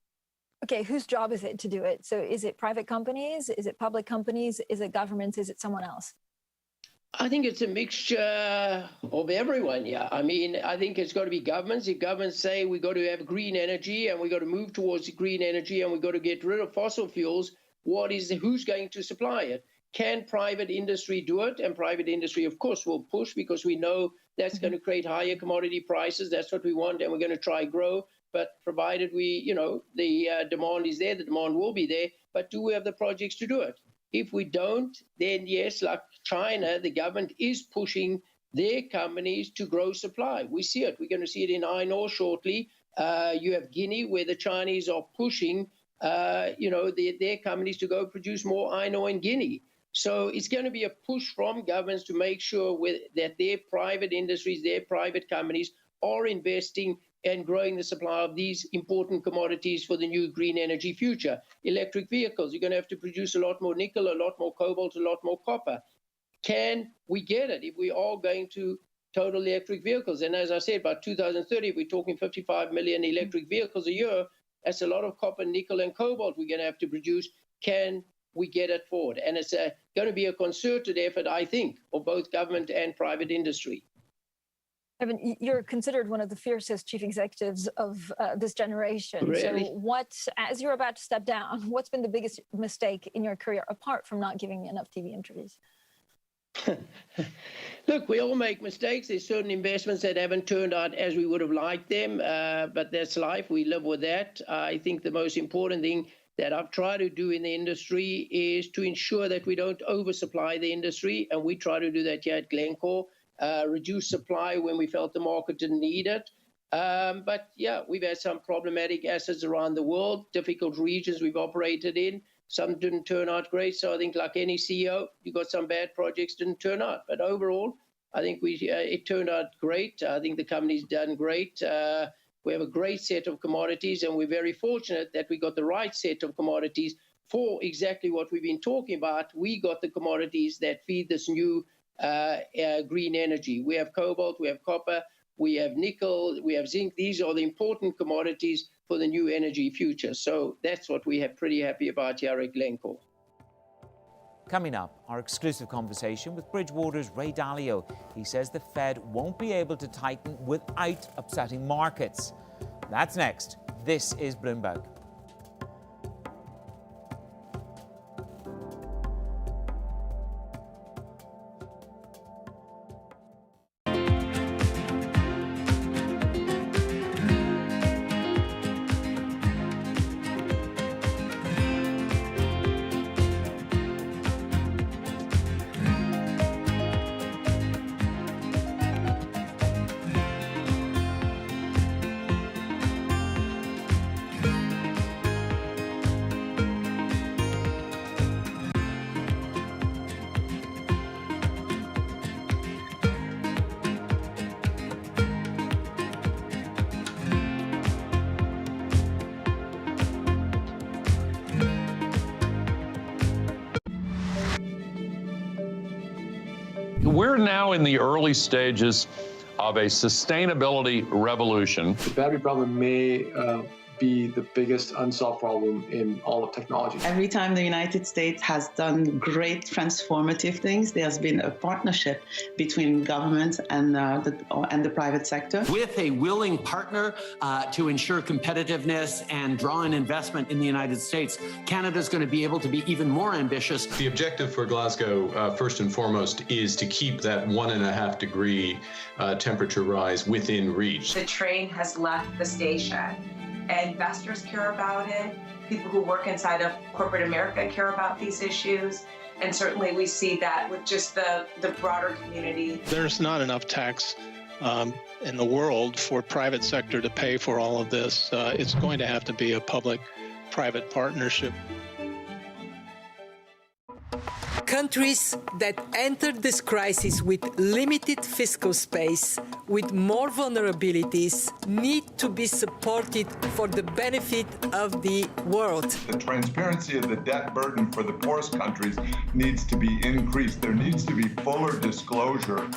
Okay, whose job is it to do it? So is it private companies? Is it public companies? Is it governments? Is it someone else? I think it's a mixture of everyone, yeah. I mean, I think it's got to be governments. If governments say we've got to have green energy and we've got to move towards green energy and we've got to get rid of fossil fuels, who's going to supply it? Can private industry do it? And private industry, of course, will push because we know that's going to create higher commodity prices. That's what we want, and we're going to try grow. But provided the demand is there, the demand will be there. But do we have the projects to do it? If we don't, then yes, like China, the government is pushing their companies to grow supply. We see it. We're going to see it in iron ore shortly. You have Guinea, where the Chinese are pushing, their companies to go produce more iron ore in Guinea. So it's going to be a push from governments to make sure that their private industries, their private companies are investing and growing the supply of these important commodities for the new green energy future. Electric vehicles, you're going to have to produce a lot more nickel, a lot more cobalt, a lot more copper. Can we get it if we are going to total electric vehicles? And as I said, by 2030, we're talking 55 million electric vehicles a year. That's a lot of copper, nickel, and cobalt we're going to have to produce. Can we get it forward? And it's going to be a concerted effort, I think, of both government and private industry. Evan, you're considered one of the fiercest chief executives of this generation. Really? So as you're about to step down, what's been the biggest mistake in your career, apart from not giving enough TV interviews? Look, we all make mistakes. There's certain investments that haven't turned out as we would have liked them, but that's life. We live with that. I think the most important thing that I've tried to do in the industry is to ensure that we don't oversupply the industry, and we try to do that here at Glencore. Reduce supply when we felt the market didn't need it. But yeah, we've had some problematic assets around the world, difficult regions we've operated in. Some didn't turn out great. So I think like any CEO, you got some bad projects didn't turn out. But overall, I think it turned out great. I think the company's done great. We have a great set of commodities, and we're very fortunate that we got the right set of commodities for exactly what we've been talking about. We got the commodities that feed this new green energy. We have cobalt, we have copper, we have nickel, we have zinc. These are the important commodities for the new energy future. So that's what we are pretty happy about here at Glencore. Coming up, our exclusive conversation with Bridgewater's Ray Dalio. He says the Fed won't be able to tighten without upsetting markets. That's next. This is Bloomberg. We're now in the early stages of a sustainability revolution. The battery problem may be the biggest unsolved problem in all of technology. Every time the United States has done great transformative things, there has been a partnership between government and the private sector. With a willing partner to ensure competitiveness and draw in investment in the United States, Canada is going to be able to be even more ambitious. The objective for Glasgow, first and foremost, is to keep that 1.5 degree temperature rise within reach. The train has left the station. Investors care about it. People who work inside of corporate America care about these issues. And certainly we see that with just the broader community. There's not enough tax in the world for private sector to pay for all of this. It's going to have to be a public-private partnership. Countries that entered this crisis with limited fiscal space, with more vulnerabilities, need to be supported for the benefit of the world. The transparency of the debt burden for the poorest countries needs to be increased. There needs to be fuller disclosure.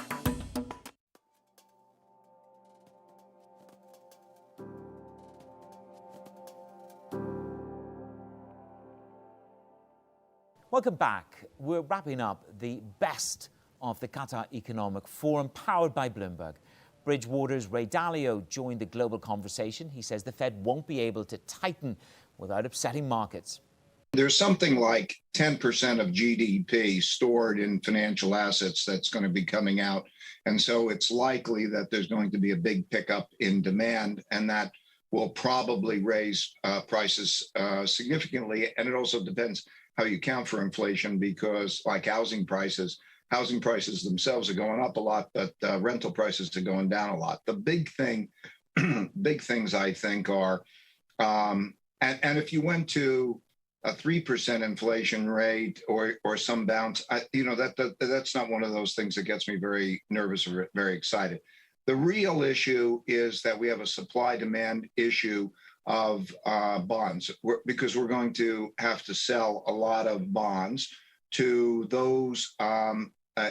Welcome back. We're wrapping up the best of the Qatar Economic Forum, powered by Bloomberg. Bridgewater's Ray Dalio joined the global conversation. He says the Fed won't be able to tighten without upsetting markets. There's something like 10% of GDP stored in financial assets that's going to be coming out. And so it's likely that there's going to be a big pickup in demand, and that will probably raise prices significantly. And it also depends how you count for inflation, because like housing prices themselves are going up a lot, but rental prices are going down a lot. The big things I think are, and if you went to a 3% inflation rate or some bounce, that's not one of those things that gets me very nervous or very excited. The real issue is that we have a supply-demand issue of bonds, because we're going to have to sell a lot of bonds to those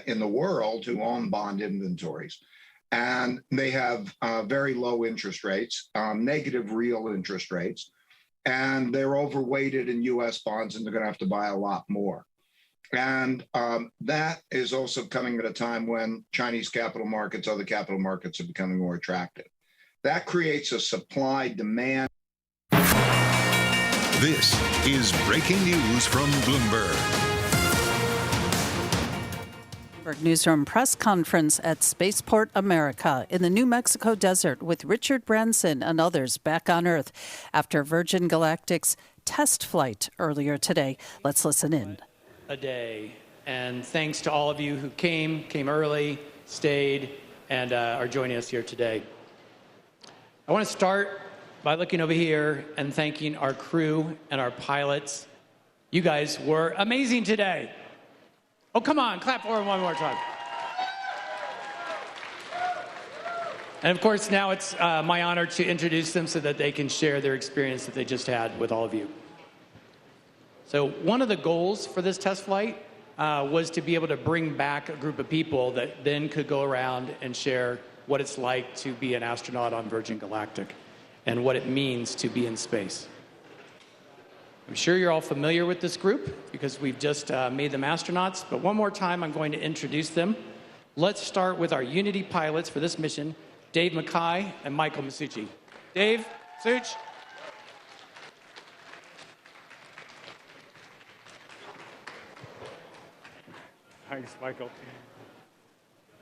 in the world who own bond inventories. And they have very low interest rates, negative real interest rates, and they're overweighted in US bonds, and they're going to have to buy a lot more. And that is also coming at a time when Chinese capital markets, other capital markets are becoming more attractive. That creates a supply-demand. This is breaking news from Bloomberg. Bloomberg Newsroom press conference at Spaceport America in the New Mexico desert with Richard Branson and others back on Earth after Virgin Galactic's test flight earlier today. Let's listen in. A day. And thanks to all of you who came early, stayed, and are joining us here today. I want to start by looking over here and thanking our crew and our pilots. You guys were amazing today. Oh, come on, clap for them one more time. And of course, now it's my honor to introduce them so that they can share their experience that they just had with all of you. So one of the goals for this test flight was to be able to bring back a group of people that then could go around and share what it's like to be an astronaut on Virgin Galactic and what it means to be in space. I'm sure you're all familiar with this group because we've just made them astronauts, but one more time I'm going to introduce them. Let's start with our Unity pilots for this mission, Dave Mackay and Michael Masucci. Dave, Such. Thanks, Michael.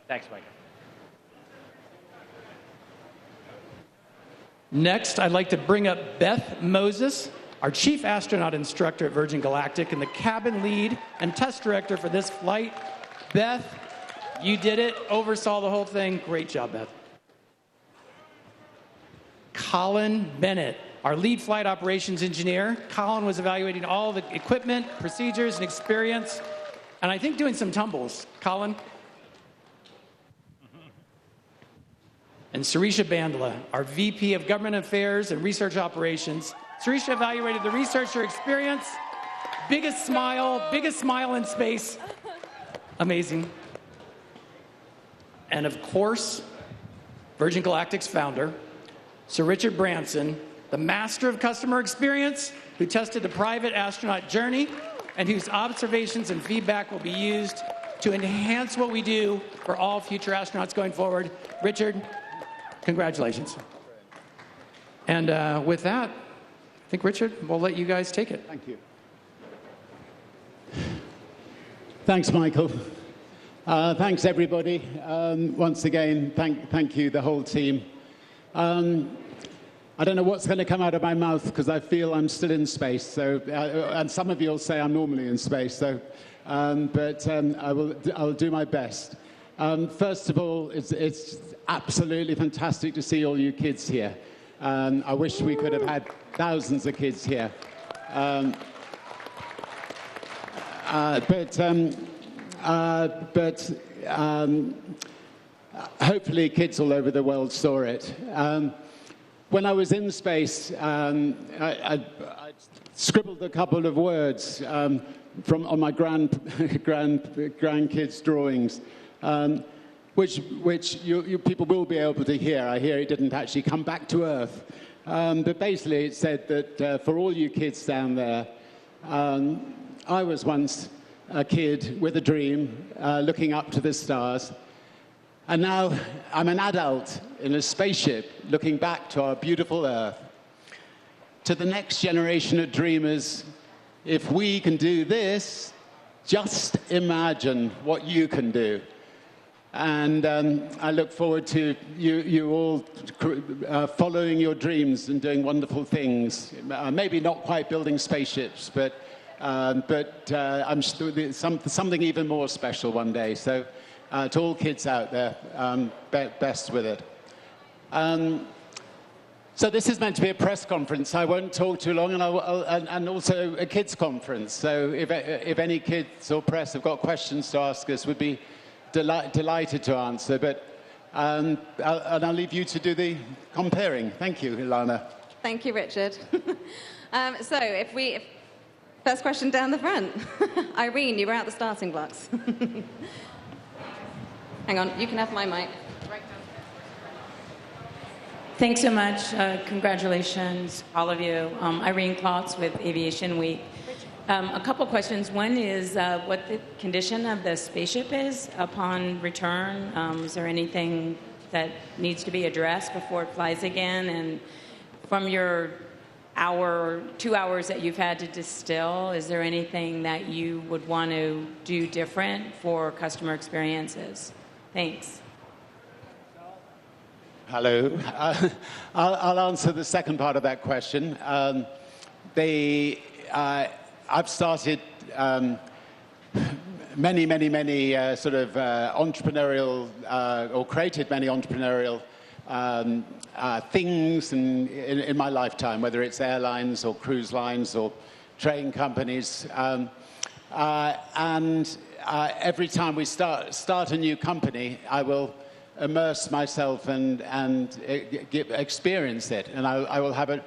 Thanks, Michael. Next, I'd like to bring up Beth Moses, our chief astronaut instructor at Virgin Galactic and the cabin lead and test director for this flight. Beth, you did it, oversaw the whole thing. Great job, Beth. Colin Bennett, our lead flight operations engineer. Colin was evaluating all the equipment, procedures, and experience, and I think doing some tumbles. Colin? And Sarisha Bandla, our VP of Government Affairs and Research Operations. Sarisha evaluated the researcher experience. Biggest smile in space. Amazing. And of course, Virgin Galactic's founder, Sir Richard Branson, the master of customer experience, who tested the private astronaut journey, and whose observations and feedback will be used to enhance what we do for all future astronauts going forward. Richard, congratulations. And with that, I think, Richard, we'll let you guys take it. Thank you. Thanks, Michael. Thanks, everybody. Once again, thank you, the whole team. I don't know what's going to come out of my mouth because I feel I'm still in space. So, and some of you will say I'm normally in space. So, I'll do my best. First of all, it's absolutely fantastic to see all you kids here. I wish we could have had thousands of kids here. Hopefully kids all over the world saw it. When I was in space, I scribbled a couple of words on my grandkids' drawings, which you people will be able to hear. I hear it didn't actually come back to Earth. But basically it said that for all you kids down there, I was once a kid with a dream, looking up to the stars. And now I'm an adult in a spaceship looking back to our beautiful Earth. To the next generation of dreamers, if we can do this, just imagine what you can do. And I look forward to you all following your dreams and doing wonderful things. Maybe not quite building spaceships, but I'm sure something even more special one day. So to all kids out there, best with it. So this is meant to be a press conference. I won't talk too long, and also a kids conference. So if any kids or press have got questions to ask us, we'd be delighted to answer. But I'll leave you to do the comparing. Thank you, Ilana. Thank you, Richard. So first question down the front. Irene, you were at the starting blocks. Hang on, you can have my mic. Thanks so much. Congratulations, all of you. Irene Klotz with Aviation Week. A couple questions. One is what the condition of the spaceship is upon return. Is there anything that needs to be addressed before it flies again? And from your 2 hours that you've had to distill, is there anything that you would want to do different for customer experiences? Thanks. Hello. I'll answer the second part of that question. I've started many sort of entrepreneurial or created many entrepreneurial things in my lifetime, whether it's airlines or cruise lines or train companies. Every time we start a new company, I will immerse myself and experience it. And I will have a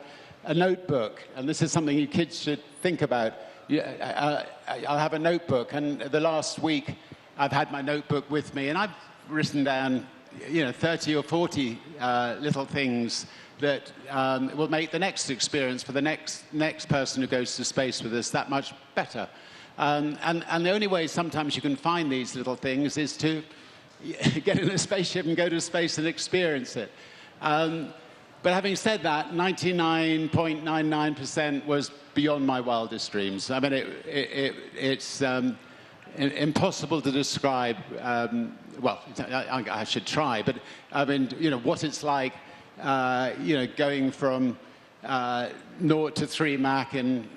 notebook. And this is something you kids should think about. I'll have a notebook. And the last week, I've had my notebook with me. And I've written down 30 or 40 little things that will make the next experience for the next person who goes to space with us that much better. And the only way sometimes you can find these little things is to get in a spaceship and go to space and experience it. But having said that, 99.99% was beyond my wildest dreams. I mean, it's impossible to describe. Well, I should try, but I mean, what it's like, going from 0 to 3 Mach in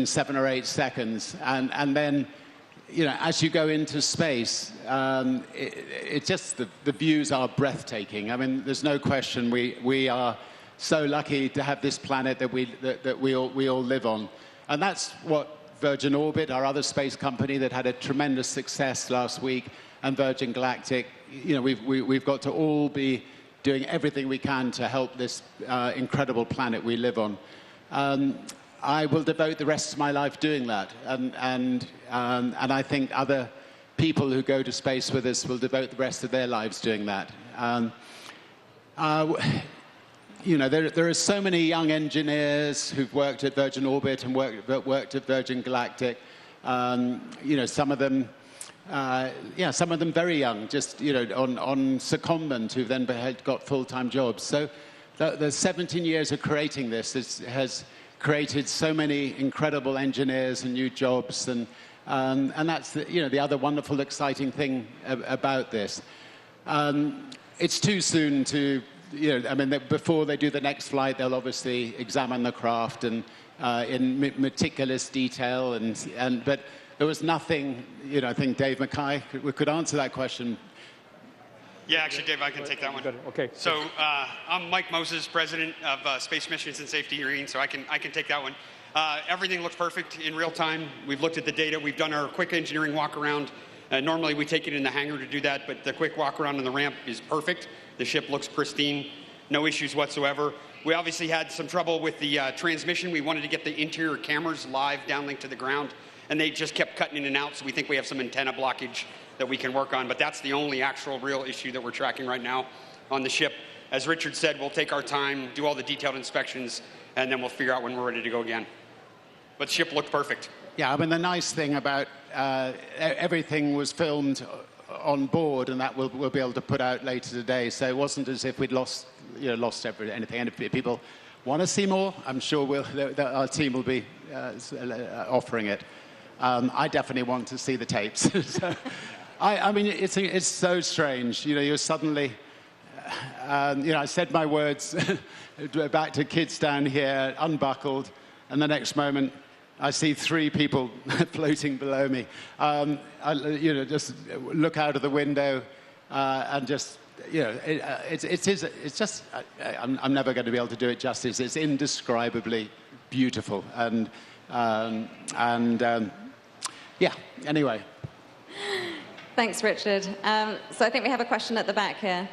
7 or 8 seconds, and then, as you go into space, the views are breathtaking. I mean, there's no question we are so lucky to have this planet that we all live on, and that's what Virgin Orbit, our other space company that had a tremendous success last week, and Virgin Galactic. We've got to all be doing everything we can to help this incredible planet we live on. I will devote the rest of my life doing that, and I think other people who go to space with us will devote the rest of their lives doing that. you know, there are so many young engineers who've worked at Virgin Orbit and worked at Virgin Galactic. You know, some of them very young, just, you know, on secondment, who then had got full-time jobs. So the 17 years of creating this has created so many incredible engineers and new jobs, and that's the other wonderful, exciting thing about this. It's too soon to, you know, I mean, before they do the next flight, they'll obviously examine the craft and in meticulous detail, but there was nothing, you know. I think Dave Mackay could answer that question. Yeah, actually, Dave, I can take that one. Okay. So I'm Mike Moses, president of Space Missions and Safety Marine, so I can take that one. Everything looks perfect in real time. We've looked at the data. We've done our quick engineering walk around. Normally, we take it in the hangar to do that, but the quick walk around on the ramp is perfect. The ship looks pristine, no issues whatsoever. We obviously had some trouble with the transmission. We wanted to get the interior cameras live downlink to the ground, and they just kept cutting in and out, so we think we have some antenna blockage that we can work on, but that's the only actual real issue that we're tracking right now on the ship. As Richard said, we'll take our time, do all the detailed inspections, and then we'll figure out when we're ready to go again. But the ship looked perfect. Yeah, I mean, the nice thing about everything was filmed on board, and that we'll be able to put out later today. So it wasn't as if we'd lost anything. And if people want to see more, I'm sure our team will be offering it. I definitely want to see the tapes. So, I mean, it's so strange. You know, you're suddenly, you know, I said my words back to kids down here, unbuckled, and the next moment, I see 3 people floating below me. You know, just look out of the window and just, you know, it's just, I'm never going to be able to do it justice. It's indescribably beautiful. And yeah, anyway. Thanks, Richard. So I think we have a question at the back here.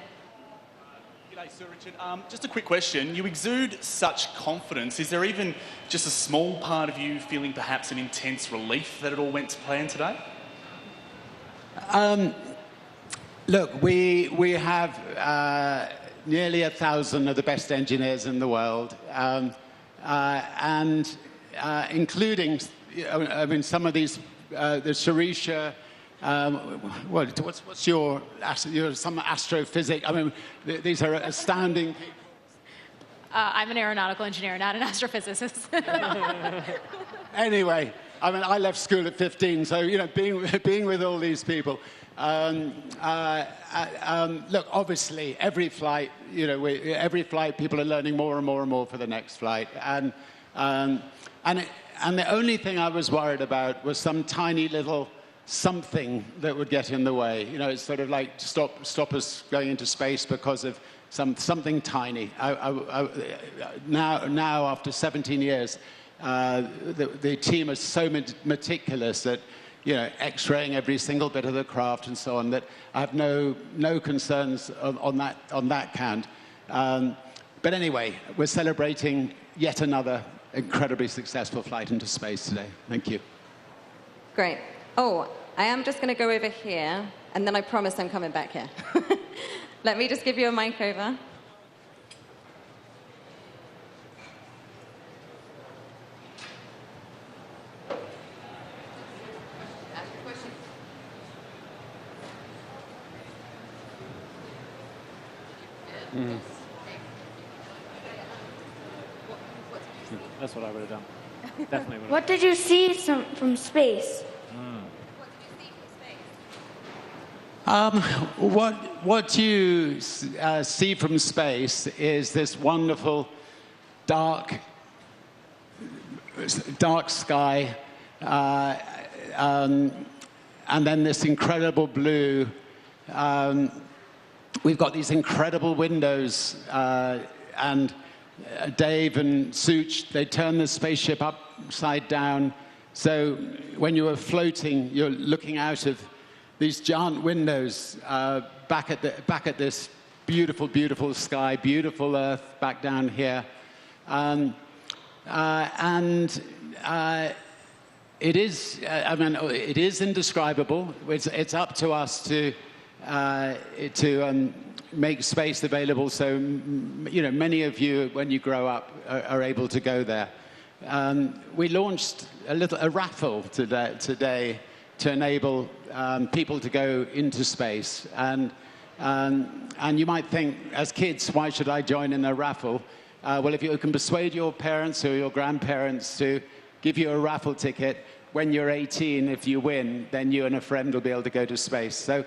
G'day, Sir Richard. Just a quick question. You exude such confidence. Is there even just a small part of you feeling perhaps an intense relief that it all went to plan today? Look, we have nearly 1,000 of the best engineers in the world, and including, I mean, some of these, the Sharisha. What's your some astrophysics? I mean, these are astounding. I'm an aeronautical engineer, not an astrophysicist. Anyway, I mean, I left school at 15, so, you know, being with all these people. Look, obviously, every flight, you know, every flight, people are learning more and more and more for the next flight, and the only thing I was worried about was some tiny little something that would get in the way. You know, it's sort of like stop us going into space because of something tiny. Now, after 17 years, the team is so meticulous that, you know, X-raying every single bit of the craft and so on, that I have no concerns on that count. But anyway, we're celebrating yet another incredibly successful flight into space today. Thank you. Great. Oh, I am just going to go over here, and then I promise I'm coming back here. Let me just give you a mic over. Mm. That's what I would have done. Definitely would have. What did you see from space? What you see from space is this wonderful dark sky, and then this incredible blue. We've got these incredible windows, and Dave and Such, they turn the spaceship upside down. So when you are floating, you're looking out of these giant windows back at this beautiful, beautiful sky, beautiful Earth back down here, and it is, I mean, it is indescribable. It's up to us to to make space available so many of you, when you grow up, are able to go there. We launched a raffle today to enable people to go into space. And you might think, as kids, why should I join in a raffle? Well, if you can persuade your parents or your grandparents to give you a raffle ticket, when you're 18, if you win, then you and a friend will be able to go to space. So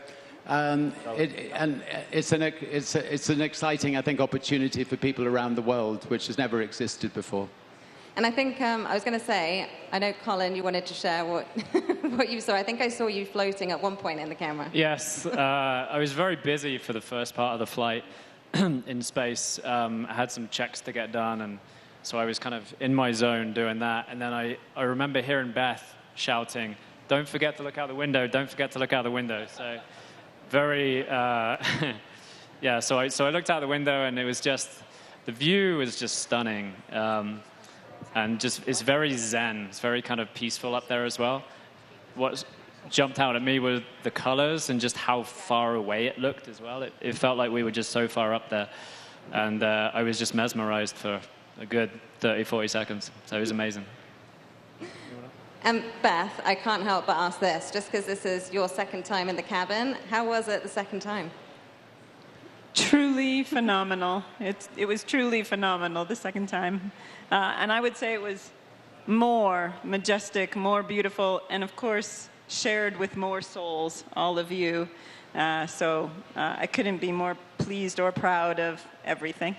it's an exciting, I think, opportunity for people around the world, which has never existed before. And I think, I was going to say, I know, Colin, you wanted to share what, what you saw. I think I saw you floating at one point in the camera. Yes, I was very busy for the first part of the flight in space. I had some checks to get done, and so I was kind of in my zone doing that. And then I remember hearing Beth shouting, "Don't forget to look out the window, don't forget to look out the window." So very, yeah, so I looked out the window, and it was just, the view was just stunning. And just, it's very zen. It's very kind of peaceful up there as well. What jumped out at me were the colors and just how far away it looked as well. It felt like we were just so far up there. And I was just mesmerized for a good 30, 40 seconds. So it was amazing. And Beth, I can't help but ask this, just because this is your second time in the cabin. How was it the second time? Truly phenomenal. It was truly phenomenal the second time. And I would say it was more majestic, more beautiful, and of course, shared with more souls, all of you. So I couldn't be more pleased or proud of everything.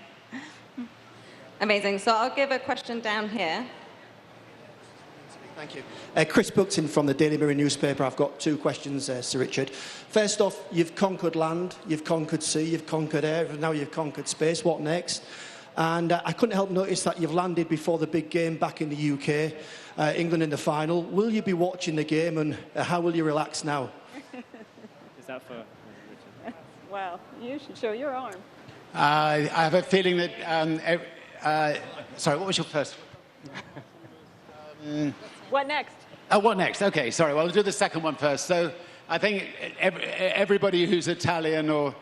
Amazing. So I'll give a question down here. Thank you. Chris Buckton from the Daily Mirror newspaper. I've got two questions, Sir Richard. First off, you've conquered land, you've conquered sea, you've conquered air, now you've conquered space. What next? And I couldn't help notice that you've landed before the big game back in the UK, England in the final. Will you be watching the game, and how will you relax now? Is that for Richard? Well, you should show your arm. I have a feeling that... sorry, what was your first? What next? What next? Okay, sorry. Well, I'll do the second one first. So I think everybody who's Italian or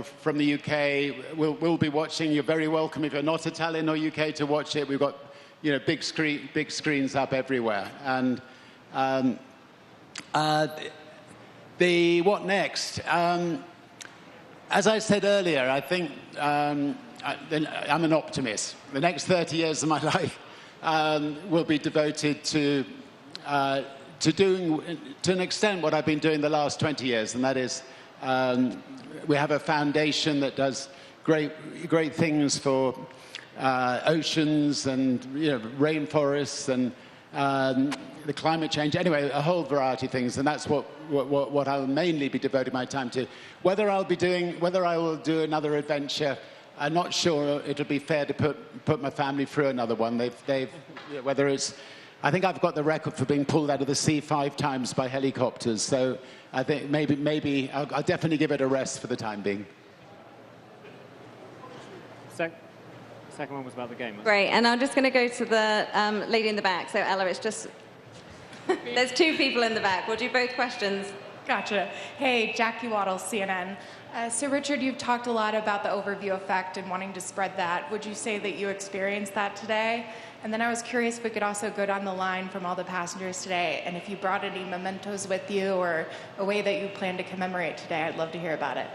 from the UK will be watching. You're very welcome if you're not Italian or UK to watch it. We've got big screens up everywhere. And the what next? As I said earlier, I think I'm an optimist. The next 30 years of my life will be devoted to doing, to an extent, what I've been doing the last 20 years, and that is we have a foundation that does great things for oceans and rainforests and the climate change. Anyway, a whole variety of things, and that's what I'll mainly be devoting my time to. Whether I will do another adventure, I'm not sure it'll be fair to put my family through another one. Whether it's, I think I've got the record for being pulled out of the sea 5 times by helicopters. So I think maybe I'll definitely give it a rest for the time being. Second one was about the game. Great, and I'm just going to go to the lady in the back. So Ella, it's just there's 2 people in the back. We'll do both questions. Gotcha. Hey, Jackie Waddle, CNN. So Richard, you've talked a lot about the overview effect and wanting to spread that. Would you say that you experienced that today? And then I was curious if we could also go down the line from all the passengers today, and if you brought any mementos with you or a way that you plan to commemorate today, I'd love to hear about it.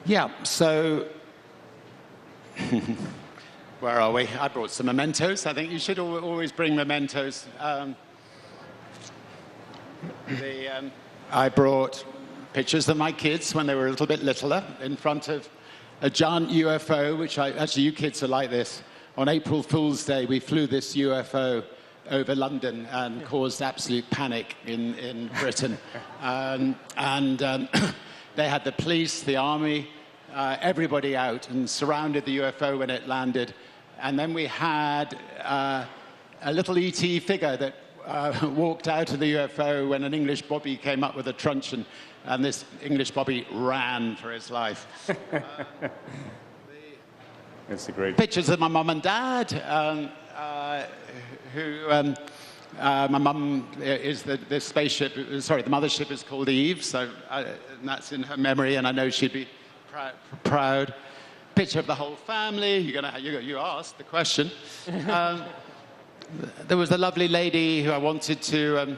Yeah, so where are we? I brought some mementos. I think you should always bring mementos. I brought pictures of my kids when they were a little bit littler in front of a giant UFO, which actually you kids are like this. On April Fool's Day, we flew this UFO over London and caused absolute panic in Britain. They had the police, the army, everybody out and surrounded the UFO when it landed. And then we had a little ET figure that walked out of the UFO when an English bobby came up with a truncheon, and this English bobby ran for his life. That's a great... Pictures of my mum and dad, who My mum is the mothership is called Eve, so and that's in her memory, and I know she'd be proud. Picture of the whole family. You asked the question. There was a lovely lady who I wanted to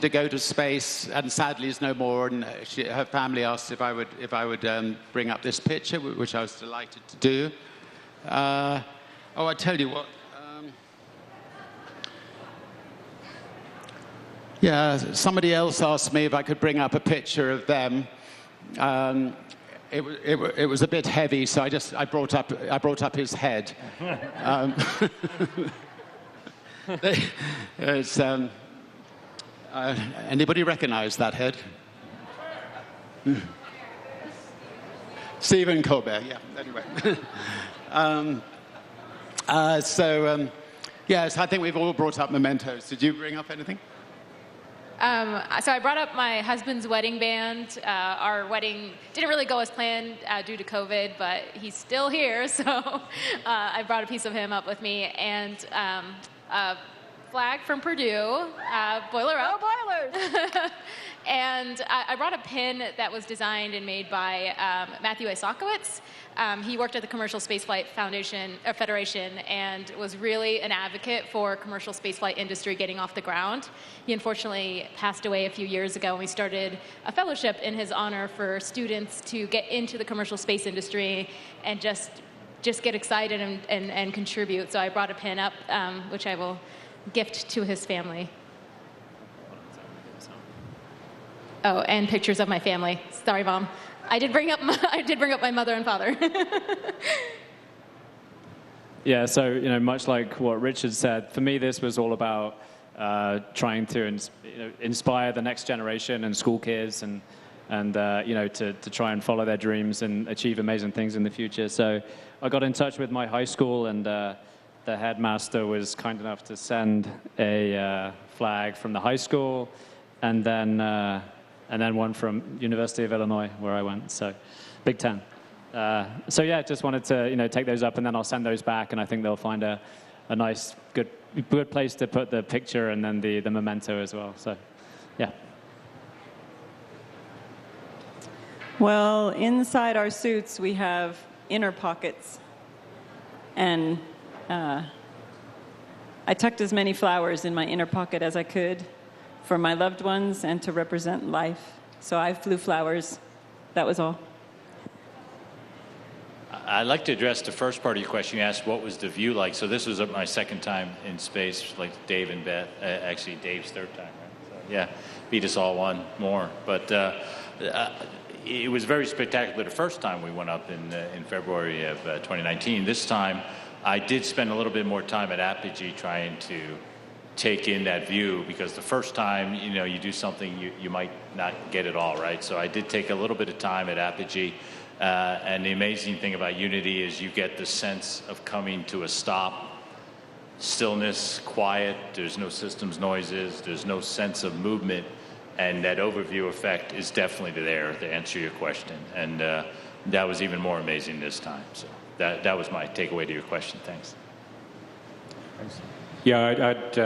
go to space, and sadly is no more. And her family asked if I would bring up this picture, which I was delighted to do. I tell you what. Somebody else asked me if I could bring up a picture of them. It was a bit heavy, so I brought up his head. Anybody recognize that head? Stephen Colbert. Yeah. Anyway. Yes, I think we've all brought up mementos. Did you bring up anything? So I brought up my husband's wedding band. Our wedding didn't really go as planned due to COVID, but he's still here, so I brought a piece of him up with me. And a flag from Purdue, boiler up. Go Boilers! And I brought a pin that was designed and made by Matthew Isakowitz. He worked at the Commercial Spaceflight Federation and was really an advocate for commercial spaceflight industry getting off the ground. He unfortunately passed away a few years ago, and we started a fellowship in his honor for students to get into the commercial space industry and just get excited and contribute. So I brought a pin up, which I will gift to his family. Oh, and pictures of my family. Sorry, Mom. I did bring up my mother and father. Yeah, so much like what Richard said, for me this was all about trying to inspire the next generation and school kids and to try and follow their dreams and achieve amazing things in the future. So I got in touch with my high school, and the headmaster was kind enough to send a flag from the high school, and then one from University of Illinois, where I went, so Big Ten. Just wanted to take those up, and then I'll send those back, and I think they'll find a nice, good place to put the picture and then the memento as well. So, yeah. Well, inside our suits we have inner pockets, and I tucked as many flowers in my inner pocket as I could for my loved ones and to represent life. So I flew flowers. That was all. I'd like to address the first part of your question. You asked what was the view like. So this was my second time in space, like Dave and Beth. Actually, Dave's third time, right? So, yeah, beat us all one more. But it was very spectacular the first time we went up in February of 2019. This time, I did spend a little bit more time at Apogee trying to take in that view, because the first time you do something you might not get it all right. So I did take a little bit of time at Apogee, and the amazing thing about Unity is you get the sense of coming to a stop, stillness, quiet. There's no systems noises, there's no sense of movement, and that overview effect is definitely there to answer your question. And that was even more amazing this time. So that was my takeaway to your question. Thanks. Yeah, I'd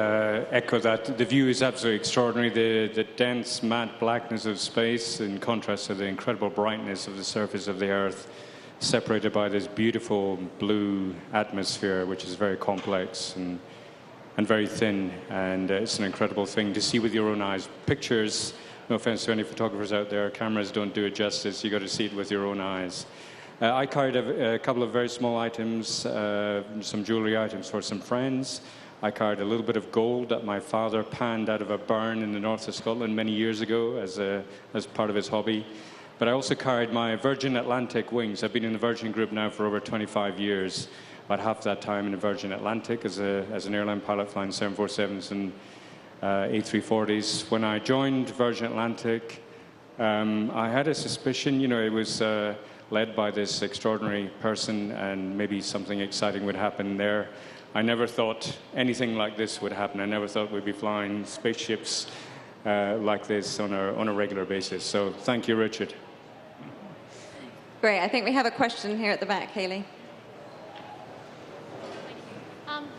echo that. The view is absolutely extraordinary. The dense, matte blackness of space in contrast to the incredible brightness of the surface of the Earth, separated by this beautiful blue atmosphere, which is very complex and very thin. And it's an incredible thing to see with your own eyes. Pictures, no offense to any photographers out there, cameras don't do it justice. You got to see it with your own eyes. I carried a couple of very small items, some jewelry items for some friends. I carried a little bit of gold that my father panned out of a burn in the north of Scotland many years ago as part of his hobby. But I also carried my Virgin Atlantic wings. I've been in the Virgin Group now for over 25 years. About half that time in the Virgin Atlantic as an airline pilot flying 747s and A340s. When I joined Virgin Atlantic, I had a suspicion, it was led by this extraordinary person, and maybe something exciting would happen there. I never thought anything like this would happen. I never thought we'd be flying spaceships like this on a regular basis. So thank you, Richard. Great. I think we have a question here at the back, Haley.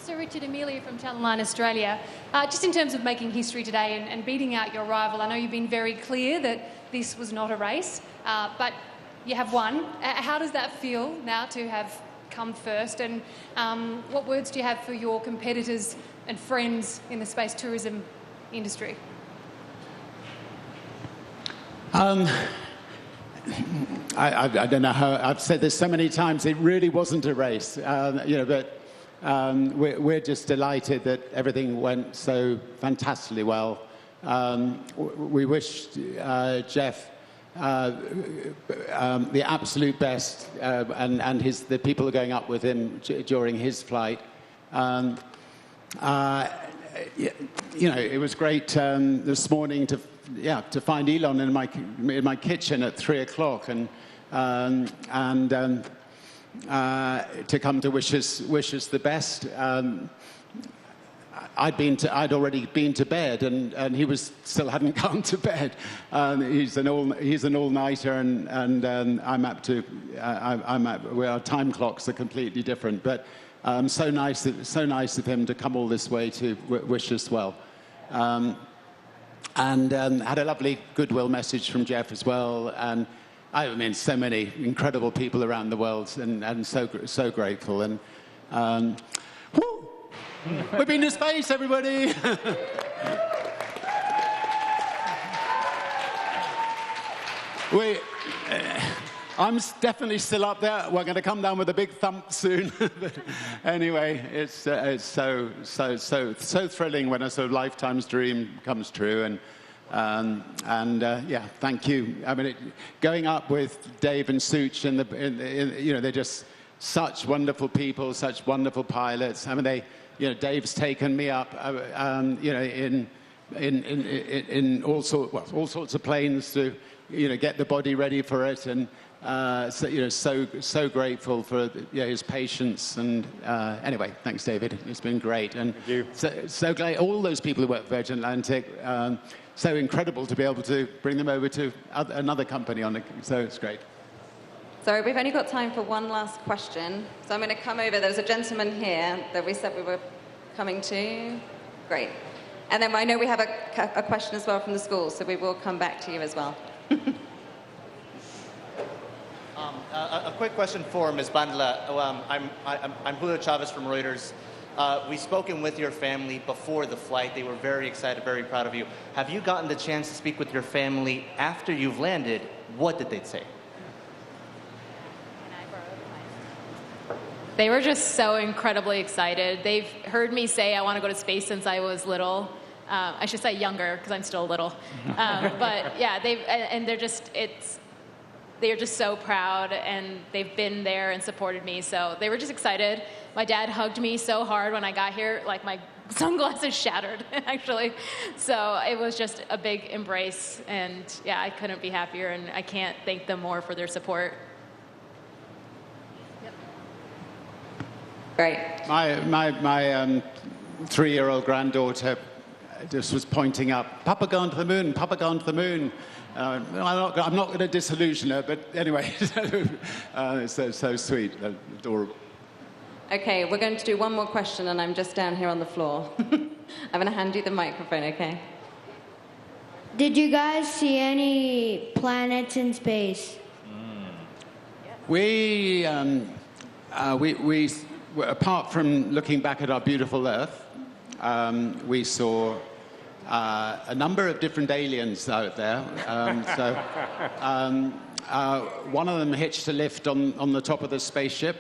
Sir Richard, Amelia from Channel 9 Australia. Just in terms of making history today and beating out your rival, I know you've been very clear that this was not a race, but you have won. How does that feel now to have come first? And what words do you have for your competitors and friends in the space tourism industry? I don't know how, I've said this so many times, it really wasn't a race, but we're just delighted that everything went so fantastically well. We wish Jeff the absolute best, and the people are going up with him during his flight. It was great this morning to find Elon in my kitchen at 3 o'clock and to come to wish us the best. I'd already been to bed, and he still hadn't gone to bed. He's an all-nighter, and I'm up to. Our time clocks are completely different, but so nice of him to come all this way to wish us well. And had a lovely goodwill message from Jeff as well. And I mean, so many incredible people around the world, and so grateful. And we've been to space, everybody. I'm definitely still up there. We're going to come down with a big thump soon. Anyway, it's so thrilling when a sort of lifetime's dream comes true. Thank you. I mean, going up with Dave and Such, they're just such wonderful people, such wonderful pilots. I mean, Dave's taken me up, in all sorts of planes to, get the body ready for it, and so grateful for his patience. And anyway, thanks, David. It's been great, and so glad all those people who work for Virgin Atlantic. So incredible to be able to bring them over to another company on it. So it's great. Sorry, we've only got time for one last question. So I'm going to come over. There was a gentleman here that we said we were coming to. Great. And then I know we have a question as well from the school, so we will come back to you as well. A quick question for Ms. Bandla. I'm Julio Chavez from Reuters. We've spoken with your family before the flight. They were very excited, very proud of you. Have you gotten the chance to speak with your family after you've landed? What did they say? They were just so incredibly excited. They've heard me say I want to go to space since I was little. I should say younger, because I'm still little. But yeah, they're just so proud, and they've been there and supported me. So they were just excited. My dad hugged me so hard when I got here, like my sunglasses shattered, actually. So it was just a big embrace, and yeah, I couldn't be happier, and I can't thank them more for their support. Great. My 3-year-old granddaughter just was pointing up, Papa gone to the moon, Papa gone to the moon. I'm not going to disillusion her, but anyway, it's so sweet, adorable. Okay, we're going to do one more question, and I'm just down here on the floor. I'm going to hand you the microphone, okay? Did you guys see any planets in space? We apart from looking back at our beautiful Earth, we saw a number of different aliens out there. One of them hitched a lift on the top of the spaceship.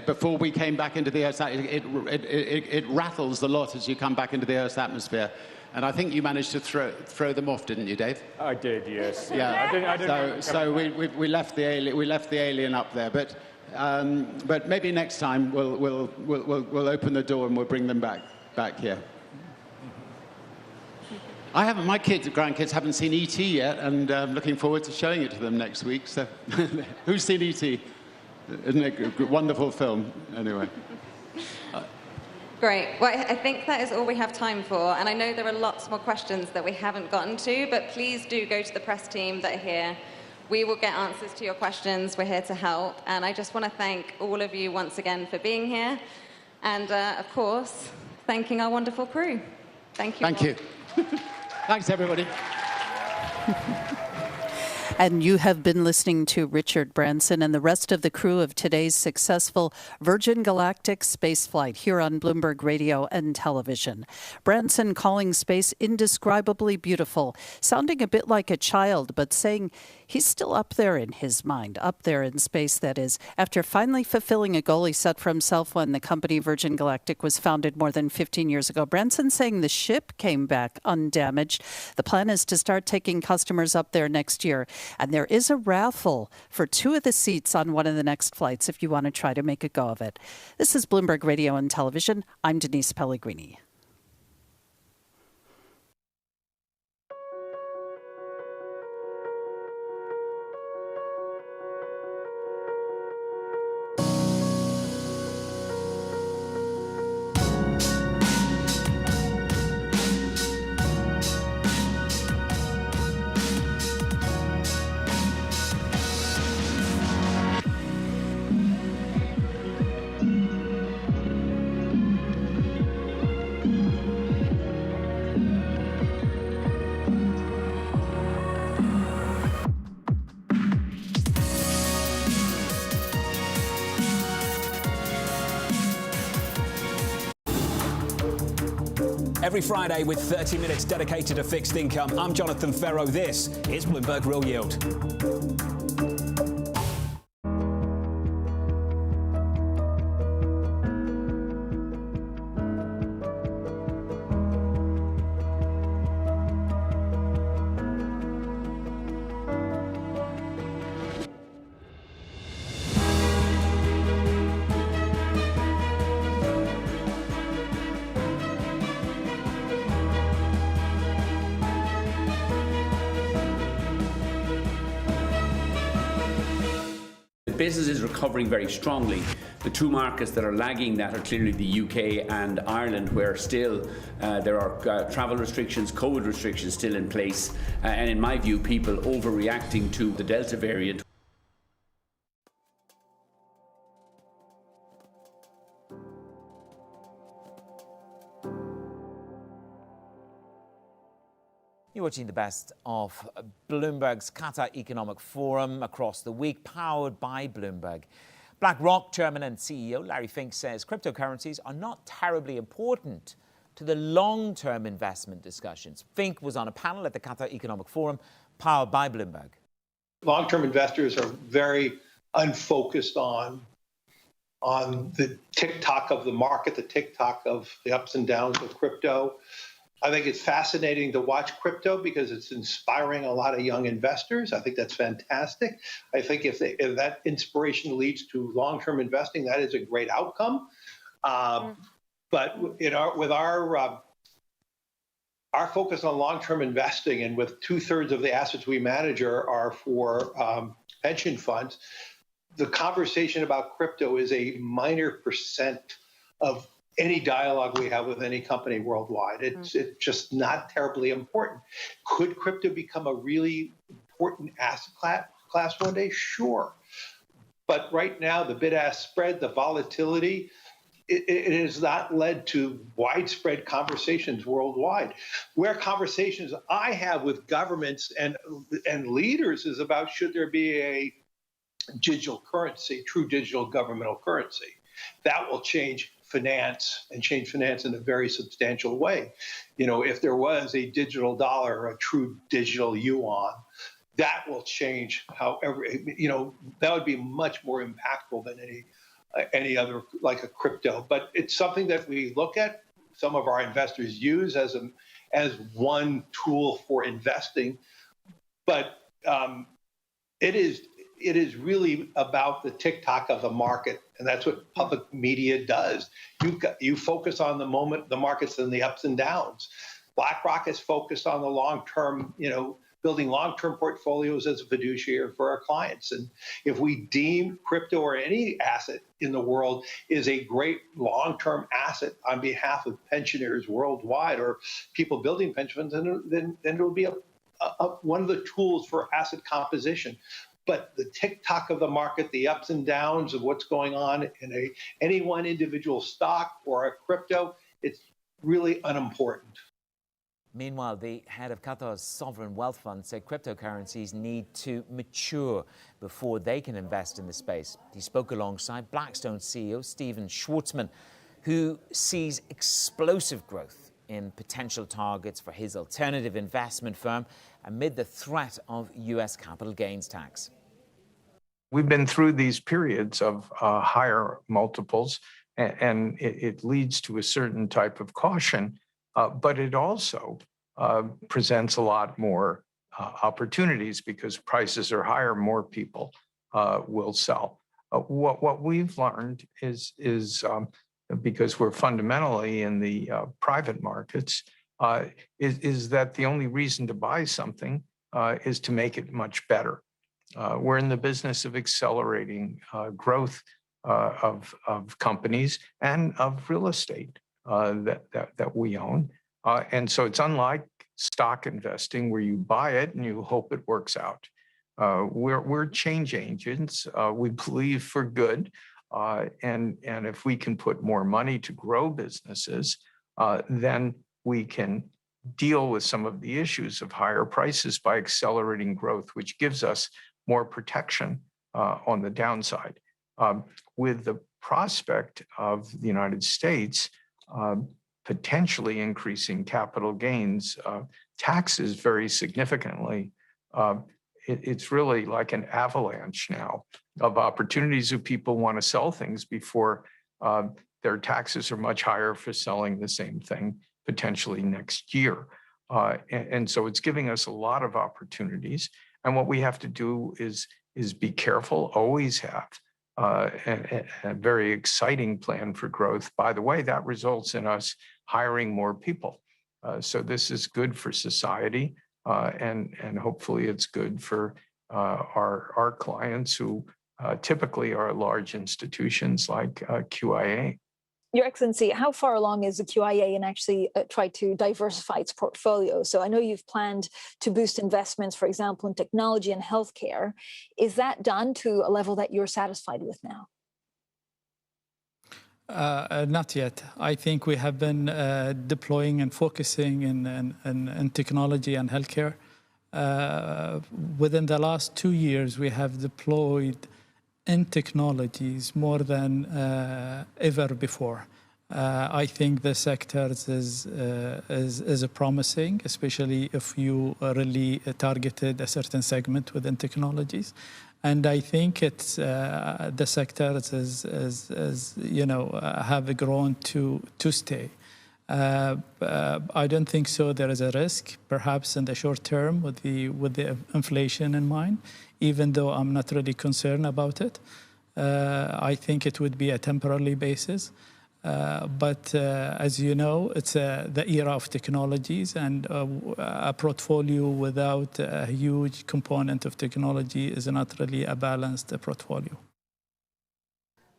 Before we came back into the Earth's atmosphere, it rattles a lot as you come back into the Earth's atmosphere. And I think you managed to throw them off, didn't you, Dave? I did, yes. Yeah. I didn't so we left the alien up there, but maybe next time we'll open the door and we'll bring them back here. My grandkids haven't seen E.T. yet, and I'm looking forward to showing it to them next week. So, who's seen E.T.? Isn't it a wonderful film? Anyway. Great. Well, I think that is all we have time for. And I know there are lots more questions that we haven't gotten to, but please do go to the press team that are here. We will get answers to your questions. We're here to help. And I just want to thank all of you once again for being here. And, of course, thanking our wonderful crew. Thank you. Thank you. Thanks, everybody. And you have been listening to Richard Branson and the rest of the crew of today's successful Virgin Galactic spaceflight here on Bloomberg Radio and Television. Branson calling space indescribably beautiful, sounding a bit like a child, but saying he's still up there in his mind, up there in space, that is, after finally fulfilling a goal he set for himself when the company Virgin Galactic was founded more than 15 years ago. Branson saying the ship came back undamaged. The plan is to start taking customers up there next year. And there is a raffle for 2 of the seats on one of the next flights if you want to try to make a go of it. This is Bloomberg Radio and Television. I'm Denise Pellegrini. Every Friday with 30 minutes dedicated to fixed income, I'm Jonathan Ferro. This is Bloomberg Real Yield. Business is recovering very strongly. The 2 markets that are lagging that are clearly the UK and Ireland, where still there are travel restrictions, COVID restrictions still in place, and in my view, people overreacting to the Delta variant. You're watching the best of Bloomberg's Qatar Economic Forum across the week, powered by Bloomberg. BlackRock Chairman and CEO Larry Fink says cryptocurrencies are not terribly important to the long-term investment discussions. Fink was on a panel at the Qatar Economic Forum, powered by Bloomberg. Long-term investors are very unfocused on the tick-tock of the market, the tick-tock of the ups and downs of crypto. I think it's fascinating to watch crypto because it's inspiring a lot of young investors. I think that's fantastic. I think if that inspiration leads to long-term investing, that is a great outcome. But with our focus on long-term investing, and with 2/3 of the assets we manage are for pension funds, the conversation about crypto is a minor percent of any dialogue we have with any company worldwide. It's just not terribly important. Could crypto become a really important asset class one day? Sure. But right now, the bid-ask spread, the volatility, it has not led to widespread conversations worldwide. Where conversations I have with governments and leaders is about, should there be a digital currency, true digital governmental currency? That will change finance in a very substantial way. If there was a digital dollar, a true digital yuan, that will change however, that would be much more impactful than any other, like a crypto. But it's something that we look at, some of our investors use as one tool for investing. But it is really about the tick-tock of the market, and that's what public media does. You focus on the moment, the markets and the ups and downs. BlackRock is focused on the long-term, building long-term portfolios as a fiduciary for our clients. And if we deem crypto or any asset in the world is a great long-term asset on behalf of pensioners worldwide or people building pension funds, then it'll be one of the tools for asset composition. but the tick-tock of the market, the ups and downs of what's going on in any one individual stock or a crypto, it's really unimportant. Meanwhile, the head of Qatar's sovereign wealth fund said cryptocurrencies need to mature before they can invest in the space. He spoke alongside Blackstone CEO Stephen Schwartzman, who sees explosive growth in potential targets for his alternative investment firm amid the threat of U.S. capital gains tax. We've been through these periods of higher multiples, and it leads to a certain type of caution, but it also presents a lot more opportunities because prices are higher, more people will sell. What we've learned is because we're fundamentally in the private markets, is that the only reason to buy something is to make it much better. We're in the business of accelerating growth of companies and of real estate that we own. And so it's unlike stock investing where you buy it and you hope it works out. We're change agents. We believe for good. And if we can put more money to grow businesses, then we can deal with some of the issues of higher prices by accelerating growth, which gives us more protection on the downside. With the prospect of the United States potentially increasing capital gains taxes very significantly, it's really like an avalanche now of opportunities of people want to sell things before their taxes are much higher for selling the same thing potentially next year. And so it's giving us a lot of opportunities. And what we have to do is be careful, always have a very exciting plan for growth. By the way, that results in us hiring more people. So this is good for society, and hopefully it's good for our clients who typically are large institutions like QIA. Your Excellency, how far along is the QIA in actually try to diversify its portfolio? So I know you've planned to boost investments, for example, in technology and healthcare. Is that done to a level that you're satisfied with now? Not yet. I think we have been deploying and focusing in technology and healthcare. Within the last 2 years, we have deployed in technologies more than ever before. I think the sectors is promising, especially if you really targeted a certain segment within technologies. And I think it's the sectors have grown to stay. I don't think so. There is a risk, perhaps in the short term, with the inflation in mind. Even though I'm not really concerned about it, I think it would be a temporary basis. But as you know, it's the era of technologies, and a portfolio without a huge component of technology is not really a balanced portfolio.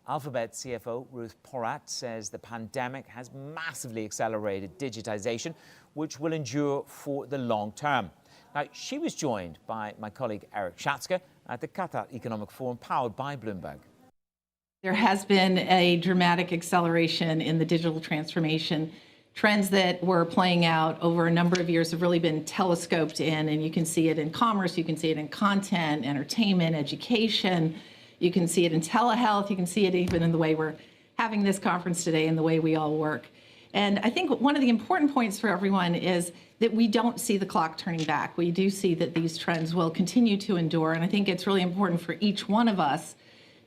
Alphabet CFO Ruth Porat says the pandemic has massively accelerated digitization, which will endure for the long term. Now, she was joined by my colleague Eric Schatzker at the Qatar Economic Forum, powered by Bloomberg. There has been a dramatic acceleration in the digital transformation. Trends that were playing out over a number of years have really been telescoped in, and you can see it in commerce, you can see it in content, entertainment, education, you can see it in telehealth, you can see it even in the way we're having this conference today and the way we all work. And I think one of the important points for everyone is that we don't see the clock turning back. We do see that these trends will continue to endure. And I think it's really important for each one of us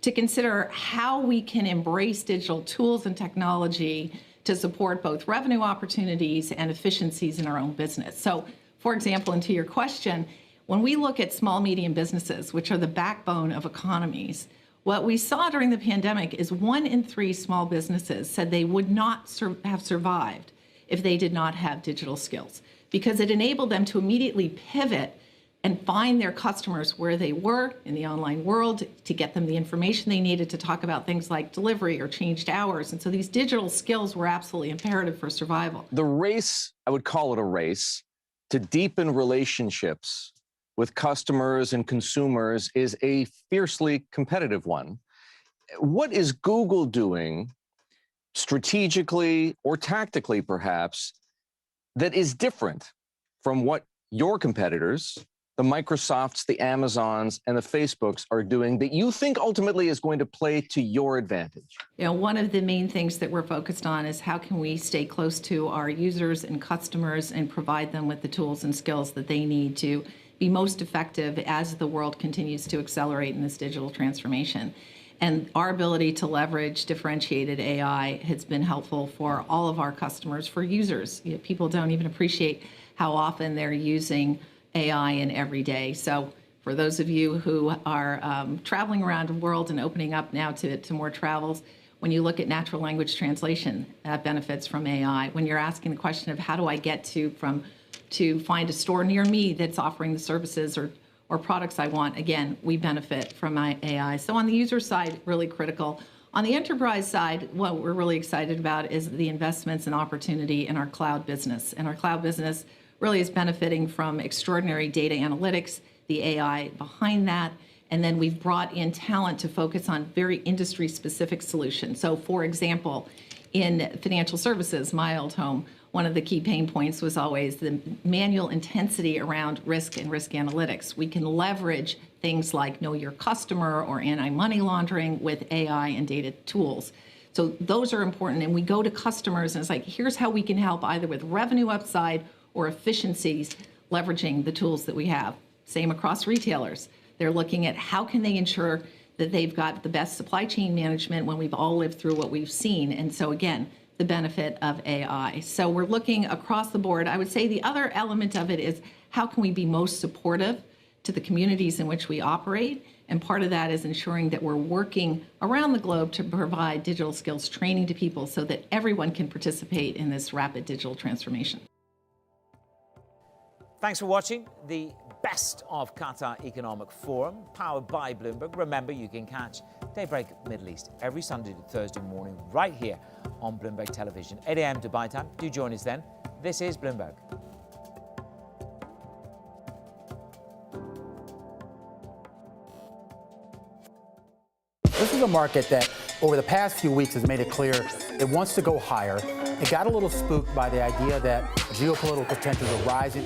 to consider how we can embrace digital tools and technology to support both revenue opportunities and efficiencies in our own business. So, for example, and to your question, when we look at small, medium businesses, which are the backbone of economies, what we saw during the pandemic is 1 in 3 small businesses said they would not have survived if they did not have digital skills, because it enabled them to immediately pivot and find their customers where they were in the online world, to get them the information they needed to talk about things like delivery or changed hours. And so these digital skills were absolutely imperative for survival. The race, I would call it a race, to deepen relationships with customers and consumers is a fiercely competitive one. What is Google doing strategically or tactically, perhaps, that is different from what your competitors, the Microsofts, the Amazons, and the Facebooks are doing that you think ultimately is going to play to your advantage? You know, one of the main things that we're focused on is how can we stay close to our users and customers and provide them with the tools and skills that they need to be most effective as the world continues to accelerate in this digital transformation. And our ability to leverage differentiated AI has been helpful for all of our customers, for users. You know, people don't even appreciate how often they're using AI in every day. So for those of you who are traveling around the world and opening up now to more travels, when you look at natural language translation, that benefits from AI. When you're asking the question of how do I get to find a store near me that's offering the services or products I want, again, we benefit from AI. So on the user side, really critical. On the enterprise side, what we're really excited about is the investments and opportunity in our cloud business. And our cloud business really is benefiting from extraordinary data analytics, the AI behind that, and then we've brought in talent to focus on very industry-specific solutions. So for example, in financial services, my old home, one of the key pain points was always the manual intensity around risk and risk analytics. We can leverage things like Know Your Customer or anti-money laundering with AI and data tools. So those are important, and we go to customers and it's like, here's how we can help either with revenue upside or efficiencies leveraging the tools that we have. Same across retailers. They're looking at how can they ensure that they've got the best supply chain management when we've all lived through what we've seen. And so again, the benefit of AI. So we're looking across the board. I would say the other element of it is how can we be most supportive to the communities in which we operate? And part of that is ensuring that we're working around the globe to provide digital skills training to people so that everyone can participate in this rapid digital transformation. Thanks for watching the Best of Qatar Economic Forum, powered by Bloomberg. Remember, you can catch Daybreak Middle East every Sunday to Thursday morning right here on Bloomberg Television, 8 a.m. Dubai time. Do join us then. This is Bloomberg. This is a market that over the past few weeks has made it clear it wants to go higher. It got a little spooked by the idea that geopolitical tensions are rising.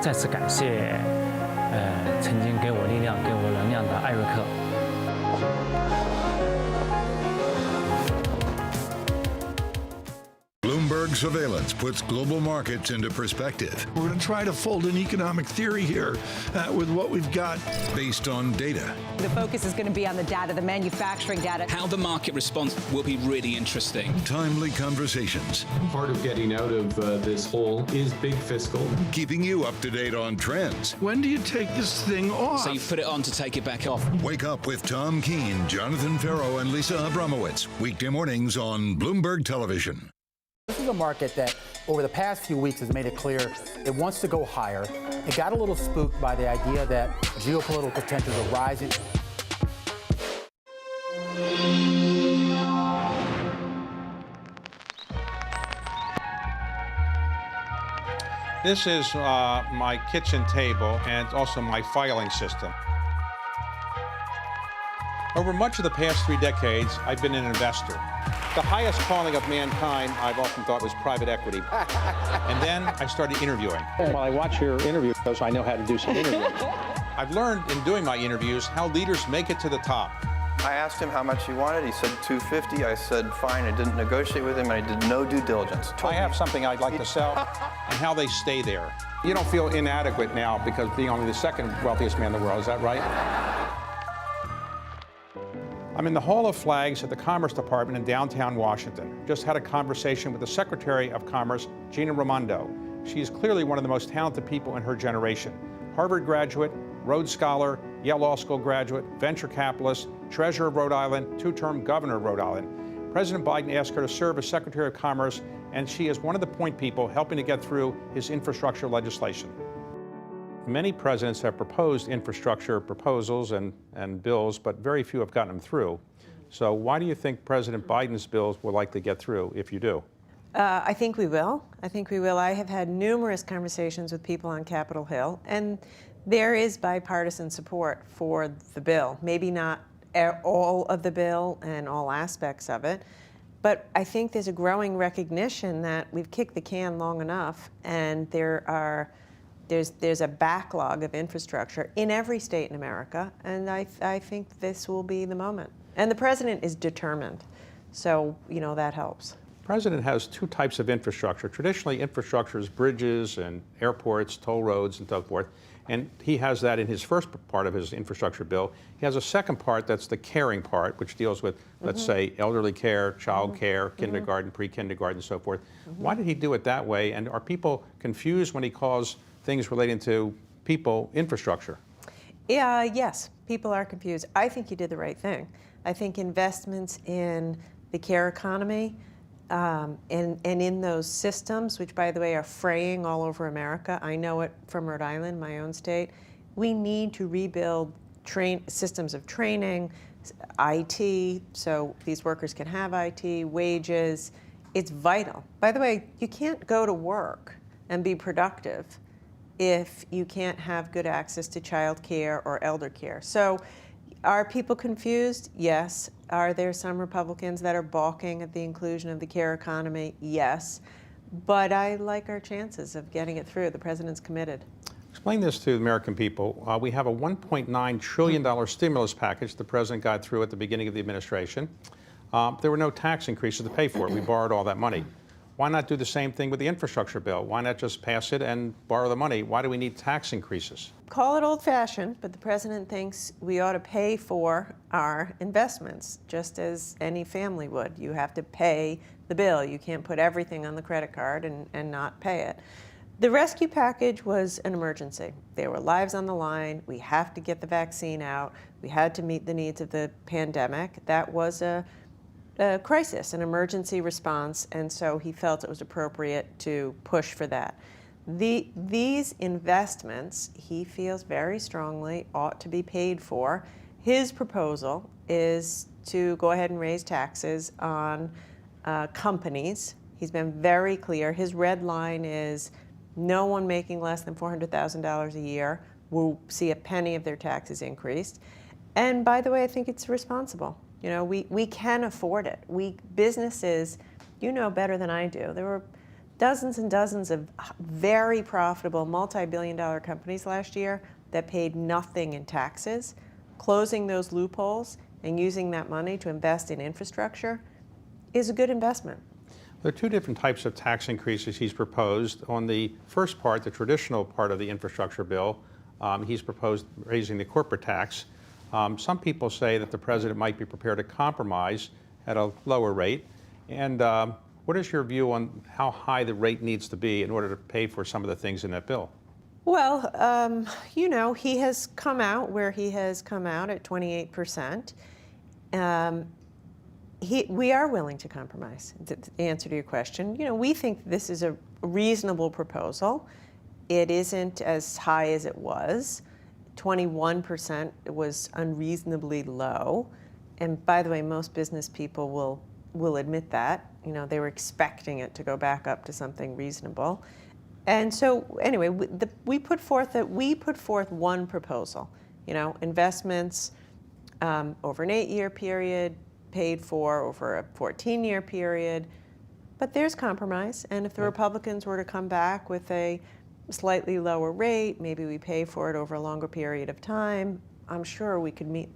再次感谢曾经给我力量、给我能量的艾瑞克。Bloomberg Bloomberg surveillance puts global markets into perspective. We're going to try to fold an economic theory here with what we've got. Based on data. The focus is going to be on the data, the manufacturing data. How the market responds will be really interesting. Timely conversations. Part of getting out of this hole is big fiscal. Keeping you up to date on trends. When do you take this thing off? So you put it on to take it back off. Wake up with Tom Keene, Jonathan Ferro, and Lisa Abramowitz. Weekday mornings on Bloomberg Television. This is a market that over the past few weeks has made it clear it wants to go higher. It got a little spooked by the idea that geopolitical tensions are rising. This is my kitchen table and also my filing system. Over much of the past 3 decades, I've been an investor. The highest calling of mankind, I've often thought, was private equity. And then I started interviewing. While I watch your interviews, I know how to do some interviewing. I've learned in doing my interviews how leaders make it to the top. I asked him how much he wanted. He said $250. I said fine. I didn't negotiate with him, and I did no due diligence. I have something I'd like to sell, and how they stay there. You don't feel inadequate now because being only the second wealthiest man in the world, is that right? I'm in the Hall of Flags at the Commerce Department in downtown Washington. Just had a conversation with the Secretary of Commerce, Gina Raimondo. She is clearly one of the most talented people in her generation. Harvard graduate, Rhodes Scholar, Yale Law School graduate, venture capitalist, treasurer of Rhode Island, 2-term governor of Rhode Island. President Biden asked her to serve as Secretary of Commerce, and she is one of the point people helping to get through his infrastructure legislation. Many presidents have proposed infrastructure proposals and bills, but very few have gotten them through. So why do you think President Biden's bills will likely get through, if you do? I think we will. I have had numerous conversations with people on Capitol Hill, and there is bipartisan support for the bill. Maybe not all of the bill and all aspects of it, but I think there's a growing recognition that we've kicked the can long enough, and there's a backlog of infrastructure in every state in America, and I think this will be the moment. And the president is determined, so that helps. The president has 2 types of infrastructure. Traditionally, infrastructure is bridges and airports, toll roads, and so forth. And he has that in his first part of his infrastructure bill. He has a second part that's the caring part, which deals with, let's say, elderly care, child care, kindergarten, pre-kindergarten, and so forth. Why did he do it that way? And are people confused when he calls things relating to people infrastructure? Yeah, yes, people are confused. I think he did the right thing. I think investments in the care economy and in those systems, which, by the way, are fraying all over America. I know it from Rhode Island, my own state. We need to rebuild systems of training, IT, so these workers can have IT, wages. It's vital. By the way, you can't go to work and be productive if you can't have good access to child care or elder care. So are people confused? Yes. Are there some Republicans that are balking at the inclusion of the care economy? Yes. But I like our chances of getting it through. The president's committed. Explain this to the American people. We have a $1.9 trillion stimulus package the president got through at the beginning of the administration. There were no tax increases to pay for it. We borrowed all that money. Why not do the same thing with the infrastructure bill? Why not just pass it and borrow the money? Why do we need tax increases? Call it old-fashioned, but the president thinks we ought to pay for our investments, just as any family would. You have to pay the bill. You can't put everything on the credit card and not pay it. The rescue package was an emergency. There were lives on the line. We have to get the vaccine out. We had to meet the needs of the pandemic. That was a crisis, an emergency response, and so he felt it was appropriate to push for that. These investments, he feels very strongly, ought to be paid for. His proposal is to go ahead and raise taxes on companies. He's been very clear. His red line is no one making less than $400,000 a year will see a penny of their taxes increased. And by the way, I think it's responsible. You know, we can afford it. Businesses, you know better than I do, there were dozens and dozens of very profitable multi-billion-dollar companies last year that paid nothing in taxes. Closing those loopholes and using that money to invest in infrastructure is a good investment. There are two different types of tax increases he's proposed. On the first part, the traditional part of the infrastructure bill, he's proposed raising the corporate tax. Some people say that the president might be prepared to compromise at a lower rate. And what is your view on how high the rate needs to be in order to pay for some of the things in that bill? Well, you know, he has come out where he has come out at 28%. We are willing to compromise, the answer to your question. You know, we think this is a reasonable proposal. It isn't as high as it was. 21% was unreasonably low. And by the way, most business people will admit that. You know, they were expecting it to go back up to something reasonable. And so anyway, we put forth one proposal, you know, investments over an 8-year period, paid for over a 14-year period. But there's compromise. And if the Republicans were to come back with a slightly lower rate, maybe we pay for it over a longer period of time, I'm sure we could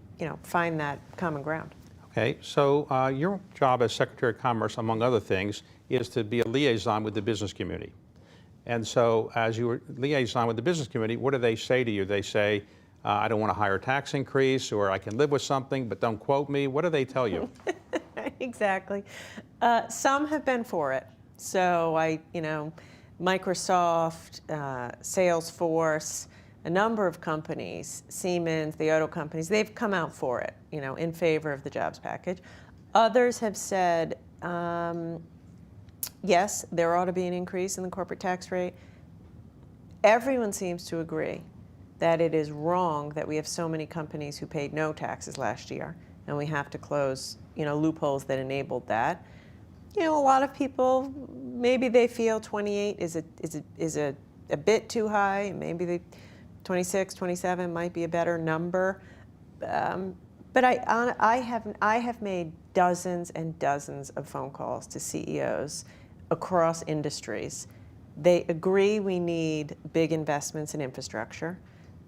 find that common ground. Okay, so your job as Secretary of Commerce, among other things, is to be a liaison with the business community. And so as you were liaison with the business community, what do they say to you? They say, I don't want a higher tax increase, or I can live with something, but don't quote me. What do they tell you? Exactly. Some have been for it. So Microsoft, Salesforce, a number of companies, Siemens, the auto companies, they've come out for it, you know, in favor of the jobs package. Others have said, yes, there ought to be an increase in the corporate tax rate. Everyone seems to agree that it is wrong that we have so many companies who paid no taxes last year, and we have to close, you know, loopholes that enabled that. You know, a lot of people, maybe they feel 28 is a bit too high. Maybe 26, 27 might be a better number. But I have made dozens and dozens of phone calls to CEOs across industries. They agree we need big investments in infrastructure.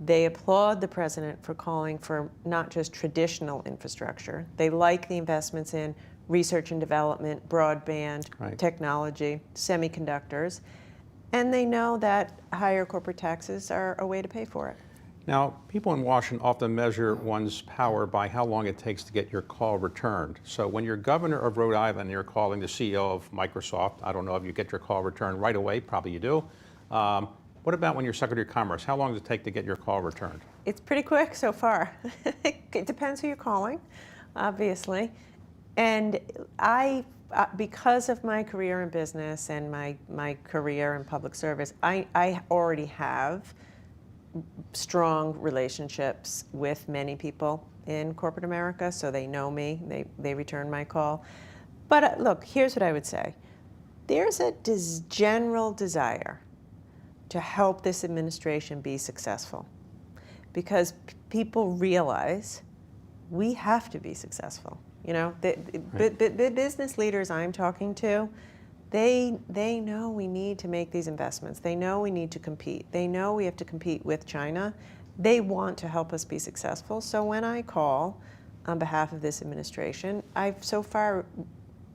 They applaud the president for calling for not just traditional infrastructure. They like the investments in research and development, broadband, technology, semiconductors, and they know that higher corporate taxes are a way to pay for it. Now, people in Washington often measure one's power by how long it takes to get your call returned. So when you're governor of Rhode Island, you're calling the CEO of Microsoft. I don't know if you get your call returned right away. Probably you do. What about when you're Secretary of Commerce? How long does it take to get your call returned? It's pretty quick so far. It depends who you're calling, obviously. And because of my career in business and my career in public service, I already have strong relationships with many people in corporate America, so they know me, they return my call. But look, here's what I would say. There's a general desire to help this administration be successful because people realize we have to be successful. You know, the business leaders I'm talking to, they know we need to make these investments. They know we need to compete. They know we have to compete with China. They want to help us be successful. So when I call on behalf of this administration, so far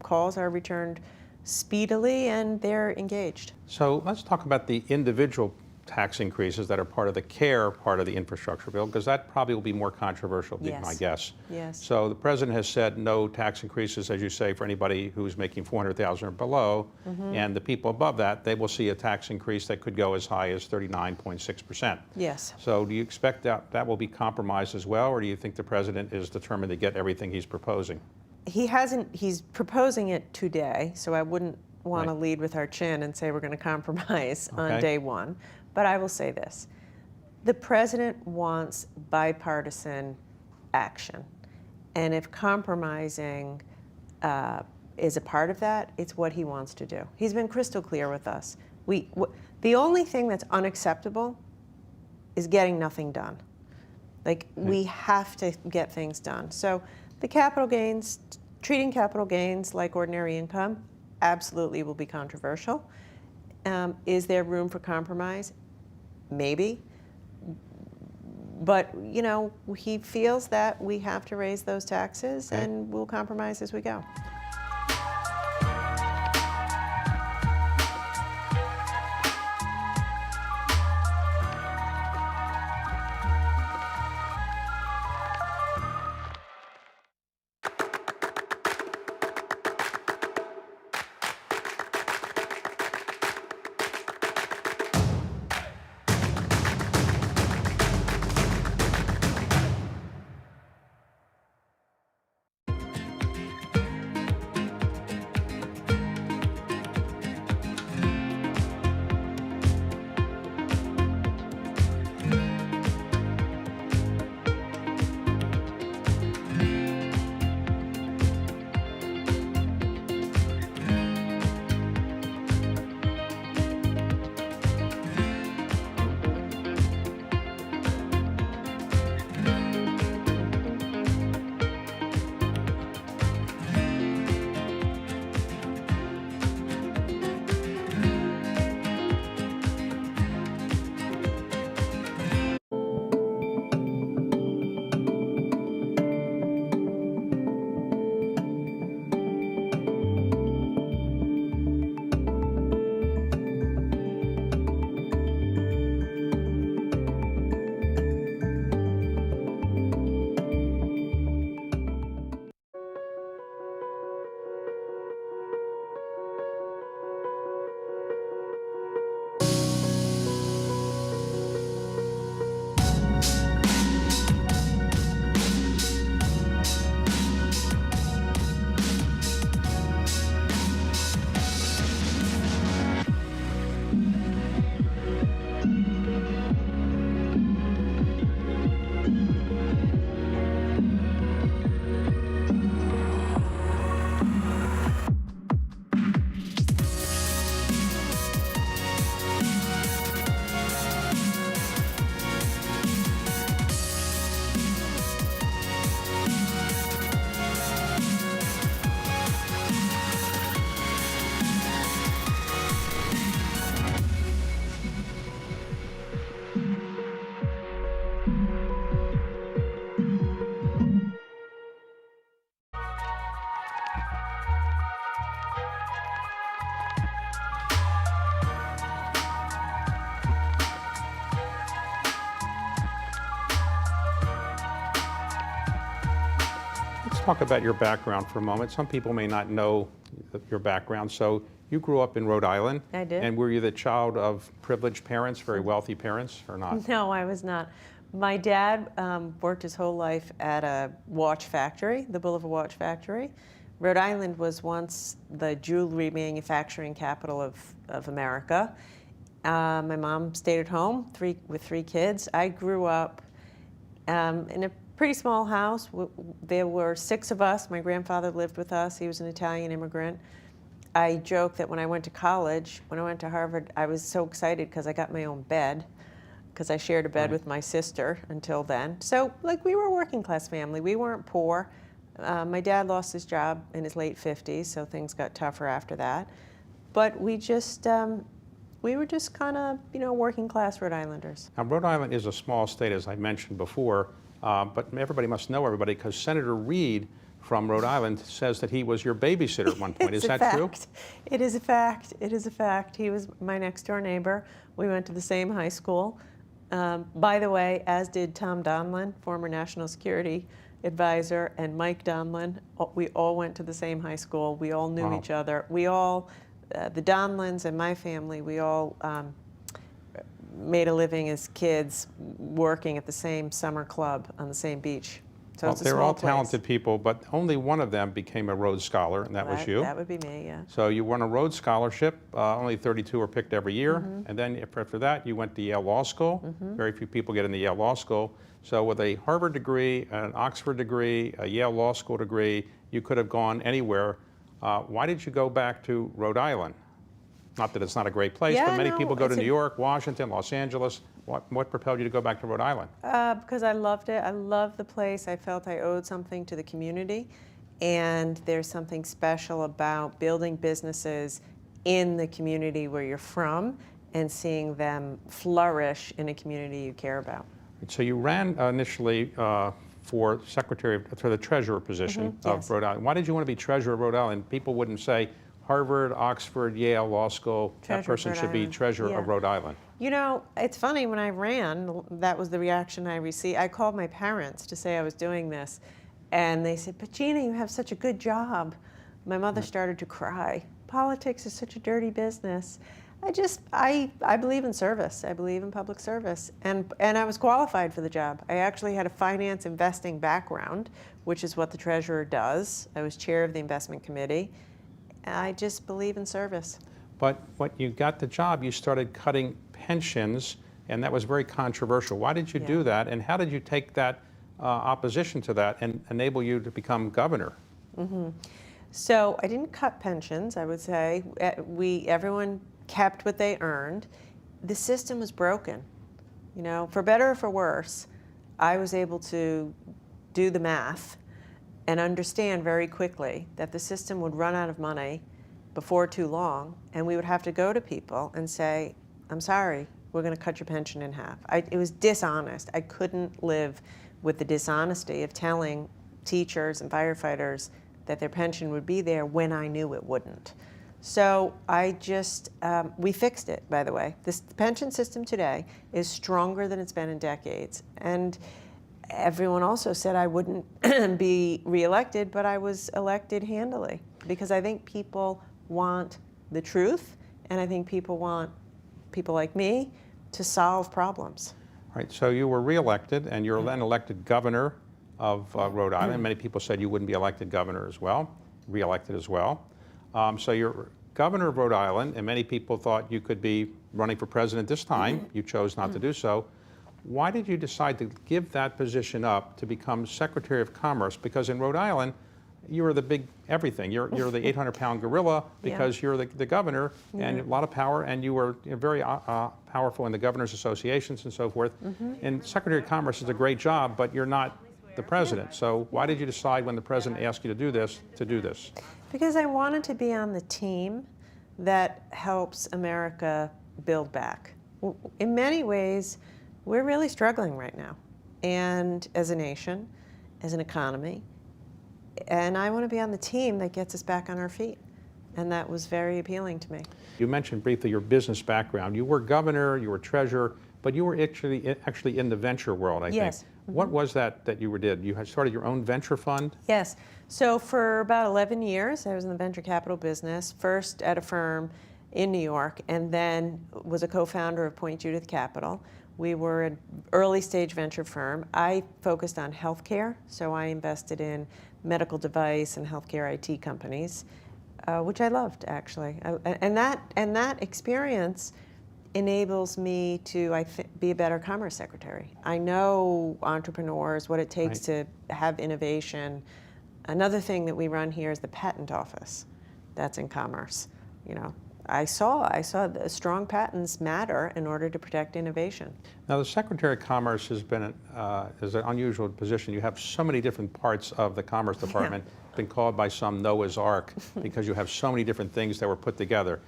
calls are returned speedily and they're engaged. So let's talk about the individual tax increases that are part of the CARE part of the infrastructure bill, because that probably will be more controversial, be my guess. Yes. So the president has said no tax increases, as you say, for anybody who's making $400,000 or below, and the people above that, they will see a tax increase that could go as high as 39.6%. Yes. So do you expect that will be compromised as well, or do you think the president is determined to get everything he's proposing? He's proposing it today, so I wouldn't want to lead with our chin and say we're going to compromise on day one. But I will say this. The president wants bipartisan action. And if compromising is a part of that, it's what he wants to do. He's been crystal clear with us. The only thing that's unacceptable is getting nothing done. Like, we have to get things done. So the capital gains, treating capital gains like ordinary income, absolutely will be controversial. Is there room for compromise? Maybe. But, you know, he feels that we have to raise those taxes and we'll compromise as we go. talk about your background for a moment. Some people may not know your background. So you grew up in Rhode Island. I did. And were you the child of privileged parents, very wealthy parents, or not? No, I was not. My dad worked his whole life at a watch factory, the Boulevard Watch Factory. Rhode Island was once the jewelry manufacturing capital of America. My mom stayed at home with three kids. I grew up in a pretty small house. There were 6 of us. My grandfather lived with us. He was an Italian immigrant. I joke that when I went to college, when I went to Harvard, I was so excited because I got my own bed, because I shared a bed with my sister until then. So, like, we were a working class family. We weren't poor. My dad lost his job in his late 50s, so things got tougher after that. But we were just kind of, working class Rhode Islanders. Now, Rhode Island is a small state, as I mentioned before, but everybody must know everybody, because Senator Reid from Rhode Island says that he was your babysitter at one point. Is that true? It is a fact. It is a fact. He was my next door neighbor. We went to the same high school. By the way, as did Tom Donlin, former National Security Advisor, and Mike Donlin. We all went to the same high school. We all knew each other. We all, the Donlins and my family, we all made a living as kids working at the same summer club on the same beach. So it's a they're all small place. talented people, but only one of them became a Rhodes Scholar, and that was you. That would be me, yeah. So you won a Rhodes Scholarship. Only 32 are picked every year. And then after that, you went to Yale Law School. Very few people get into Yale Law School. So with a Harvard degree, an Oxford degree, a Yale Law School degree, you could have gone anywhere. Why did you go back to Rhode Island? Not that it's not a great place, but many people go to New York, Washington, Los Angeles. What propelled you to go back to Rhode Island? Because I loved it. I loved the place. I felt I owed something to the community. And there's something special about building businesses in the community where you're from and seeing them flourish in a community you care about. So you ran initially for the treasurer position of Rhode Island. Why did you want to be treasurer of Rhode Island? People wouldn't say Harvard, Oxford, Yale Law School, that person should be treasurer of Rhode Island. You know, it's funny, when I ran, that was the reaction I received. I called my parents to say I was doing this, and they said, "But Gina, you have such a good job." My mother started to cry. Politics is such a dirty business. I believe in service. I believe in public service. And I was qualified for the job. I actually had a finance investing background, which is what the treasurer does. I was chair of the investment committee. I just believe in service. But when you got the job, you started cutting pensions, and that was very controversial. Why did you do that, and how did you take that opposition to that and enable you to become governor? So I didn't cut pensions, I would say. Everyone kept what they earned. The system was broken. You know, for better or for worse, I was able to do the math and understand very quickly that the system would run out of money before too long, and we would have to go to people and say, "I'm sorry, we're going to cut your pension in half." It was dishonest. I couldn't live with the dishonesty of telling teachers and firefighters that their pension would be there when I knew it wouldn't. So we fixed it, by the way. The pension system today is stronger than it's been in decades. And everyone also said I wouldn't be reelected, but I was elected handily, because I think people want the truth, and I think people want people like me to solve problems. All right, so you were reelected, and you're then elected governor of Rhode Island. Many people said you wouldn't be elected governor as well, reelected as well. So you're governor of Rhode Island, and many people thought you could be running for president this time. You chose not to do so. Why did you decide to give that position up to become Secretary of Commerce? Because in Rhode Island, you were the big everything. You're the 800-pound gorilla, because you're the governor, and a lot of power, and you were very powerful in the governors' associations and so forth. And Secretary of Commerce is a great job, but you're not the president. So why did you decide, when the president asked you to do this, Because I wanted to be on the team that helps America build back. In many ways, we're really struggling right now, and as a nation, as an economy, and I want to be on the team that gets us back on our feet, and that was very appealing to me. You mentioned briefly your business background. You were governor, you were treasurer, but you were actually in the venture world, I Yes. think. What was that you did? You had started your own venture fund? Yes. So for about 11 years, I was in the venture capital business, first at a firm in New York, and then was a co-founder of Point Judith Capital. We were an early stage venture firm. I focused on healthcare, so I invested in medical device and healthcare IT companies, which I loved, actually. And that experience enables me to, be a better commerce secretary. I know entrepreneurs, what it takes to have innovation. Another thing that we run here is the patent office. That's in commerce. You know, I saw that strong patents matter in order to protect innovation. Now, the Secretary of Commerce has been is an unusual position. You have so many different parts of the Commerce Department. Been called by some Noah's Ark because you have so many different things that were put together.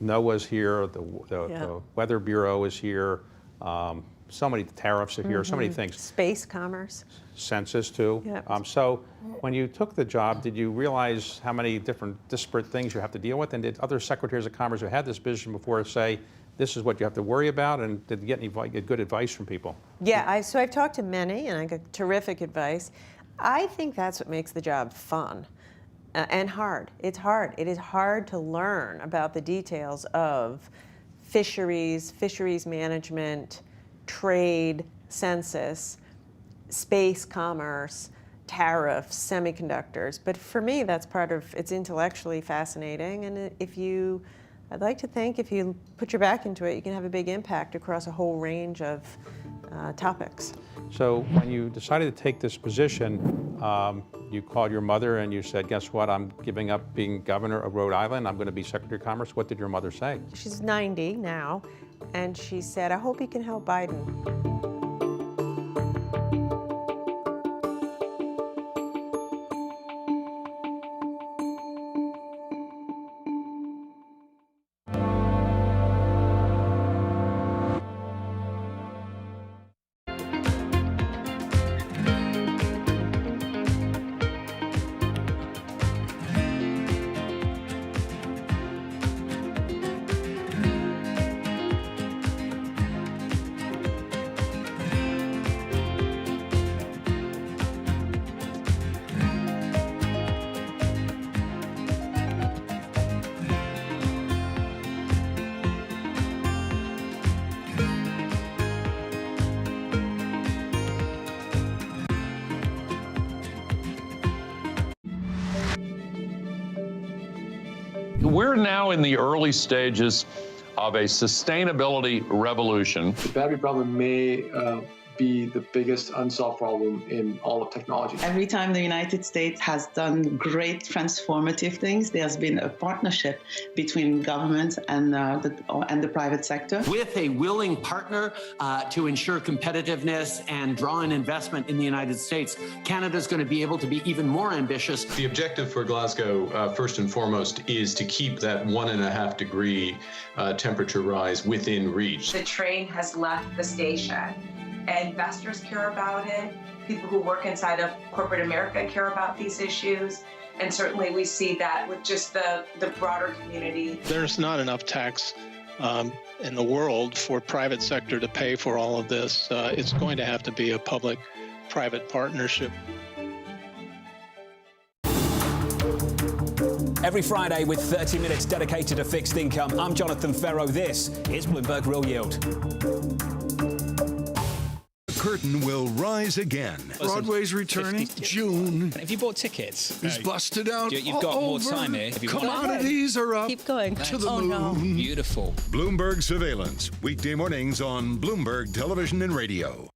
NOAA's here, the Weather Bureau is here, so many tariffs are here, so many things. Space commerce. Census too. Yep. So when you took the job, did you realize how many different disparate things you have to deal with? And did other secretaries of commerce who had this position before say, this is what you have to worry about? And did you get any good advice from people? Yeah, so I've talked to many and I got terrific advice. I think that's what makes the job fun. And hard. It's hard. It is hard to learn about the details of fisheries management, trade, census, space commerce, tariffs, semiconductors. But for me, that's part of, it's intellectually fascinating. And I'd like to think if you put your back into it, you can have a big impact across a whole range of topics. So when you decided to take this position, you called your mother and you said, guess what, I'm giving up being governor of Rhode Island. I'm going to be Secretary of Commerce. What did your mother say? She's 90 now, and she said, I hope you can help Biden. We're now in the early stages of a sustainability revolution. The battery problem may be the biggest unsolved problem in all of technology. Every time the United States has done great transformative things, there's been a partnership between government and the private sector. With a willing partner to ensure competitiveness and draw in investment in the United States, Canada's going to be able to be even more ambitious. The objective for Glasgow, first and foremost, is to keep that 1.5 degree temperature rise within reach. The train has left the station. Investors care about it. People who work inside of corporate America care about these issues. And certainly we see that with just the broader community. There's not enough tax in the world for private sector to pay for all of this. It's going to have to be a public-private partnership. Every Friday with 30 minutes dedicated to fixed income, I'm Jonathan Ferro. This is Bloomberg Real Yield. Curtain will rise again. Broadway's returning June. Have you bought tickets? He's busted out. You've got more time here. Commodities are up. Keep going. To the moon. Beautiful. Bloomberg Surveillance, weekday mornings on Bloomberg Television and Radio.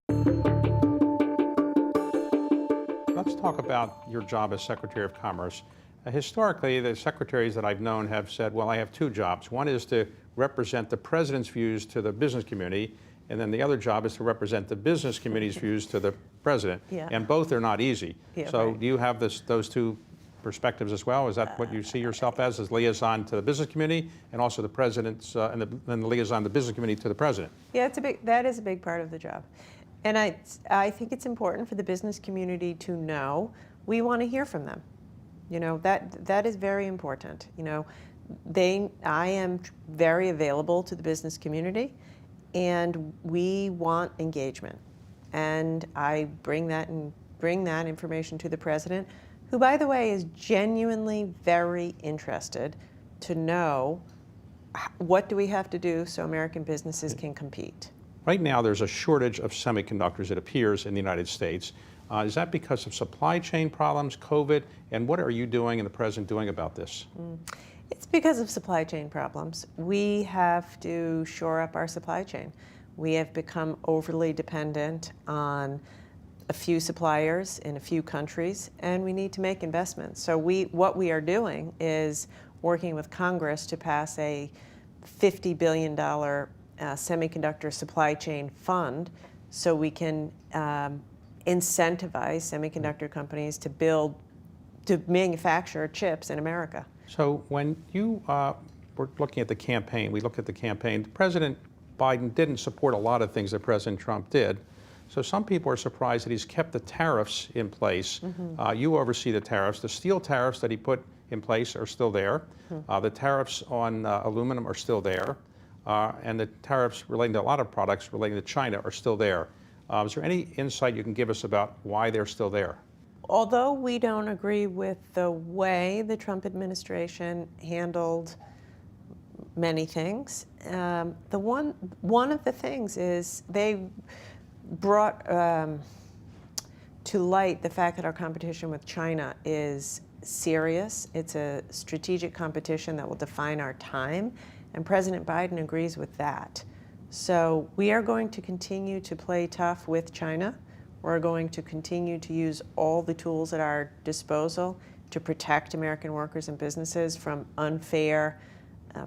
Let's talk about your job as Secretary of Commerce. Historically, the secretaries that I've known have said, well, I have two jobs. One is to represent the president's views to the business community, and then the other job is to represent the business community's views to the president. Yeah. And both are not easy. Yeah, so right. do you have those two perspectives as well? Is that what you see yourself as liaison to the business community and also the president's and the liaison to the business community to the president? Yeah, that is a big part of the job. And I think it's important for the business community to know we want to hear from them. You know, that is very important. You know, I am very available to the business community. and we want engagement. And I bring that information to the president, who, by the way, is genuinely very interested to know what do we have to do so American businesses can compete. Right now, there's a shortage of semiconductors, it appears, in the United States. Is that because of supply chain problems, COVID, and what are you doing and the president doing about this? It's because of supply chain problems. We have to shore up our supply chain. We have become overly dependent on a few suppliers in a few countries, and we need to make investments. So what we are doing is working with Congress to pass a $50 billion semiconductor supply chain fund so we can incentivize semiconductor companies to manufacture chips in America. So when you were looking at the campaign, we looked at the campaign, President Biden didn't support a lot of things that President Trump did. So some people are surprised that he's kept the tariffs in place. You oversee the tariffs. The steel tariffs that he put in place are still there. The tariffs on aluminum are still there. And the tariffs relating to a lot of products relating to China are still there. Is there any insight you can give us about why they're still there? Although we don't agree with the way the Trump administration handled many things, one of the things is they brought to light the fact that our competition with China is serious. It's a strategic competition that will define our time, and President Biden agrees with that. So we are going to continue to play tough with China. We're going to continue to use all the tools at our disposal to protect American workers and businesses from unfair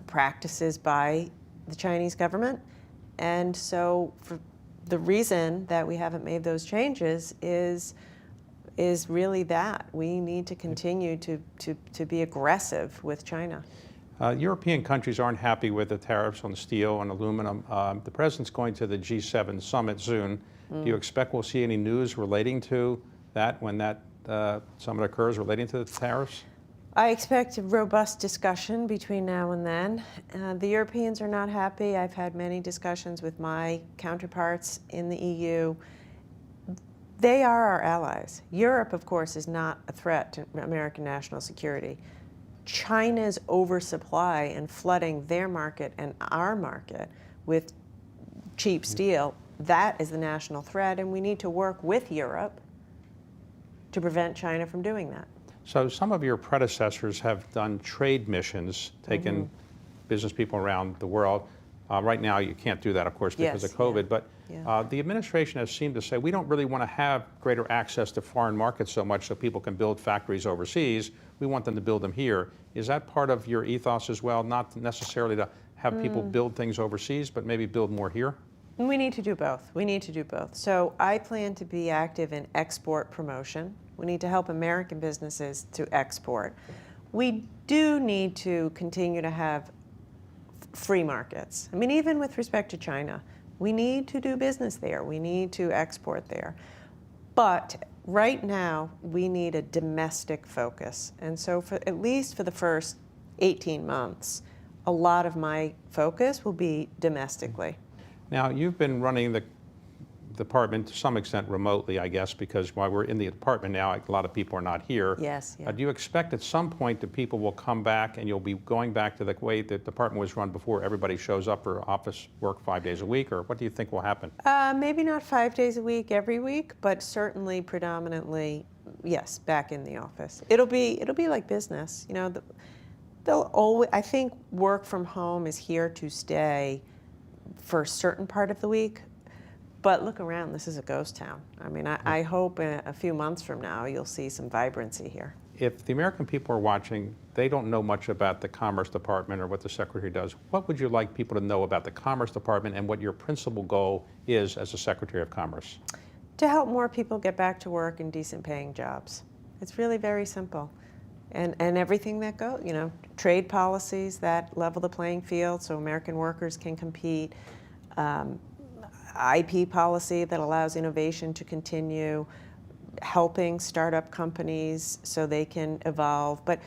practices by the Chinese government. And so the reason that we haven't made those changes is really that. We need to continue to be aggressive with China. European countries aren't happy with the tariffs on steel and aluminum. The president's going to the G7 summit soon. Do you expect we'll see any news relating to that when that summit occurs relating to the tariffs? I expect a robust discussion between now and then. The Europeans are not happy. I've had many discussions with my counterparts in the EU. They are our allies. Europe, of course, is not a threat to American national security. China's oversupply and flooding their market and our market with cheap steel, that is the national threat, and we need to work with Europe to prevent China from doing that. So some of your predecessors have done trade missions, taken business people around the world. Right now you can't do that, of course, because of COVID, but the administration has seemed to say we don't really want to have greater access to foreign markets so much so people can build factories overseas. We want them to build them here. Is that part of your ethos as well, not necessarily to have people build things overseas, but maybe build more here? We need to do both. We need to do both. So I plan to be active in export promotion. We need to help American businesses to export. We do need to continue to have free markets. I mean, even with respect to China, we need to do business there. We need to export there. But right now, we need a domestic focus. And so at least for the first 18 months, a lot of my focus will be domestically. Now, you've been running the department to some extent remotely, I guess, because while we're in the department now, a lot of people are not here. Yes. Yeah. Do you expect at some point that people will come back and you'll be going back to the way the department was run before, everybody shows up for office work 5 days a week, or what do you think will happen? Maybe not 5 days a week every week, but certainly predominantly, yes, back in the office. It'll be like business. You know, they'll always, I think work from home is here to stay for a certain part of the week. But look around, this is a ghost town. I mean, I hope in a few months from now you'll see some vibrancy here. If the American people are watching, they don't know much about the Commerce Department or what the Secretary does. What would you like people to know about the Commerce Department and what your principal goal is as the Secretary of Commerce? To help more people get back to work in decent paying jobs. It's really very simple. And everything that goes, you know, trade policies that level the playing field so American workers can compete, IP policy that allows innovation to continue, helping startup companies so they can evolve. But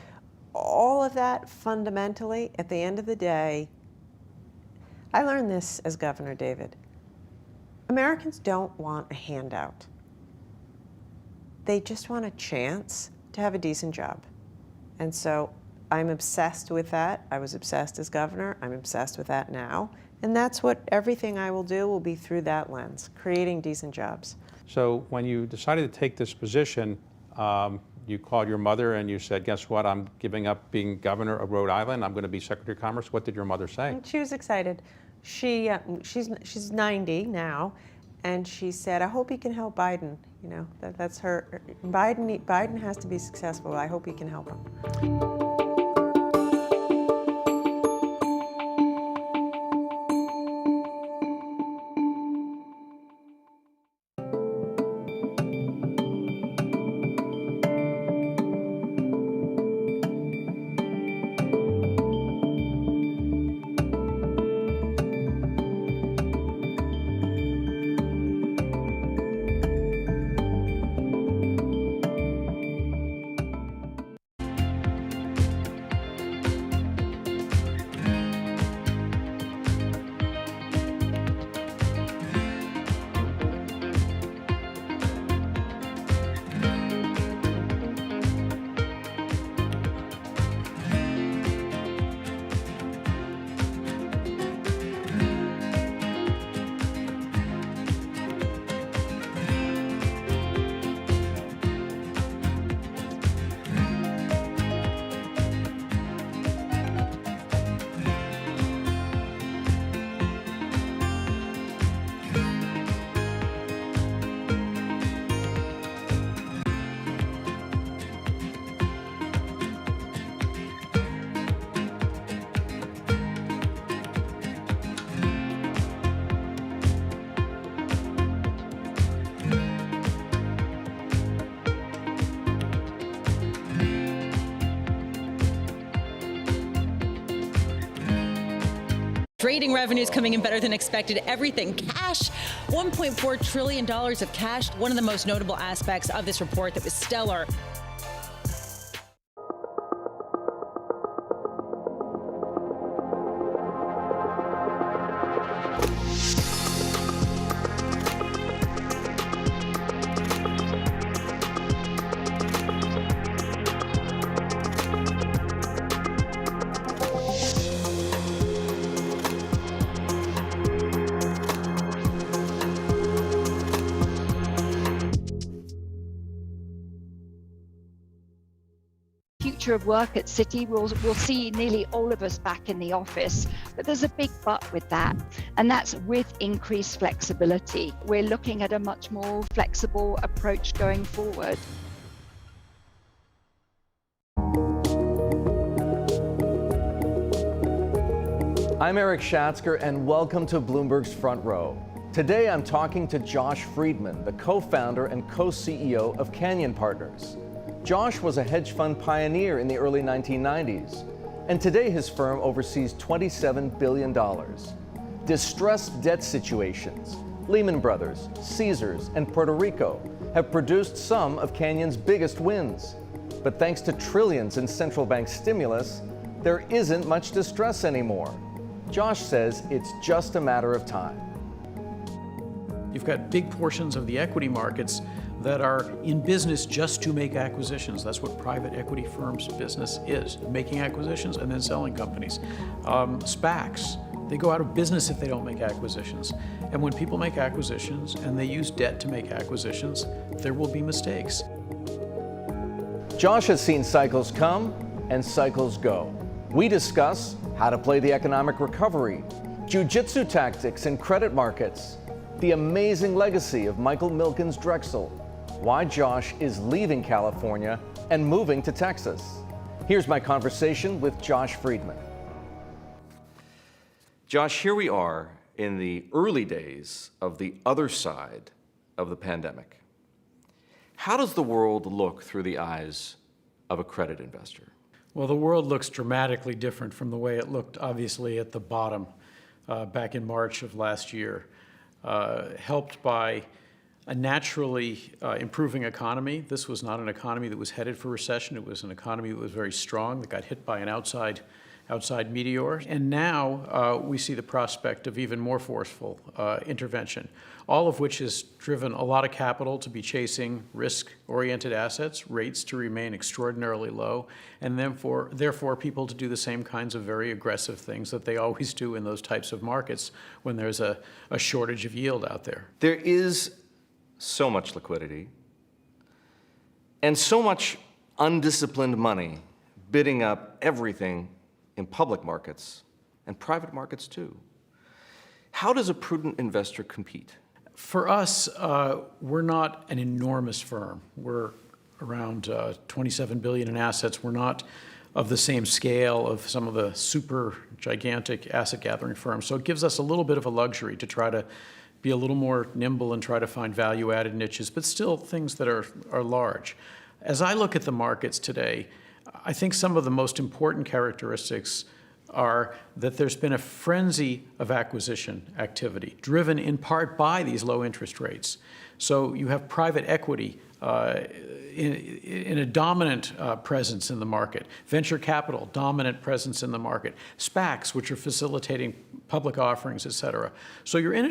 all of that fundamentally, at the end of the day, I learned this as Governor, David. Americans don't want a handout. They just want a chance to have a decent job. And so I'm obsessed with that. I was obsessed as governor. I'm obsessed with that now. And that's what everything I will do will be through that lens, creating decent jobs. So when you decided to take this position, you called your mother and you said, guess what, I'm giving up being governor of Rhode Island. I'm going to be Secretary of Commerce. What did your mother say? She was excited. She's 90 now, and she said, I hope he can help Biden. You know, that's her. Biden has to be successful. I hope he can help him. Trading revenues coming in better than expected. Everything cash, $1.4 trillion of cash. One of the most notable aspects of this report that was stellar. Future of work at Citi, we'll see nearly all of us back in the office, but there's a big but with that, and that's with increased flexibility. We're looking at a much more flexible approach going forward. I'm Eric Schatzker, and welcome to Bloomberg's Front Row. Today I'm talking to Josh Friedman, the co-founder and co-CEO of Canyon Partners. Josh was a hedge fund pioneer in the early 1990s, and today his firm oversees $27 billion. Distressed debt situations, Lehman Brothers, Caesars, and Puerto Rico have produced some of Canyon's biggest wins. But thanks to trillions in central bank stimulus, there isn't much distress anymore. Josh says it's just a matter of time. You've got big portions of the equity markets that are in business just to make acquisitions. That's what private equity firms' business is, making acquisitions and then selling companies. SPACs, they go out of business if they don't make acquisitions. And when people make acquisitions and they use debt to make acquisitions, there will be mistakes. Josh has seen cycles come and cycles go. We discuss how to play the economic recovery, jiu-jitsu tactics in credit markets, the amazing legacy of Michael Milken's Drexel, why Josh is leaving California and moving to Texas. Here's my conversation with Josh Friedman. Josh, here we are in the early days of the other side of the pandemic. How does the world look through the eyes of a credit investor? Well, the world looks dramatically different from the way it looked, obviously, at the bottom back in March of last year, helped by a naturally improving economy. This was not an economy that was headed for recession. It was an economy that was very strong, that got hit by an outside outside meteors. And now we see the prospect of even more forceful intervention, all of which has driven a lot of capital to be chasing risk-oriented assets, rates to remain extraordinarily low, and therefore people to do the same kinds of very aggressive things that they always do in those types of markets when there's a shortage of yield out there. There is so much liquidity and so much undisciplined money bidding up everything in public markets and private markets too. How does a prudent investor compete? For us, we're not an enormous firm. We're around $27 billion in assets. We're not of the same scale of some of the super gigantic asset gathering firms. So it gives us a little bit of a luxury to try to be a little more nimble and try to find value-added niches, but still things that are large. As I look at the markets today, I think some of the most important characteristics are that there's been a frenzy of acquisition activity, driven in part by these low interest rates. So you have private equity in a dominant presence in the market, venture capital, dominant presence in the market, SPACs, which are facilitating public offerings, et cetera. So you're in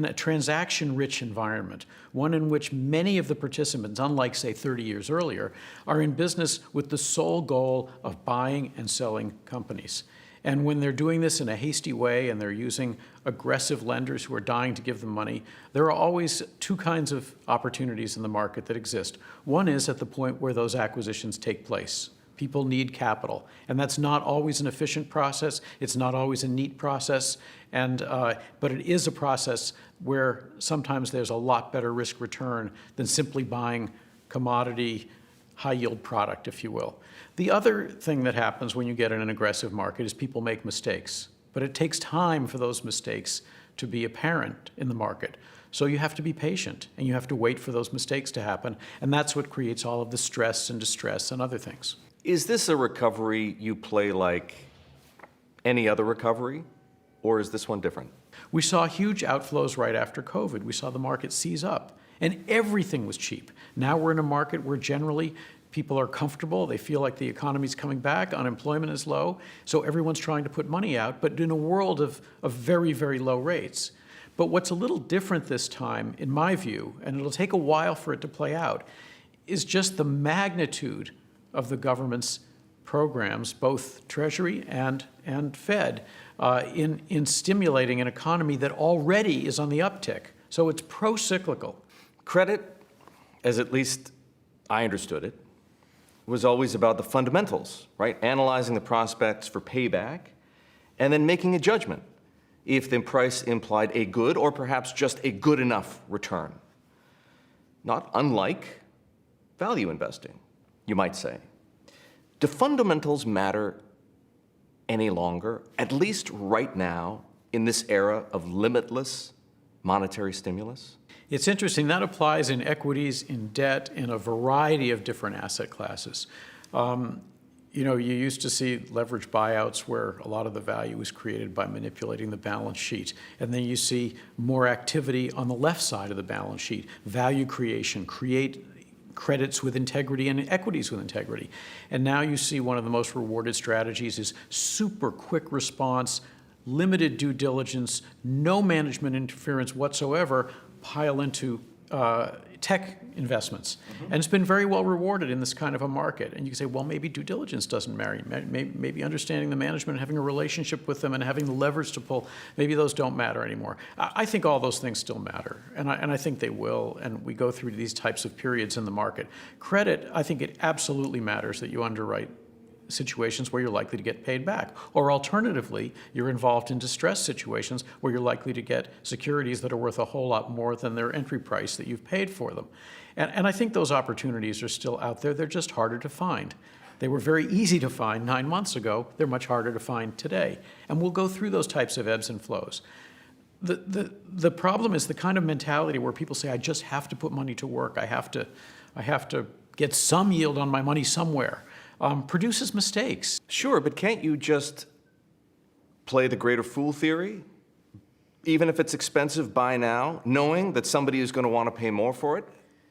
a transaction-rich environment, one in which many of the participants, unlike, say, 30 years earlier, are in business with the sole goal of buying and selling companies. And when they're doing this in a hasty way and they're using aggressive lenders who are dying to give them money, there are always two kinds of opportunities in the market that exist. One is at the point where those acquisitions take place. People need capital, and that's not always an efficient process. It's not always a neat process, but it is a process where sometimes there's a lot better risk return than simply buying commodity high-yield product, if you will. The other thing that happens when you get in an aggressive market is people make mistakes, but it takes time for those mistakes to be apparent in the market. So you have to be patient, and you have to wait for those mistakes to happen, and that's what creates all of the stress and distress and other things. Is this a recovery you play like any other recovery, or is this one different? We saw huge outflows right after COVID. We saw the market seize up, and everything was cheap. Now we're in a market where generally people are comfortable, they feel like the economy's coming back, unemployment is low, so everyone's trying to put money out, but in a world of very, very low rates. But what's a little different this time, in my view, and it'll take a while for it to play out, is just the magnitude of the government's programs, both Treasury and Fed, in stimulating an economy that already is on the uptick. So it's pro-cyclical. Credit, as at least I understood it, was always about the fundamentals, right? Analyzing the prospects for payback and then making a judgment if the price implied a good or perhaps just a good enough return. Not unlike value investing, you might say. Do fundamentals matter any longer, at least right now, in this era of limitless monetary stimulus? It's interesting, that applies in equities, in debt, in a variety of different asset classes. You used to see leveraged buyouts where a lot of the value was created by manipulating the balance sheet. And then you see more activity on the left side of the balance sheet, value creation, create credits with integrity and equities with integrity. And now you see one of the most rewarded strategies is super quick response, limited due diligence, no management interference whatsoever, pile into tech investments. And it's been very well rewarded in this kind of a market. And you can say, well, maybe due diligence doesn't matter. Maybe understanding the management, having a relationship with them, and having the levers to pull, maybe those don't matter anymore. I think all those things still matter, and I think they will, and we go through these types of periods in the market. Credit, I think it absolutely matters that you underwrite situations where you're likely to get paid back. Or alternatively, you're involved in distressed situations where you're likely to get securities that are worth a whole lot more than their entry price that you've paid for them. And I think those opportunities are still out there. They're just harder to find. They were very easy to find 9 months ago. They're much harder to find today. And we'll go through those types of ebbs and flows. The problem is the kind of mentality where people say, I just have to put money to work. I have to get some yield on my money somewhere. Produces mistakes. Sure, but can't you just play the greater fool theory? Even if it's expensive, buy now, knowing that somebody is going to want to pay more for it?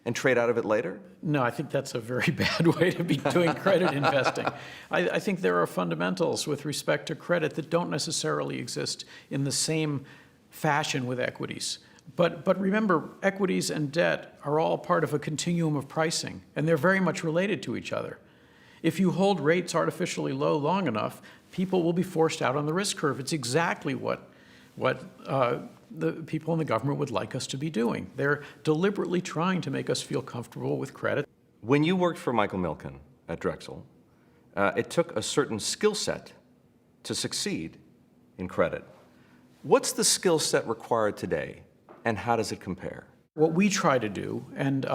and trade out of it later? No, I think that's a very bad way to be doing credit investing. I think there are fundamentals with respect to credit that don't necessarily exist in the same fashion with equities. But remember, equities and debt are all part of a continuum of pricing, and they're very much related to each other. If you hold rates artificially low long enough, people will be forced out on the risk curve. It's exactly what the people in the government would like us to be doing. They're deliberately trying to make us feel comfortable with credit. When you worked for Michael Milken at Drexel, it took a certain skill set to succeed in credit. What's the skill set required today, and how does it compare? What we try to do, and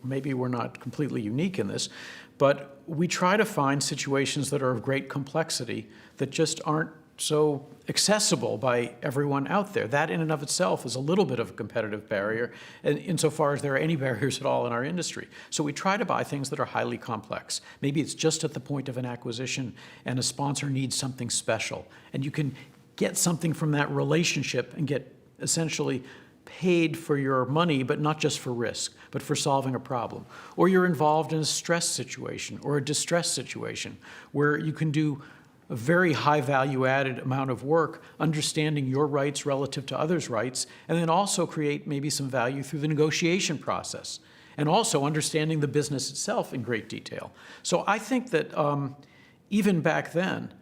maybe we're not completely unique in this, but we try to find situations that are of great complexity that just aren't so accessible by everyone out there. That in and of itself is a little bit of a competitive barrier, insofar as there are any barriers at all in our industry. So we try to buy things that are highly complex. Maybe it's just at the point of an acquisition and a sponsor needs something special, and you can get something from that relationship and get essentially paid for your money, but not just for risk, but for solving a problem. Or you're involved in a stress situation or a distress situation where you can do a very high value-added amount of work understanding your rights relative to others' rights, and then also create maybe some value through the negotiation process, and also understanding the business itself in great detail. So I think that even back then,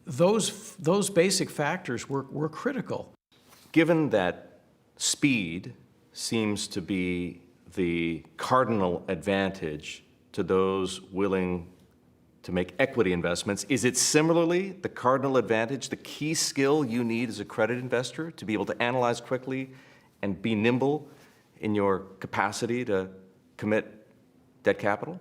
those basic factors were critical. Given that speed seems to be the cardinal advantage to those willing to make equity investments, is it similarly the cardinal advantage, the key skill you need as a credit investor to be able to analyze quickly and be nimble in your capacity to commit debt capital?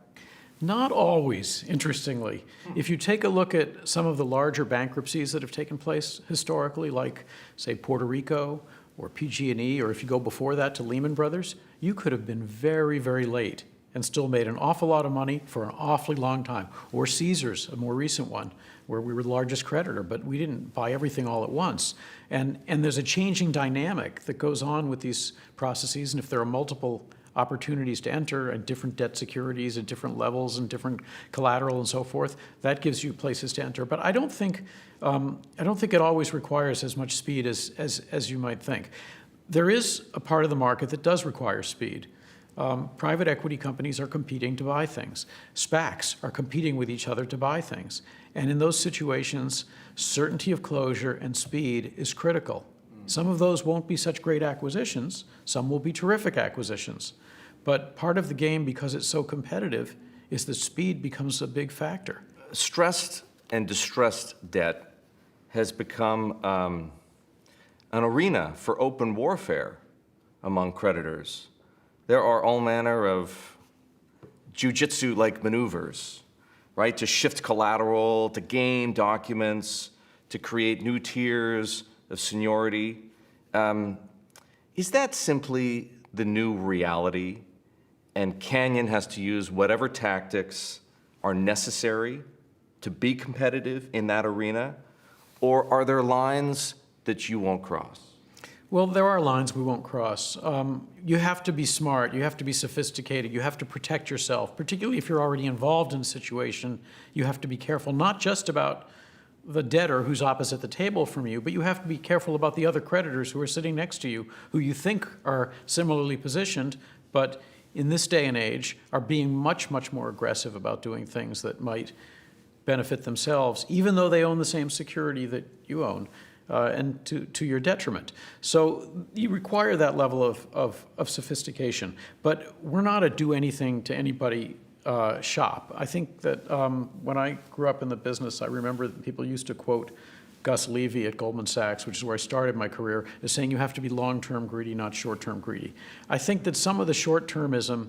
Not always, interestingly. If you take a look at some of the larger bankruptcies that have taken place historically, like, say, Puerto Rico or PG&E, or if you go before that to Lehman Brothers, you could have been very, very late and still made an awful lot of money for an awfully long time. Or Caesars, a more recent one, where we were the largest creditor, but we didn't buy everything all at once. And there's a changing dynamic that goes on with these processes, and if there are multiple opportunities to enter and different debt securities at different levels and different collateral and so forth, that gives you places to enter. But I don't think it always requires as much speed as you might think. There is a part of the market that does require speed. Private equity companies are competing to buy things. SPACs are competing with each other to buy things. And in those situations, certainty of closure and speed is critical. Some of those won't be such great acquisitions. Some will be terrific acquisitions. But part of the game, because it's so competitive, is that speed becomes a big factor. Stressed and distressed debt has become an arena for open warfare among creditors. There are all manner of jiu-jitsu-like maneuvers, right, to shift collateral, to game documents, to create new tiers of seniority. Is that simply the new reality, and Canyon has to use whatever tactics are necessary to be competitive in that arena, or are there lines that you won't cross? Well, there are lines we won't cross. You have to be smart, you have to be sophisticated, you have to protect yourself, particularly if you're already involved in a situation. You have to be careful, not just about the debtor who's opposite the table from you, but you have to be careful about the other creditors who are sitting next to you, who you think are similarly positioned, but in this day and age are being much, much more aggressive about doing things that might benefit themselves, even though they own the same security that you own, and to your detriment. So you require that level of sophistication, but we're not a do anything to anybody shop. I think that when I grew up in the business, I remember that people used to quote Gus Levy at Goldman Sachs, which is where I started my career, as saying you have to be long-term greedy, not short-term greedy. I think that some of the short-termism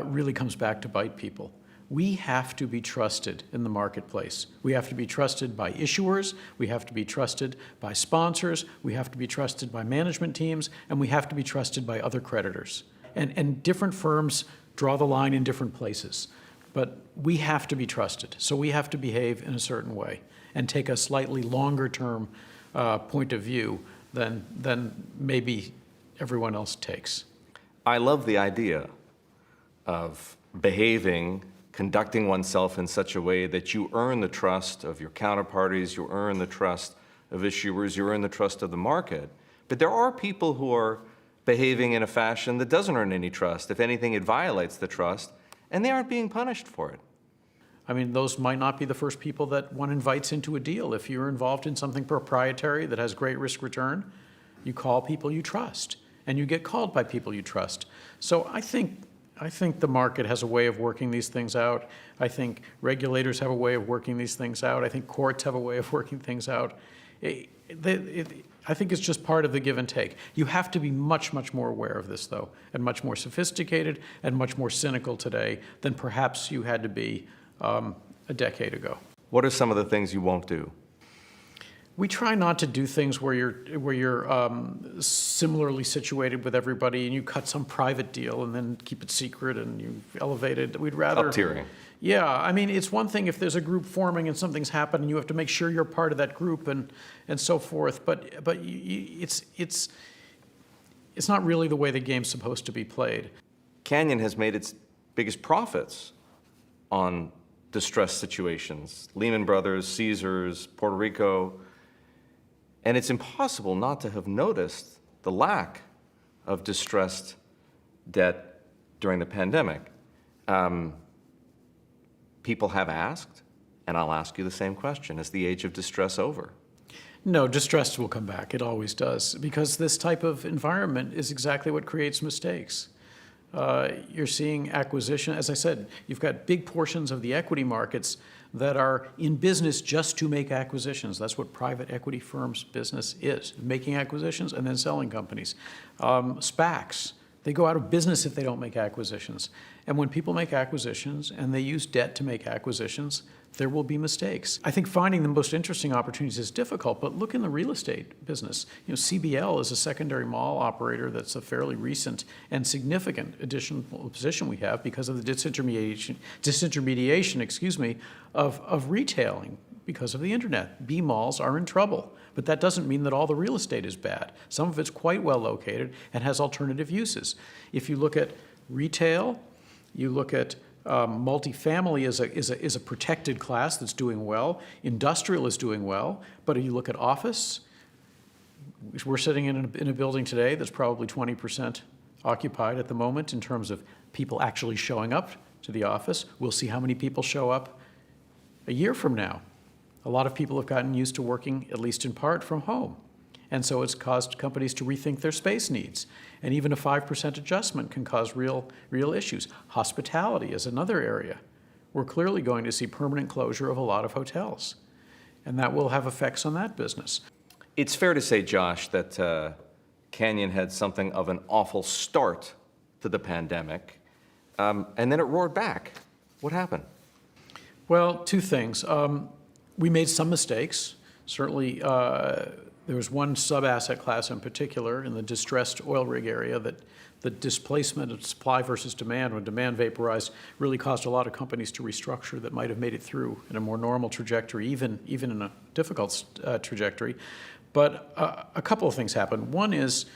really comes back to bite people. We have to be trusted in the marketplace. We have to be trusted by issuers, we have to be trusted by sponsors, we have to be trusted by management teams, and we have to be trusted by other creditors. And different firms draw the line in different places. But we have to be trusted, so we have to behave in a certain way and take a slightly longer term point of view than maybe everyone else takes. I love the idea of behaving, conducting oneself in such a way that you earn the trust of your counterparties, you earn the trust of issuers, you earn the trust of the market. But there are people who are behaving in a fashion that doesn't earn any trust. If anything, it violates the trust, and they aren't being punished for it. I mean, those might not be the first people that one invites into a deal. If you're involved in something proprietary that has great risk return, you call people you trust, and you get called by people you trust. So I think the market has a way of working these things out. I think regulators have a way of working these things out. I think courts have a way of working things out. I think it's just part of the give and take. You have to be much, much more aware of this, though, and much more sophisticated and much more cynical today than perhaps you had to be a decade ago. What are some of the things you won't do? We try not to do things where you're similarly situated with everybody and you cut some private deal and then keep it secret and you elevate it. We'd rather Up-tiering. Yeah, I mean, it's one thing if there's a group forming and something's happened and you have to make sure you're part of that group and so forth. But it's not really the way the game's supposed to be played. Canyon has made its biggest profits on distressed situations. Lehman Brothers, Caesars, Puerto Rico. And it's impossible not to have noticed the lack of distressed debt during the pandemic. People have asked, and I'll ask you the same question, is the age of distress over? No, distress will come back. It always does, because this type of environment is exactly what creates mistakes. You're seeing acquisition. As I said, you've got big portions of the equity markets that are in business just to make acquisitions. That's what private equity firms' business is, making acquisitions and then selling companies. SPACs, they go out of business if they don't make acquisitions. And when people make acquisitions and they use debt to make acquisitions, there will be mistakes. I think finding the most interesting opportunities is difficult, but look in the real estate business. You know, CBL is a secondary mall operator that's a fairly recent and significant additional position we have because of the disintermediation of retailing because of the internet. B malls are in trouble, but that doesn't mean that all the real estate is bad. Some of it's quite well located and has alternative uses. If you look at retail, you look at multifamily is a protected class that's doing well. Industrial is doing well. But if you look at office, we're sitting in a building today that's probably 20% occupied at the moment in terms of people actually showing up to the office. We'll see how many people show up a year from now. A lot of people have gotten used to working, at least in part, from home. And so it's caused companies to rethink their space needs. And even a 5% adjustment can cause real issues. Hospitality is another area. We're clearly going to see permanent closure of a lot of hotels. And that will have effects on that business. It's fair to say, Josh, that Canyon had something of an awful start to the pandemic, and then it roared back. What happened? Well, two things. We made some mistakes. Certainly, there was one sub-asset class in particular in the distressed oil rig area that the displacement of supply versus demand, when demand vaporized, really caused a lot of companies to restructure that might have made it through in a more normal trajectory, even in a difficult trajectory. But a couple of things happened. One is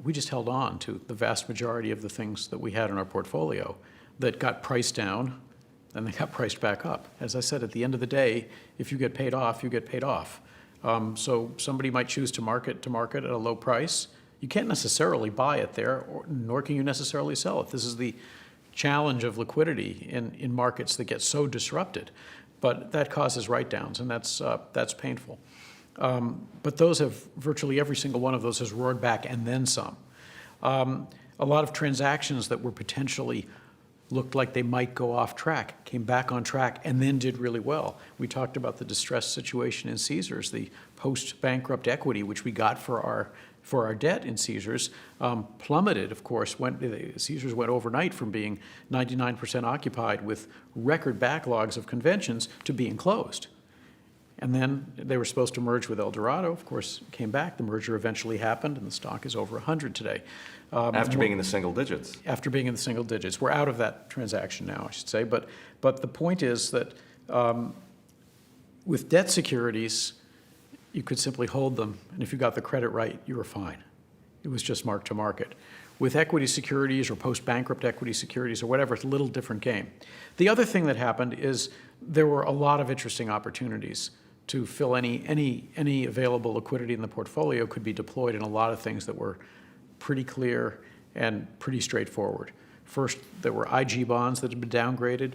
we just held on to the vast majority of the things that we had in our portfolio that got priced down and they got priced back up. As I said, at the end of the day, if you get paid off, you get paid off. So somebody might choose to market at a low price. You can't necessarily buy it there, nor can you necessarily sell it. This is the challenge of liquidity in markets that get so disrupted. But that causes write-downs, and that's painful. But those have, virtually every single one of those has roared back and then some. A lot of transactions that were potentially looked like they might go off track, came back on track, and then did really well. We talked about the distressed situation in Caesars, the post-bankrupt equity, which we got for our debt in Caesars, plummeted, of course. Caesars went overnight from being 99% occupied with record backlogs of conventions to being closed. And then they were supposed to merge with El Dorado, of course, came back. The merger eventually happened, and the stock is over 100 today. After being in the single digits. After being in the single digits. We're out of that transaction now, I should say. But the point is that with debt securities, you could simply hold them, and if you got the credit right, you were fine. It was just mark to market. With equity securities or post-bankrupt equity securities or whatever, it's a little different game. The other thing that happened is there were a lot of interesting opportunities to fill any available liquidity in the portfolio could be deployed in a lot of things that were pretty clear and pretty straightforward. First, there were IG bonds that had been downgraded,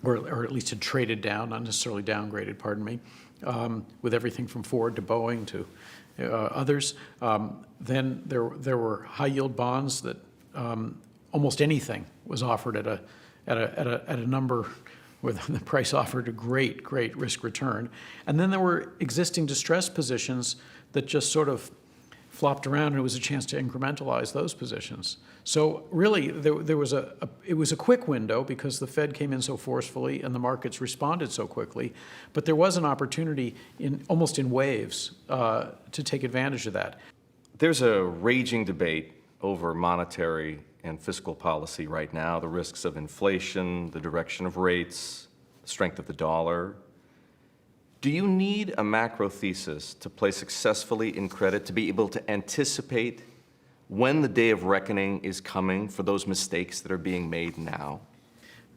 or at least had traded down, not necessarily downgraded, pardon me, with everything from Ford to Boeing to others. Then there were high-yield bonds that almost anything was offered at a number where the price offered a great risk return. And then there were existing distressed positions that just sort of flopped around, and it was a chance to incrementalize those positions. So really, it was a quick window because the Fed came in so forcefully and the markets responded so quickly. But there was an opportunity almost in waves to take advantage of that. There's a raging debate over monetary and fiscal policy right now, the risks of inflation, the direction of rates, the strength of the dollar. Do you need a macro thesis to play successfully in credit to be able to anticipate when the day of reckoning is coming for those mistakes that are being made now?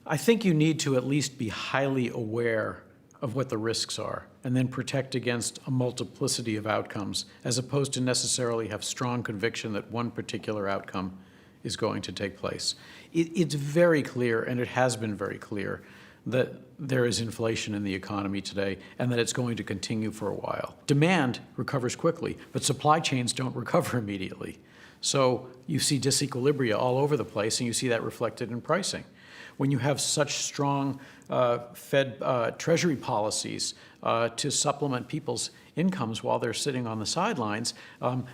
I think you need to at least be highly aware of what the risks are and then protect against a multiplicity of outcomes, as opposed to necessarily have strong conviction that one particular outcome is going to take place. It's very clear, and it has been very clear, that there is inflation in the economy today and that it's going to continue for a while. Demand recovers quickly, but supply chains don't recover immediately. So you see disequilibria all over the place, and you see that reflected in pricing. When you have such strong Fed Treasury policies to supplement people's incomes while they're sitting on the sidelines,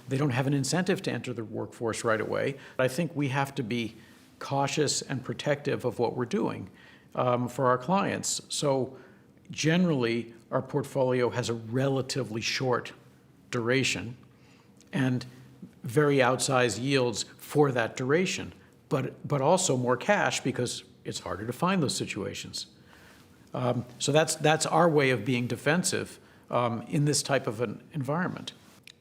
they don't have an incentive to enter the workforce right away. I think we have to be cautious and protective of what we're doing for our clients. So generally, our portfolio has a relatively short duration and very outsized yields for that duration, but also more cash because it's harder to find those situations. So that's our way of being defensive in this type of an environment.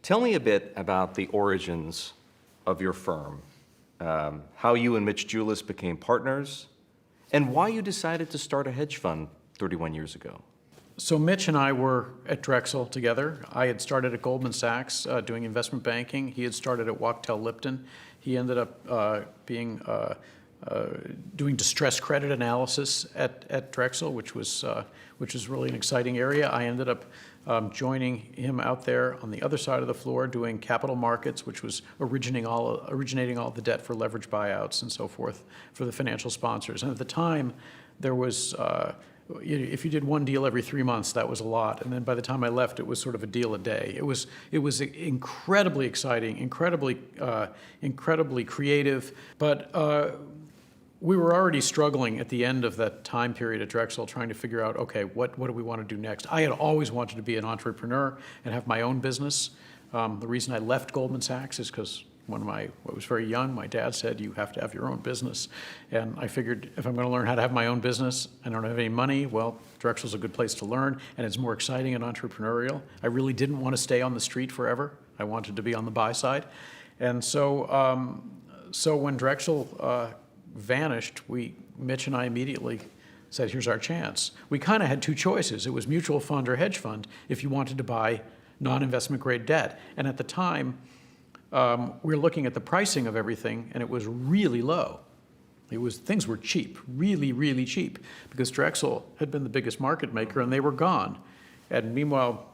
Tell me a bit about the origins of your firm, how you and Mitch Julis became partners, and why you decided to start a hedge fund 31 years ago. So Mitch and I were at Drexel together. I had started at Goldman Sachs doing investment banking. He had started at Wachtell Lipton. He ended up doing distressed credit analysis at Drexel, which was really an exciting area. I ended up joining him out there on the other side of the floor doing capital markets, which was originating all the debt for leverage buyouts and so forth for the financial sponsors. And at the time, there was if you did one deal every 3 months, that was a lot. And then by the time I left, it was sort of a deal a day. It was incredibly exciting, incredibly creative, but we were already struggling at the end of that time period at Drexel, trying to figure out, okay, what do we want to do next? I had always wanted to be an entrepreneur and have my own business. The reason I left Goldman Sachs is because when I was very young, my dad said, you have to have your own business. And I figured if I'm going to learn how to have my own business, I don't have any money, well, Drexel's a good place to learn, and it's more exciting and entrepreneurial. I really didn't want to stay on the street forever. I wanted to be on the buy side. And so, when Drexel vanished, Mitch and I immediately said, here's our chance. We kind of had two choices. It was mutual fund or hedge fund if you wanted to buy non-investment grade debt. And at the time, we were looking at the pricing of everything, and it was really low. Things were cheap, really, really cheap, because Drexel had been the biggest market maker, and they were gone. And meanwhile,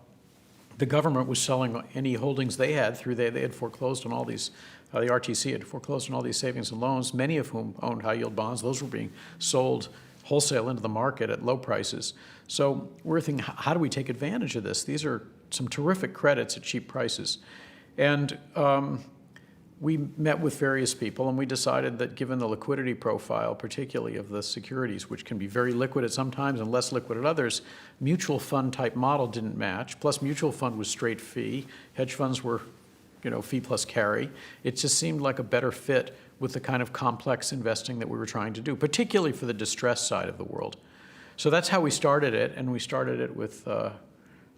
the government was selling any holdings they had they had foreclosed on all these, the RTC had foreclosed on all these savings and loans, many of whom owned high-yield bonds. Those were being sold wholesale into the market at low prices. So we're thinking, how do we take advantage of this? These are some terrific credits at cheap prices. And we met with various people, and we decided that given the liquidity profile, particularly of the securities, which can be very liquid at some times and less liquid at others, mutual fund type model didn't match. Plus mutual fund was straight fee. Hedge funds were, fee plus carry. It just seemed like a better fit with the kind of complex investing that we were trying to do, particularly for the distressed side of the world. So that's how we started it, and we started it with, I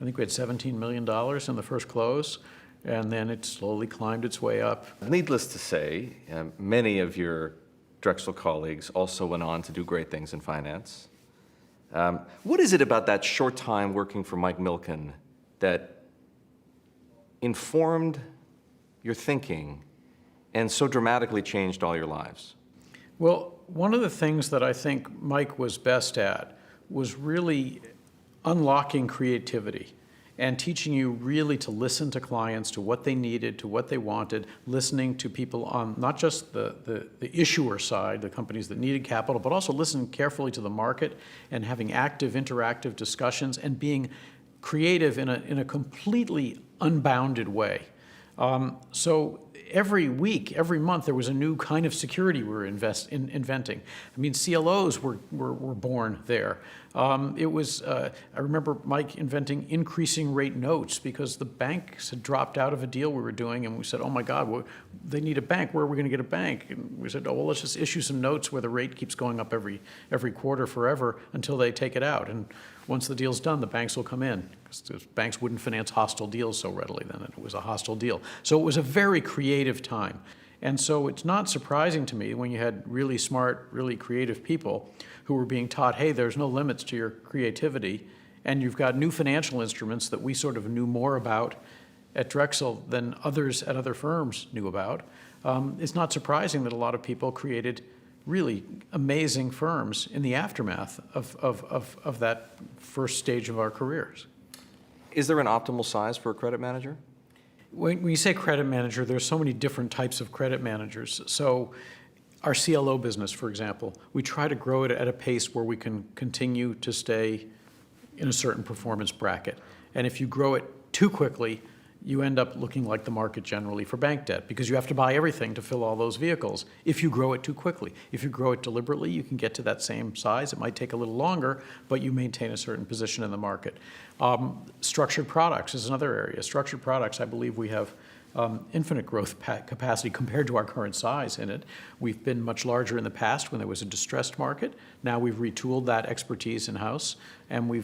think we had $17 million in the first close. and then it slowly climbed its way up. Needless to say, many of your Drexel colleagues also went on to do great things in finance. What is it about that short time working for Mike Milken that informed your thinking and so dramatically changed all your lives? Well, one of the things that I think Mike was best at was really unlocking creativity and teaching you really to listen to clients, to what they needed, to what they wanted, listening to people on not just the issuer side, the companies that needed capital, but also listening carefully to the market and having active, interactive discussions and being creative in a completely unbounded way. So every week, every month, there was a new kind of security we were inventing. I mean, CLOs were born there. I remember Mike inventing increasing rate notes because the banks had dropped out of a deal we were doing, and we said, oh my God, they need a bank. Where are we going to get a bank? And we said, oh, well, let's just issue some notes where the rate keeps going up every quarter forever until they take it out. And once the deal's done, the banks will come in, because banks wouldn't finance hostile deals so readily then. It was a hostile deal. So it was a very creative time. And so it's not surprising to me when you had really smart, really creative people who were being taught, hey, there's no limits to your creativity, and you've got new financial instruments that we sort of knew more about at Drexel than others at other firms knew about. It's not surprising that a lot of people created really amazing firms in the aftermath of that first stage of our careers. Is there an optimal size for a credit manager? When you say credit manager, there's so many different types of credit managers. So our CLO business, for example, we try to grow it at a pace where we can continue to stay in a certain performance bracket. And if you grow it too quickly, you end up looking like the market generally for bank debt, because you have to buy everything to fill all those vehicles if you grow it too quickly. If you grow it deliberately, you can get to that same size. It might take a little longer, but you maintain a certain position in the market. Structured products is another area. Structured products, I believe we have infinite growth capacity compared to our current size in it. We've been much larger in the past when there was a distressed market. Now we've retooled that expertise in-house, and we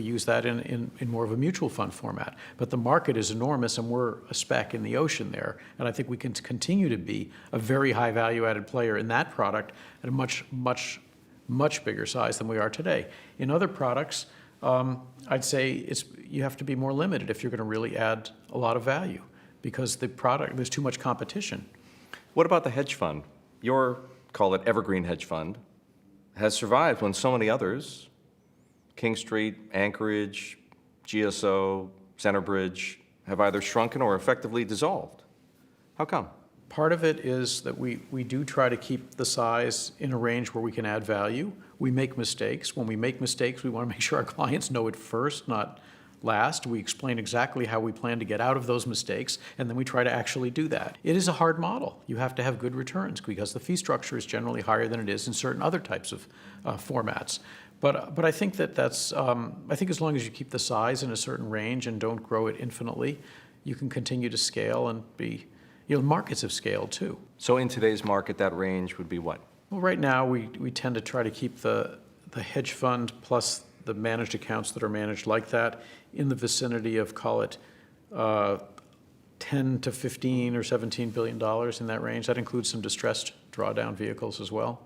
use that in more of a mutual fund format. But the market is enormous, and we're a speck in the ocean there. And I think we can continue to be a very high value-added player in that product at a much, much, much bigger size than we are today. In other products, I'd say you have to be more limited if you're going to really add a lot of value, because there's too much competition. What about the hedge fund? Your, call it evergreen hedge fund, has survived when so many others, King Street, Anchorage, GSO, Centerbridge, have either shrunken or effectively dissolved. How come? Part of it is that we do try to keep the size in a range where we can add value. We make mistakes. When we make mistakes, we want to make sure our clients know it first, not last. We explain exactly how we plan to get out of those mistakes, and then we try to actually do that. It is a hard model. You have to have good returns because the fee structure is generally higher than it is in certain other types of formats. But I think I think as long as you keep the size in a certain range and don't grow it infinitely, you can continue to scale and be, markets have scaled too. So in today's market, that range would be what? Well, right now we tend to try to keep the hedge fund plus the managed accounts that are managed like that in the vicinity of, call it, 10 to 15 or $17 billion in that range. That includes some distressed drawdown vehicles as well.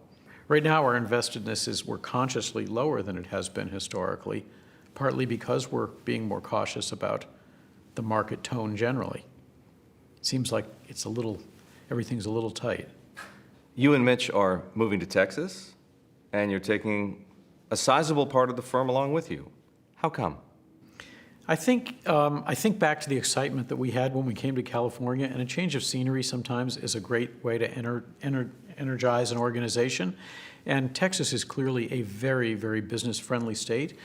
Right now, our investedness we're consciously lower than it has been historically, partly because we're being more cautious about the market tone generally. It seems like everything's a little tight. You and Mitch are moving to Texas, and you're taking a sizable part of the firm along with you. How come? I think back to the excitement that we had when we came to California, and a change of scenery sometimes is a great way to energize an organization. And Texas is clearly a very, very business-friendly state.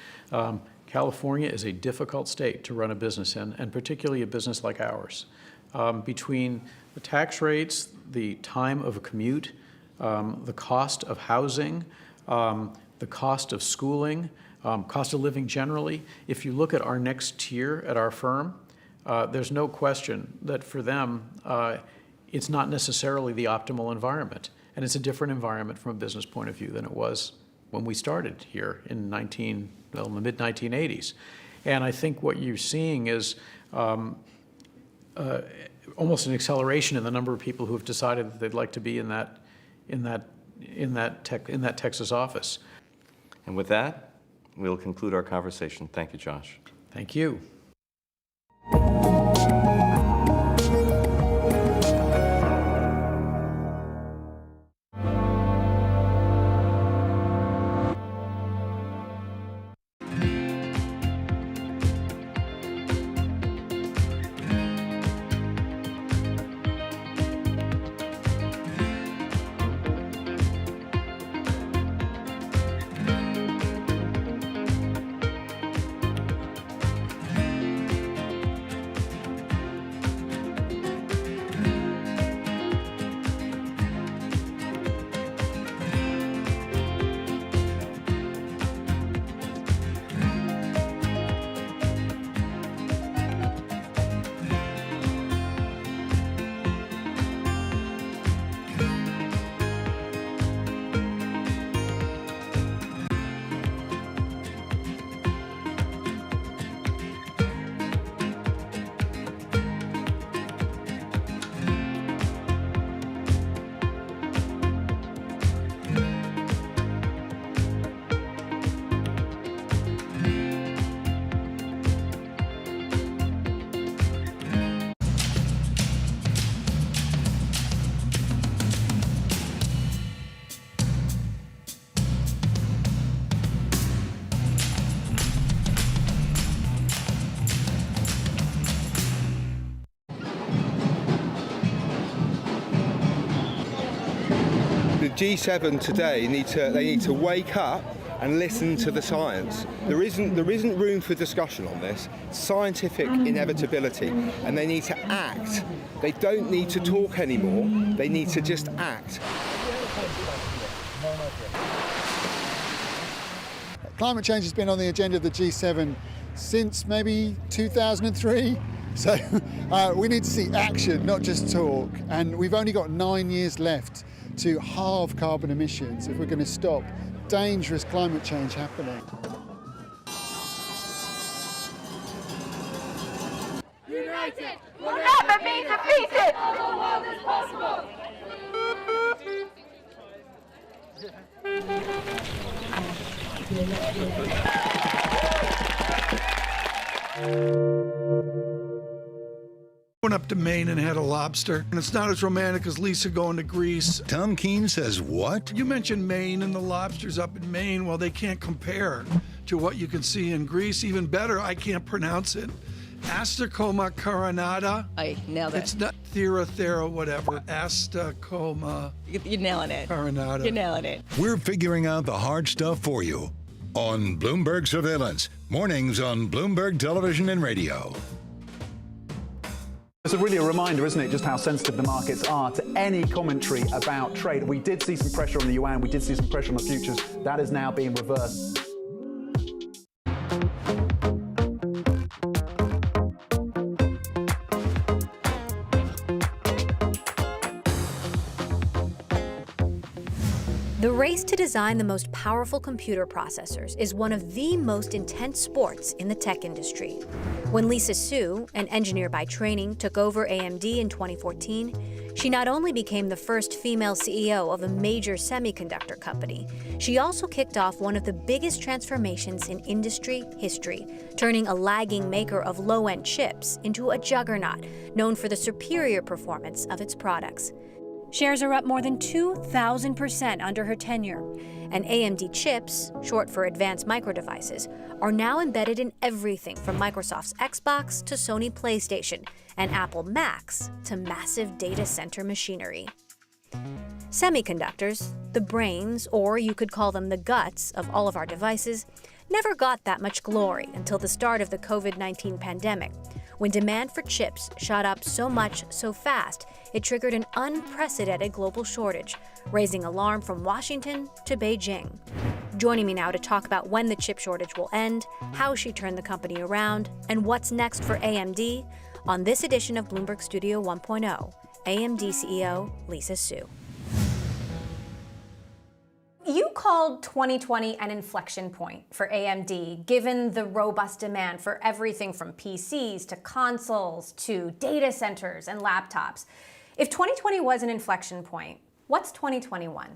California is a difficult state to run a business in, and particularly a business like ours. Between the tax rates, the time of a commute, the cost of housing, the cost of schooling, cost of living generally. If you look at our next tier at our firm, there's no question that for them, it's not necessarily the optimal environment. And it's a different environment from a business point of view than it was when we started here in the mid-1980s. And I think what you're seeing is almost an acceleration in the number of people who have decided that they'd like to be in that Texas office. And with that, we'll conclude our conversation. Thank you, Josh. Thank you. The G7 today need to wake up and listen to the science. There isn't room for discussion on this. Scientific inevitability, and they need to act. They don't need to talk anymore. They need to just act. Climate change has been on the agenda of the G7 since maybe 2003. So we need to see action, not just talk. And we've only got 9 years left to halve carbon emissions if we're going to stop dangerous climate change happening. United, we'll never be defeated! Our world is possible! Went up to Maine and had a lobster, and it's not as romantic as Lisa going to Greece. Tom Keene says what? You mentioned Maine and the lobsters up in Maine. Well, they can't compare to what you can see in Greece. Even better, I can't pronounce it. Astacoma carinata. I nailed it. It's not thera, whatever. Astacoma. You're nailing it. Carinata. You're nailing it. We're figuring out the hard stuff for you on Bloomberg Surveillance. Mornings on Bloomberg Television and Radio. It's really a reminder, isn't it, just how sensitive the markets are to any commentary about trade. We did see some pressure on the yuan, we did see some pressure on the futures. That is now being reversed. The race to design the most powerful computer processors is one of the most intense sports in the tech industry. When Lisa Su, an engineer by training, took over AMD in 2014, she not only became the first female CEO of a major semiconductor company, she also kicked off one of the biggest transformations in industry history, turning a lagging maker of low-end chips into a juggernaut known for the superior performance of its products. Shares are up more than 2,000% under her tenure, and AMD chips, short for Advanced Micro Devices, are now embedded in everything from Microsoft's Xbox to Sony PlayStation and Apple Macs to massive data center machinery. Semiconductors, the brains, or you could call them the guts of all of our devices, never got that much glory until the start of the COVID-19 pandemic, when demand for chips shot up so much so fast it triggered an unprecedented global shortage, raising alarm from Washington to Beijing. Joining me now to talk about when the chip shortage will end, how she turned the company around, and what's next for AMD, on this edition of Bloomberg Studio 1.0, AMD CEO Lisa Su. You called 2020 an inflection point for AMD, given the robust demand for everything from PCs to consoles to data centers and laptops. If 2020 was an inflection point, what's 2021?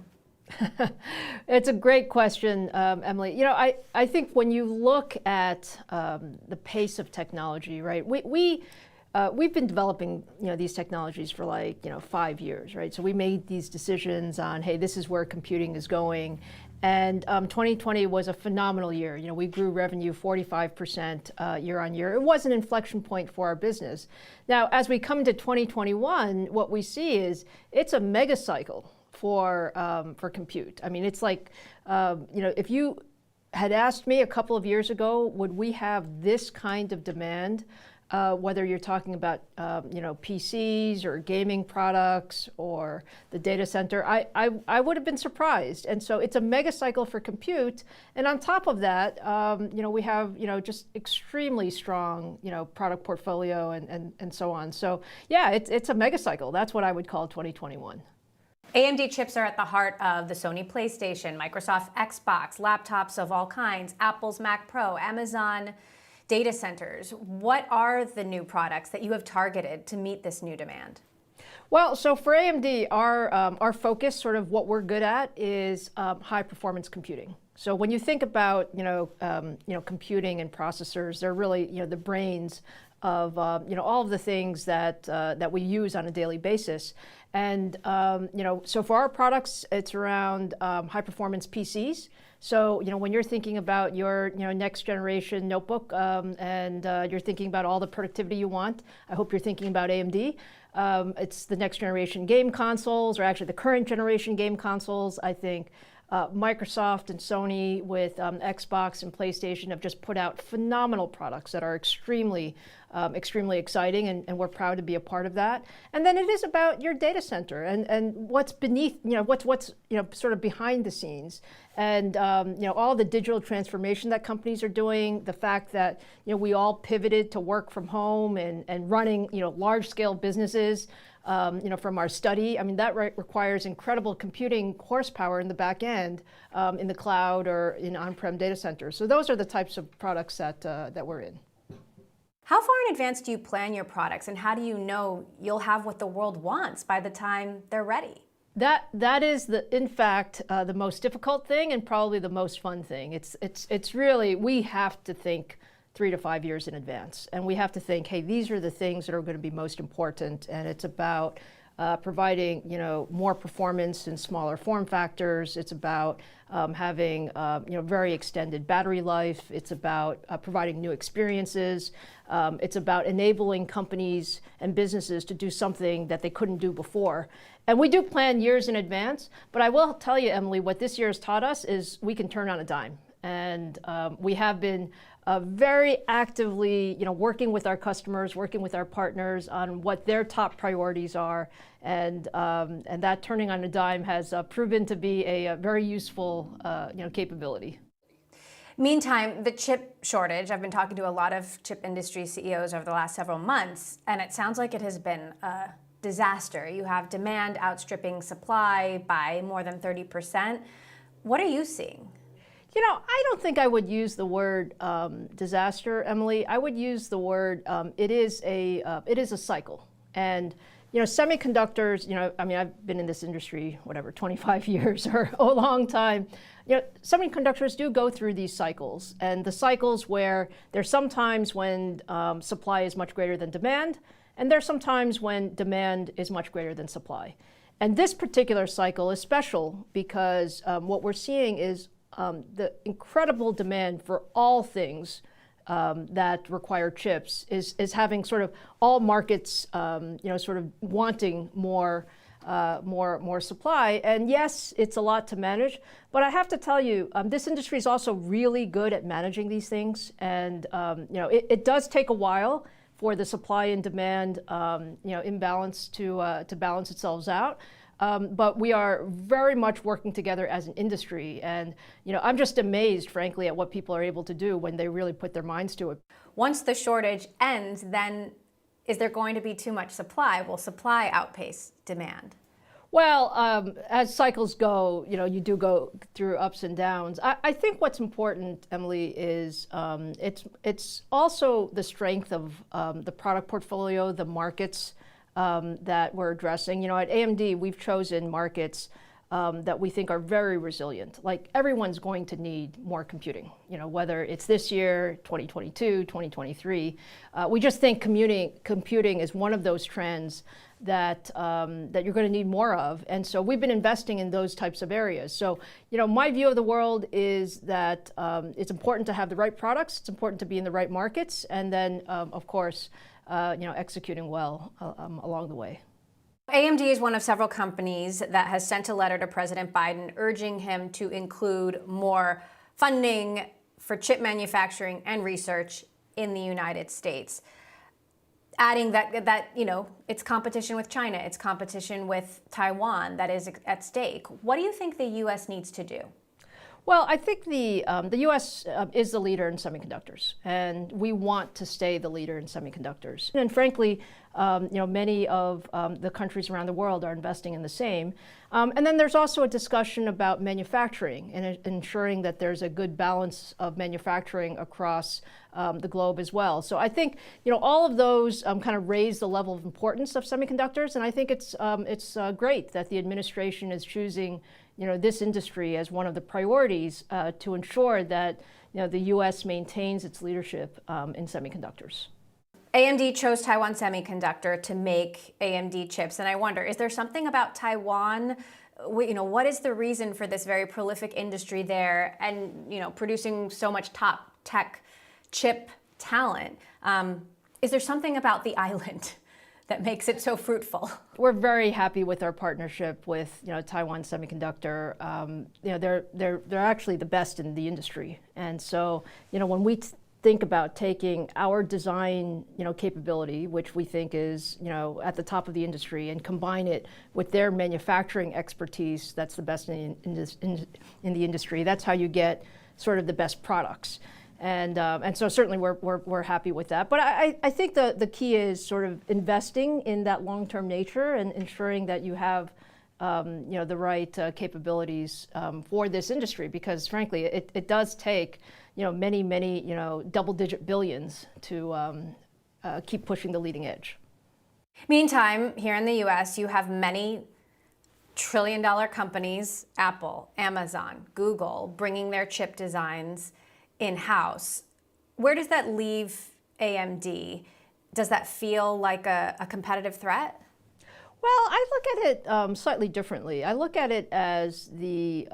It's a great question, Emily. You know, I think when you look at the pace of technology, right? We've been developing, these technologies for 5 years, right? So we made these decisions on, hey, this is where computing is going. And 2020 was a phenomenal year. We grew revenue 45% year on year. It was an inflection point for our business. Now, as we come to 2021, what we see is it's a mega cycle for compute. I mean, it's like, if you had asked me a couple of years ago, would we have this kind of demand? Whether you're talking about PCs or gaming products or the data center, I would have been surprised. And so it's a mega cycle for compute. And on top of that, we have just extremely strong product portfolio and so on. So yeah, it's a mega cycle. That's what I would call 2021. AMD chips are at the heart of the Sony PlayStation, Microsoft Xbox, laptops of all kinds, Apple's Mac Pro, Amazon data centers. What are the new products that you have targeted to meet this new demand? Well, so for AMD, our focus, sort of what we're good at, is high performance computing. So when you think about computing and processors, they're really the brains of all of the things that we use on a daily basis. And so for our products, it's around high performance PCs. So when you're thinking about your next generation notebook and you're thinking about all the productivity you want, I hope you're thinking about AMD. It's the next generation game consoles, or actually the current generation game consoles. I think Microsoft and Sony with Xbox and PlayStation have just put out phenomenal products that are extremely exciting, and we're proud to be a part of that. And then it is about your data center and what's beneath, what's sort of behind the scenes, and all the digital transformation that companies are doing. The fact that we all pivoted to work from home and running large scale businesses. From our study, I mean, that requires incredible computing horsepower in the back end, in the cloud or in on-prem data centers. So those are the types of products that we're in. How far in advance do you plan your products, and how do you know you'll have what the world wants by the time they're ready? That is in fact the most difficult thing, and probably the most fun thing. It's really, we have to think 3 to 5 years in advance. And we have to think, hey, these are the things that are going to be most important. And it's about providing, more performance in smaller form factors. It's about having, very extended battery life. It's about providing new experiences. It's about enabling companies and businesses to do something that they couldn't do before. And we do plan years in advance. But I will tell you, Emily, what this year has taught us is we can turn on a dime. And we have been very actively, working with our customers, working with our partners on what their top priorities are, and that turning on a dime has proven to be a very useful, capability. Meantime, the chip shortage. I've been talking to a lot of chip industry CEOs over the last several months, and it sounds like it has been a disaster. You have demand outstripping supply by more than 30%. What are you seeing? I don't think I would use the word disaster, Emily. I would use the word it is a cycle. And semiconductors. I mean, I've been in this industry 25 years or a long time. Semiconductors do go through these cycles, and the cycles where there's sometimes when supply is much greater than demand, and there's sometimes when demand is much greater than supply. And this particular cycle is special because what we're seeing is the incredible demand for all things that require chips is having sort of all markets, sort of wanting more supply. And yes, it's a lot to manage, but I have to tell you, this industry is also really good at managing these things. And it does take a while for the supply and demand, imbalance to balance itself out. But we are very much working together as an industry. And, I'm just amazed, frankly, at what people are able to do when they really put their minds to it. Once the shortage ends, then is there going to be too much supply? Will supply outpace demand? Well, as cycles go, you do go through ups and downs. I think what's important, Emily, is it's also the strength of the product portfolio, the markets that we're addressing. At AMD, we've chosen markets that we think are very resilient. Like everyone's going to need more computing, whether it's this year, 2022, 2023. We just think computing is one of those trends that you're going to need more of. And so we've been investing in those types of areas. So, my view of the world is that it's important to have the right products, it's important to be in the right markets, and then, of course, executing well along the way. AMD is one of several companies that has sent a letter to President Biden urging him to include more funding for chip manufacturing and research in the United States. Adding that it's competition with China, it's competition with Taiwan that is at stake. What do you think the U.S. needs to do? Well, I think the U.S. Is the leader in semiconductors, and we want to stay the leader in semiconductors. And frankly, many of the countries around the world are investing in the same. And then there's also a discussion about manufacturing and ensuring that there's a good balance of manufacturing across the globe as well. So I think all of those kind of raise the level of importance of semiconductors, and I think it's great that the administration is choosing this industry as one of the priorities to ensure that the U.S. maintains its leadership in semiconductors. AMD chose Taiwan Semiconductor to make AMD chips, and I wonder, is there something about Taiwan? What is the reason for this very prolific industry there, and producing so much top tech chip talent? Is there something about the island that makes it so fruitful? We're very happy with our partnership with Taiwan Semiconductor. They're actually the best in the industry, and so when we think about taking our design capability, which we think is at the top of the industry, and combine it with their manufacturing expertise that's the best in the industry, that's how you get sort of the best products. And so certainly we're happy with that. But I think the key is sort of investing in that long-term nature and ensuring that you have the right capabilities for this industry, because frankly it does take many double-digit billions to keep pushing the leading edge. Meantime, here in the U.S., you have many trillion-dollar companies, Apple, Amazon, Google, bringing their chip designs in-house. Where does that leave AMD? Does that feel like a competitive threat? Well, I look at it slightly differently. I look at it as the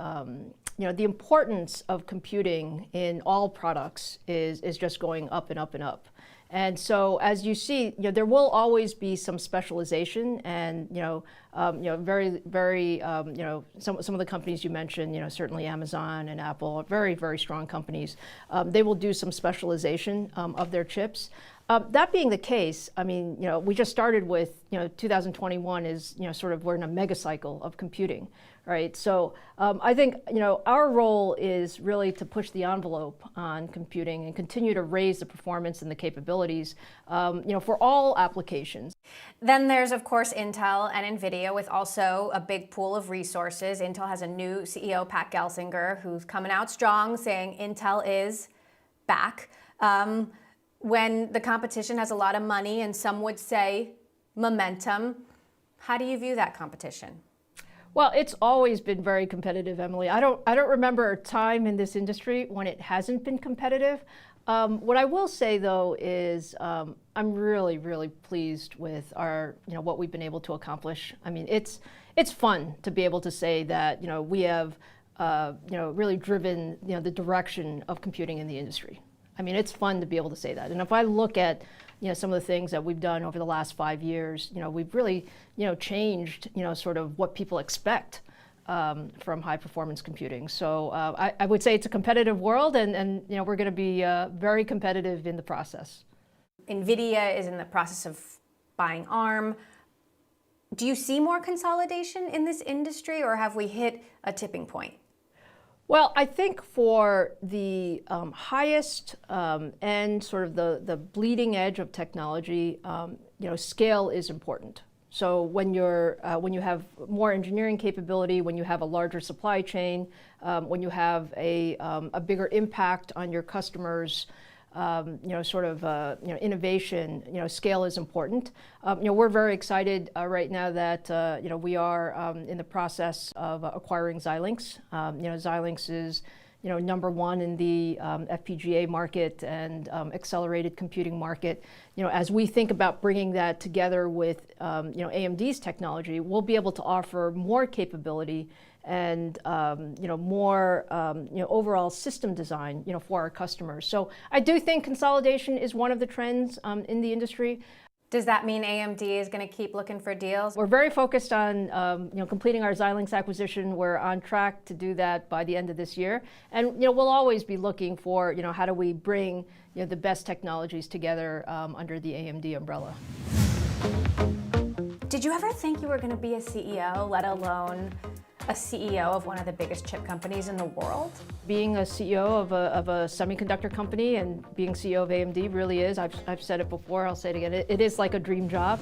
importance of computing in all products is just going up and up and up. And so, as you see, there will always be some specialization, and very some of the companies you mentioned, certainly Amazon and Apple are very, very strong companies. They will do some specialization of their chips. That being the case, I mean, we just started with 2021 is sort of we're in a mega cycle of computing. Right, so I think our role is really to push the envelope on computing and continue to raise the performance and the capabilities, for all applications. Then there's of course Intel and NVIDIA with also a big pool of resources. Intel has a new CEO, Pat Gelsinger, who's coming out strong, saying Intel is back. When the competition has a lot of money, and some would say momentum, how do you view that competition? Well, it's always been very competitive, Emily. I don't remember a time in this industry when it hasn't been competitive. What I will say though is I'm really, really pleased with our what we've been able to accomplish. I mean, it's fun to be able to say that we have really driven the direction of computing in the industry. I mean, it's fun to be able to say that. And if I look at some of the things that we've done over the last 5 years, we've really, changed, sort of what people expect from high performance computing. So I would say it's a competitive world, and we're going to be very competitive in the process. NVIDIA is in the process of buying ARM. Do you see more consolidation in this industry, or have we hit a tipping point? Well, I think for the highest end, sort of the bleeding edge of technology, scale is important. So when you have more engineering capability, when you have a larger supply chain, when you have a bigger impact on your customers, innovation, scale is important. We're very excited right now that we are in the process of acquiring Xilinx. Xilinx is number one in the FPGA market and accelerated computing market. As we think about bringing that together with AMD's technology, we'll be able to offer more capability and more overall system design for our customers. So I do think consolidation is one of the trends in the industry. Does that mean AMD is going to keep looking for deals? We're very focused on completing our Xilinx acquisition. We're on track to do that by the end of this year. And we'll always be looking for how do we bring the best technologies together under the AMD umbrella. Did you ever think you were going to be a CEO, let alone a CEO of one of the biggest chip companies in the world? Being a CEO of a semiconductor company and being CEO of AMD really is, I've said it before, I'll say it again, it is like a dream job.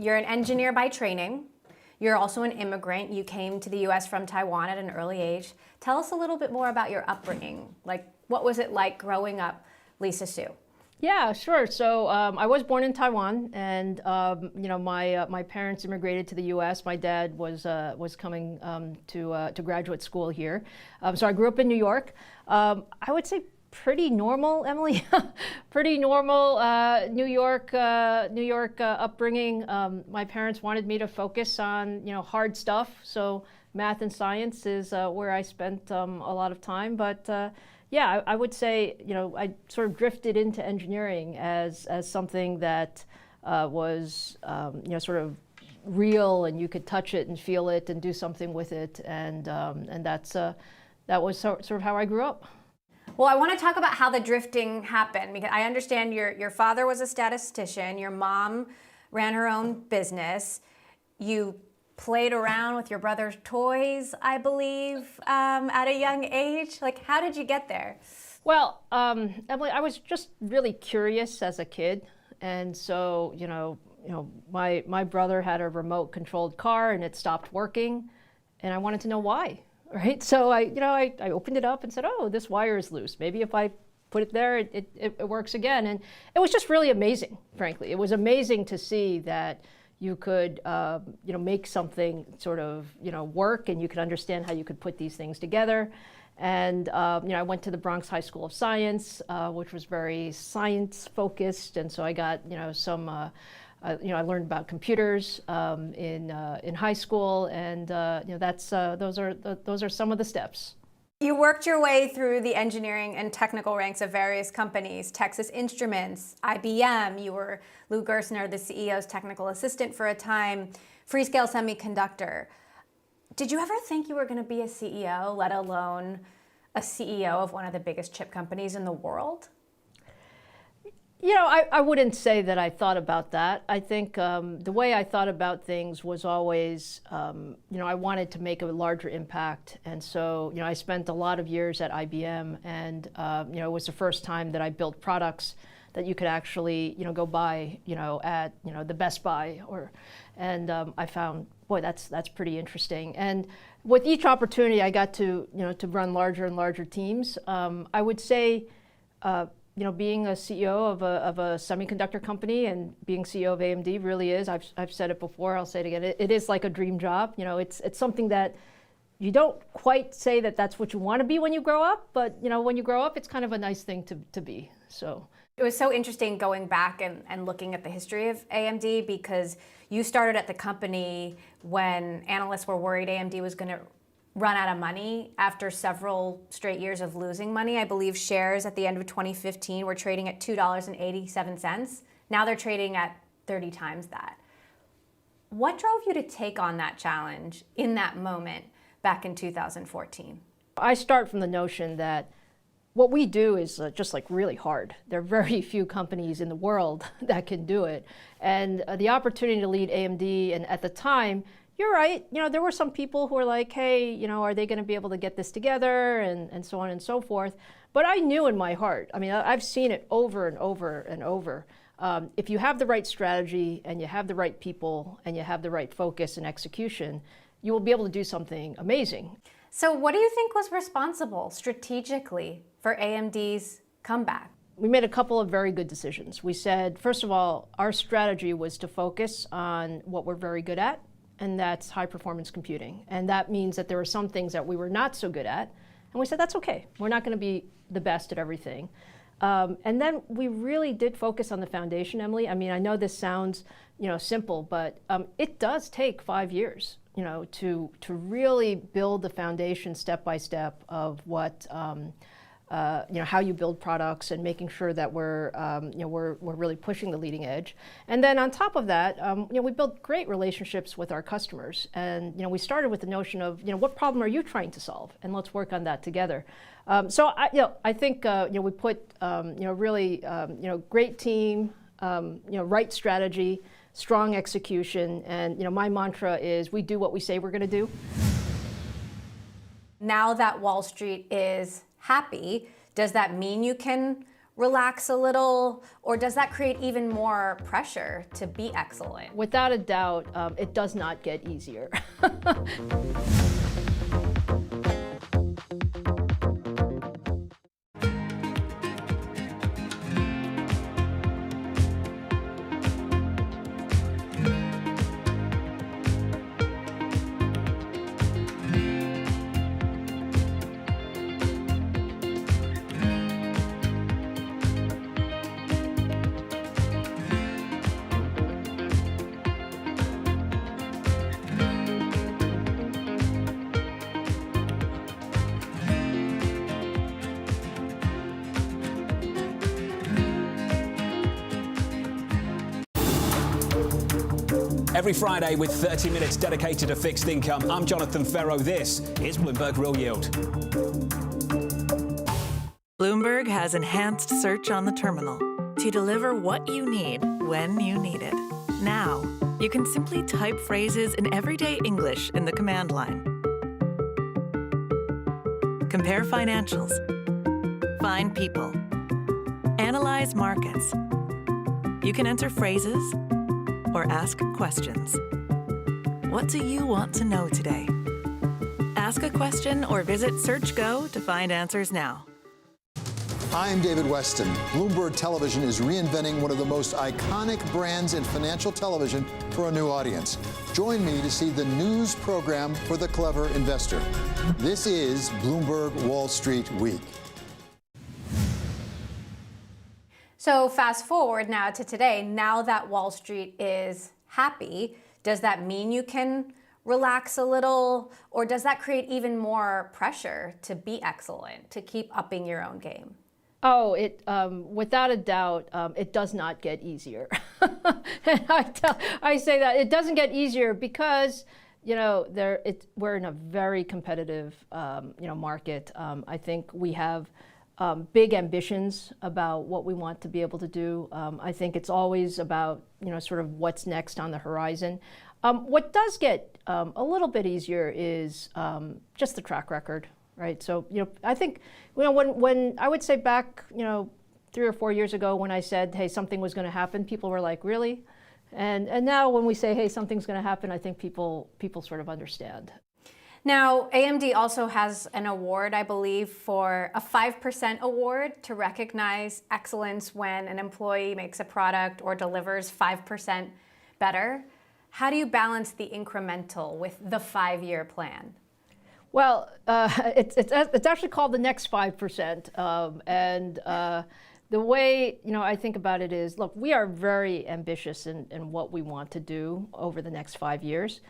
You're an engineer by training. You're also an immigrant. You came to the US from Taiwan at an early age. Tell us a little bit more about your upbringing. Like, what was it like growing up, Lisa Su? Yeah, sure. So I was born in Taiwan, and my parents immigrated to the U.S. My dad was coming to graduate school here, so I grew up in New York. I would say pretty normal, Emily. Pretty normal New York upbringing. My parents wanted me to focus on hard stuff, so math and science is where I spent a lot of time. But yeah, I would say I sort of drifted into engineering as something that was sort of real, and you could touch it and feel it and do something with it, and that was sort of how I grew up. Well, I want to talk about how the drifting happened, because I understand your father was a statistician, your mom ran her own business, you played around with your brother's toys, I believe, at a young age. Like, how did you get there? Well, Emily, I was just really curious as a kid, and so my brother had a remote-controlled car, and it stopped working, and I wanted to know why. Right, so I opened it up and said, oh, this wire is loose. Maybe if I put it there, it works again. And it was just really amazing, frankly. It was amazing to see that you could make something sort of work, and you could understand how you could put these things together. And I went to the Bronx High School of Science, which was very science focused, and so I got some. I learned about computers in high school, and those are some of the steps. You worked your way through the engineering and technical ranks of various companies, Texas Instruments, IBM. You were Lou Gerstner, the CEO's technical assistant for a time, Freescale Semiconductor. Did you ever think you were going to be a CEO, let alone a CEO of one of the biggest chip companies in the world? I wouldn't say that I thought about that. I think the way I thought about things was always, I wanted to make a larger impact. And so, I spent a lot of years at IBM, and, it was the first time that I built products that you could actually, go buy, at, the Best Buy. And I found, boy, that's pretty interesting. And with each opportunity, I got to, to run larger and larger teams. I would say, being a CEO of a semiconductor company and being CEO of AMD really is, I've said it before, I'll say it again, it is like a dream job. It's something that you don't quite say that that's what you want to be when you grow up, but when you grow up, it's kind of a nice thing to be, so. It was so interesting going back and looking at the history of AMD, because you started at the company when analysts were worried AMD was going to run out of money after several straight years of losing money. I believe shares at the end of 2015 were trading at $2.87. Now they're trading at 30 times that. What drove you to take on that challenge in that moment back in 2014? I start from the notion that what we do is just like really hard. There are very few companies in the world that can do it. And the opportunity to lead AMD, and at the time, you're right, there were some people who were like, hey, are they going to be able to get this together, and so on and so forth. But I knew in my heart, I mean, I've seen it over and over and over. If you have the right strategy, and you have the right people, and you have the right focus and execution, you will be able to do something amazing. So what do you think was responsible strategically for AMD's comeback? We made a couple of very good decisions. We said, first of all, our strategy was to focus on what we're very good at, and that's high performance computing. And that means that there were some things that we were not so good at, and we said, that's okay. We're not going to be the best at everything. And then we really did focus on the foundation, Emily. I mean, I know this sounds, simple, but it does take 5 years, to really build the foundation step by step of what, how you build products, and making sure that we're really pushing the leading edge. And then on top of that, we built great relationships with our customers. And we started with the notion of, what problem are you trying to solve, and let's work on that together. So I think we put really great team, right strategy, strong execution, and my mantra is we do what we say we're going to do. Now that Wall Street is happy, does that mean you can relax a little, or does that create even more pressure to be excellent? Without a doubt, it does not get easier. Every Friday with 30 minutes dedicated to fixed income, I'm Jonathan Ferro. This is Bloomberg Real Yield. Bloomberg has enhanced search on the terminal to deliver what you need when you need it. Now, you can simply type phrases in everyday English in the command line. Compare financials. Find people. Analyze markets. You can enter phrases or ask questions. What do you want to know today? Ask a question or visit SearchGo to find answers now. I'm David Weston. Bloomberg Television is reinventing one of the most iconic brands in financial television for a new audience. Join me to see the news program for the clever investor. This is Bloomberg Wall Street Week. So fast forward now to today. Now that Wall Street is happy, does that mean you can relax a little, or does that create even more pressure to be excellent, to keep upping your own game? Oh, without a doubt, it does not get easier. And I say that it doesn't get easier because, we're in a very competitive, market. I think we have big ambitions about what we want to be able to do. I think it's always about, sort of what's next on the horizon. What does get a little bit easier is just the track record, right? So, I think, when I would say back, 3 or 4 years ago when I said, hey, something was going to happen, people were like, really? And now when we say, hey, something's going to happen, I think people sort of understand. Now, AMD also has an award, I believe, for a 5% award to recognize excellence when an employee makes a product or delivers 5% better. How do you balance the incremental with the 5-year plan? Well, it's actually called the next 5%. The way I think about it is, look, we are very ambitious in what we want to do over the next 5 years.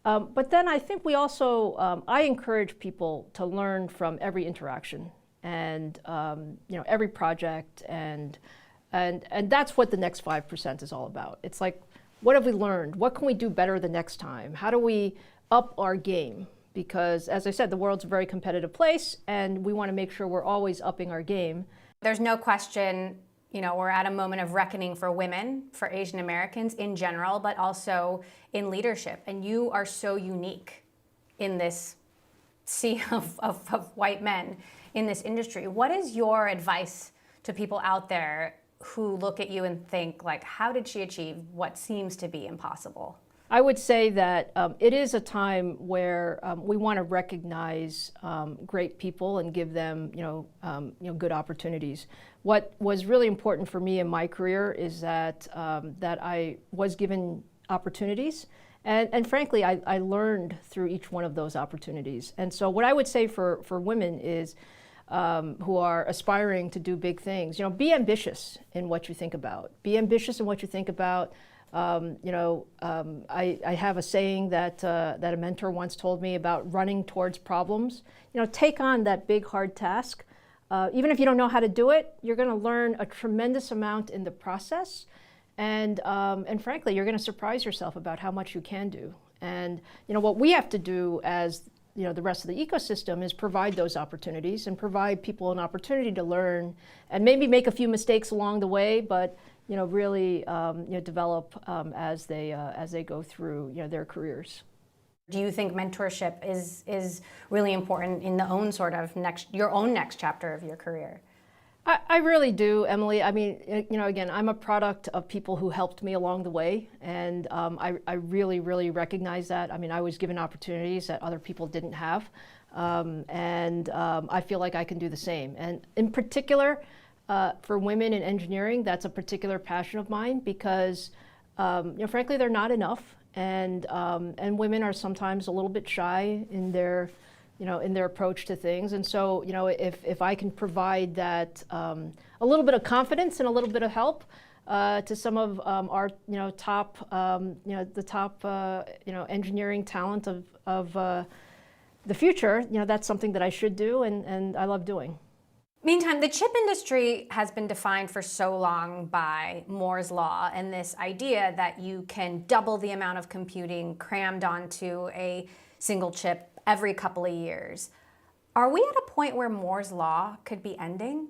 But then I think we also, I encourage people to learn from every interaction and every project, and that's what the next 5% is all about. It's like, what have we learned? What can we do better the next time? How do we up our game? Because, as I said, the world's a very competitive place, and we want to make sure we're always upping our game. There's no question, we're at a moment of reckoning for women, for Asian Americans in general, but also in leadership. And you are so unique in this sea of white men in this industry. What is your advice to people out there who look at you and think, like, how did she achieve what seems to be impossible? I would say that it is a time where we want to recognize great people and give them, good opportunities. What was really important for me in my career is that I was given opportunities, and frankly, I learned through each one of those opportunities. And so, what I would say for women is, who are aspiring to do big things, be ambitious in what you think about. Be ambitious in what you think about. I have a saying that a mentor once told me about running towards problems. Take on that big, hard task. Even if you don't know how to do it, you're going to learn a tremendous amount in the process. And frankly, you're going to surprise yourself about how much you can do. And, what we have to do as the rest of the ecosystem is provide those opportunities and provide people an opportunity to learn and maybe make a few mistakes along the way, but really develop as they go through their careers. Do you think mentorship is really important in your own next chapter of your career? I really do, Emily. I mean, again, I'm a product of people who helped me along the way, and I really, really recognize that. I mean, I was given opportunities that other people didn't have, and I feel like I can do the same. And in particular, for women in engineering, that's a particular passion of mine because, frankly, they're not enough, and women are sometimes a little bit shy in their approach to things. And so, if I can provide that a little bit of confidence and a little bit of help to some of our top engineering talent of the future, that's something that I should do and I love doing. Meantime, the chip industry has been defined for so long by Moore's Law and this idea that you can double the amount of computing crammed onto a single chip every couple of years. Are we at a point where Moore's Law could be ending?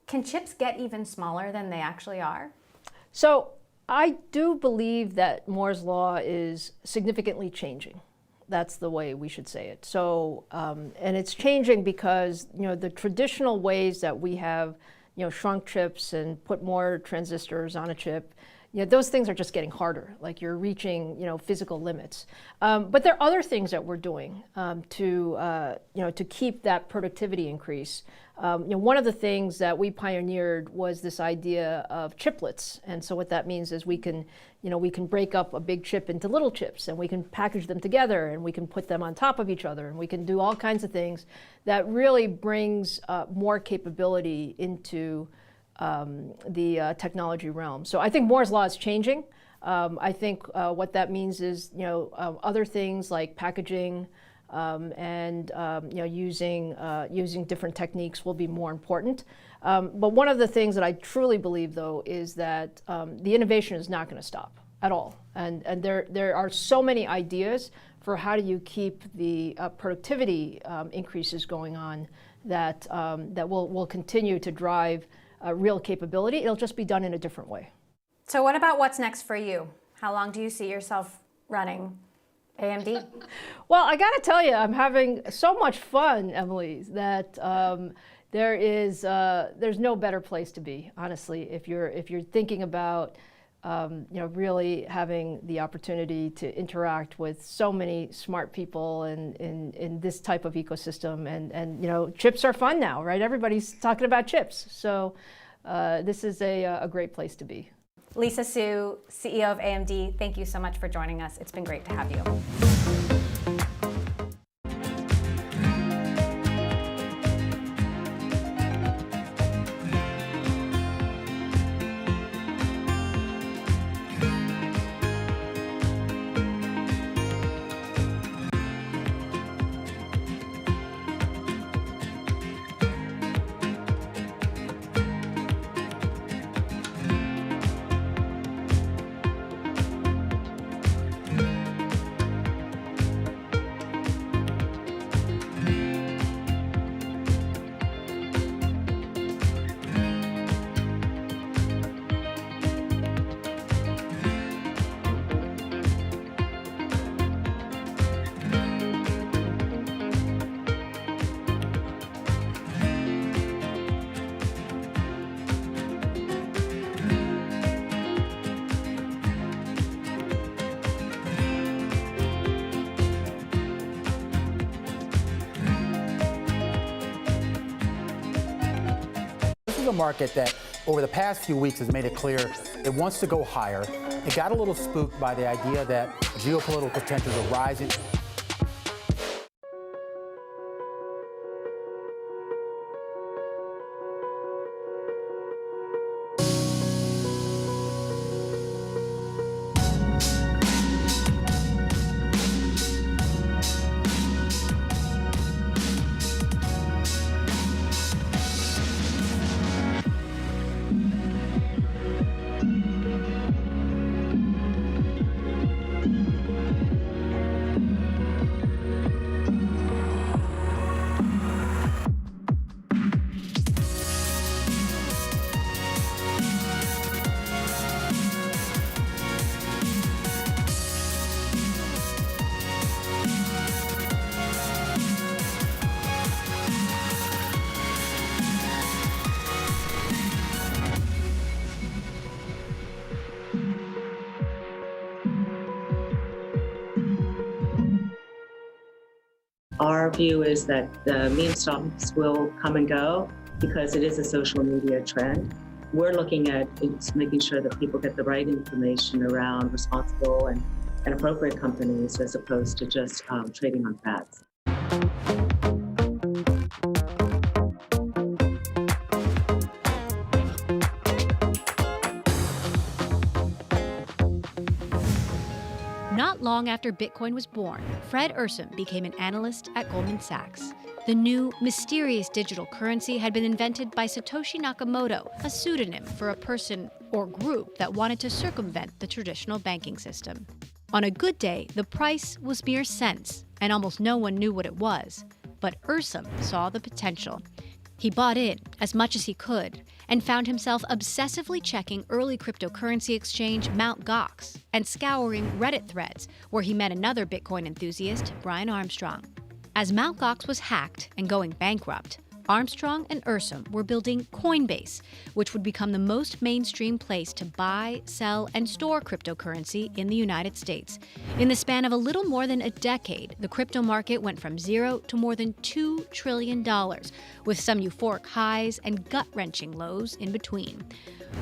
Can chips get even smaller than they actually are? So I do believe that Moore's Law is significantly changing. That's the way we should say it. So, and it's changing because, the traditional ways that we have, shrunk chips and put more transistors on a chip, those things are just getting harder. Like you're reaching, physical limits. But there are other things that we're doing to keep that productivity increase. One of the things that we pioneered was this idea of chiplets. And so what that means is we can break up a big chip into little chips, and we can package them together, and we can put them on top of each other, and we can do all kinds of things that really brings more capability into the technology realm. So I think Moore's Law is changing. I think what that means is, other things like packaging and using different techniques will be more important. But one of the things that I truly believe, though, is that the innovation is not going to stop at all. And there are so many ideas for how do you keep the productivity increases going on that will continue to drive real capability. It'll just be done in a different way. So what about what's next for you? How long do you see yourself running AMD? Well, I got to tell you, I'm having so much fun, Emily, that there's no better place to be, honestly, if you're thinking about really having the opportunity to interact with so many smart people in this type of ecosystem. And chips are fun now, right? Everybody's talking about chips. So this is a great place to be. Lisa Su, CEO of AMD, thank you so much for joining us. It's been great to have you. A market that over the past few weeks has made it clear it wants to go higher. It got a little spooked by the idea that geopolitical tensions are rising. Our view is that the meme stocks will come and go because it is a social media trend. We're looking at making sure that people get the right information around responsible and appropriate companies as opposed to just trading on fads. Not long after Bitcoin was born, Fred Ursum became an analyst at Goldman Sachs. The new, mysterious digital currency had been invented by Satoshi Nakamoto, a pseudonym for a person or group that wanted to circumvent the traditional banking system. On a good day, the price was mere cents, and almost no one knew what it was. But Ursum saw the potential. He bought in as much as he could and found himself obsessively checking early cryptocurrency exchange Mt. Gox and scouring Reddit threads where he met another Bitcoin enthusiast, Brian Armstrong. As Mt. Gox was hacked and going bankrupt, Armstrong and Ursum were building Coinbase, which would become the most mainstream place to buy, sell, and store cryptocurrency in the United States. In the span of a little more than a decade, the crypto market went from zero to more than $2 trillion, with some euphoric highs and gut-wrenching lows in between.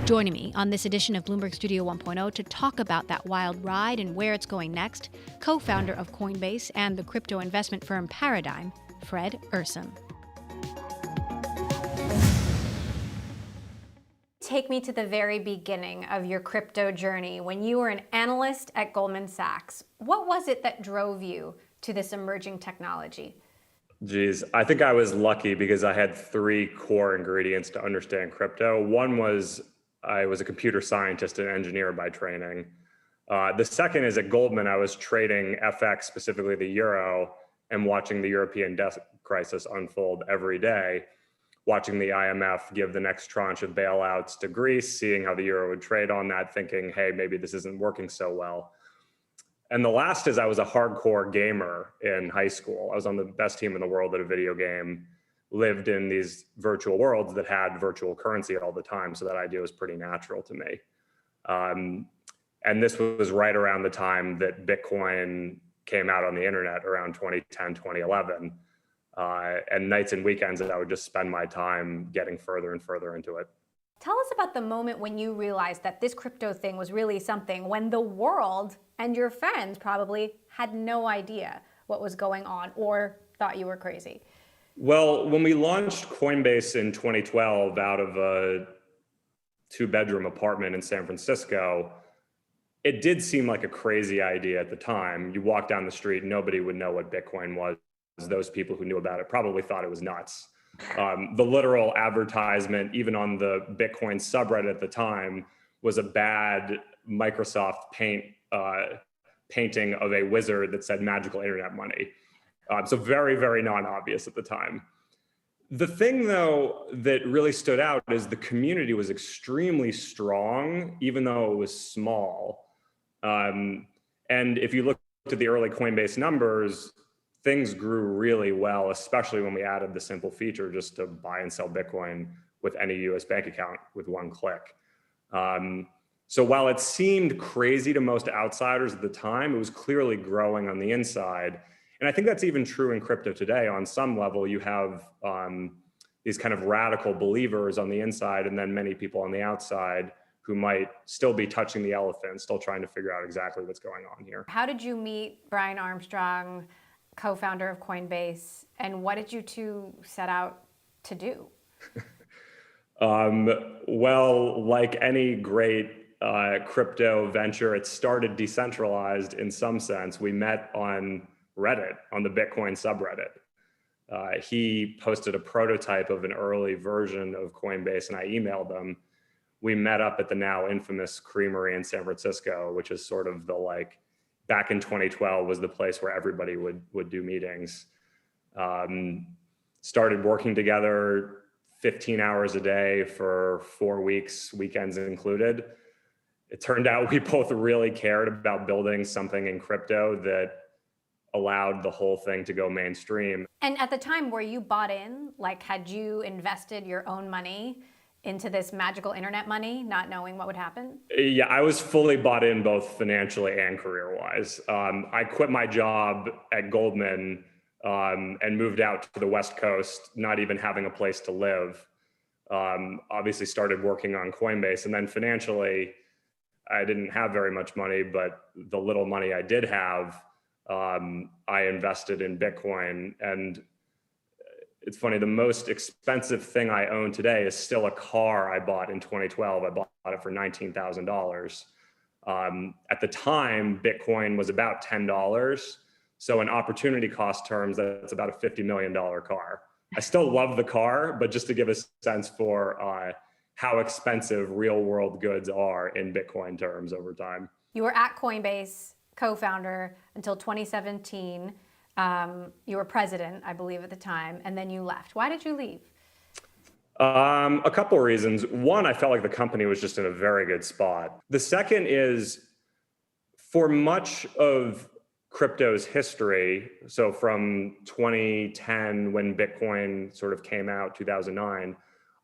Joining me on this edition of Bloomberg Studio 1.0 to talk about that wild ride and where it's going next, co-founder of Coinbase and the crypto investment firm Paradigm, Fred Ursum. Take me to the very beginning of your crypto journey when you were an analyst at Goldman Sachs. What was it that drove you to this emerging technology? Geez, I think I was lucky because I had three core ingredients to understand crypto. One was I was a computer scientist and engineer by training. The second is at Goldman, I was trading FX, specifically the euro, and watching the European debt crisis unfold every day, watching the IMF give the next tranche of bailouts to Greece, seeing how the euro would trade on that, thinking, hey, maybe this isn't working so well. And the last is I was a hardcore gamer in high school. I was on the best team in the world at a video game, lived in these virtual worlds that had virtual currency all the time. So that idea was pretty natural to me. And this was right around the time that Bitcoin came out on the internet, around 2010, 2011. And nights and weekends that I would just spend my time getting further and further into it. Tell us about the moment when you realized that this crypto thing was really something, when the world and your friends probably had no idea what was going on or thought you were crazy. Well, when we launched Coinbase in 2012 out of a 2-bedroom apartment in San Francisco, it did seem like a crazy idea at the time. You walk down the street, nobody would know what Bitcoin was. Those people who knew about it probably thought it was nuts. The literal advertisement, even on the Bitcoin subreddit at the time, was a bad Microsoft Paint painting of a wizard that said magical internet money. So very, very non-obvious at the time. The thing, though, that really stood out is the community was extremely strong, even though it was small. And if you look at the early Coinbase numbers, things grew really well, especially when we added the simple feature just to buy and sell Bitcoin with any US bank account with one click. So while it seemed crazy to most outsiders at the time, it was clearly growing on the inside. And I think that's even true in crypto today. On some level, you have these kind of radical believers on the inside, and then many people on the outside who might still be touching the elephant, still trying to figure out exactly what's going on here. How did you meet Brian Armstrong, co-founder of Coinbase, and what did you two set out to do? Well, like any great crypto venture, it started decentralized in some sense. We met on Reddit, on the Bitcoin subreddit. He posted a prototype of an early version of Coinbase, and I emailed him. We met up at the now infamous Creamery in San Francisco, which is sort of the back in 2012 was the place where everybody would do meetings. Started working together 15 hours a day for 4 weeks, weekends included. It turned out we both really cared about building something in crypto that allowed the whole thing to go mainstream. And at the time, were you bought in? Had you invested your own money into this magical internet money, not knowing what would happen? Yeah, I was fully bought in both financially and career-wise. I quit my job at Goldman and moved out to the West Coast, not even having a place to live. Obviously started working on Coinbase, and then financially, I didn't have very much money, but the little money I did have, I invested in Bitcoin. And it's funny, the most expensive thing I own today is still a car I bought in 2012. I bought it for $19,000. At the time, Bitcoin was about $10. So in opportunity cost terms, that's about a $50 million car. I still love the car, but just to give a sense for how expensive real world goods are in Bitcoin terms over time. You were at Coinbase, co-founder, until 2017. You were president, I believe, at the time, and then you left. Why did you leave? A couple of reasons. One, I felt like the company was just in a very good spot. The second is, for much of crypto's history, so from 2010 when Bitcoin sort of came out, 2009,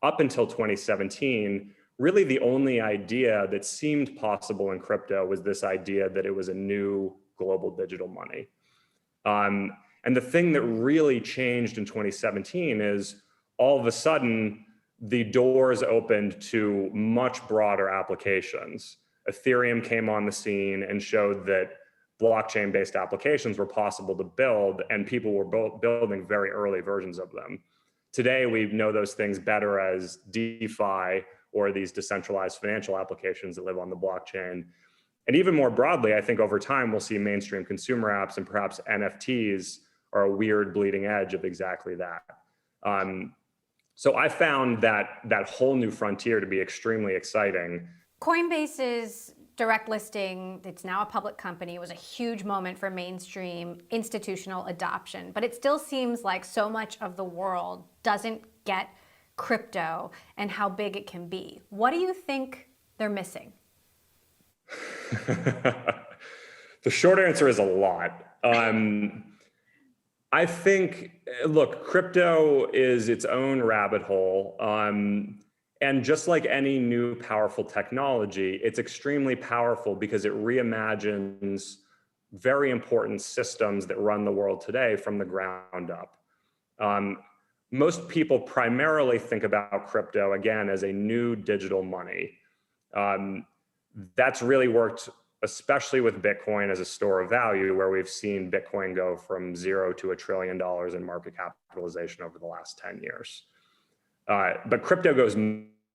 up until 2017, really the only idea that seemed possible in crypto was this idea that it was a new global digital money. And the thing that really changed in 2017 is all of a sudden the doors opened to much broader applications. Ethereum came on the scene and showed that blockchain-based applications were possible to build, and people were building very early versions of them. Today, we know those things better as DeFi or these decentralized financial applications that live on the blockchain. And even more broadly, I think over time, we'll see mainstream consumer apps, and perhaps NFTs are a weird bleeding edge of exactly that. So I found that whole new frontier to be extremely exciting. Coinbase's direct listing, it's now a public company, was a huge moment for mainstream institutional adoption, but it still seems like so much of the world doesn't get crypto and how big it can be. What do you think they're missing? The short answer is a lot. I think, look, crypto is its own rabbit hole. And just like any new powerful technology, it's extremely powerful because it reimagines very important systems that run the world today from the ground up. Most people primarily think about crypto, again, as a new digital money. That's really worked, especially with Bitcoin as a store of value, where we've seen Bitcoin go from 0 to $1 trillion in market capitalization over the last 10 years. But crypto goes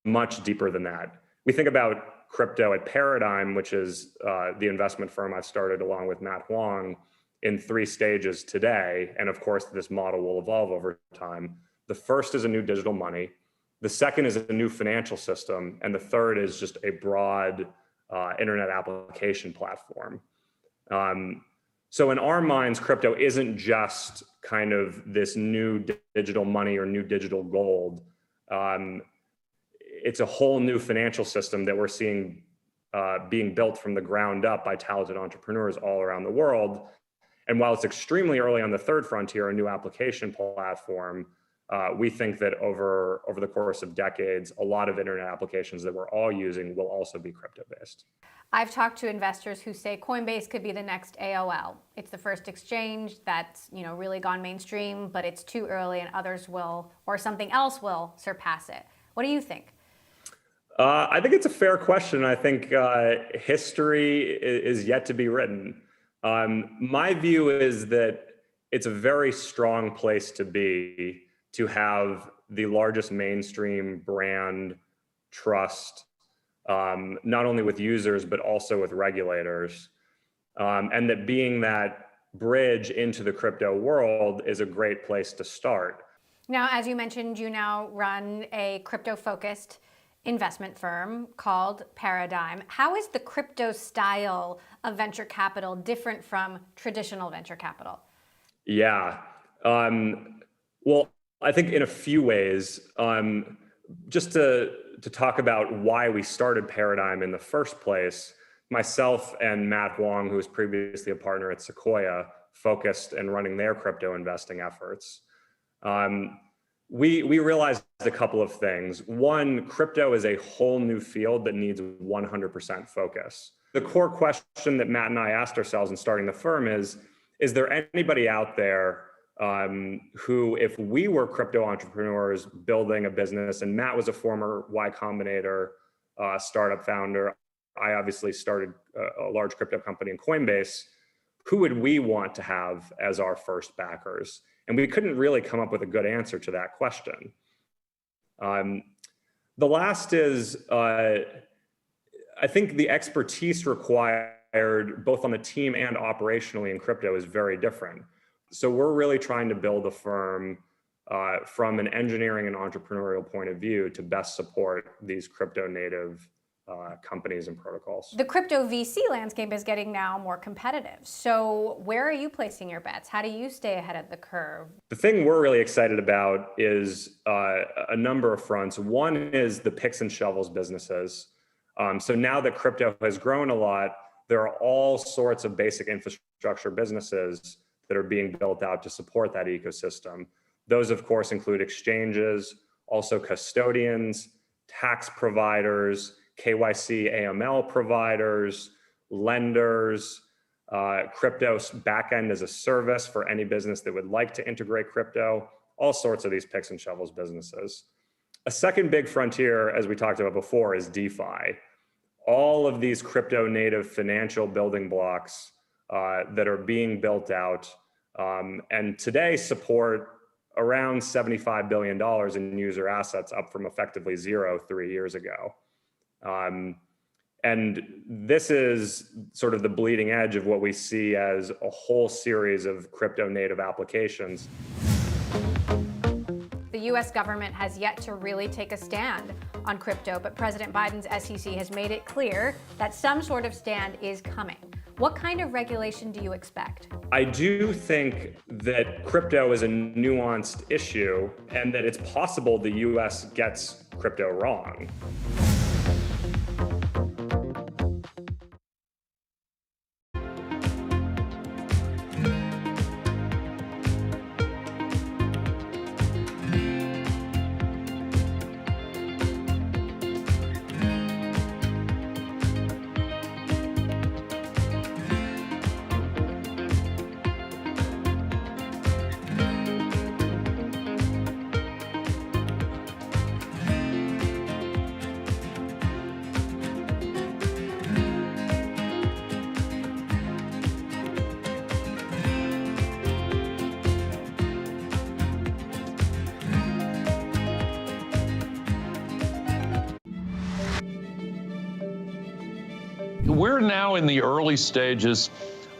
much deeper than that. We think about crypto at Paradigm, which is the investment firm I've started along with Matt Huang, in 3 stages today. And of course, this model will evolve over time. The first is a new digital money. The second is a new financial system. And the third is just a broad internet application platform. So in our minds, crypto isn't just kind of this new digital money or new digital gold. It's a whole new financial system that we're seeing being built from the ground up by talented entrepreneurs all around the world. And while it's extremely early on the third frontier, a new application platform, we think that over the course of decades, a lot of internet applications that we're all using will also be crypto-based. I've talked to investors who say Coinbase could be the next AOL. It's the first exchange that's really gone mainstream, but it's too early and others will, or something else will surpass it. What do you think? I think it's a fair question. I think history is yet to be written. My view is that it's a very strong place to be, to have the largest mainstream brand trust, not only with users, but also with regulators. And that being that bridge into the crypto world is a great place to start. Now, as you mentioned, you now run a crypto-focused investment firm called Paradigm. How is the crypto style of venture capital different from traditional venture capital? Yeah. Well, I think in a few ways, just to talk about why we started Paradigm in the first place, myself and Matt Huang, who was previously a partner at Sequoia, focused and running their crypto investing efforts. We realized a couple of things. One, crypto is a whole new field that needs 100% focus. The core question that Matt and I asked ourselves in starting the firm is there anybody out there who, if we were crypto entrepreneurs building a business, and Matt was a former Y Combinator startup founder, I obviously started a large crypto company in Coinbase, who would we want to have as our first backers? And we couldn't really come up with a good answer to that question. The last is, I think the expertise required both on the team and operationally in crypto is very different. So we're really trying to build a firm from an engineering and entrepreneurial point of view to best support these crypto native companies and protocols. The crypto VC landscape is getting now more competitive. So where are you placing your bets? How do you stay ahead of the curve? The thing we're really excited about is a number of fronts. One is the picks and shovels businesses. So now that crypto has grown a lot, there are all sorts of basic infrastructure infrastructure businesses that are being built out to support that ecosystem. Those, of course, include exchanges, also custodians, tax providers, KYC AML providers, lenders, crypto backend as a service for any business that would like to integrate crypto, all sorts of these picks and shovels businesses. A second big frontier, as we talked about before, is DeFi. All of these crypto native financial building blocks that are being built out and today support around $75 billion in user assets, up from effectively zero 3 years ago. And this is sort of the bleeding edge of what we see as a whole series of crypto native applications. The US government has yet to really take a stand on crypto, but President Biden's SEC has made it clear that some sort of stand is coming. What kind of regulation do you expect? I do think that crypto is a nuanced issue and that it's possible the US gets crypto wrong. We're now in the early stages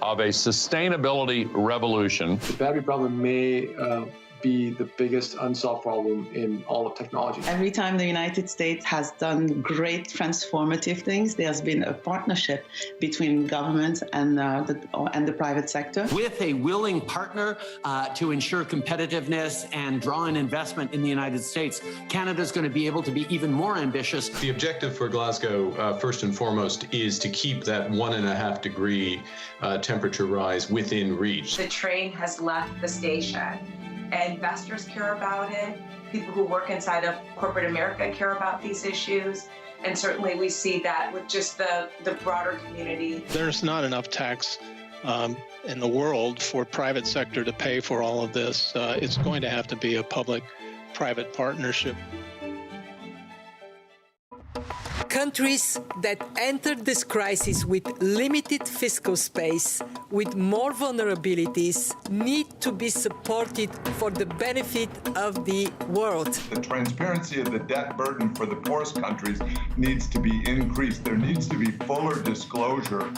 of a sustainability revolution. The battery problem may be the biggest unsolved problem in all of technology. Every time the United States has done great transformative things, there's been a partnership between government and the private sector. With a willing partner to ensure competitiveness and draw in investment in the United States, Canada's going to be able to be even more ambitious. The objective for Glasgow, first and foremost, is to keep that 1.5 degree temperature rise within reach. The train has left the station. Investors care about it. People who work inside of corporate America care about these issues. And certainly we see that with just the broader community. There's not enough tax in the world for private sector to pay for all of this. It's going to have to be a public-private partnership. Countries that entered this crisis with limited fiscal space, with more vulnerabilities, need to be supported for the benefit of the world. The transparency of the debt burden for the poorest countries needs to be increased. There needs to be fuller disclosure.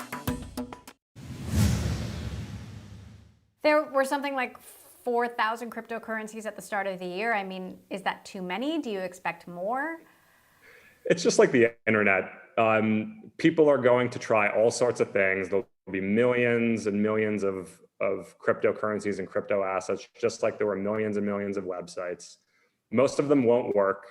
There were something like 4,000 cryptocurrencies at the start of the year. I mean, is that too many? Do you expect more? It's just like the internet. People are going to try all sorts of things. There'll be millions and millions of cryptocurrencies and crypto assets, just like there were millions and millions of websites. Most of them won't work,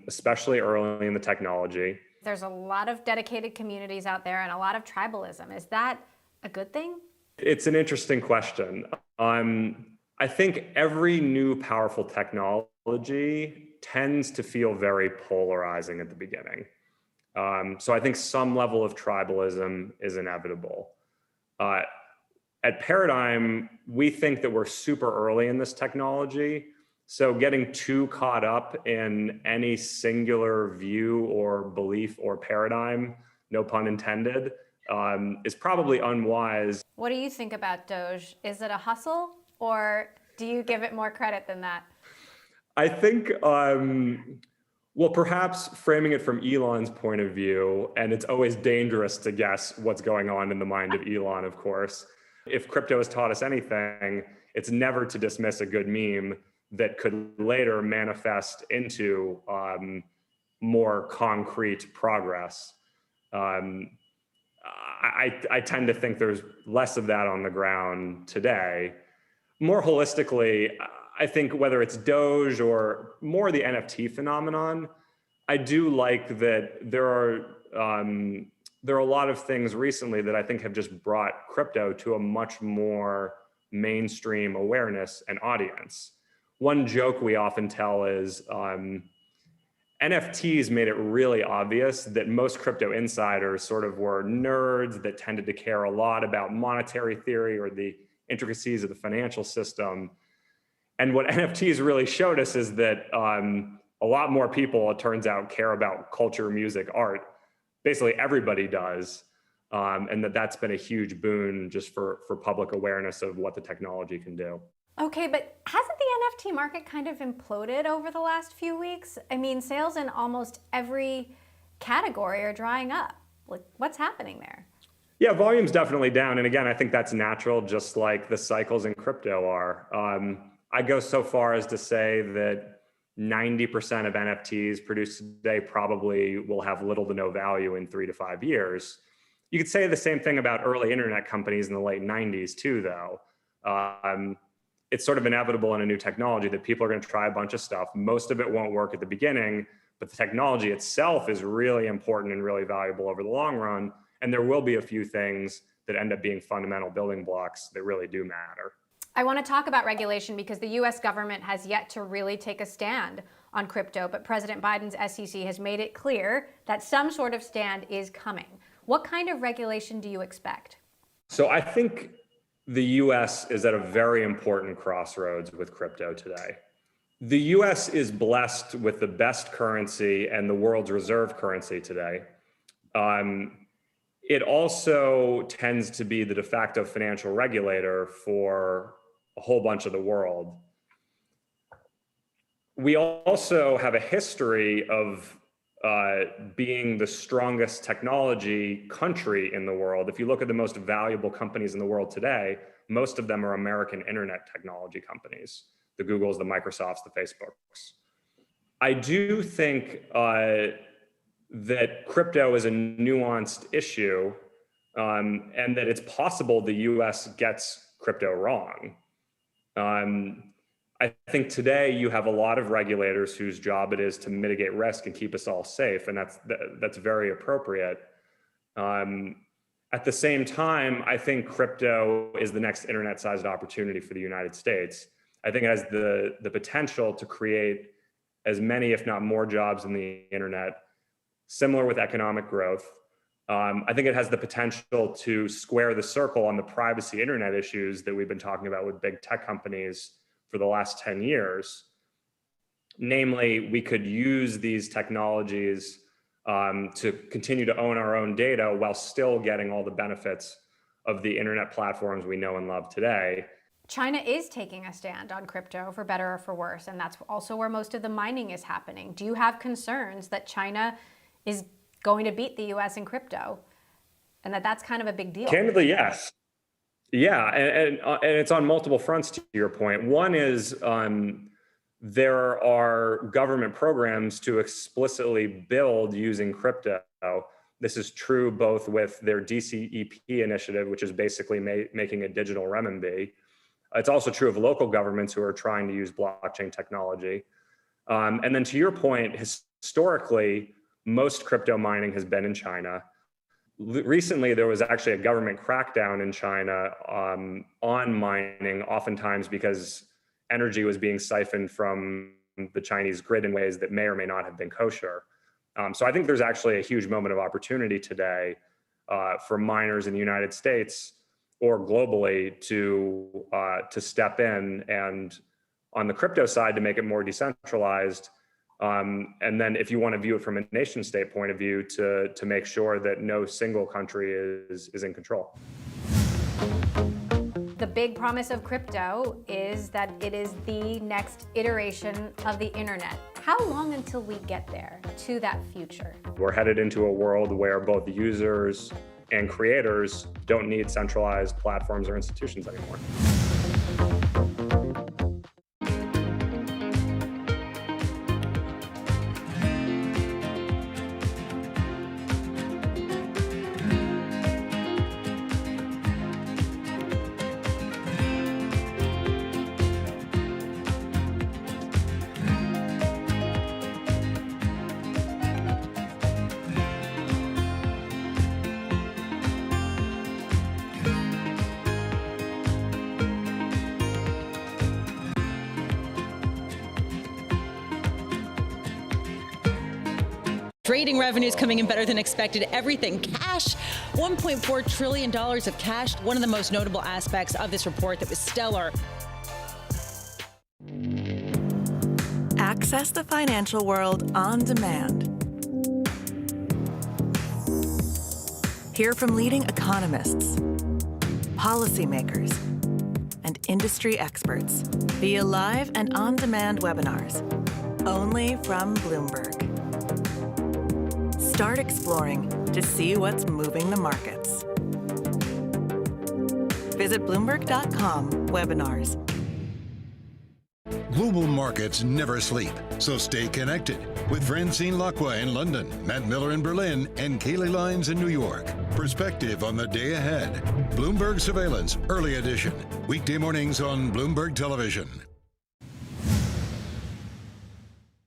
especially early in the technology. There's a lot of dedicated communities out there and a lot of tribalism. Is that a good thing? It's an interesting question. I think every new powerful technology tends to feel very polarizing at the beginning. So I think some level of tribalism is inevitable. At Paradigm, we think that we're super early in this technology. So getting too caught up in any singular view or belief or paradigm, no pun intended, is probably unwise. What do you think about Doge? Is it a hustle, or do you give it more credit than that? I think, well, perhaps framing it from Elon's point of view, and it's always dangerous to guess what's going on in the mind of Elon, of course. If crypto has taught us anything, it's never to dismiss a good meme that could later manifest into more concrete progress. I tend to think there's less of that on the ground today. More holistically, I think whether it's Doge or more the NFT phenomenon, I do like that there are there are a lot of things recently that I think have just brought crypto to a much more mainstream awareness and audience. One joke we often tell is NFTs made it really obvious that most crypto insiders sort of were nerds that tended to care a lot about monetary theory or the intricacies of the financial system. And what NFTs really showed us is that a lot more people, it turns out, care about culture, music, art. Basically everybody does. And that's been a huge boon just for public awareness of what the technology can do. Okay, but hasn't the NFT market kind of imploded over the last few weeks? I mean, sales in almost every category are drying up. Like, what's happening there? Yeah, volume's definitely down. And again, I think that's natural, just like the cycles in crypto are. I go so far as to say that 90% of NFTs produced today probably will have little to no value in 3 to 5 years. You could say the same thing about early internet companies in the late 90s too, though. It's sort of inevitable in a new technology that people are going to try a bunch of stuff. Most of it won't work at the beginning, but the technology itself is really important and really valuable over the long run. And there will be a few things that end up being fundamental building blocks that really do matter. I want to talk about regulation because the US government has yet to really take a stand on crypto, but President Biden's SEC has made it clear that some sort of stand is coming. What kind of regulation do you expect? So I think the US is at a very important crossroads with crypto today. The US is blessed with the best currency and the world's reserve currency today. It also tends to be the de facto financial regulator for a whole bunch of the world. We also have a history of being the strongest technology country in the world. If you look at the most valuable companies in the world today, most of them are American internet technology companies, the Googles, the Microsofts, the Facebooks. I do think that crypto is a nuanced issue and that it's possible the US gets crypto wrong. I think today you have a lot of regulators whose job it is to mitigate risk and keep us all safe, and that's very appropriate. At the same time, I think crypto is the next internet-sized opportunity for the United States. I think it has the potential to create as many, if not more, jobs in the internet, similar with economic growth. I think it has the potential to square the circle on the privacy internet issues that we've been talking about with big tech companies for the last 10 years. Namely, we could use these technologies to continue to own our own data while still getting all the benefits of the internet platforms we know and love today. China is taking a stand on crypto, for better or for worse, and that's also where most of the mining is happening. Do you have concerns that China is going to beat the US in crypto and that's kind of a big deal? Candidly, yes. Yeah, and it's on multiple fronts, to your point. One is there are government programs to explicitly build using crypto. This is true both with their DCEP initiative, which is basically making a digital renminbi. It's also true of local governments who are trying to use blockchain technology. And then to your point, historically, most crypto mining has been in China. Recently, there was actually a government crackdown in China on mining, oftentimes because energy was being siphoned from the Chinese grid in ways that may or may not have been kosher. So I think there's actually a huge moment of opportunity today for miners in the United States or globally to step in and on the crypto side to make it more decentralized. And then if you want to view it from a nation state point of view, to make sure that no single country is in control. The big promise of crypto is that it is the next iteration of the internet. How long until we get there, to that future? We're headed into a world where both users and creators don't need centralized platforms or institutions anymore. Trading revenues coming in better than expected. Everything cash, $1.4 trillion of cash. One of the most notable aspects of this report that was stellar. Access the financial world on demand. Hear from leading economists, policymakers, and industry experts via live and on-demand webinars, only from Bloomberg. Start exploring to see what's moving the markets. Visit Bloomberg.com/webinars. Global markets never sleep, so stay connected with Francine Lacqua in London, Matt Miller in Berlin, and Kaylee Lyons in New York. Perspective on the day ahead. Bloomberg Surveillance, early edition. Weekday mornings on Bloomberg Television.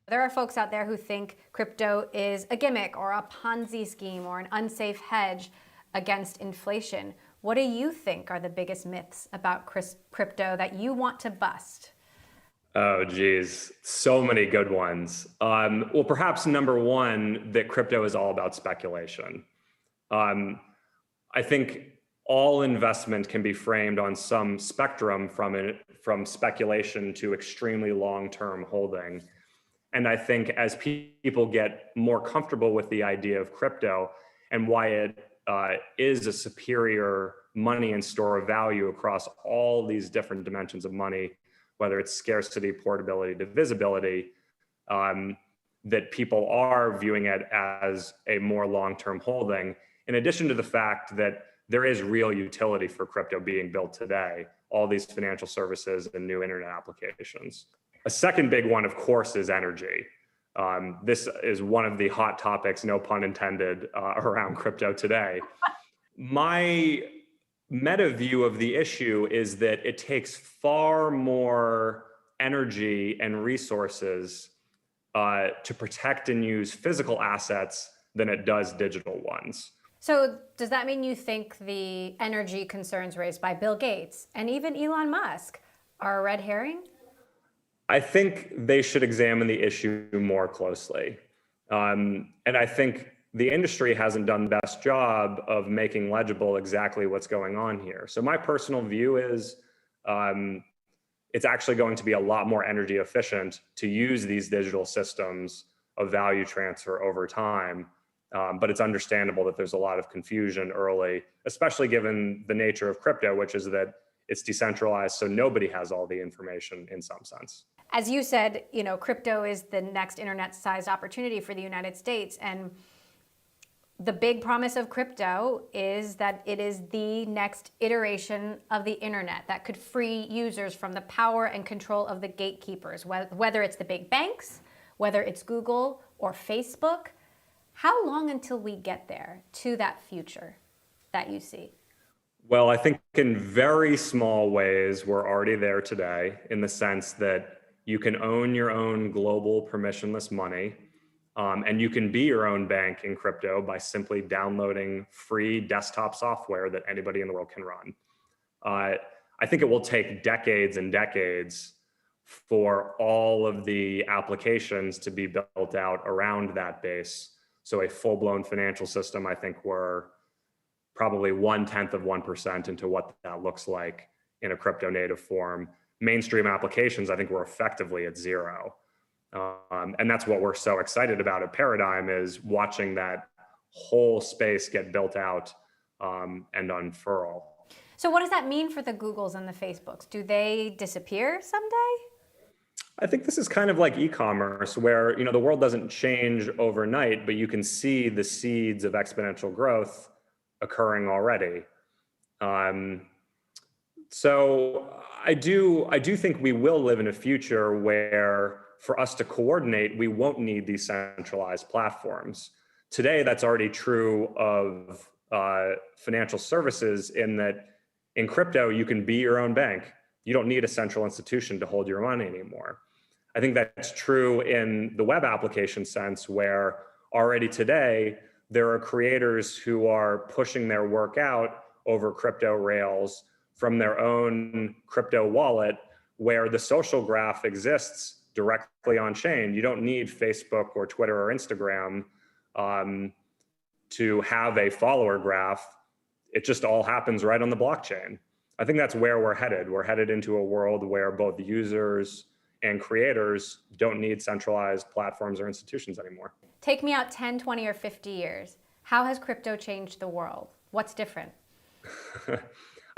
There are folks out there who think crypto is a gimmick or a Ponzi scheme or an unsafe hedge against inflation. What do you think are the biggest myths about crypto that you want to bust? Oh, geez. So many good ones. Well, perhaps number one, that crypto is all about speculation. I think all investment can be framed on some spectrum from speculation to extremely long-term holding. And I think as people get more comfortable with the idea of crypto and why it is a superior money and store of value across all these different dimensions of money, whether it's scarcity, portability, divisibility, that people are viewing it as a more long-term holding, in addition to the fact that there is real utility for crypto being built today, all these financial services and new internet applications. A second big one, of course, is energy. This is one of the hot topics, no pun intended, around crypto today. My meta view of the issue is that it takes far more energy and resources to protect and use physical assets than it does digital ones. So does that mean you think the energy concerns raised by Bill Gates and even Elon Musk are a red herring? I think they should examine the issue more closely. And I think the industry hasn't done the best job of making legible exactly what's going on here. So my personal view is it's actually going to be a lot more energy efficient to use these digital systems of value transfer over time. But it's understandable that there's a lot of confusion early, especially given the nature of crypto, which is that it's decentralized, so nobody has all the information in some sense. As you said, crypto is the next internet-sized opportunity for the United States. And the big promise of crypto is that it is the next iteration of the internet that could free users from the power and control of the gatekeepers, whether it's the big banks, whether it's Google or Facebook. How long until we get there to that future that you see? Well, I think in very small ways, we're already there today in the sense that you can own your own global permissionless money, and you can be your own bank in crypto by simply downloading free desktop software that anybody in the world can run. I think it will take decades and decades for all of the applications to be built out around that base. So a full-blown financial system, I think we're probably 0.1% into what that looks like in a crypto native form. Mainstream applications, I think we're effectively at zero. And that's what we're so excited about at Paradigm, is watching that whole space get built out and unfurl. So what does that mean for the Googles and the Facebooks? Do they disappear someday? I think this is kind of like e-commerce, where the world doesn't change overnight, but you can see the seeds of exponential growth occurring already. So I do think we will live in a future where, for us to coordinate, we won't need these centralized platforms. Today, that's already true of financial services, in that in crypto, you can be your own bank. You don't need a central institution to hold your money anymore. I think that's true in the web application sense, where already today, there are creators who are pushing their work out over crypto rails from their own crypto wallet, where the social graph exists directly on chain. You don't need Facebook or Twitter or Instagram to have a follower graph. It just all happens right on the blockchain. I think that's where we're headed. We're headed into a world where both users and creators don't need centralized platforms or institutions anymore. Take me out 10, 20, or 50 years. How has crypto changed the world? What's different?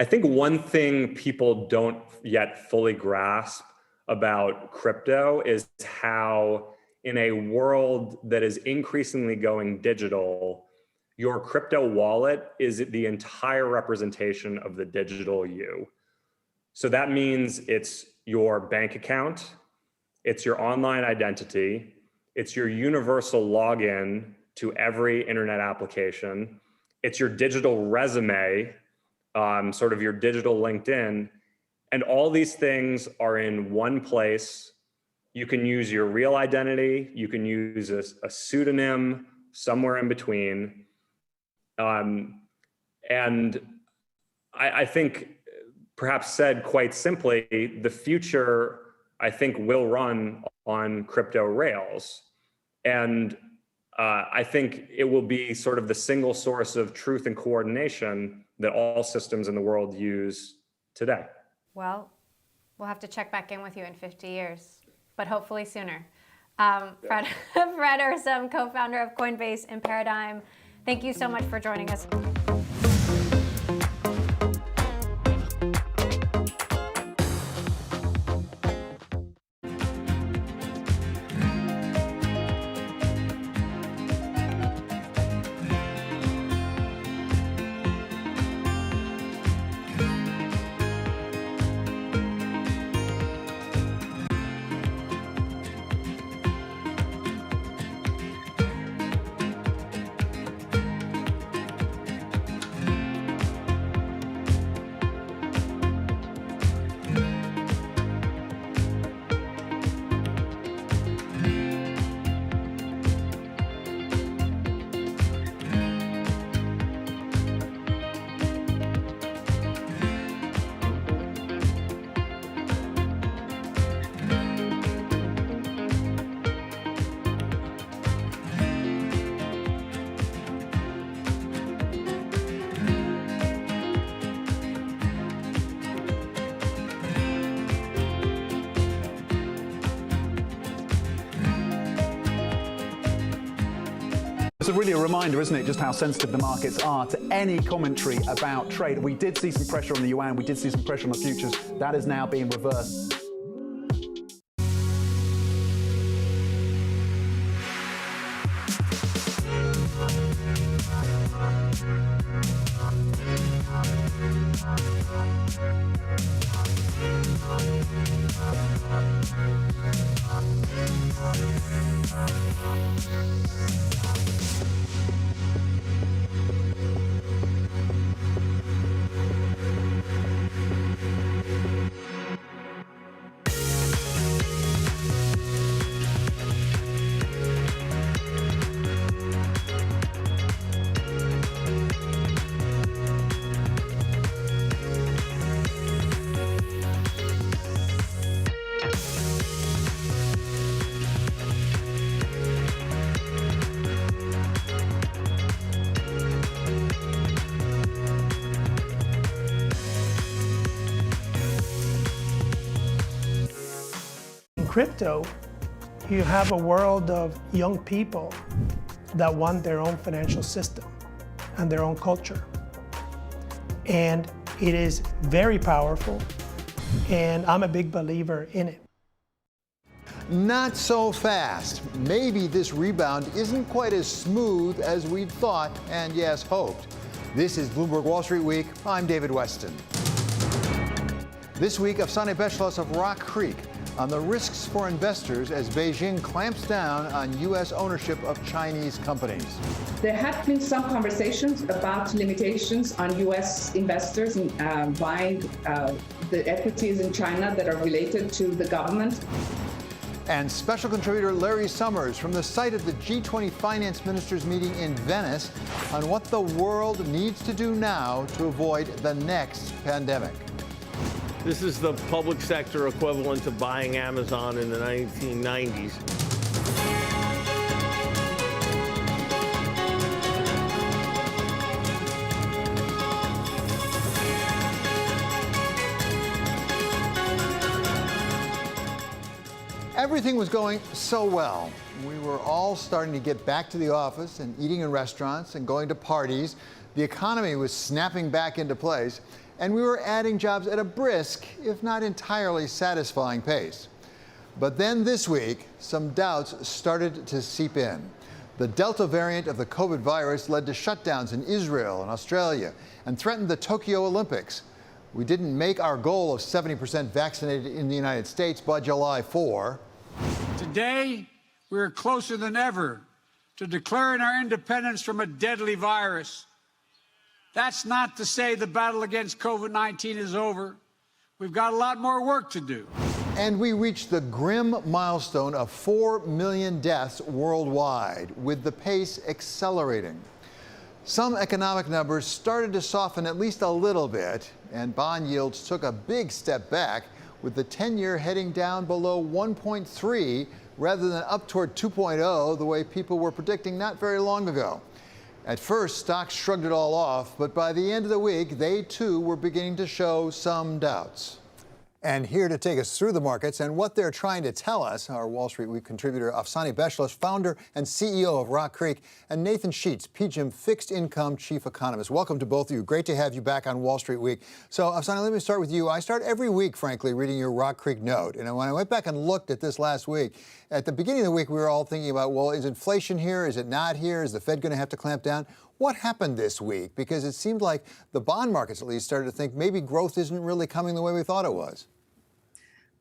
I think one thing people don't yet fully grasp about crypto is how, in a world that is increasingly going digital, your crypto wallet is the entire representation of the digital you. So that means it's your bank account, it's your online identity, it's your universal login to every internet application, it's your digital resume, sort of your digital LinkedIn, and all these things are in one place. You can use your real identity, you can use a pseudonym somewhere in between. And I think, perhaps said quite simply, the future, I think, will run on crypto rails. And I think it will be sort of the single source of truth and coordination that all systems in the world use today. Well, we'll have to check back in with you in 50 years, but hopefully sooner. Fred Ursum, co-founder of Coinbase and Paradigm, thank you so much for joining us. It's really a reminder, isn't it, just how sensitive the markets are to any commentary about trade. We did see some pressure on the yuan, we did see some pressure on the futures. That is now being reversed. Crypto, you have a world of young people that want their own financial system and their own culture. And it is very powerful, and I'm a big believer in it. Not so fast. Maybe this rebound isn't quite as smooth as we'd thought and, yes, hoped. This is Bloomberg Wall Street Week. I'm David Weston. This week, Afsane Beschloss of Rock Creek on the risks for investors as Beijing clamps down on U.S. ownership of Chinese companies. There have been some conversations about limitations on U.S. investors in buying the equities in China that are related to the government. And special contributor Larry Summers from the site of the G20 finance ministers meeting in Venice on what the world needs to do now to avoid the next pandemic. This is the public sector equivalent to buying Amazon in the 1990s. Everything was going so well. We were all starting to get back to the office and eating in restaurants and going to parties. The economy was snapping back into place, and we were adding jobs at a brisk, if not entirely satisfying pace. But then this week, some doubts started to seep in. The Delta variant of the COVID virus led to shutdowns in Israel and Australia and threatened the Tokyo Olympics. We didn't make our goal of 70% vaccinated in the United States by July 4. Today, we are closer than ever to declaring our independence from a deadly virus. That's not to say the battle against COVID-19 is over. We've got a lot more work to do. And we reached the grim milestone of 4 million deaths worldwide, with the pace accelerating. Some economic numbers started to soften at least a little bit, and bond yields took a big step back, with the 10-year heading down below 1.3 rather than up toward 2.0 the way people were predicting not very long ago. At first, stocks shrugged it all off, but by the end of the week, they too were beginning to show some doubts. And here to take us through the markets and what they're trying to tell us, our Wall Street Week contributor Afsani Beshlish, founder and CEO of Rock Creek, and Nathan Sheets, PGIM Fixed Income Chief Economist. Welcome to both of you. Great to have you back on Wall Street Week. So, Afsani, let me start with you. I start every week, frankly, reading your Rock Creek note. And when I went back and looked at this last week, at the beginning of the week, we were all thinking about, well, is inflation here? Is it not here? Is the Fed going to have to clamp down? What happened this week? Because it seemed like the bond markets, at least, started to think maybe growth isn't really coming the way we thought it was.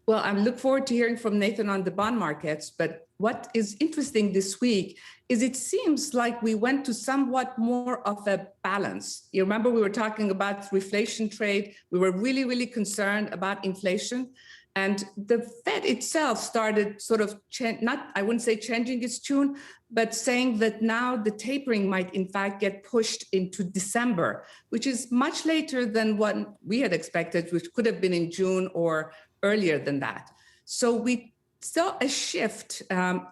Well, I look forward to hearing from Nathan on the bond markets. But what is interesting this week is it seems like we went to somewhat more of a balance. You remember we were talking about reflation trade. We were really, really concerned about inflation. And the Fed itself started sort of, I wouldn't say changing its tune, but saying that now the tapering might in fact get pushed into December, which is much later than what we had expected, which could have been in June or earlier than that. So we saw a shift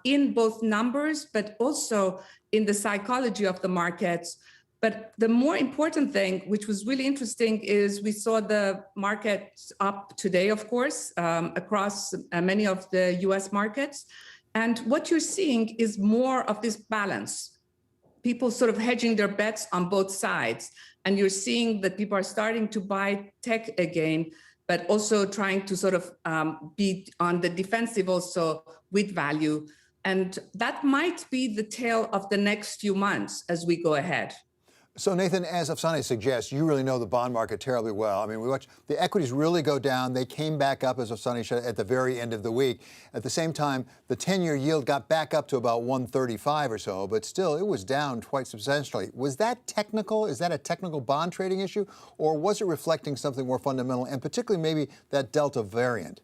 in both numbers, but also in the psychology of the markets. But the more important thing, which was really interesting, is we saw the markets up today, of course, across many of the US markets. And what you're seeing is more of this balance. People sort of hedging their bets on both sides. And you're seeing that people are starting to buy tech again, but also trying to sort of be on the defensive also with value. And that might be the tale of the next few months as we go ahead. So, Nathan, as Afsani suggests, you really know the bond market terribly well. I mean, we watched the equities really go down. They came back up, as Afsani said, at the very end of the week. At the same time, the 10-year yield got back up to about 135 or so, but still, it was down quite substantially. Was that technical? Is that a technical bond trading issue? Or was it reflecting something more fundamental, and particularly maybe that Delta variant?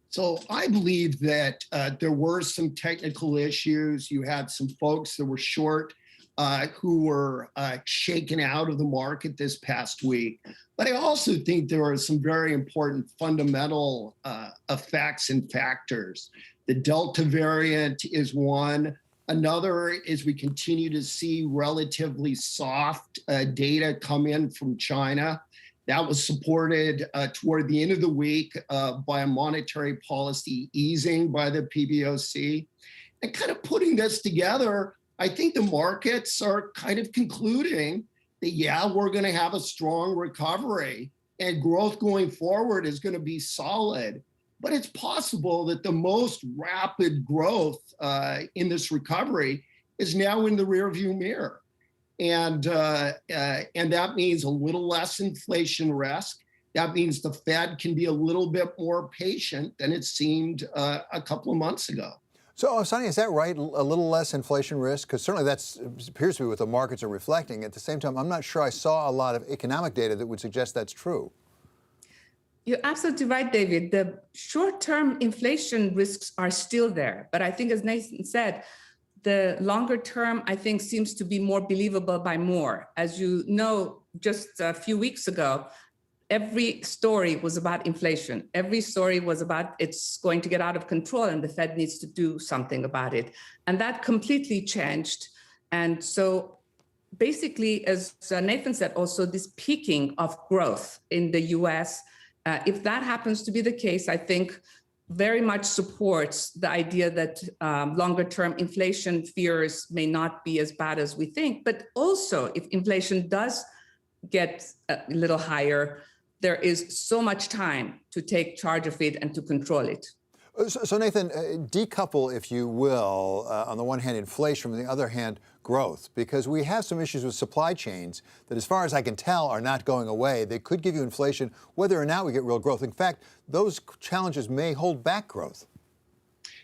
So I believe that there were some technical issues. You had some folks that were short who were shaken out of the market this past week. But I also think there are some very important fundamental effects and factors. The Delta variant is one. Another is we continue to see relatively soft data come in from China. That was supported toward the end of the week by a monetary policy easing by the PBOC. And kind of putting this together, I think the markets are kind of concluding that, yeah, we're going to have a strong recovery and growth going forward is going to be solid. But it's possible that the most rapid growth in this recovery is now in the rearview mirror. And that means a little less inflation risk. That means the Fed can be a little bit more patient than it seemed a couple of months ago. So, Afsani, is that right? A little less inflation risk? Because certainly that appears to be what the markets are reflecting. At the same time, I'm not sure I saw a lot of economic data that would suggest that's true. You're absolutely right, David. The short-term inflation risks are still there. But I think, as Nathan said, the longer term, I think, seems to be more believable by more. As you know, just a few weeks ago, every story was about inflation. Every story was about it's going to get out of control and the Fed needs to do something about it. And that completely changed. And so basically, as Nathan said, also this peaking of growth in the US, if that happens to be the case, I think very much supports the idea that longer term inflation fears may not be as bad as we think. But also, if inflation does get a little higher, there is so much time to take charge of it and to control it. So Nathan, decouple, if you will, on the one hand, inflation, on the other hand, growth, because we have some issues with supply chains that, as far as I can tell, are not going away. They could give you inflation whether or not we get real growth. In fact, those challenges may hold back growth.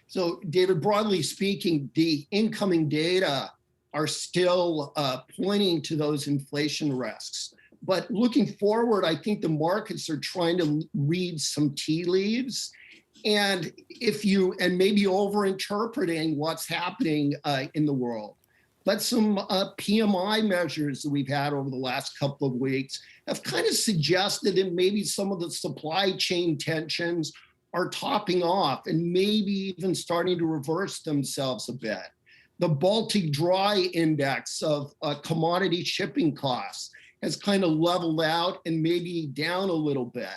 So, David, broadly speaking, the incoming data are still pointing to those inflation risks. But looking forward, I think the markets are trying to read some tea leaves. And maybe over-interpreting what's happening in the world. But some PMI measures that we've had over the last couple of weeks have kind of suggested that maybe some of the supply chain tensions are topping off and maybe even starting to reverse themselves a bit. The Baltic Dry Index of commodity shipping costs has kind of leveled out and maybe down a little bit.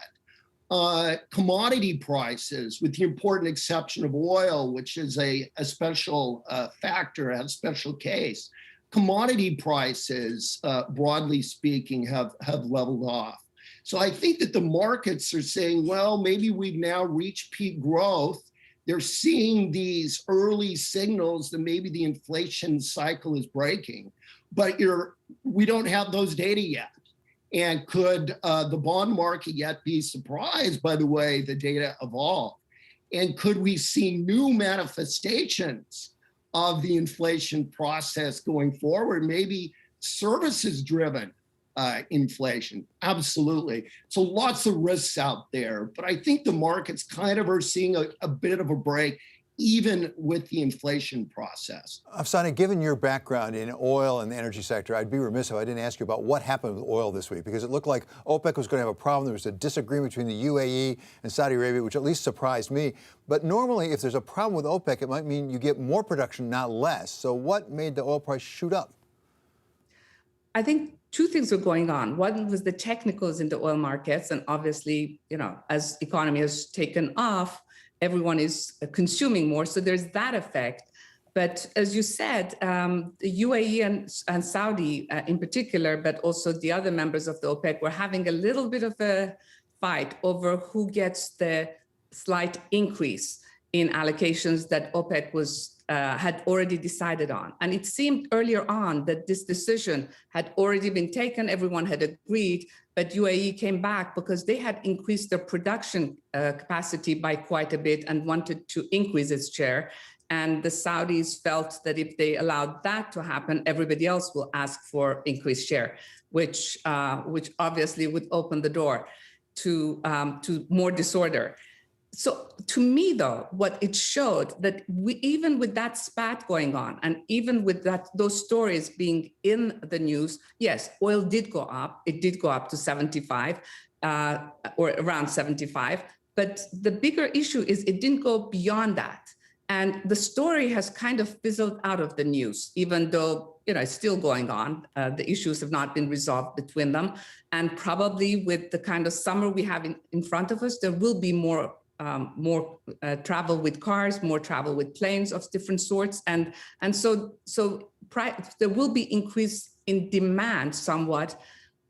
Commodity prices, with the important exception of oil, which is a special factor, a special case, commodity prices, broadly speaking, have leveled off. So I think that the markets are saying, well, maybe we've now reached peak growth. They're seeing these early signals that maybe the inflation cycle is breaking, but we don't have those data yet. And could the bond market yet be surprised by the way the data evolve? And could we see new manifestations of the inflation process going forward? Maybe services-driven inflation. Absolutely. So lots of risks out there. But I think the markets kind of are seeing a bit of a break, even with the inflation process. Afsaneh, given your background in oil and the energy sector, I'd be remiss if I didn't ask you about what happened with oil this week, because it looked like OPEC was going to have a problem. There was a disagreement between the UAE and Saudi Arabia, which at least surprised me. But normally, if there's a problem with OPEC, it might mean you get more production, not less. So what made the oil price shoot up? I think two things were going on. One was the technicals in the oil markets. And obviously, as economy has taken off, everyone is consuming more. So there's that effect. But as you said, the UAE and Saudi in particular, but also the other members of the OPEC were having a little bit of a fight over who gets the slight increase in allocations that OPEC had already decided on. And it seemed earlier on that this decision had already been taken, everyone had agreed, but UAE came back because they had increased their production capacity by quite a bit and wanted to increase its share. And the Saudis felt that if they allowed that to happen, everybody else will ask for increased share, which obviously would open the door to more disorder. So to me, though, what it showed that even with that spat going on, and even with those stories being in the news, yes, oil did go up. It did go up to 75 or around 75. But the bigger issue is it didn't go beyond that. And the story has kind of fizzled out of the news, even though it's still going on. The issues have not been resolved between them. And probably with the kind of summer we have in front of us, there will be more travel with cars, more travel with planes of different sorts. And so there will be increase in demand somewhat.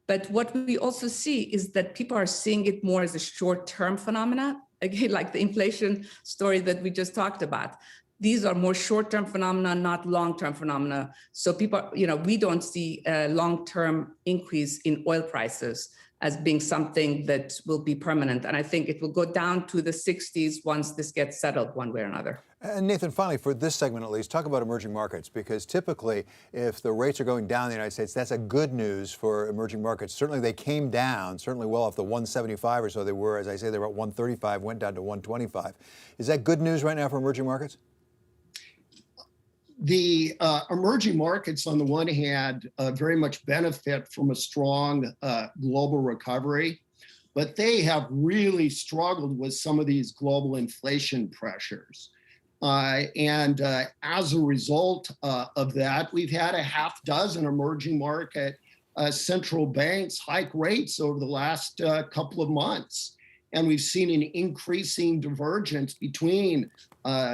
But what we also see is that people are seeing it more as a short-term phenomena, again, like the inflation story that we just talked about. These are more short-term phenomena, not long-term phenomena. So people, we don't see a long-term increase in oil prices as being something that will be permanent. And I think it will go down to the 60s once this gets settled one way or another. And Nathan, finally, for this segment at least, talk about emerging markets, because typically if the rates are going down in the United States, that's a good news for emerging markets. Certainly they came down, certainly well off the 175 or so they were. As I say, they were at 135, went down to 125. Is that good news right now for emerging markets? The emerging markets, on the one hand, very much benefit from a strong global recovery, but they have really struggled with some of these global inflation pressures. And as a result of that, we've had a half dozen emerging market central banks hike rates over the last couple of months. And we've seen an increasing divergence between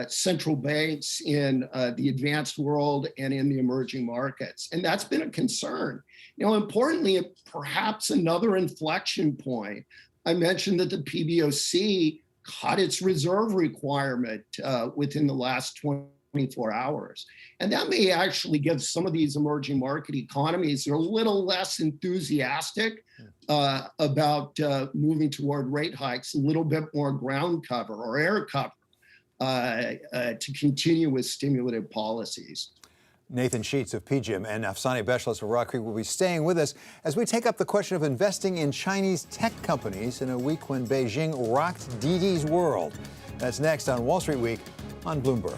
central banks in the advanced world and in the emerging markets. And that's been a concern. Importantly, perhaps another inflection point. I mentioned that the PBOC cut its reserve requirement within the last 24 hours. And that may actually give some of these emerging market economies that are a little less enthusiastic about moving toward rate hikes, a little bit more ground cover or air cover to continue with stimulative policies. Nathan Sheets of PGIM and Afsani Beshlis of Rock Creek will be staying with us as we take up the question of investing in Chinese tech companies in a week when Beijing rocked Didi's world. That's next on Wall Street Week on Bloomberg.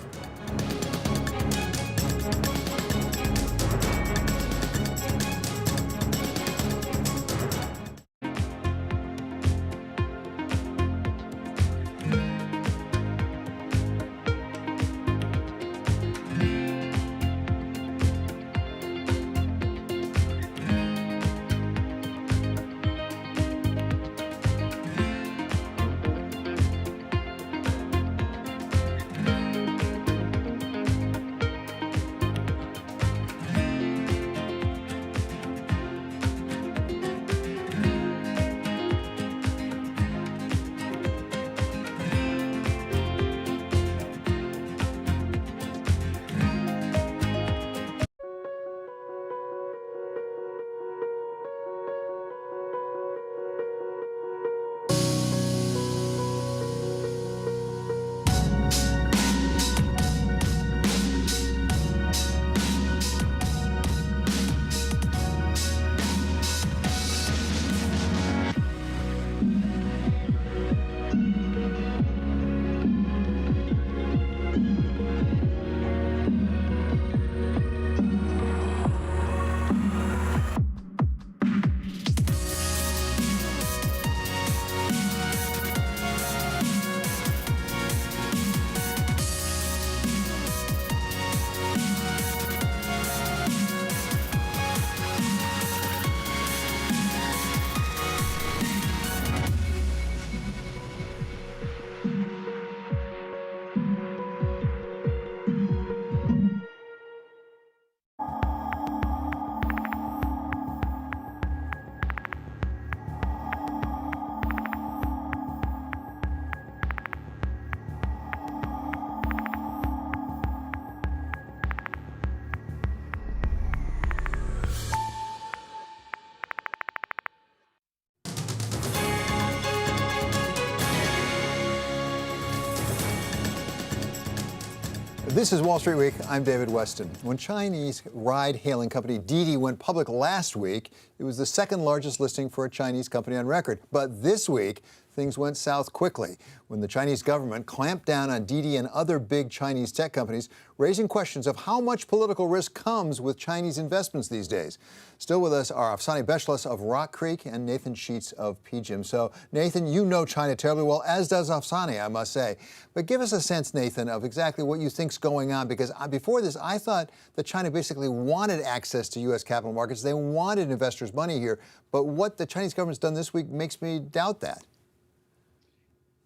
This is Wall Street Week. I'm David Weston. When Chinese ride-hailing company Didi went public last week, it was the second largest listing for a Chinese company on record. But this week, things went south quickly when the Chinese government clamped down on Didi and other big Chinese tech companies, raising questions of how much political risk comes with Chinese investments these days. Still with us are Afsani Beshlis of Rock Creek and Nathan Sheets of PGIM. So, Nathan, you know China terribly well, as does Afsani, I must say. But give us a sense, Nathan, of exactly what you think's going on, because before this, I thought that China basically wanted access to U.S. capital markets. They wanted investors' money here. But what the Chinese government's done this week makes me doubt that.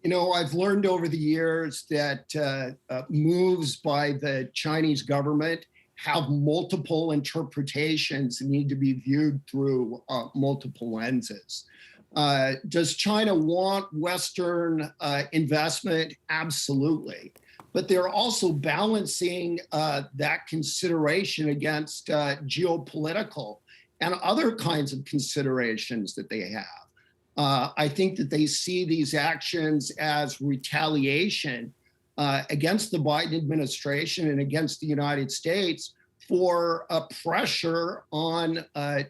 I've learned over the years that moves by the Chinese government have multiple interpretations and need to be viewed through multiple lenses. Does China want Western investment? Absolutely. But they're also balancing that consideration against geopolitical and other kinds of considerations that they have. I think that they see these actions as retaliation against the Biden administration and against the United States for a pressure on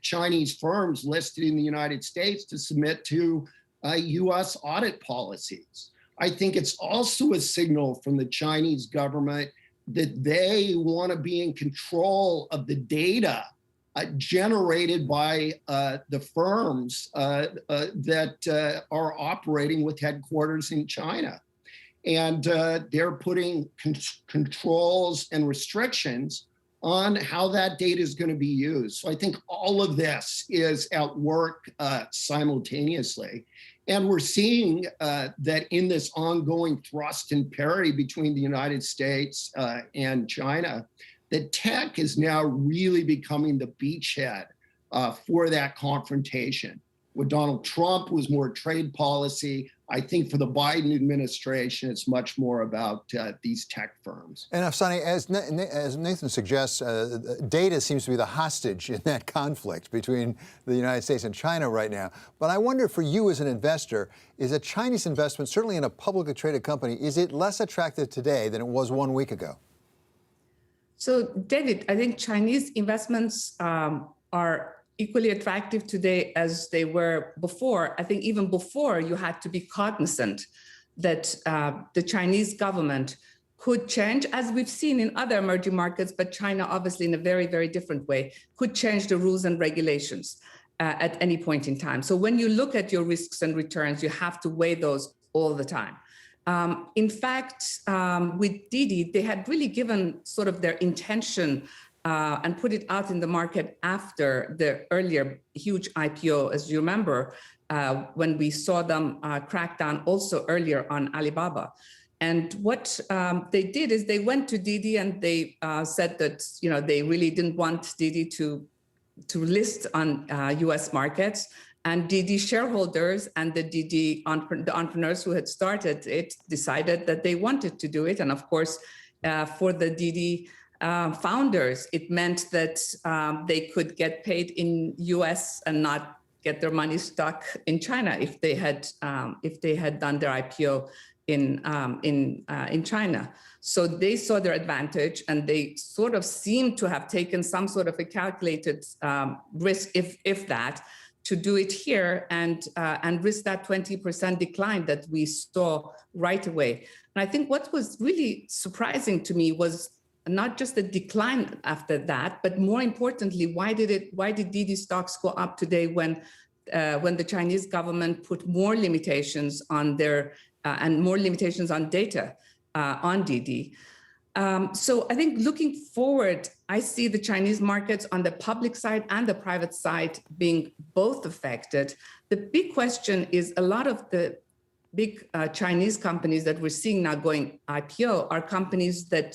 Chinese firms listed in the United States to submit to U.S. audit policies. I think it's also a signal from the Chinese government that they want to be in control of the data generated by the firms that are operating with headquarters in China. And they're putting controls and restrictions on how that data is going to be used. So I think all of this is at work simultaneously. And we're seeing that in this ongoing thrust and parity between the United States and China, that tech is now really becoming the beachhead for that confrontation. With Donald Trump was more trade policy. I think for the Biden administration, it's much more about these tech firms. And Afsani, as Nathan suggests, data seems to be the hostage in that conflict between the United States and China right now. But I wonder, for you as an investor, is a Chinese investment, certainly in a publicly traded company, is it less attractive today than it was 1 week ago? So, David, I think Chinese investments are equally attractive today as they were before. I think even before, you had to be cognizant that the Chinese government could change, as we've seen in other emerging markets, but China obviously in a very, very different way, could change the rules and regulations at any point in time. So when you look at your risks and returns, you have to weigh those all the time. In fact, with Didi, they had really given sort of their intention and put it out in the market after the earlier huge IPO, as you remember, when we saw them crack down also earlier on Alibaba. And what they did is they went to Didi and they said that they really didn't want Didi to list on U.S. markets. And Didi shareholders and the entrepreneurs who had started it decided that they wanted to do it. And of course, for the Didi founders, it meant that they could get paid in U.S. and not get their money stuck in China if they had done their IPO in China. So they saw their advantage, and they sort of seemed to have taken some sort of a calculated risk, if that, to do it here and risk that 20% decline that we saw right away. And I think what was really surprising to me was not just the decline after that, but more importantly, why did Didi stocks go up today when the Chinese government put more limitations on their and more limitations on data on Didi? So I think looking forward, I see the Chinese markets on the public side and the private side being both affected. The big question is a lot of the big Chinese companies that we're seeing now going IPO are companies that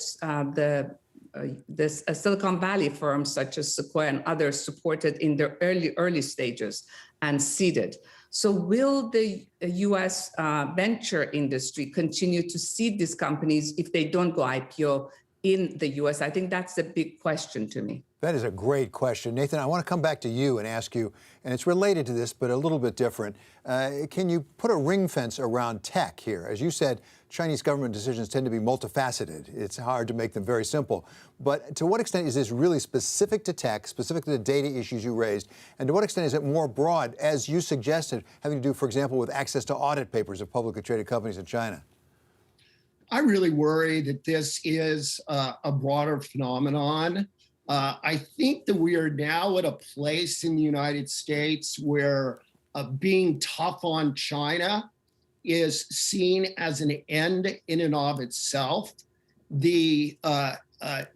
the Silicon Valley firms such as Sequoia and others supported in their early stages and seeded. So will the US venture industry continue to seed these companies if they don't go IPO in the US? I think that's a big question to me. That is a great question. Nathan, I want to come back to you and ask you, and it's related to this, but a little bit different. Can you put a ring fence around tech here? As you said, Chinese government decisions tend to be multifaceted. It's hard to make them very simple. But to what extent is this really specific to tech, specific to the data issues you raised? And to what extent is it more broad, as you suggested, having to do, for example, with access to audit papers of publicly traded companies in China? I really worry that this is a broader phenomenon. I think that we are now at a place in the United States where being tough on China is seen as an end in and of itself. The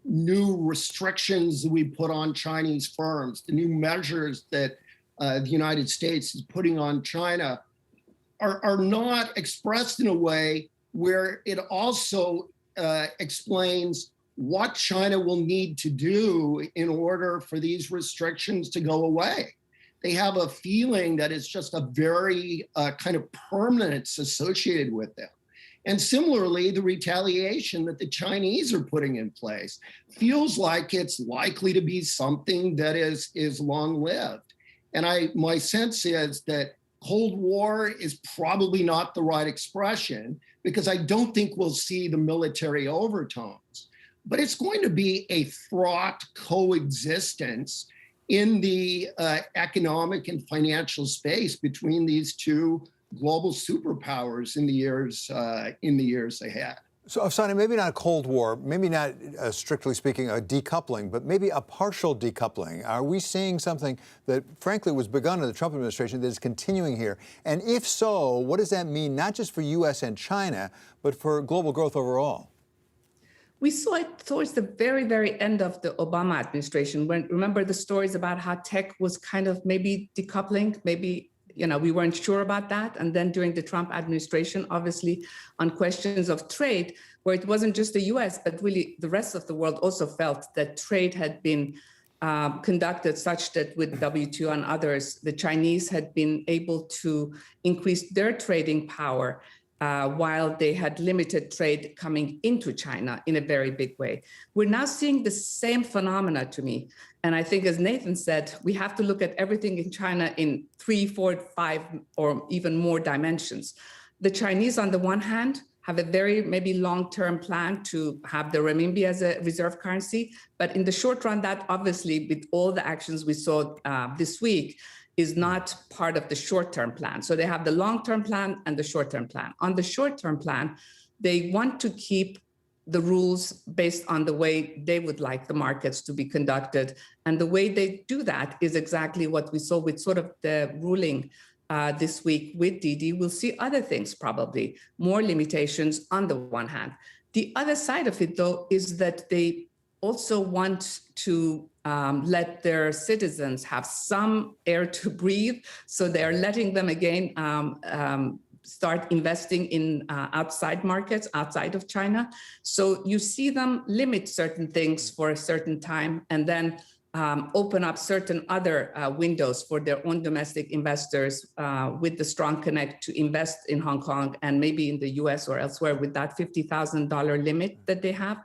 new restrictions that we put on Chinese firms, the new measures that the United States is putting on China are not expressed in a way where it also explains what China will need to do in order for these restrictions to go away. They have a feeling that it's just a very kind of permanence associated with them. And similarly, the retaliation that the Chinese are putting in place feels like it's likely to be something that is long-lived. And my sense is that Cold War is probably not the right expression, because I don't think we'll see the military overtones. But it's going to be a fraught coexistence in the economic and financial space between these two global superpowers in the years ahead. So, Afsani, maybe not a Cold War, maybe not, strictly speaking, a decoupling, but maybe a partial decoupling. Are we seeing something that, frankly, was begun in the Trump administration that is continuing here? And if so, what does that mean, not just for U.S. and China, but for global growth overall? We saw it towards the very, very end of the Obama administration, when, remember the stories about how tech was kind of maybe decoupling, maybe we weren't sure about that. And then during the Trump administration, obviously on questions of trade, where it wasn't just the US, but really the rest of the world also felt that trade had been conducted such that with WTO and others, the Chinese had been able to increase their trading power while they had limited trade coming into China in a very big way. We're now seeing the same phenomena to me. And I think, as Nathan said, we have to look at everything in China in 3, 4, 5, or even more dimensions. The Chinese, on the one hand, have a very maybe long-term plan to have the renminbi as a reserve currency. But in the short run, that obviously, with all the actions we saw this week, is not part of the short-term plan. So they have the long-term plan and the short-term plan. On the short-term plan, they want to keep the rules based on the way they would like the markets to be conducted. And the way they do that is exactly what we saw with sort of the ruling this week with Didi. We'll see other things, probably more limitations on the one hand. The other side of it, though, is that they also want to let their citizens have some air to breathe. So they're letting them again start investing in outside markets, outside of China. So you see them limit certain things for a certain time and then open up certain other windows for their own domestic investors with the strong connect to invest in Hong Kong and maybe in the US or elsewhere with that $50,000 limit that they have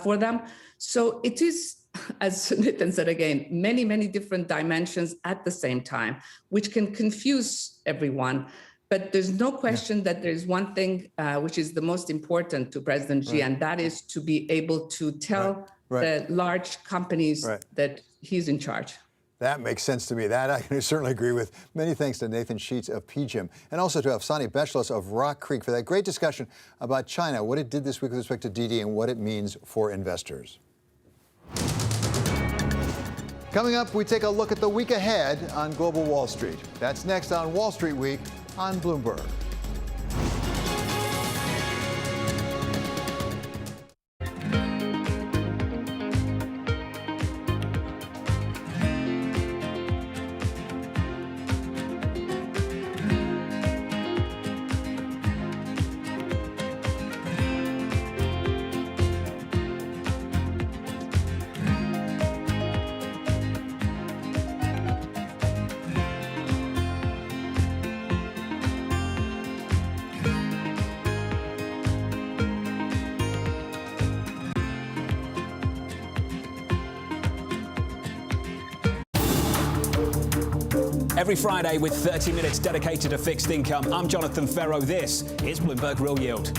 for them. So it is, as Nathan said again, many, many different dimensions at the same time, which can confuse everyone. But there's no question that there's one thing which is the most important to President Xi, and that is to be able to tell the large companies that he's in charge. That makes sense to me. That I can certainly agree with. Many thanks to Nathan Sheets of PGIM and also to Afsani Beshlos of Rock Creek for that great discussion about China, what it did this week with respect to Didi and what it means for investors. Coming up, we take a look at the week ahead on Global Wall Street. That's next on Wall Street Week on Bloomberg. Every Friday with 30 minutes dedicated to fixed income, I'm Jonathan Ferro. This is Bloomberg Real Yield.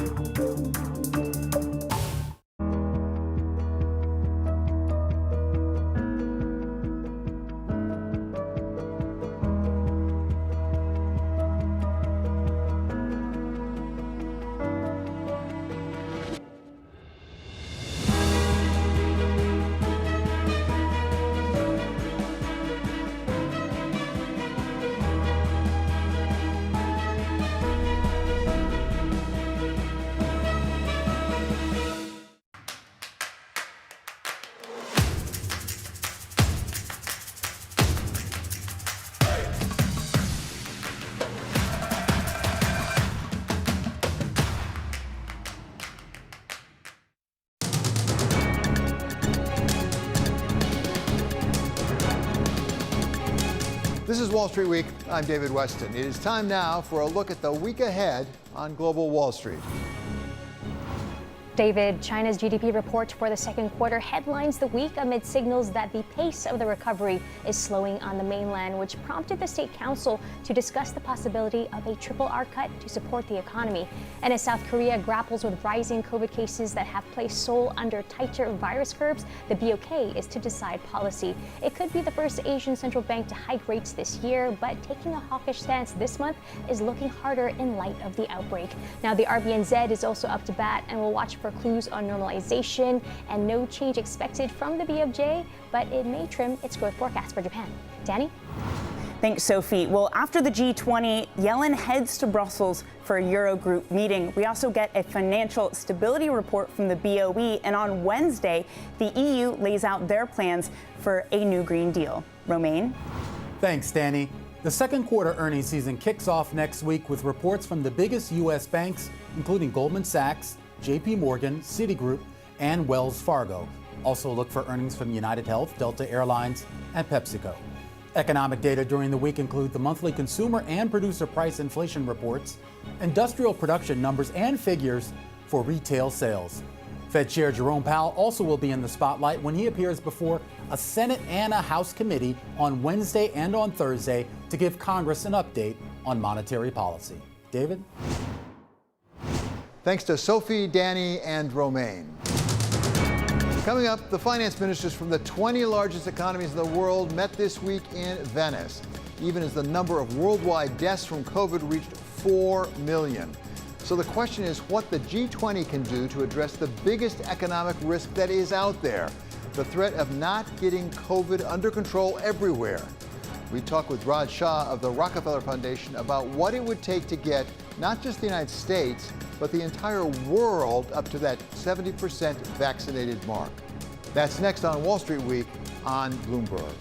This is Wall Street Week. I'm David Weston. It is time now for a look at the week ahead on Global Wall Street. David, China's GDP report for the second quarter headlines the week amid signals that the pace of the recovery is slowing on the mainland, which prompted the State Council to discuss the possibility of a triple R cut to support the economy. And as South Korea grapples with rising COVID cases that have placed Seoul under tighter virus curbs, the BOK is to decide policy. It could be the first Asian central bank to hike rates this year, but taking a hawkish stance this month is looking harder in light of the outbreak. Now, the RBNZ is also up to bat and will watch for clues on normalization, and no change expected from the BOJ, but it may trim its growth forecast for Japan. Danny? Thanks, Sophie. Well, after the G20, Yellen heads to Brussels for a Eurogroup meeting. We also get a financial stability report from the BOE, and on Wednesday, the EU lays out their plans for a new Green Deal. Romaine? Thanks, Danny. The second quarter earnings season kicks off next week with reports from the biggest U.S. banks, including Goldman Sachs, J.P. Morgan, Citigroup, and Wells Fargo. Also look for earnings from United Health, Delta Airlines, and PepsiCo. Economic data during the week include the monthly consumer and producer price inflation reports, industrial production numbers, and figures for retail sales. Fed Chair Jerome Powell also will be in the spotlight when he appears before a Senate and a House committee on Wednesday and on Thursday to give Congress an update on monetary policy. David? Thanks to Sophie, Danny, and Romaine. Coming up, the finance ministers from the 20 largest economies in the world met this week in Venice, even as the number of worldwide deaths from COVID reached 4 million. So the question is what the G20 can do to address the biggest economic risk that is out there, the threat of not getting COVID under control everywhere. We talk with Raj Shah of the Rockefeller Foundation about what it would take to get not just the United States, but the entire world up to that 70% vaccinated mark. That's next on Wall Street Week on Bloomberg.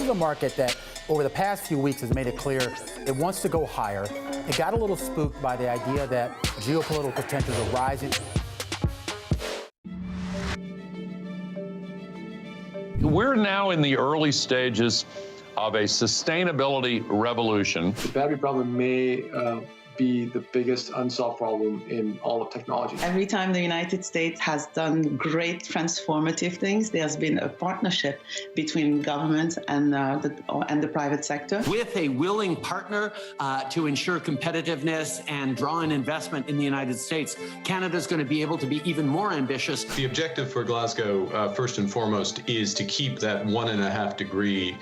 A market that over the past few weeks has made it clear it wants to go higher. It got a little spooked by the idea that geopolitical tensions are rising. We're now in the early stages of a sustainability revolution. The battery problem may be the biggest unsolved problem in all of technology. Every time the United States has done great transformative things, there's been a partnership between government and the private sector. With a willing partner to ensure competitiveness and draw in investment in the United States, Canada's going to be able to be even more ambitious. The objective for Glasgow, first and foremost, is to keep that 1.5 degree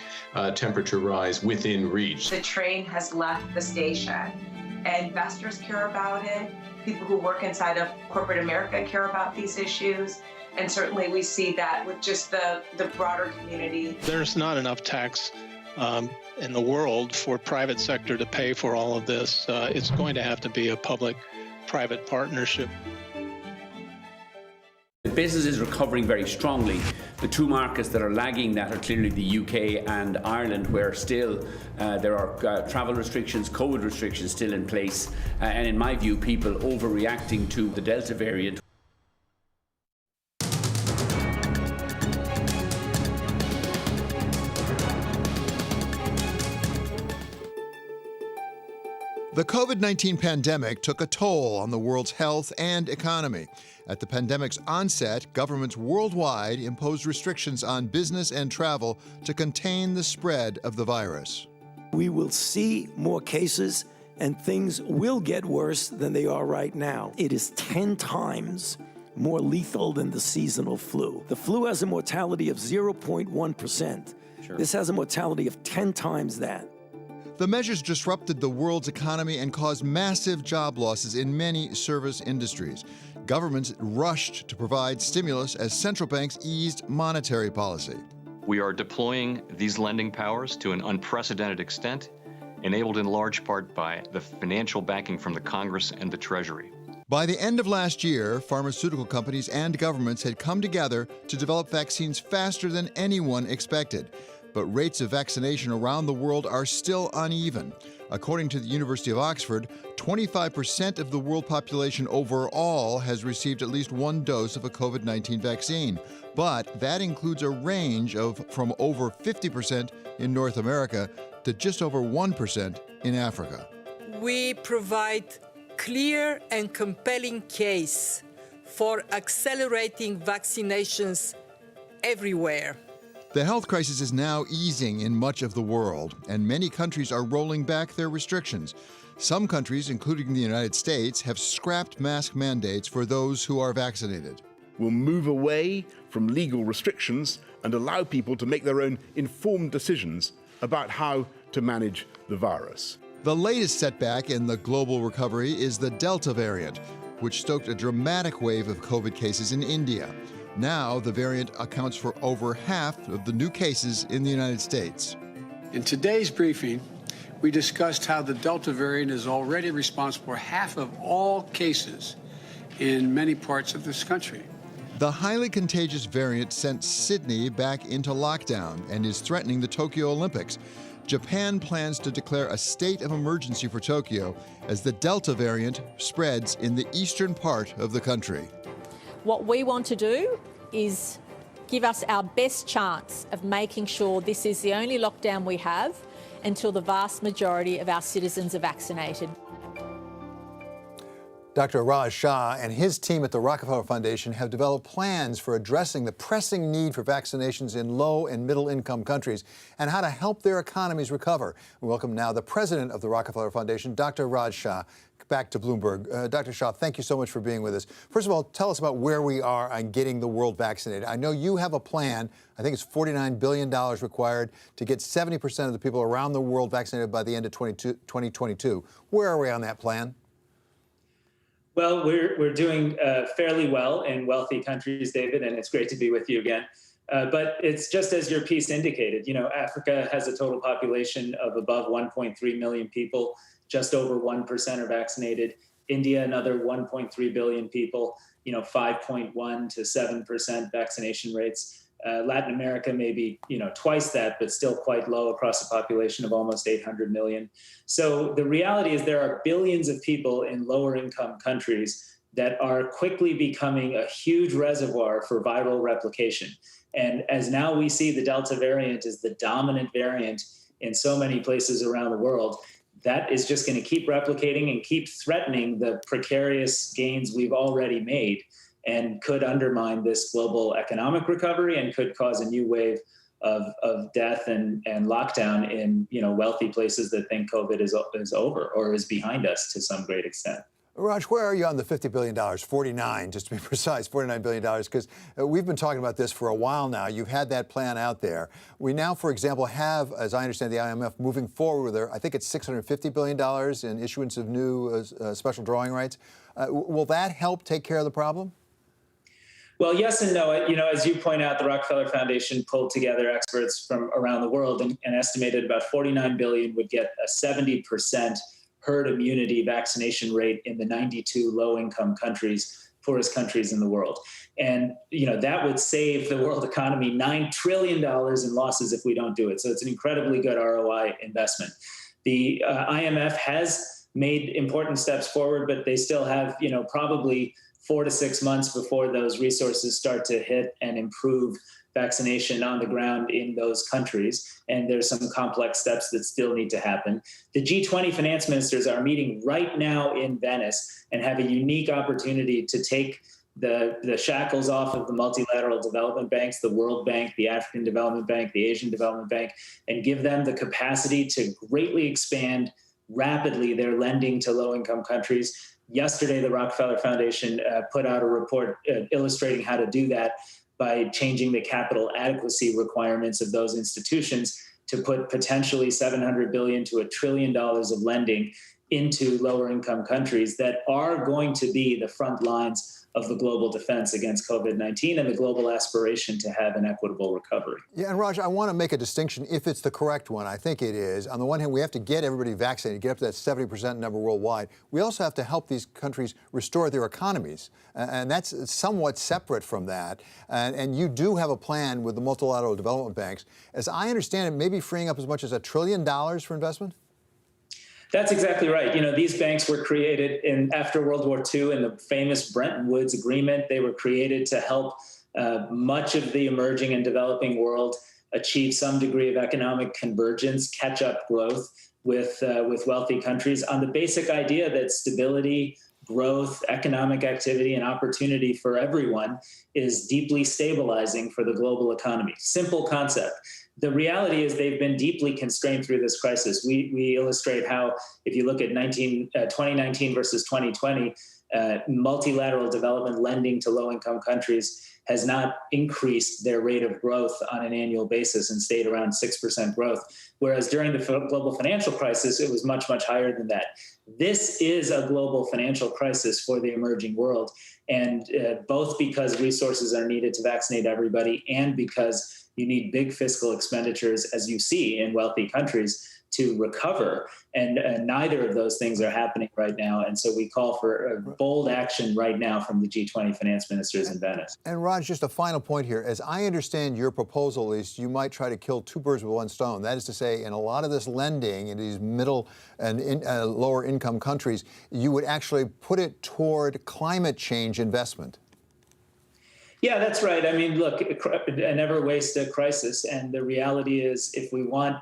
temperature rise within reach. The train has left the station. Investors care about it. People who work inside of corporate America care about these issues. And certainly we see that with just the broader community. There's not enough tax in the world for private sector to pay for all of this. It's going to have to be a public-private partnership. The business is recovering very strongly. The two markets that are lagging that are clearly the UK and Ireland, where still there are travel restrictions, COVID restrictions still in place, and in my view, people overreacting to the Delta variant. The COVID-19 pandemic took a toll on the world's health and economy. At the pandemic's onset, governments worldwide imposed restrictions on business and travel to contain the spread of the virus. We will see more cases and things will get worse than they are right now. It is 10 times more lethal than the seasonal flu. The flu has a mortality of 0.1%. Sure. This has a mortality of 10 times that. The measures disrupted the world's economy and caused massive job losses in many service industries. Governments rushed to provide stimulus as central banks eased monetary policy. We are deploying these lending powers to an unprecedented extent, enabled in large part by the financial backing from the Congress and the Treasury. By the end of last year, pharmaceutical companies and governments had come together to develop vaccines faster than anyone expected. But rates of vaccination around the world are still uneven. According to the University of Oxford, 25% of the world population overall has received at least one dose of a COVID-19 vaccine. But that includes a range of from over 50% in North America to just over 1% in Africa. We provide clear and compelling case for accelerating vaccinations everywhere. The health crisis is now easing in much of the world, and many countries are rolling back their restrictions. Some countries, including the United States, have scrapped mask mandates for those who are vaccinated. We'll move away from legal restrictions and allow people to make their own informed decisions about how to manage the virus. The latest setback in the global recovery is the Delta variant, which stoked a dramatic wave of COVID cases in India. Now, the variant accounts for over half of the new cases in the United States. In today's briefing, we discussed how the Delta variant is already responsible for half of all cases in many parts of this country. The highly contagious variant sent Sydney back into lockdown and is threatening the Tokyo Olympics. Japan plans to declare a state of emergency for Tokyo as the Delta variant spreads in the eastern part of the country. What we want to do is give us our best chance of making sure this is the only lockdown we have until the vast majority of our citizens are vaccinated. Dr. Raj Shah and his team at the Rockefeller Foundation have developed plans for addressing the pressing need for vaccinations in low and middle income countries and how to help their economies recover. We welcome now the president of the Rockefeller Foundation, Dr. Raj Shah, back to Bloomberg. Dr. Shah, thank you so much for being with us. First of all, tell us about where we are on getting the world vaccinated. I know you have a plan. I think it's $49 billion required to get 70% of the people around the world vaccinated by the end of 2022. Where are we on that plan? Well, we're doing fairly well in wealthy countries, David, and it's great to be with you again. But it's just as your piece indicated. You know, Africa has a total population of above 1.3 million people. Just over 1% are vaccinated. India, another 1.3 billion people, 5.1 to 7% vaccination rates. Latin America, maybe, twice that, but still quite low across a population of almost 800 million. So the reality is there are billions of people in lower income countries that are quickly becoming a huge reservoir for viral replication. And as now we see the Delta variant is the dominant variant in so many places around the world, that is just going to keep replicating and keep threatening the precarious gains we've already made and could undermine this global economic recovery and could cause a new wave of death and lockdown in wealthy places that think COVID is over or is behind us to some great extent. Raj, where are you on the $50 billion? 49, just to be precise, $49 billion, because we've been talking about this for a while now. You've had that plan out there. We now, for example, have, as I understand the IMF, moving forward with I think it's $650 billion in issuance of new special drawing rights. Will that help take care of the problem? Well, yes and no. As you point out, the Rockefeller Foundation pulled together experts from around the world and estimated about 49 billion would get a 70% herd immunity vaccination rate in the 92 low-income countries, poorest countries in the world. And, that would save the world economy $9 trillion in losses if we don't do it. So it's an incredibly good ROI investment. The IMF has made important steps forward, but they still have, probably 4 to 6 months before those resources start to hit and improve vaccination on the ground in those countries. And there's some complex steps that still need to happen. The G20 finance ministers are meeting right now in Venice and have a unique opportunity to take the shackles off of the multilateral development banks, the World Bank, the African Development Bank, the Asian Development Bank, and give them the capacity to greatly expand rapidly their lending to low-income countries. Yesterday, the Rockefeller Foundation put out a report illustrating how to do that by changing the capital adequacy requirements of those institutions to put potentially $700 billion to $1 trillion of lending into lower income countries that are going to be the front lines of the global defense against COVID-19 and the global aspiration to have an equitable recovery. Yeah, and Raj, I want to make a distinction if it's the correct one. I think it is. On the one hand, we have to get everybody vaccinated, get up to that 70% number worldwide. We also have to help these countries restore their economies. And that's somewhat separate from that. And you do have a plan with the multilateral development banks. As I understand it, maybe freeing up as much as $1 trillion for investment? That's exactly right. You know, these banks were created after World War II in the famous Bretton Woods Agreement. They were created to help much of the emerging and developing world achieve some degree of economic convergence, catch up growth with wealthy countries on the basic idea that stability, growth, economic activity, and opportunity for everyone is deeply stabilizing for the global economy. Simple concept. The reality is they've been deeply constrained through this crisis. We illustrate how, if you look at 2019 versus 2020, multilateral development lending to low-income countries has not increased their rate of growth on an annual basis and stayed around 6% growth, whereas during the global financial crisis, it was much, much higher than that. This is a global financial crisis for the emerging world, and both because resources are needed to vaccinate everybody and because you need big fiscal expenditures, as you see in wealthy countries, to recover. And neither of those things are happening right now. And so we call for bold action right now from the G20 finance ministers in Venice. And Raj, just a final point here. As I understand your proposal is you might try to kill two birds with one stone. That is to say, in a lot of this lending in these middle and lower income countries, you would actually put it toward climate change investment. Yeah, that's right. I mean, look, never waste a crisis. And the reality is, if we want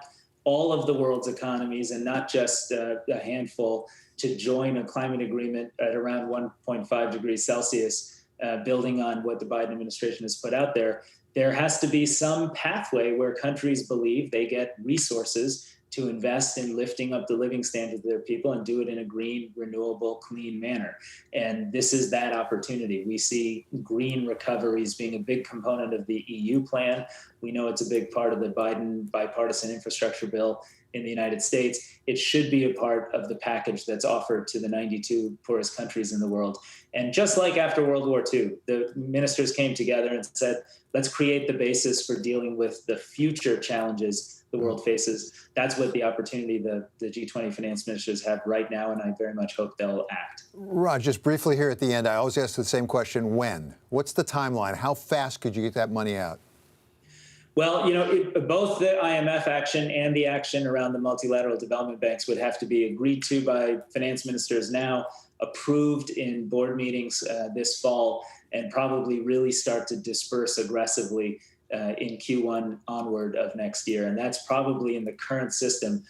all of the world's economies and not just a handful to join a climate agreement at around 1.5 degrees Celsius, building on what the Biden administration has put out there, there has to be some pathway where countries believe they get resources to invest in lifting up the living standards of their people and do it in a green, renewable, clean manner. And this is that opportunity. We see green recoveries being a big component of the EU plan. We know it's a big part of the Biden bipartisan infrastructure bill in the United States. It should be a part of the package that's offered to the 92 poorest countries in the world. And just like after World War II, the ministers came together and said, let's create the basis for dealing with the future challenges the world faces. That's what the opportunity the G20 finance ministers have right now, and I very much hope they'll act. Raj, just briefly here at the end, I always ask the same question, when? What's the timeline? How fast could you get that money out? Well, you know, both the IMF action and the action around the multilateral development banks would have to be agreed to by finance ministers now, approved in board meetings this fall, and probably really start to disperse aggressively in Q1 onward of next year. And that's probably in the current system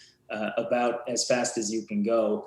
about as fast as you can go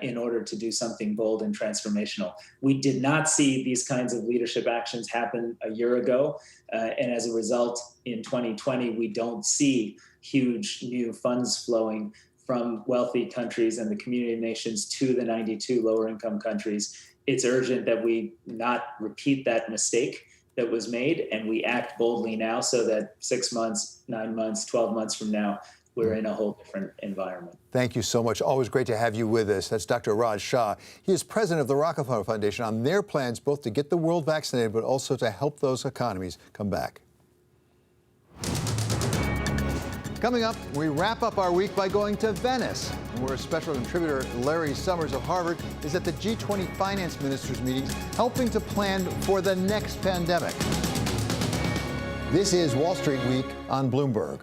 in order to do something bold and transformational. We did not see these kinds of leadership actions happen a year ago. And as a result, in 2020, we don't see huge new funds flowing from wealthy countries and the community of nations to the 92 lower income countries. It's urgent that we not repeat that mistake that was made, and we act boldly now so that 6 months, 9 months, 12 months from now, we're in a whole different environment. Thank you so much. Always great to have you with us. That's Dr. Raj Shah. He is president of the Rockefeller Foundation on their plans both to get the world vaccinated, but also to help those economies come back. Coming up, we wrap up our week by going to Venice, where special contributor Larry Summers of Harvard is at the G20 finance ministers meetings, helping to plan for the next pandemic. This is Wall Street Week on Bloomberg.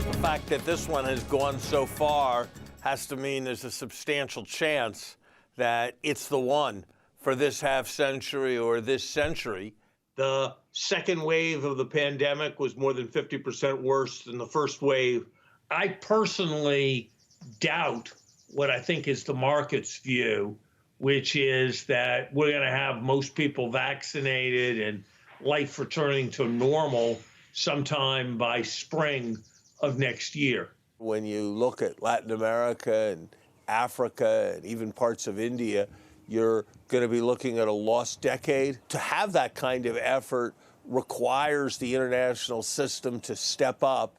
The fact that this one has gone so far has to mean there's a substantial chance that it's the one for this half century or this century. The second wave of the pandemic was more than 50% worse than the first wave. I personally doubt what I think is the market's view, which is that we're going to have most people vaccinated and life returning to normal sometime by spring of next year. When you look at Latin America and Africa and even parts of India, you're going to be looking at a lost decade. To have that kind of effort requires the international system to step up.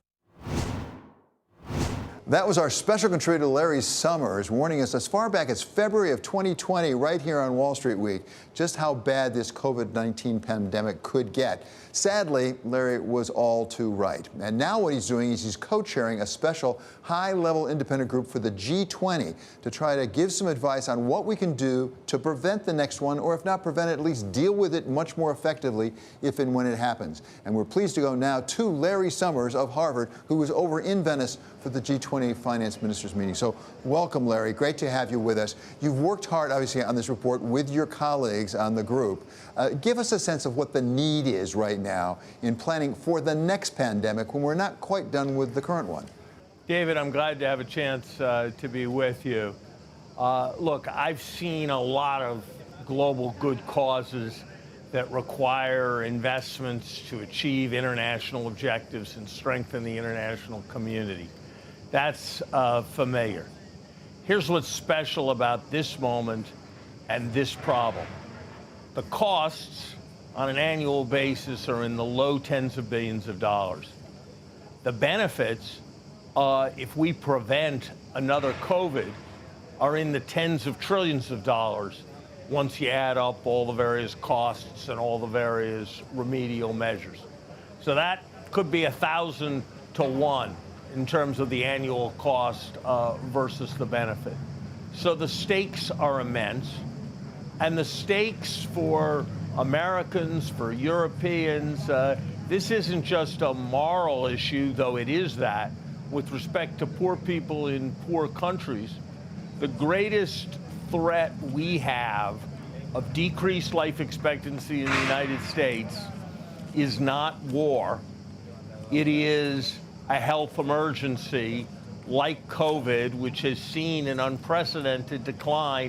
That was our special contributor Larry Summers warning us as far back as February of 2020 right here on Wall Street Week just how bad this COVID-19 pandemic could get. Sadly, Larry was all too right. And now what he's doing is he's co-chairing a special high-level independent group for the G20 to try to give some advice on what we can do to prevent the next one, or if not prevent it, at least deal with it much more effectively if and when it happens. And we're pleased to go now to Larry Summers of Harvard, who was over in Venice for the G20 finance ministers meeting. So welcome, Larry. Great to have you with us. You've worked hard, obviously, on this report with your colleagues on the group. Give us a sense of what the need is right now in planning for the next pandemic when we're not quite done with the current one. David, I'm glad to have a chance to be with you. Look, I've seen a lot of global good causes that require investments to achieve international objectives and strengthen the international community. That's familiar. Here's what's special about this moment and this problem. The costs on an annual basis are in the low tens of billions of dollars. The benefits, if we prevent another COVID, are in the tens of trillions of dollars once you add up all the various costs and all the various remedial measures. So that could be 1,000 to 1 in terms of the annual cost versus the benefit. So the stakes are immense, and the stakes for Americans, for Europeans, this isn't just a moral issue, though it is that, with respect to poor people in poor countries. The greatest threat we have of decreased life expectancy in the United States is not war. It is a health emergency like COVID, which has seen an unprecedented decline